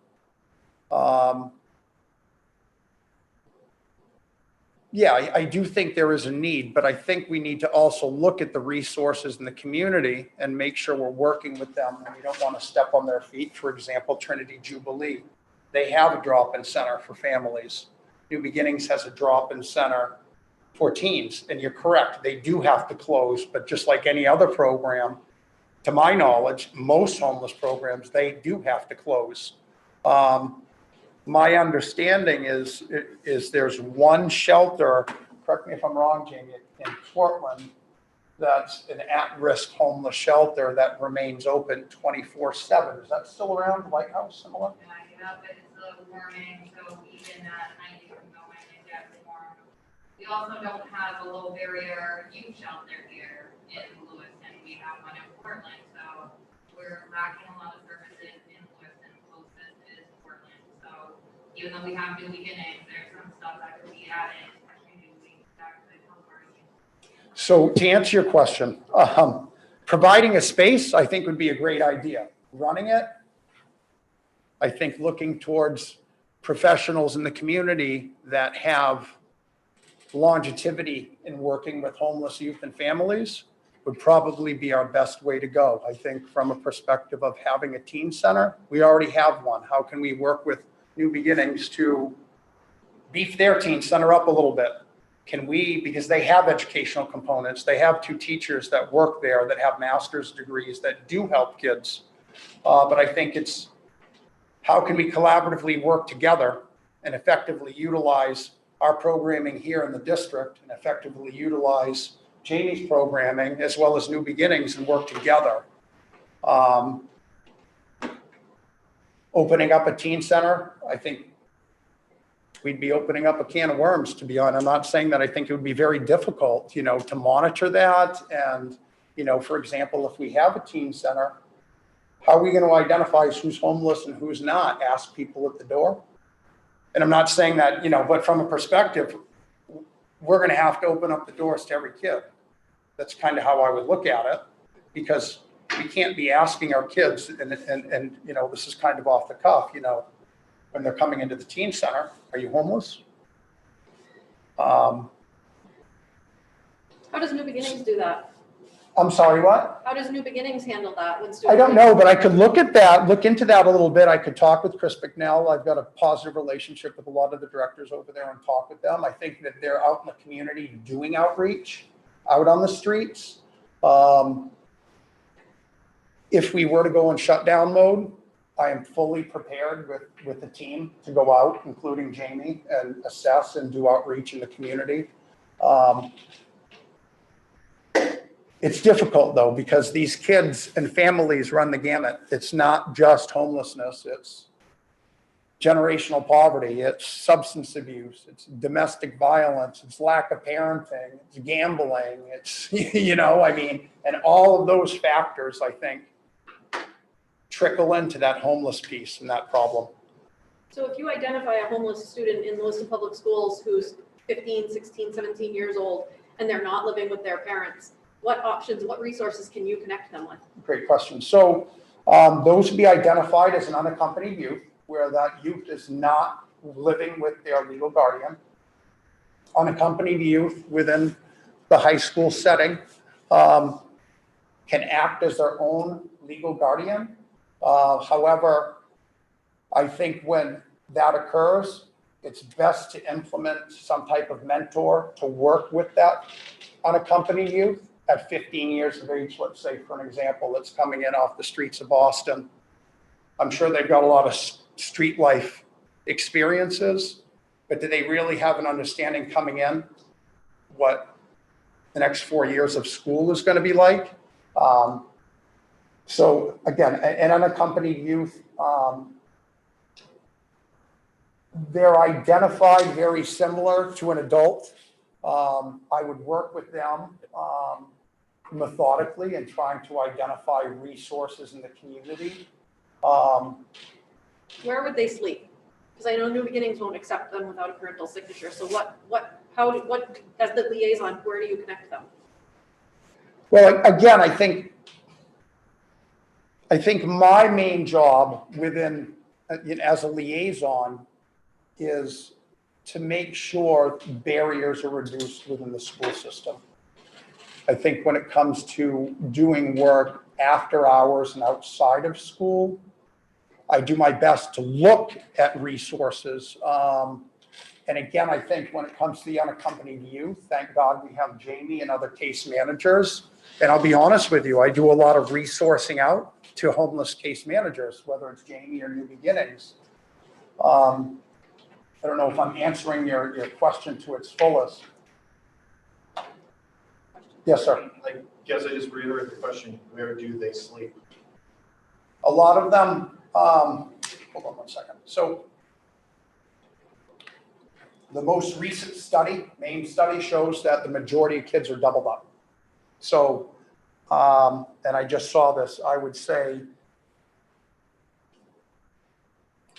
yeah, I do think there is a need, but I think we need to also look at the resources in the community and make sure we're working with them and we don't want to step on their feet. For example, Trinity Jubilee, they have a drop-in center for families. New Beginnings has a drop-in center for teens, and you're correct, they do have to close, but just like any other program, to my knowledge, most homeless programs, they do have to close. My understanding is there's one shelter, correct me if I'm wrong, Jamie, in Portland, that's an at-risk homeless shelter that remains open 24/7. Is that still around, Lighthouse, similar? Yeah, but it's the warming, so even at night you can go in and get warm. We also don't have a low barrier youth shelter here in Lewiston. We have one in Portland, so we're lacking a lot of services in Lewiston. Closest is Portland. So even though we have New Beginnings, there's some stuff that could be added that could help our youth. So to answer your question, providing a space, I think would be a great idea. Running it, I think looking towards professionals in the community that have longevity in working with homeless youth and families would probably be our best way to go. I think from a perspective of having a teen center, we already have one. How can we work with New Beginnings to beef their teen center up a little bit? Can we, because they have educational components, they have 2 teachers that work there that have master's degrees that do help kids. But I think it's how can we collaboratively work together and effectively utilize our programming here in the district and effectively utilize Jamie's programming as well as New Beginnings and work together. Opening up a teen center, I think we'd be opening up a can of worms, to be honest. I'm not saying that I think it would be very difficult, to monitor that. And, for example, if we have a teen center, how are we going to identify who's homeless and who's not? Ask people at the door. And I'm not saying that, but from a perspective, we're going to have to open up the doors to every kid. That's kind of how I would look at it, because we can't be asking our kids, and this is kind of off the cuff, when they're coming into the teen center, are you homeless? How does New Beginnings do that? I'm sorry, what? How does New Beginnings handle that when students? I don't know, but I could look into that a little bit. I could talk with Chris McNell. I've got a positive relationship with a lot of the directors over there and talk with them. I think that they're out in the community doing outreach, out on the streets. If we were to go in shutdown mode, I am fully prepared with the team to go out, including Jamie, and assess and do outreach in the community. It's difficult though, because these kids and families run the gamut. It's not just homelessness, it's generational poverty, it's substance abuse, it's domestic violence, it's lack of parenting, it's gambling, it's, you know, I mean, and all of those factors, I think, trickle into that homeless piece and that problem. So if you identify a homeless student in Lewiston Public Schools who's 15, 16, 17 years old, and they're not living with their parents, what options, what resources can you connect them with? Great question. So those would be identified as an unaccompanied youth, where that youth is not living with their legal guardian. Unaccompanied youth within the high school setting can act as their own legal guardian. However, I think when that occurs, it's best to implement some type of mentor to work with that unaccompanied youth at 15 years of age, let's say, for an example, that's coming in off the streets of Boston. I'm sure they've got a lot of street life experiences, but do they really have an understanding coming in what the next 4 years of school is going to be like? So again, an unaccompanied youth, they're identified very similar to an adult. I would work with them methodically and trying to identify resources in the community. Where would they sleep? Because I know New Beginnings won't accept them without a parental signature. So what, as the liaison, where do you connect them? Well, again, I think my main job within, as a liaison, is to make sure barriers are reduced within the school system. I think when it comes to doing work after hours and outside of school, I do my best to look at resources. And again, I think when it comes to the unaccompanied youth, thank God we have Jamie and other case managers. And I'll be honest with you, I do a lot of resourcing out to homeless case managers, whether it's Jamie or New Beginnings. I don't know if I'm answering your question to its fullest. Yes, sir. I guess I just reiterate the question, where do they sleep? A lot of them, hold on one second. So the most recent study, main study, shows that the majority of kids are doubled up. So, and I just saw this, I would say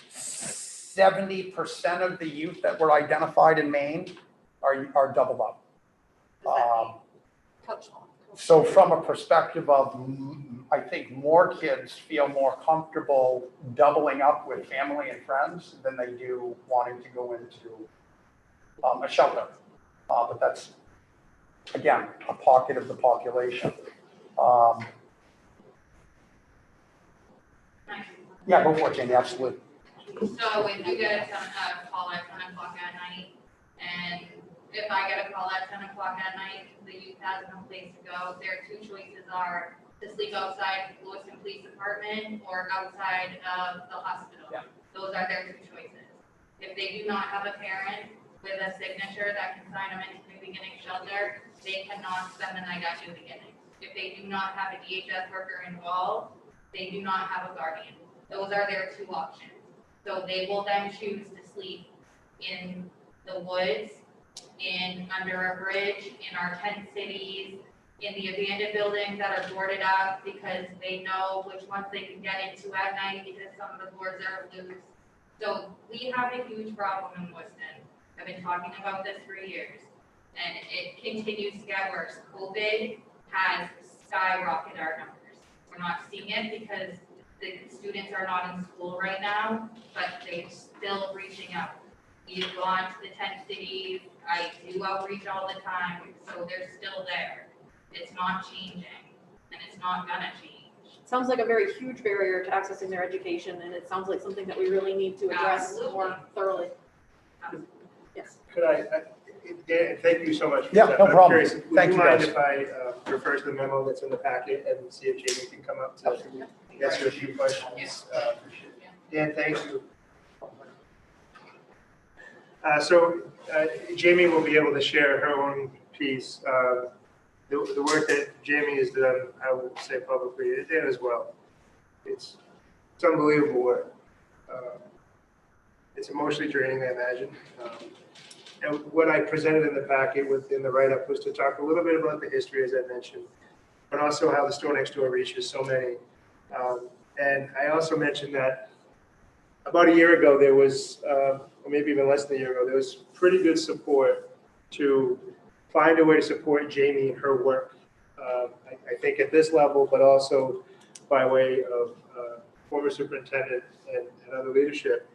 70% of the youth that were identified in Maine are doubled up. So from a perspective of, I think more kids feel more comfortable doubling up with family and friends than they do wanting to go into a shelter. But that's, again, a pocket of the population. Yeah, go for it, Jamie, absolutely. So if you get a call at 10 o'clock at night, and if I get a call at 10 o'clock at night, the youth has no place to go, their two choices are to sleep outside Lewiston Police Department or outside of the hospital. Yeah. Those are their two choices. If they do not have a parent with a signature that can sign them into New Beginnings shelter, they cannot spend the night at New Beginnings. If they do not have a DHS worker involved, they do not have a guardian. Those are their two options. So they will then choose to sleep in the woods, under a bridge, in our tent cities, in the abandoned buildings that are boarded up because they know which ones they can get into at night because some of the doors are loose. So we have a huge problem in Lewiston. I've been talking about this for years, and it continues to get worse. COVID has skyrocketed our numbers. We're not seeing it because the students are not in school right now, but they're still reaching out. We've gone to the tent cities. I do outreach all the time, so they're still there. It's not changing, and it's not gonna change. Sounds like a very huge barrier to accessing their education, and it sounds like something that we really need to address more thoroughly. Yes. Could Dan, thank you so much for Yeah, that. no I'm problem. curious, would Thank you you, mind guys. if I refer to the memo that's in the packet and see if Jamie can come up to answer a few questions? Dan, thank you. Jamie will be able to share her own piece. The work that Jamie has done, I will say publicly, Dan as well. It's unbelievable work. it's emotionally draining, I imagine. And what I presented in the packet within the write-up was to talk a little bit about the history, as I mentioned, but also how the store next door reaches so many. And I also mentioned that about a year ago, there was, or maybe even less than a year ago, there was pretty good support to find a way to support Jamie in her work. I think at this level, but also by way of former superintendent and other leadership.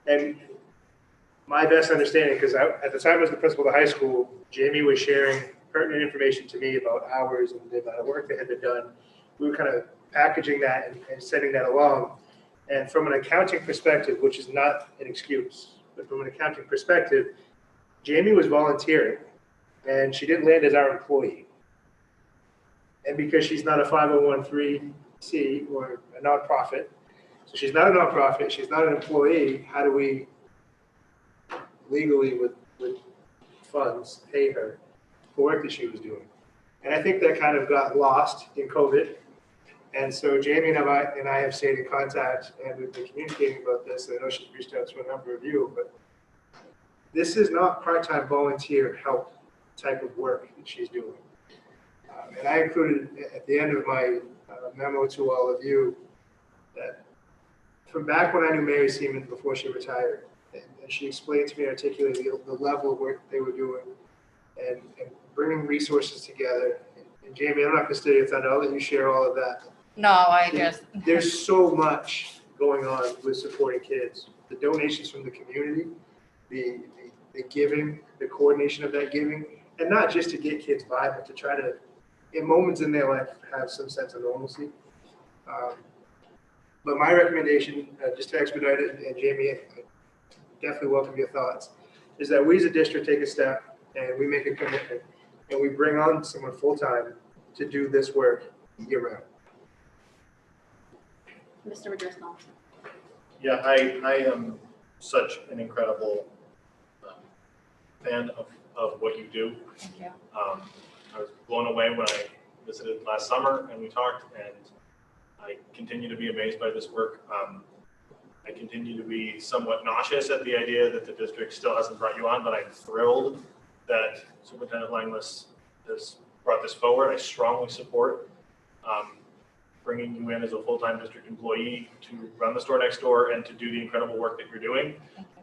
And my best understanding, because at the time I was the principal of the high school, Jamie was sharing pertinent information to me about hours and the amount of work that had been done. We were kind of packaging that and sending that along. And from an accounting perspective, which is not an excuse, but from an accounting perspective, Jamie was volunteering and she didn't land as our employee. And because she's not a 501(c)(3) or a nonprofit, so she's not a nonprofit, she's not an employee, how do we legally with funds pay her for work that she was doing? And I think that kind of got lost in COVID. And so Jamie and I have stayed in contact and we've been communicating about this. I know she's reached out to a number of you, but this is not part-time volunteer help type of work that she's doing. And I included at the end of my memo to all of you that from back when I knew Mary Seaman before she retired, and she explained to me, articulated the level of work that they were doing and bringing resources together. And Jamie, I'm not going to steal your thunder. I'll let you share all of that. No, There's so much going on with supporting kids. The donations from the community, the giving, the coordination of that giving, and not just to get kids by, but to try to, in moments in their life, have some sense of normalcy. But my recommendation, just to expedite it, and Jamie, I definitely welcome your thoughts, is that we as a district take a step and we make a commitment and we bring on someone full-time to do this work year-round. Mr. Madrisno. Yeah, I am such an incredible fan of what you do. Thank you. I was blown away when I visited last summer and we talked, and I continue to be amazed by this work. I continue to be somewhat nauseous at the idea that the district still hasn't brought you on, but I'm thrilled that Superintendent Langlis has brought this forward. I strongly support bringing you in as a full-time district employee to run the store next door and to do the incredible work that you're doing.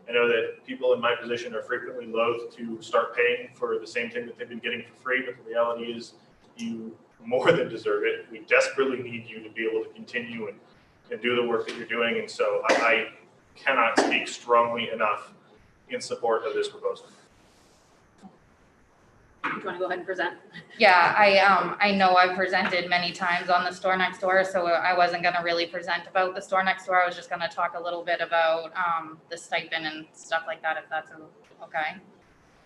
I know that people in my position are frequently loath to start paying for the same thing that they've been getting for free, but the reality is you more than deserve it. We desperately need you to be able to continue and do the work that you're doing. And so I cannot speak strongly enough in support of this proposal. Do you want to go ahead and present? Yeah, I know I've presented many times on the store next door, so I wasn't gonna really present about the store next door. I was just gonna talk a little bit about the stipend and stuff like that, if that's okay.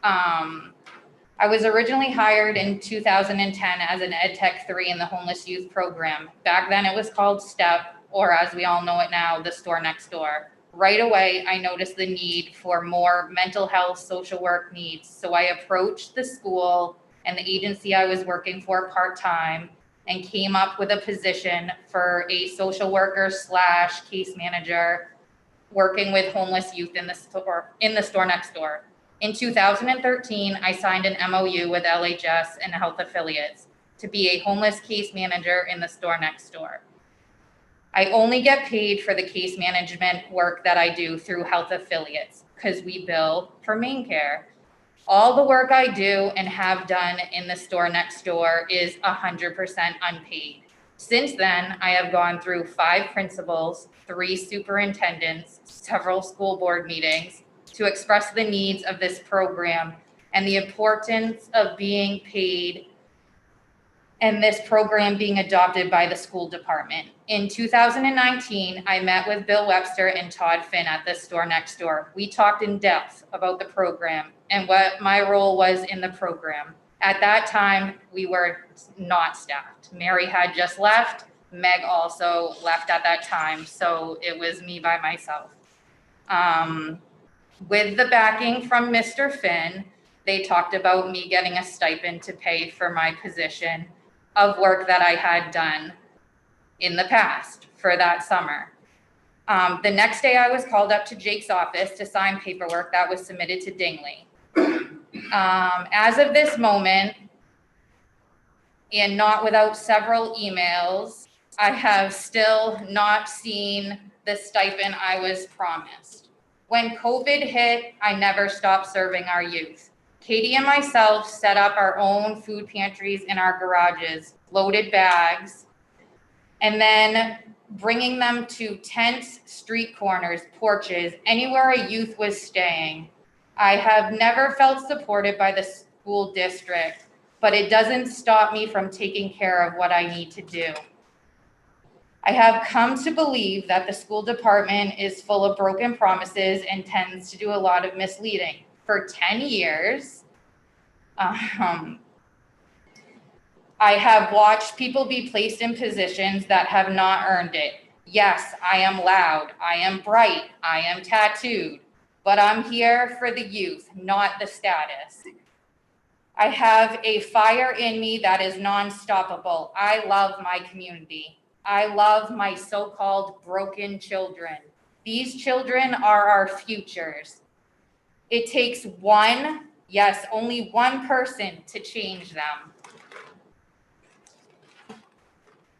I was originally hired in 2010 as an Ed Tech 3 in the homeless youth program. Back then it was called STEP, or as we all know it now, the store next door. Right away, I noticed the need for more mental health, social work needs. So I approached the school and the agency I was working for part-time and came up with a position for a social worker / case manager working with homeless youth in the store next door. In 2013, I signed an MOU with LHS and health affiliates to be a homeless case manager in the store next door. I only get paid for the case management work that I do through health affiliates because we bill for main care. All the work I do and have done in the store next door is 100% unpaid. Since then, I have gone through 5 principals, 3 superintendents, several school board meetings to express the needs of this program and the importance of being paid and this program being adopted by the school department. In 2019, I met with Bill Webster and Todd Finn at the store next door. We talked in depth about the program and what my role was in the program. At that time, we were not staffed. Mary had just left. Meg also left at that time, so it was me by myself. With the backing from Mr. Finn, they talked about me getting a stipend to pay for my position of work that I had done in the past for that summer. The next day I was called up to Jake's office to sign paperwork that was submitted to Dingley. As of this moment, and not without several emails, I have still not seen the stipend I was promised. When COVID hit, I never stopped serving our youth. Katie and myself set up our own food pantries in our garages, loaded bags, and then bringing them to tents, street corners, porches, anywhere a youth was staying. I have never felt supported by the school district, but it doesn't stop me from taking care of what I need to do. I have come to believe that the school department is full of broken promises and tends to do a lot of misleading. For 10 years, I have watched people be placed in positions that have not earned it. Yes, I am loud, I am bright, I am tattooed, but I'm here for the youth, not the status. I have a fire in me that is non-stoppable. I love my community. I love my so-called broken children. These children are our futures. It takes one, yes, only one person to change them.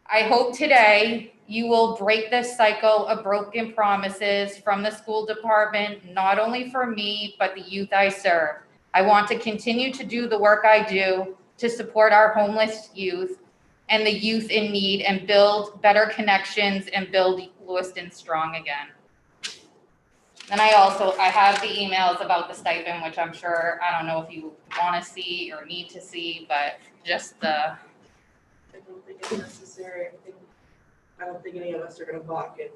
I hope today you will break this cycle of broken promises from the school department, not only for me, but the youth I serve. I want to continue to do the work I do to support our homeless youth and the youth in need and build better connections and build Lewiston strong again. Then I have the emails about the stipend, which I'm sure, I don't know if you want to see or need to see, but just the. I don't think it's necessary. I don't think any of us are gonna balk at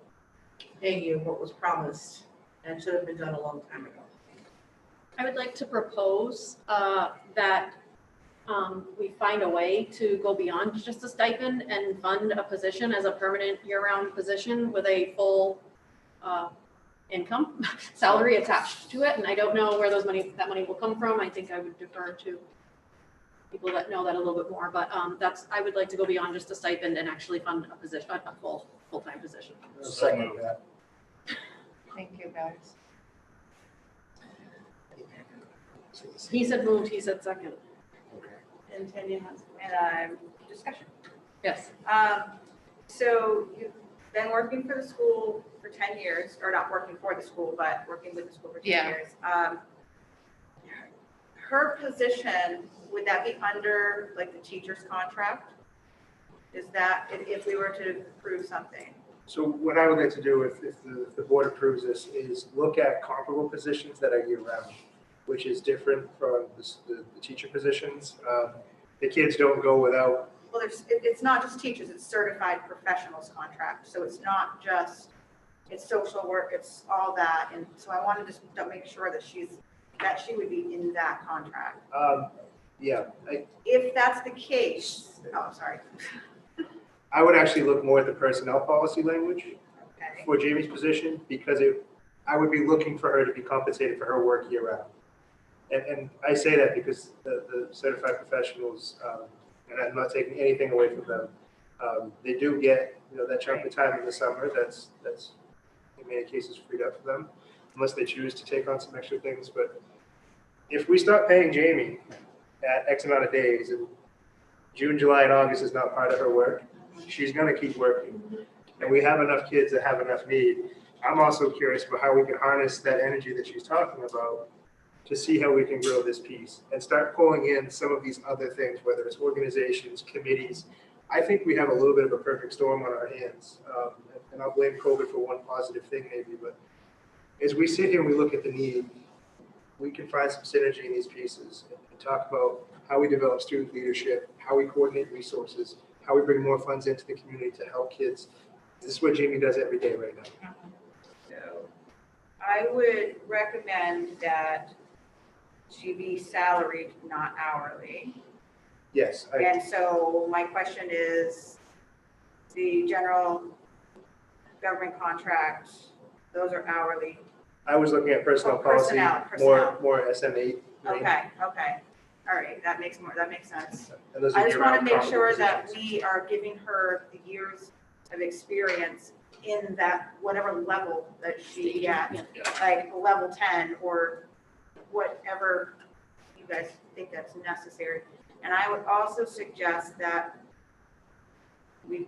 paying you what was promised and should have been done a long time ago. I would like to propose that we find a way to go beyond just a stipend and fund a position as a permanent year-round position with a full income salary attached to it. And I don't know where that money will come from. I think I would defer to people that know that a little bit more, but I would like to go beyond just a stipend and actually fund a position, a full-time position. Second that. Thank you, guys. He said moved, he said second. And Tanya has, and discussion. Yes. So you've been working for the school for 10 years, or not working for the school, but working with the school for 10 years. Her position, would that be under like the teacher's contract? Is that, if we were to approve something? So what I would like to do if the board approves this is look at comparable positions that are year-round, which is different from the teacher positions. The kids don't go without. Well, it's not just teachers, it's certified professionals contract. So it's not just, it's social work, it's all that. And so I wanted to make sure that she would be in that contract. Yeah. If that's the case, oh, sorry. I would actually look more at the personnel policy language Okay. for Jamie's position, because I would be looking for her to be compensated for her work year-round. And I say that because the certified professionals, and I'm not taking anything away from them, they do get, that chunk of time in the summer that's in many cases freed up for them, unless they choose to take on some extra things. But if we start paying Jamie at X amount of days, and June, July, and August is not part of her work, she's gonna keep working. And we have enough kids that have enough need. I'm also curious about how we can harness that energy that she's talking about to see how we can grow this piece and start pulling in some of these other things, whether it's organizations, committees. I think we have a little bit of a perfect storm on our hands. And I'll blame COVID for one positive thing maybe, but as we sit here and we look at the need, we can find some synergy in these pieces and talk about how we develop student leadership, how we coordinate resources, how we bring more funds into the community to help kids. This is what Jamie does every day right now. So I would recommend that she be salaried, not hourly. Yes. And so my question is, the general government contracts, those are hourly. I was looking at personnel policy, more SM8. range. Okay, all right, that makes sense. And those are I just want year-round to make sure comparable that positions. we are giving her the years of experience in that whatever level that she at, like level 10 or whatever you guys think that's necessary. And I would also suggest that we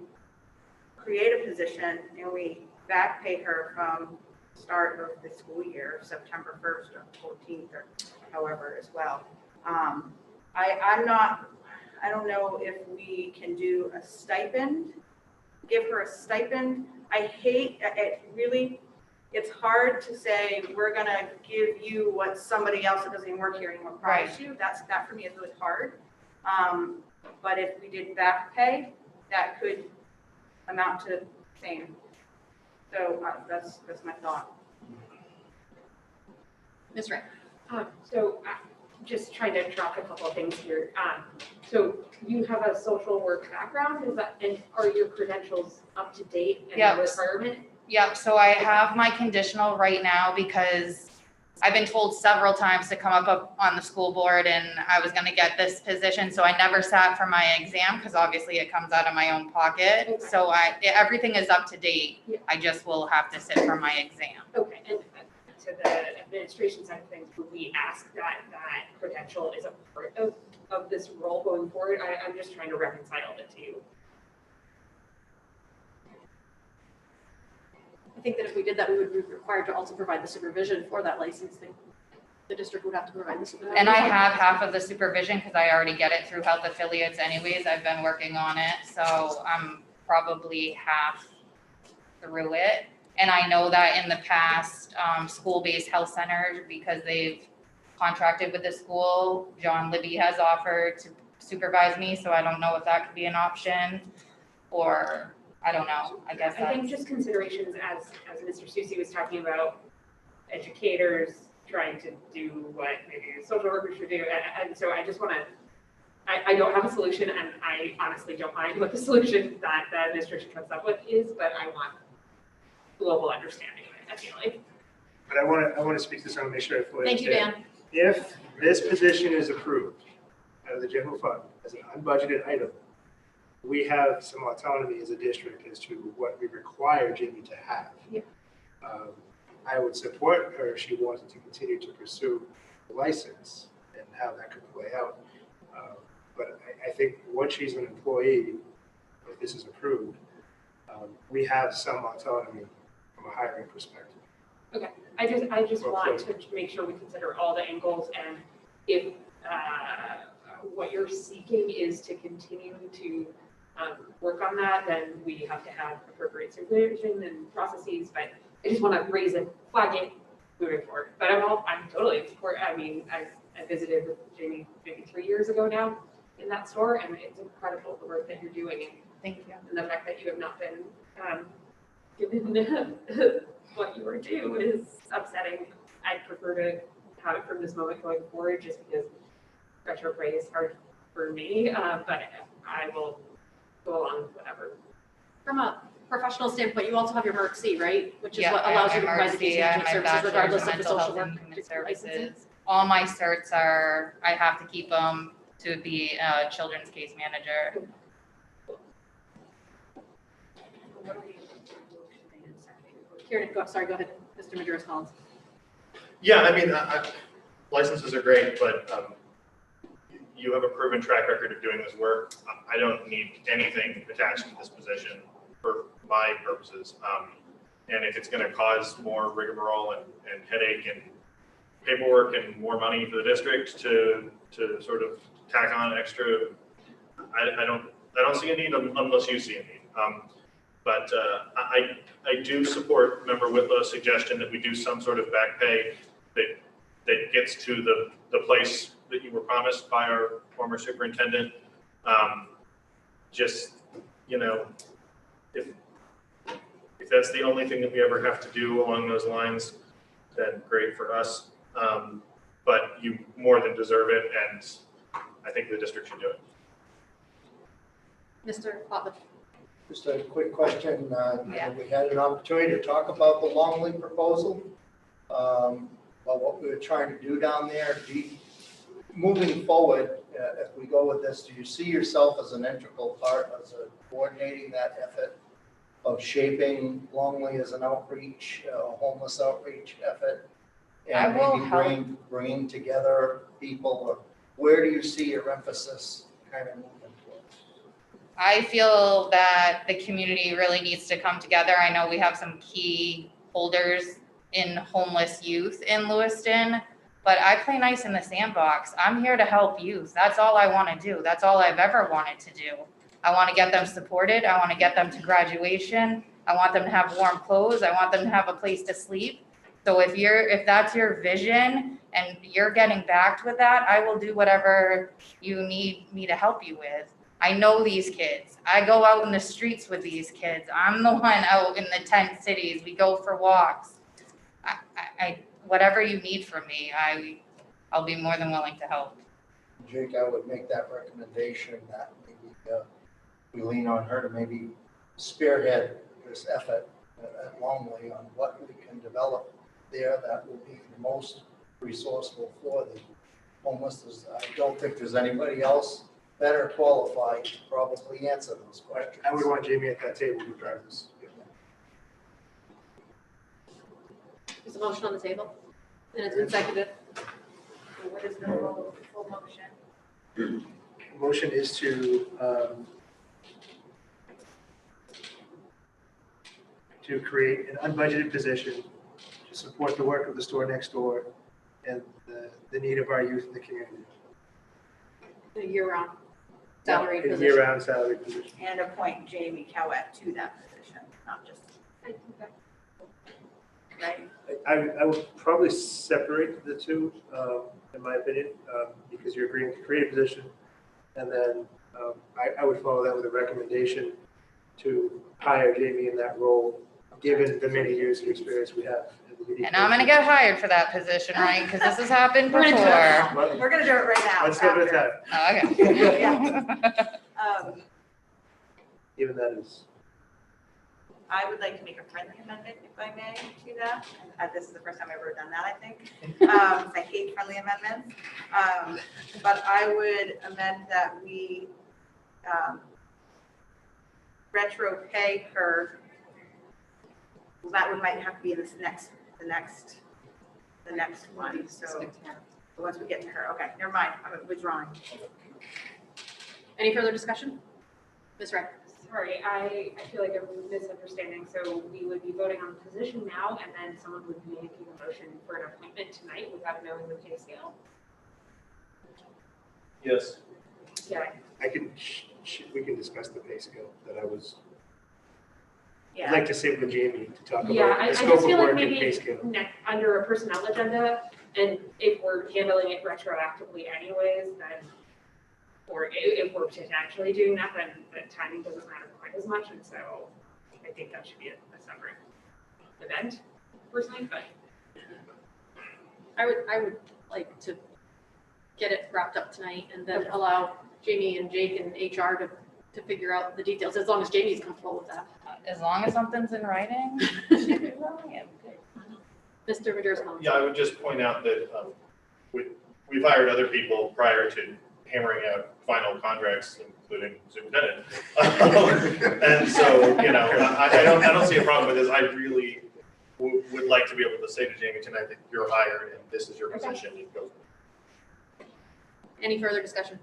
create a position and we back pay her from start of the school year, September 1st or 14th or however as well. I don't know if we can do a stipend, give her a stipend. I hate it really. It's hard to say we're gonna give you what somebody else that doesn't even work here anymore promised you. That for me is really hard. But if we did back pay, that could amount to the same. So that's my thought. Ms. Ray. Just trying to track a couple of things here. So you have a social work background, and are your credentials up to date and Yep. the requirement? Yep, so I have my conditional right now because I've been told several times to come up on the school board and I was gonna get this position, so I never sat for my exam because obviously it comes out of my own pocket. Okay. So everything is up to date. Yeah. I just will have to sit for my exam. Okay, and to the administration side of things, would we ask that credential is a part of this role going forward? I'm just trying to reconcile the two. I think that if we did that, we would be required to also provide the supervision for that licensing. The district would have to provide the supervision. And I have half of the supervision because I already get it through health affiliates anyways. I've been working on it, so I'm probably half through it. And I know that in the past, school-based health centers, because they've contracted with the school, John Libby has offered to supervise me, so I don't know if that could be an option, or I don't know, I guess I think that's. just considerations as Mr. Susi was talking about, educators trying to do what maybe social workers should do. And so I just want to, I don't have a solution, and I honestly don't mind what the solution that the administration comes up with is, but I want global understanding of it, I feel like. But I want to speak to someone, make sure I fully Thank you, understand. Dan. If this position is approved out of the general fund as an unbudgeted item, we have some autonomy as a district as to what we require Jamie to have. Yeah. I would support her if she wanted to continue to pursue the license and how that could play out. But I think once she's an employee, if this is approved, we have some autonomy from a hiring perspective. Okay, I just want to make sure we consider all the angles, and if what you're seeking is to continue to work on that, then we have to have appropriate supervision and processes, but I just want to raise it, flag it moving forward. But I'm totally for, I mean, I visited with Jamie maybe 3 years ago now in that store, and it's incredible the work that you're doing. And thank you. And the fact that you have not been given what you were due is upsetting. I'd prefer to have it from this moment going forward, just because retrograde is hard for me, but I will go along with whatever. From a professional standpoint, you also have your MERC C, right? Which is Yeah, what I allows have you to my provide the case MRC, I have management my services bachelor's regardless in of the mental social health and work human licensing. services. All my certs are, I have to keep them to be a children's case manager. Kieran, go ahead, Mr. Maduris Collins. Yeah, I mean, licenses are great, but you have a proven track record of doing this work. I don't need anything attached to this position for my purposes. And if it's going to cause more rigmarole and headache and paperwork and more money for the district to sort of tack on extra, I don't see a need unless you see a need. But I do support Member Whitlow's suggestion that we do some sort of back pay that gets to the place that you were promised by our former superintendent. Just, you know, if that's the only thing that we ever have to do along those lines, then great for us. But you more than deserve it, and I think the district should do it. Mr. Plotman. Just a quick question. Yeah. We had an opportunity to talk about the Longley proposal, about what we were trying to do down there. Moving forward, if we go with this, do you see yourself as an integral part as coordinating that effort of shaping Longley as an outreach, homeless outreach effort? I And will maybe help. bringing together people, or where do you see your emphasis kind of moving towards? I feel that the community really needs to come together. I know we have some key holders in homeless youth in Lewiston, but I play nice in the sandbox. I'm here to help youth. That's all I want to do. That's all I've ever wanted to do. I want to get them supported. I want to get them to graduation. I want them to have warm clothes. I want them to have a place to sleep. So if that's your vision and you're getting backed with that, I will do whatever you need me to help you with. I know these kids. I go out in the streets with these kids. I'm the one out in the tent cities. We go for walks. I whatever you need from me, I'll be more than willing to help. Jake, I would make that recommendation that maybe we lean on her to maybe spearhead this effort at Longley on what we can develop there that will be the most resourceful for the homeless. I don't think there's anybody else better qualified to probably answer those questions. I would want Jamie at that table to drive this. There's a motion on the table, and it's been seconded. What is the full motion? Motion is to create an unbudgeted position to support the work of the store next door and the need of our youth in the community. A year-round salary A position. year-round salary position. And appoint Jamie Cowett to that position, not just, right? I would probably separate the two, in my opinion, because you're agreeing to create a position. And then I would follow that with a recommendation to hire Jamie in that role, given the many years of experience we have. And I'm gonna get hired for that position, right? Because this has happened We're gonna do it now. before. We're gonna do it right now. Let's go with that. Oh, okay. Even that is. I would like to make a friendly amendment, if I may, to that. This is the first time I've ever done that, I think. I hate friendly amendments. But I would amend that we retro pay her. Well, that one might have to be in the next one, so once we get to her, okay, never mind, I'm withdrawing. Any further discussion? Ms. Wright? Sorry, I feel like I'm misunderstanding. So we would be voting on the position now, and then someone would be making a motion for an appointment tonight without knowing the pay scale? Yes. Yeah. We can discuss the pay scale that I was. Yeah. I'd like to sit with Jamie to talk Yeah, about I the just scope of feel like work and maybe pay scale. under a personnel agenda, and if we're handling it retroactively anyways, then, or if we're potentially doing that, then the timing doesn't matter quite as much, and so I think that should be a separate event, personally, but. I would like to get it wrapped up tonight and then allow Jamie and Jake and HR to figure out the details, as long as Jamie's comfortable with that. As long as something's in writing. Mr. Madeira's comment. Yeah, I would just point out that we've hired other people prior to hammering out final contracts, including superintendent. And so, I don't see a problem with this. I really would like to be able to say to Jamie tonight that you're hired and this is your position. You go. Any further discussion?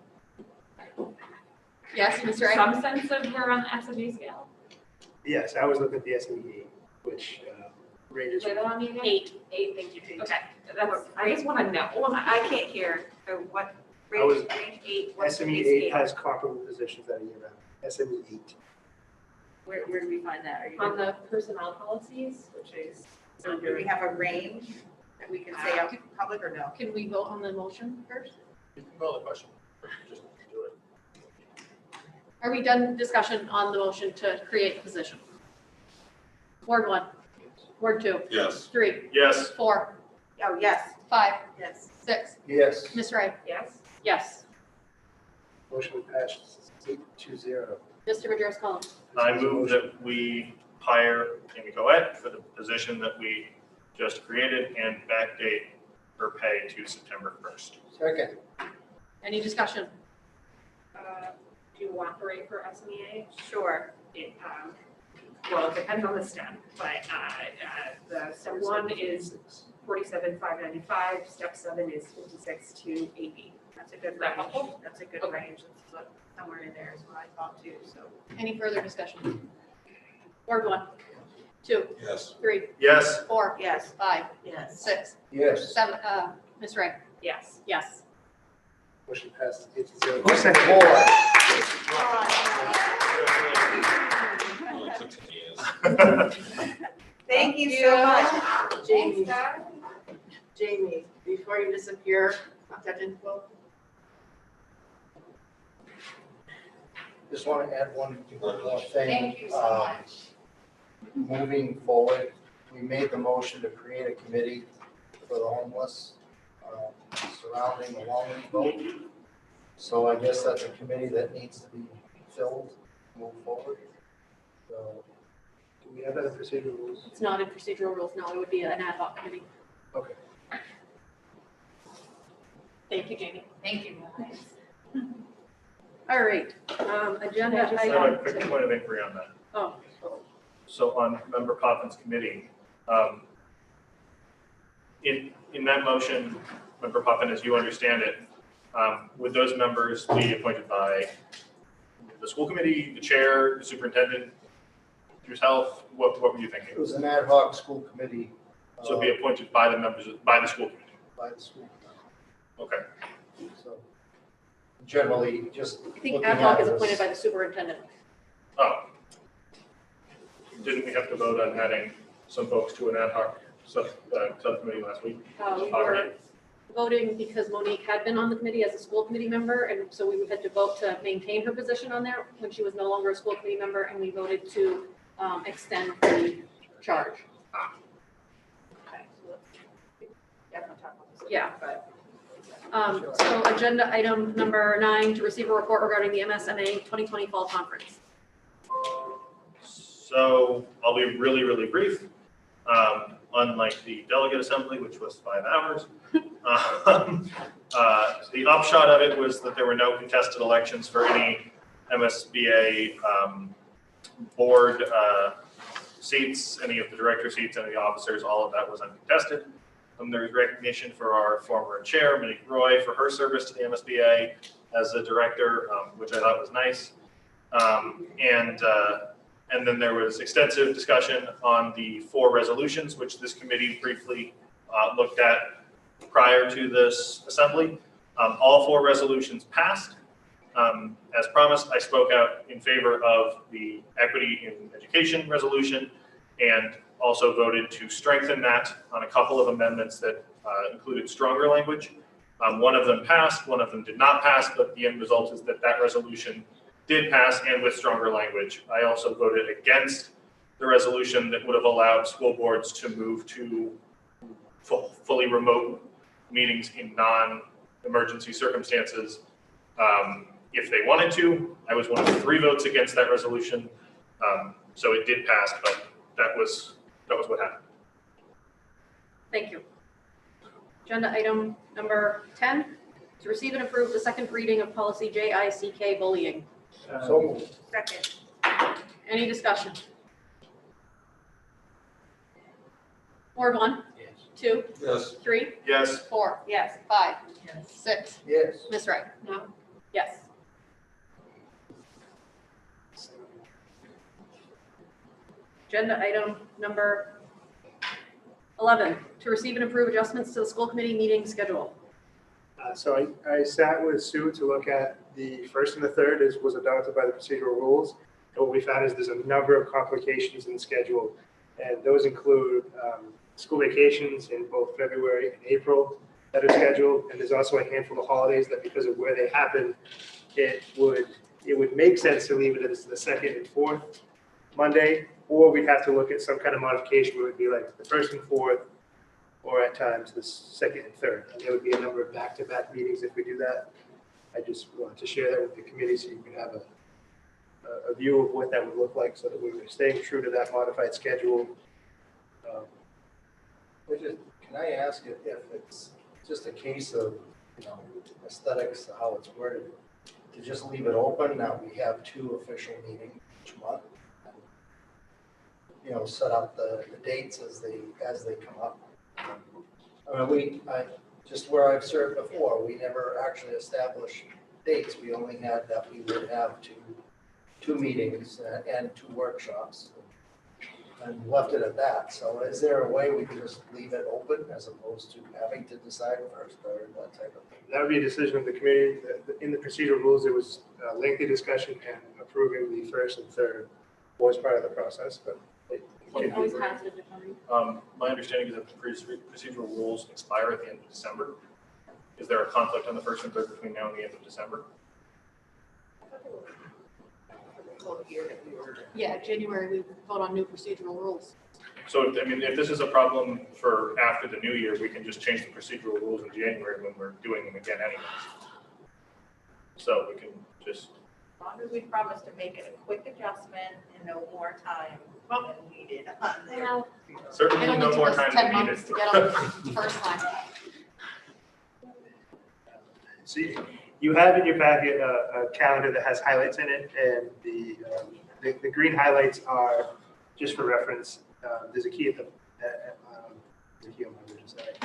Yes, Mr. Wright? Some sense of we're on the SMA scale. Yes, I was looking at the SME, which ranges Say from that on me again? 8. 8, thank you. Okay, I just want to know. I can't hear, so what, I was- range 8, what's the SME pay 8 scale? has comparable positions at a year round. SME 8. Where do we find that? Are you On the personnel policies, which is do under. we have a range that we can say out in public or no? Can we vote on the motion first? You can call the question. Just do it. Are we done discussion on the motion to create the position? Ward 1, Ward 2, Yes. 3, Yes. 4, Oh, yes. 5, Yes. 6. Yes. Ms. Wright? Yes. Yes. Motion passed 8-0. Mr. Madeira's comment. I move that we hire Amy Coet for the position that we just created and backdate her pay to September 1st. Second. Any discussion? Do you want the rate for SMEA? Sure. well, it depends on the step, but the step 1 is 47,595, step 7 is 56,280. That's a good range. That's a good range. That's somewhere in there is what I thought too, so. Any further discussion? Ward 1, 2, Yes. 3, Yes. 4, Yes. 5, Yes. 6, Yes. 7, Ms. Ray? Yes. Yes. Motion passes 8-0. Who said four? Oh, it took 10 years. Thank you so much. Jamie, Jamie, before you disappear, contact info. Just want to add one more thing. Thank you so much. Moving forward, we made the motion to create a committee for the homeless surrounding the Longing vote. So I guess that's a committee that needs to be filled, move forward. So, Do we have that in procedural rules? It's not in procedural rules, no, it would be an ad hoc committee. Okay. Thank you, Jamie. Thank you. All right, agenda I have a item. quick point of inquiry on that. Oh, So on Member Coffin's committee, in that motion, Member Coffin, as you understand it, would those members be appointed by the school committee, the chair, the superintendent, yourself? What were you thinking? it was an ad hoc school committee. So be appointed by the members, by the school committee? By the school. Okay. So generally, just. I think looking ad hoc at is this- appointed by the superintendent. Oh. Didn't we have to vote on adding some folks to an ad hoc subcommittee last week? We were voting because Monique had been on the committee as a school committee member, and so we had to vote to maintain her position on there when she was no longer a school committee member, and we voted to extend the charge. Okay. So definitely talk about this. Yeah, but. So agenda item number 9, to receive a report regarding the MSMA 2020 Fall Conference. So I'll be really, really brief. Unlike the delegate assembly, which was 5 hours. The upshot of it was that there were no contested elections for any MSBA board seats, any of the director seats, any of the officers, all of that was uncontested. There was recognition for our former chair, Monique Roy, for her service to the MSBA as a director, which I thought was nice. And then there was extensive discussion on the 4 resolutions, which this committee briefly looked at prior to this assembly. All 4 resolutions passed. As promised, I spoke out in favor of the equity in education resolution and also voted to strengthen that on a couple of amendments that included stronger language. One of them passed, one of them did not pass, but the end result is that that resolution did pass and with stronger language. I also voted against the resolution that would have allowed school boards to move to fully remote meetings in non-emergency circumstances if they wanted to. I was one of 3 votes against that resolution. So it did pass, but that was what happened. Thank you. Agenda item number 10, to receive and approve the second reading of policy JICK bullying. So moved. Second. Any discussion? Ward 1, 2, Yes. 3, Yes. 4, yes, 5, 6. Yes. Ms. Wright? No. Yes. Agenda item number 11, to receive and approve adjustments to the school committee meeting schedule. So I sat with Sue to look at the first and the third, as was adopted by the procedural rules. And what we found is there's a number of complications in the schedule. And those include school vacations in both February and April that are scheduled. And there's also a handful of holidays that, because of where they happen, it would make sense to leave it as the second and fourth Monday, or we'd have to look at some kind of modification where it would be like the first and fourth, or at times the second and third. And there would be a number of back-to-back meetings if we do that. I just wanted to share that with the committee so you could have a view of what that would look like, so that we were staying true to that modified schedule. Can I ask if it's just a case of, aesthetics, how it's worded, to just leave it open, now we have 2 official meetings each month? set up the dates as they come up. I mean, just where I've served before, we never actually established dates. We only had that we would have two meetings and 2 workshops, and left it at that. So is there a way we can just leave it open as opposed to having to decide first, third, that type of thing? That would be a decision of the committee. In the procedural rules, there was a lengthy discussion, and approving the first and third was part of the process, but it Always has been determined. My understanding is that the procedural rules expire at the end of December. Is there a conflict on the first and third between now and the end of December? Yeah, January, we vote on new procedural rules. So, if this is a problem for after the new year, we can just change the procedural rules in January when we're doing them again anyways. So we can just. As long as we promise to make it a quick adjustment and no more time than needed on there. Well, Certainly no more time than needed. to get on the first time. See, you have in your packet a calendar that has highlights in it, and the green highlights are, just for reference, there's a key at there's a key on my vision side.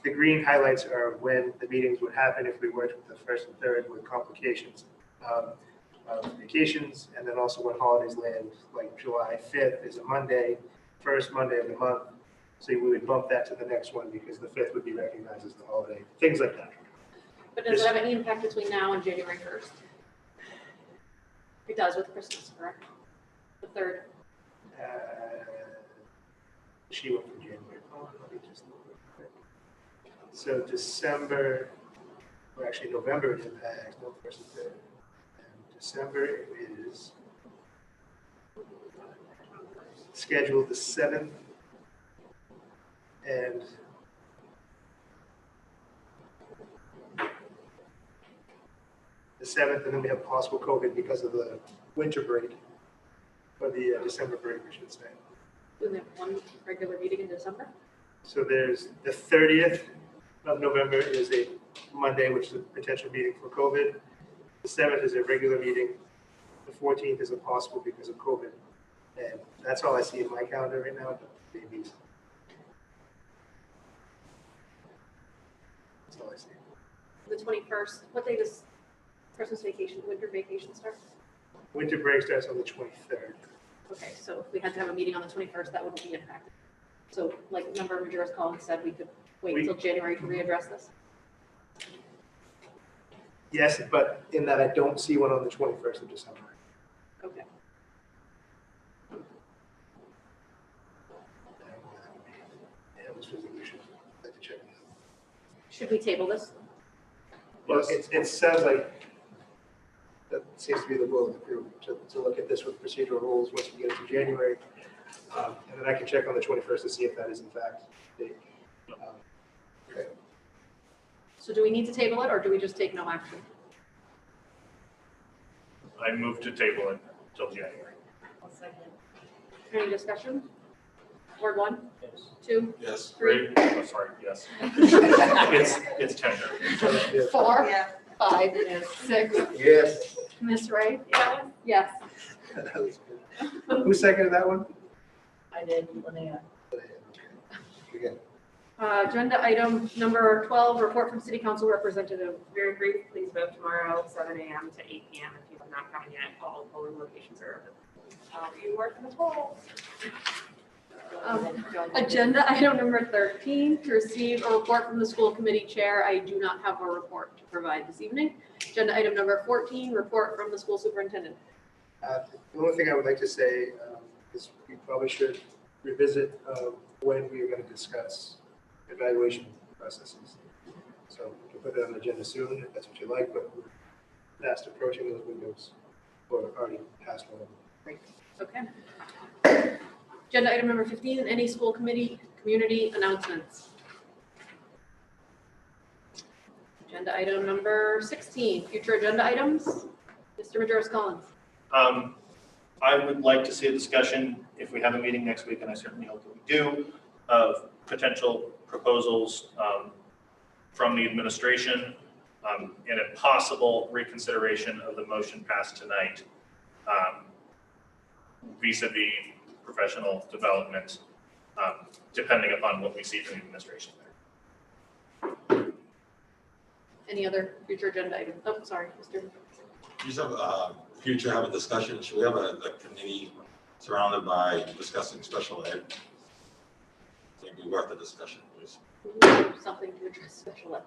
The green highlights are when the meetings would happen if we worked with the first and third with complications. Vacations, and then also when holidays land, like July 5th is a Monday, first Monday of the month. So we would bump that to the next one because the 5th would be recognized as the holiday, things like that. But does it have any impact between now and January 1st? It does with Christmas, correct? The 3rd. She went from January. Let me just look real quick. So December, or actually November it impacts, no, first and third. And December is scheduled the 7th and the 7th, and then we have possible COVID because of the winter break, or the December break, I should say. Do we have one regular meeting in December? So there's the 30th of November is a Monday, which is a potential meeting for COVID. The 7th is a regular meeting. The 14th is a possible because of COVID. And that's all I see in my calendar right now, but maybe. That's all I see. The 21st, what day does Christmas vacation, winter vacation start? Winter break starts on the 23rd. Okay, so if we had to have a meeting on the 21st, that wouldn't be impacted. So like member Majoris Collins said, we could wait until January to readdress this. Yes, but in that I don't see one on the 21st of December. Okay. Should we table this? Well, it sounds like that seems to be the will of the group to look at this with procedural rules once we get into January. And then I can check on the 21st to see if that is in fact the okay. So do we need to table it or do we just take no action? I move to table it until January. Any discussion? Word 1? Yes. 2? Yes. 3? Oh, sorry, yes. It's tender. 4? Yeah. 5? 6? Yes. Ms. Ray? Yes. That was good. Who seconded that one? I did, Linnea. Again. Agenda item number 12, report from City Council Representative. Very brief, please vote tomorrow, 7 a.m. to 8 p.m. If you have not come yet, all polling locations are open. You work in the polls. Agenda item number 13, to receive a report from the school committee chair. I do not have a report to provide this evening. Agenda item number 14, report from the school superintendent. The only thing I would like to say is we probably should revisit when we are going to discuss evaluation processes. So we can put that on the agenda soon if that's what you like, but we're fast approaching those windows or already past one of them. Great. Okay. Agenda item number 15, any school committee community announcements. Agenda item number 16, future agenda items. Mr. Majoris Collins. I would like to see a discussion, if we have a meeting next week, and I certainly hope that we do, of potential proposals from the administration and a possible reconsideration of the motion passed tonight vis-a-vis professional development, depending upon what we see from the administration there. Any other future agenda items? Oh, sorry, Mr. You just have, future have a discussion, should we have a committee surrounded by discussing special ed? Maybe worth a discussion, please. Something to address special ed.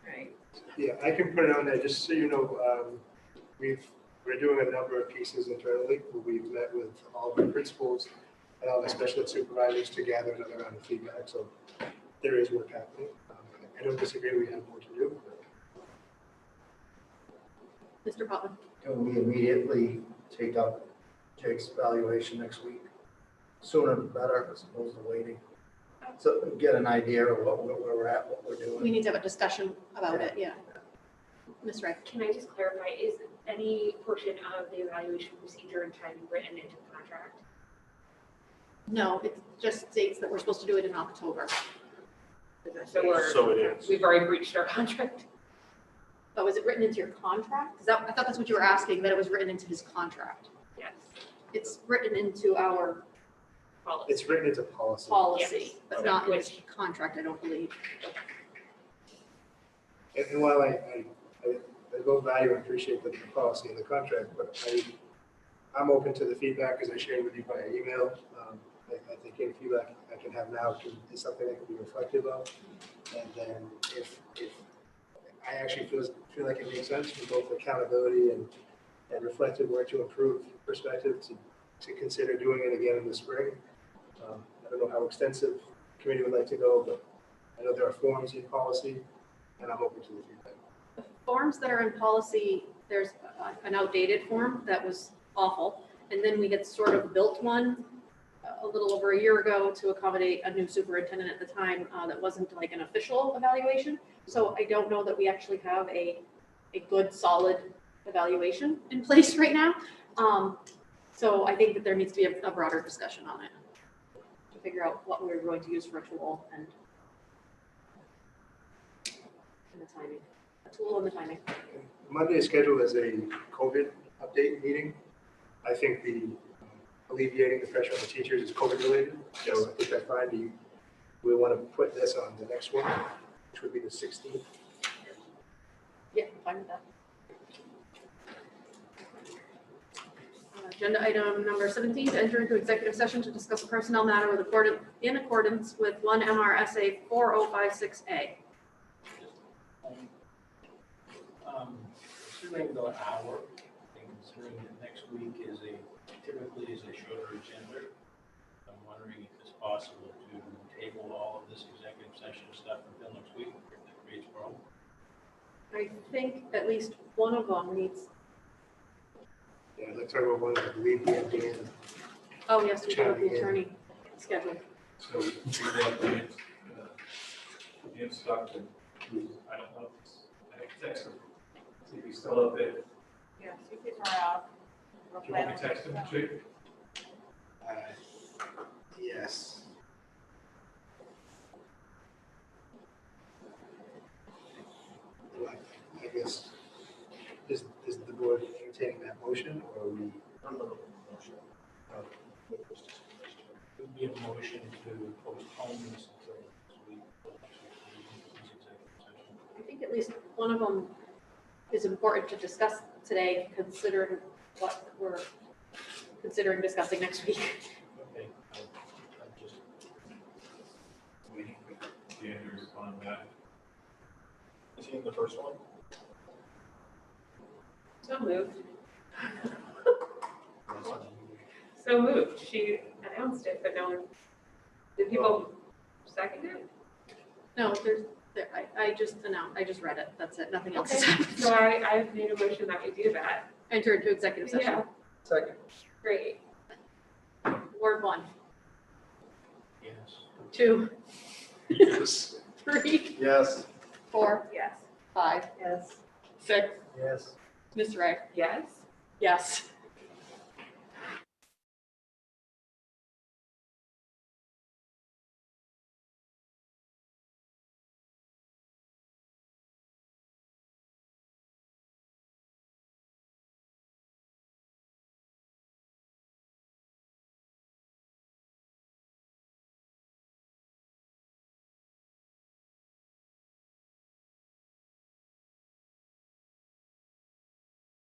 Right. Yeah, I can put it on there, just so you know, we're doing a number of pieces internally, where we've met with all the principals and all the special ed supervisors to gather another round of feedback, so there is work happening. I don't disagree, we have more to do. Mr. Putnam? Can we immediately take up Jake's evaluation next week? Sooner the better, as opposed to waiting. So get an idea of where we're at, what we're doing. We need to have a discussion about it, yeah. Ms. Wright? Can I just clarify, is any portion of the evaluation procedure and timing written into the contract? No, it just states that we're supposed to do it in October. So it is. We've already breached our contract. Oh, is it written into your contract? Is that, I thought that's what you were asking, that it was written into his contract. Yes. It's written into our Policy. It's written into policy. policy, Yes. but Okay. not in his contract, I don't believe. And while I both value and appreciate the policy and the contract, but I'm open to the feedback as I shared with you by email. I think any feedback I can have now is something that can be reflective of. And then if I actually feel like it makes sense from both accountability and reflective work to improve perspective to consider doing it again in the spring. I don't know how extensive the committee would like to go, but I know there are forms in policy and I'm open to the feedback. The forms that are in policy, there's an outdated form that was awful. And then we had sort of built one a little over a year ago to accommodate a new superintendent at the time that wasn't like an official evaluation. So I don't know that we actually have a good, solid evaluation in place right now. So I think that there needs to be a broader discussion on it to figure out what we're going to use for a tool and the timing. A tool and the timing. Monday is scheduled as a COVID update meeting. I think the alleviating the pressure on the teachers is COVID related. So I think that's fine. We want to put this on the next one, which would be the 16th. Yeah, I'm fine with that. Agenda item number 17, to enter into executive session to discuss a personnel matter in accordance with 1 MRSA 4056A. Considering the hour, and considering that next week typically is a shorter agenda, I'm wondering if it's possible to table all of this executive session stuff until next week, if that creates a problem. I think at least one of them needs. Yeah, let's talk about one, I believe we have Dan. Oh, yes, we do have the attorney scheduled. So Ian's stuck with, I don't know, I text him, see if he's still up there. Yeah, see if he's around. Do you want me to text him, Chief? Yes. I guess, is the board entertaining that motion, or are we? It would be a motion to postpone this until next week. I think at least one of them is important to discuss today, considering what we're considering discussing next week. Okay, I'm just waiting for Dan to respond back. Is he in the first one? So moved. So moved. She announced it, but no one, did people second it? No, I just announced, I just read it. That's it. Nothing else has Okay, happened. so I've made a motion that we do that. Enter into executive session. Yeah, Second. great. Ward 1, Yes. 2, Yes. 3, Yes. 4, Yes. 5, Yes. 6. Yes. Mr. Wright? Yes. Yes.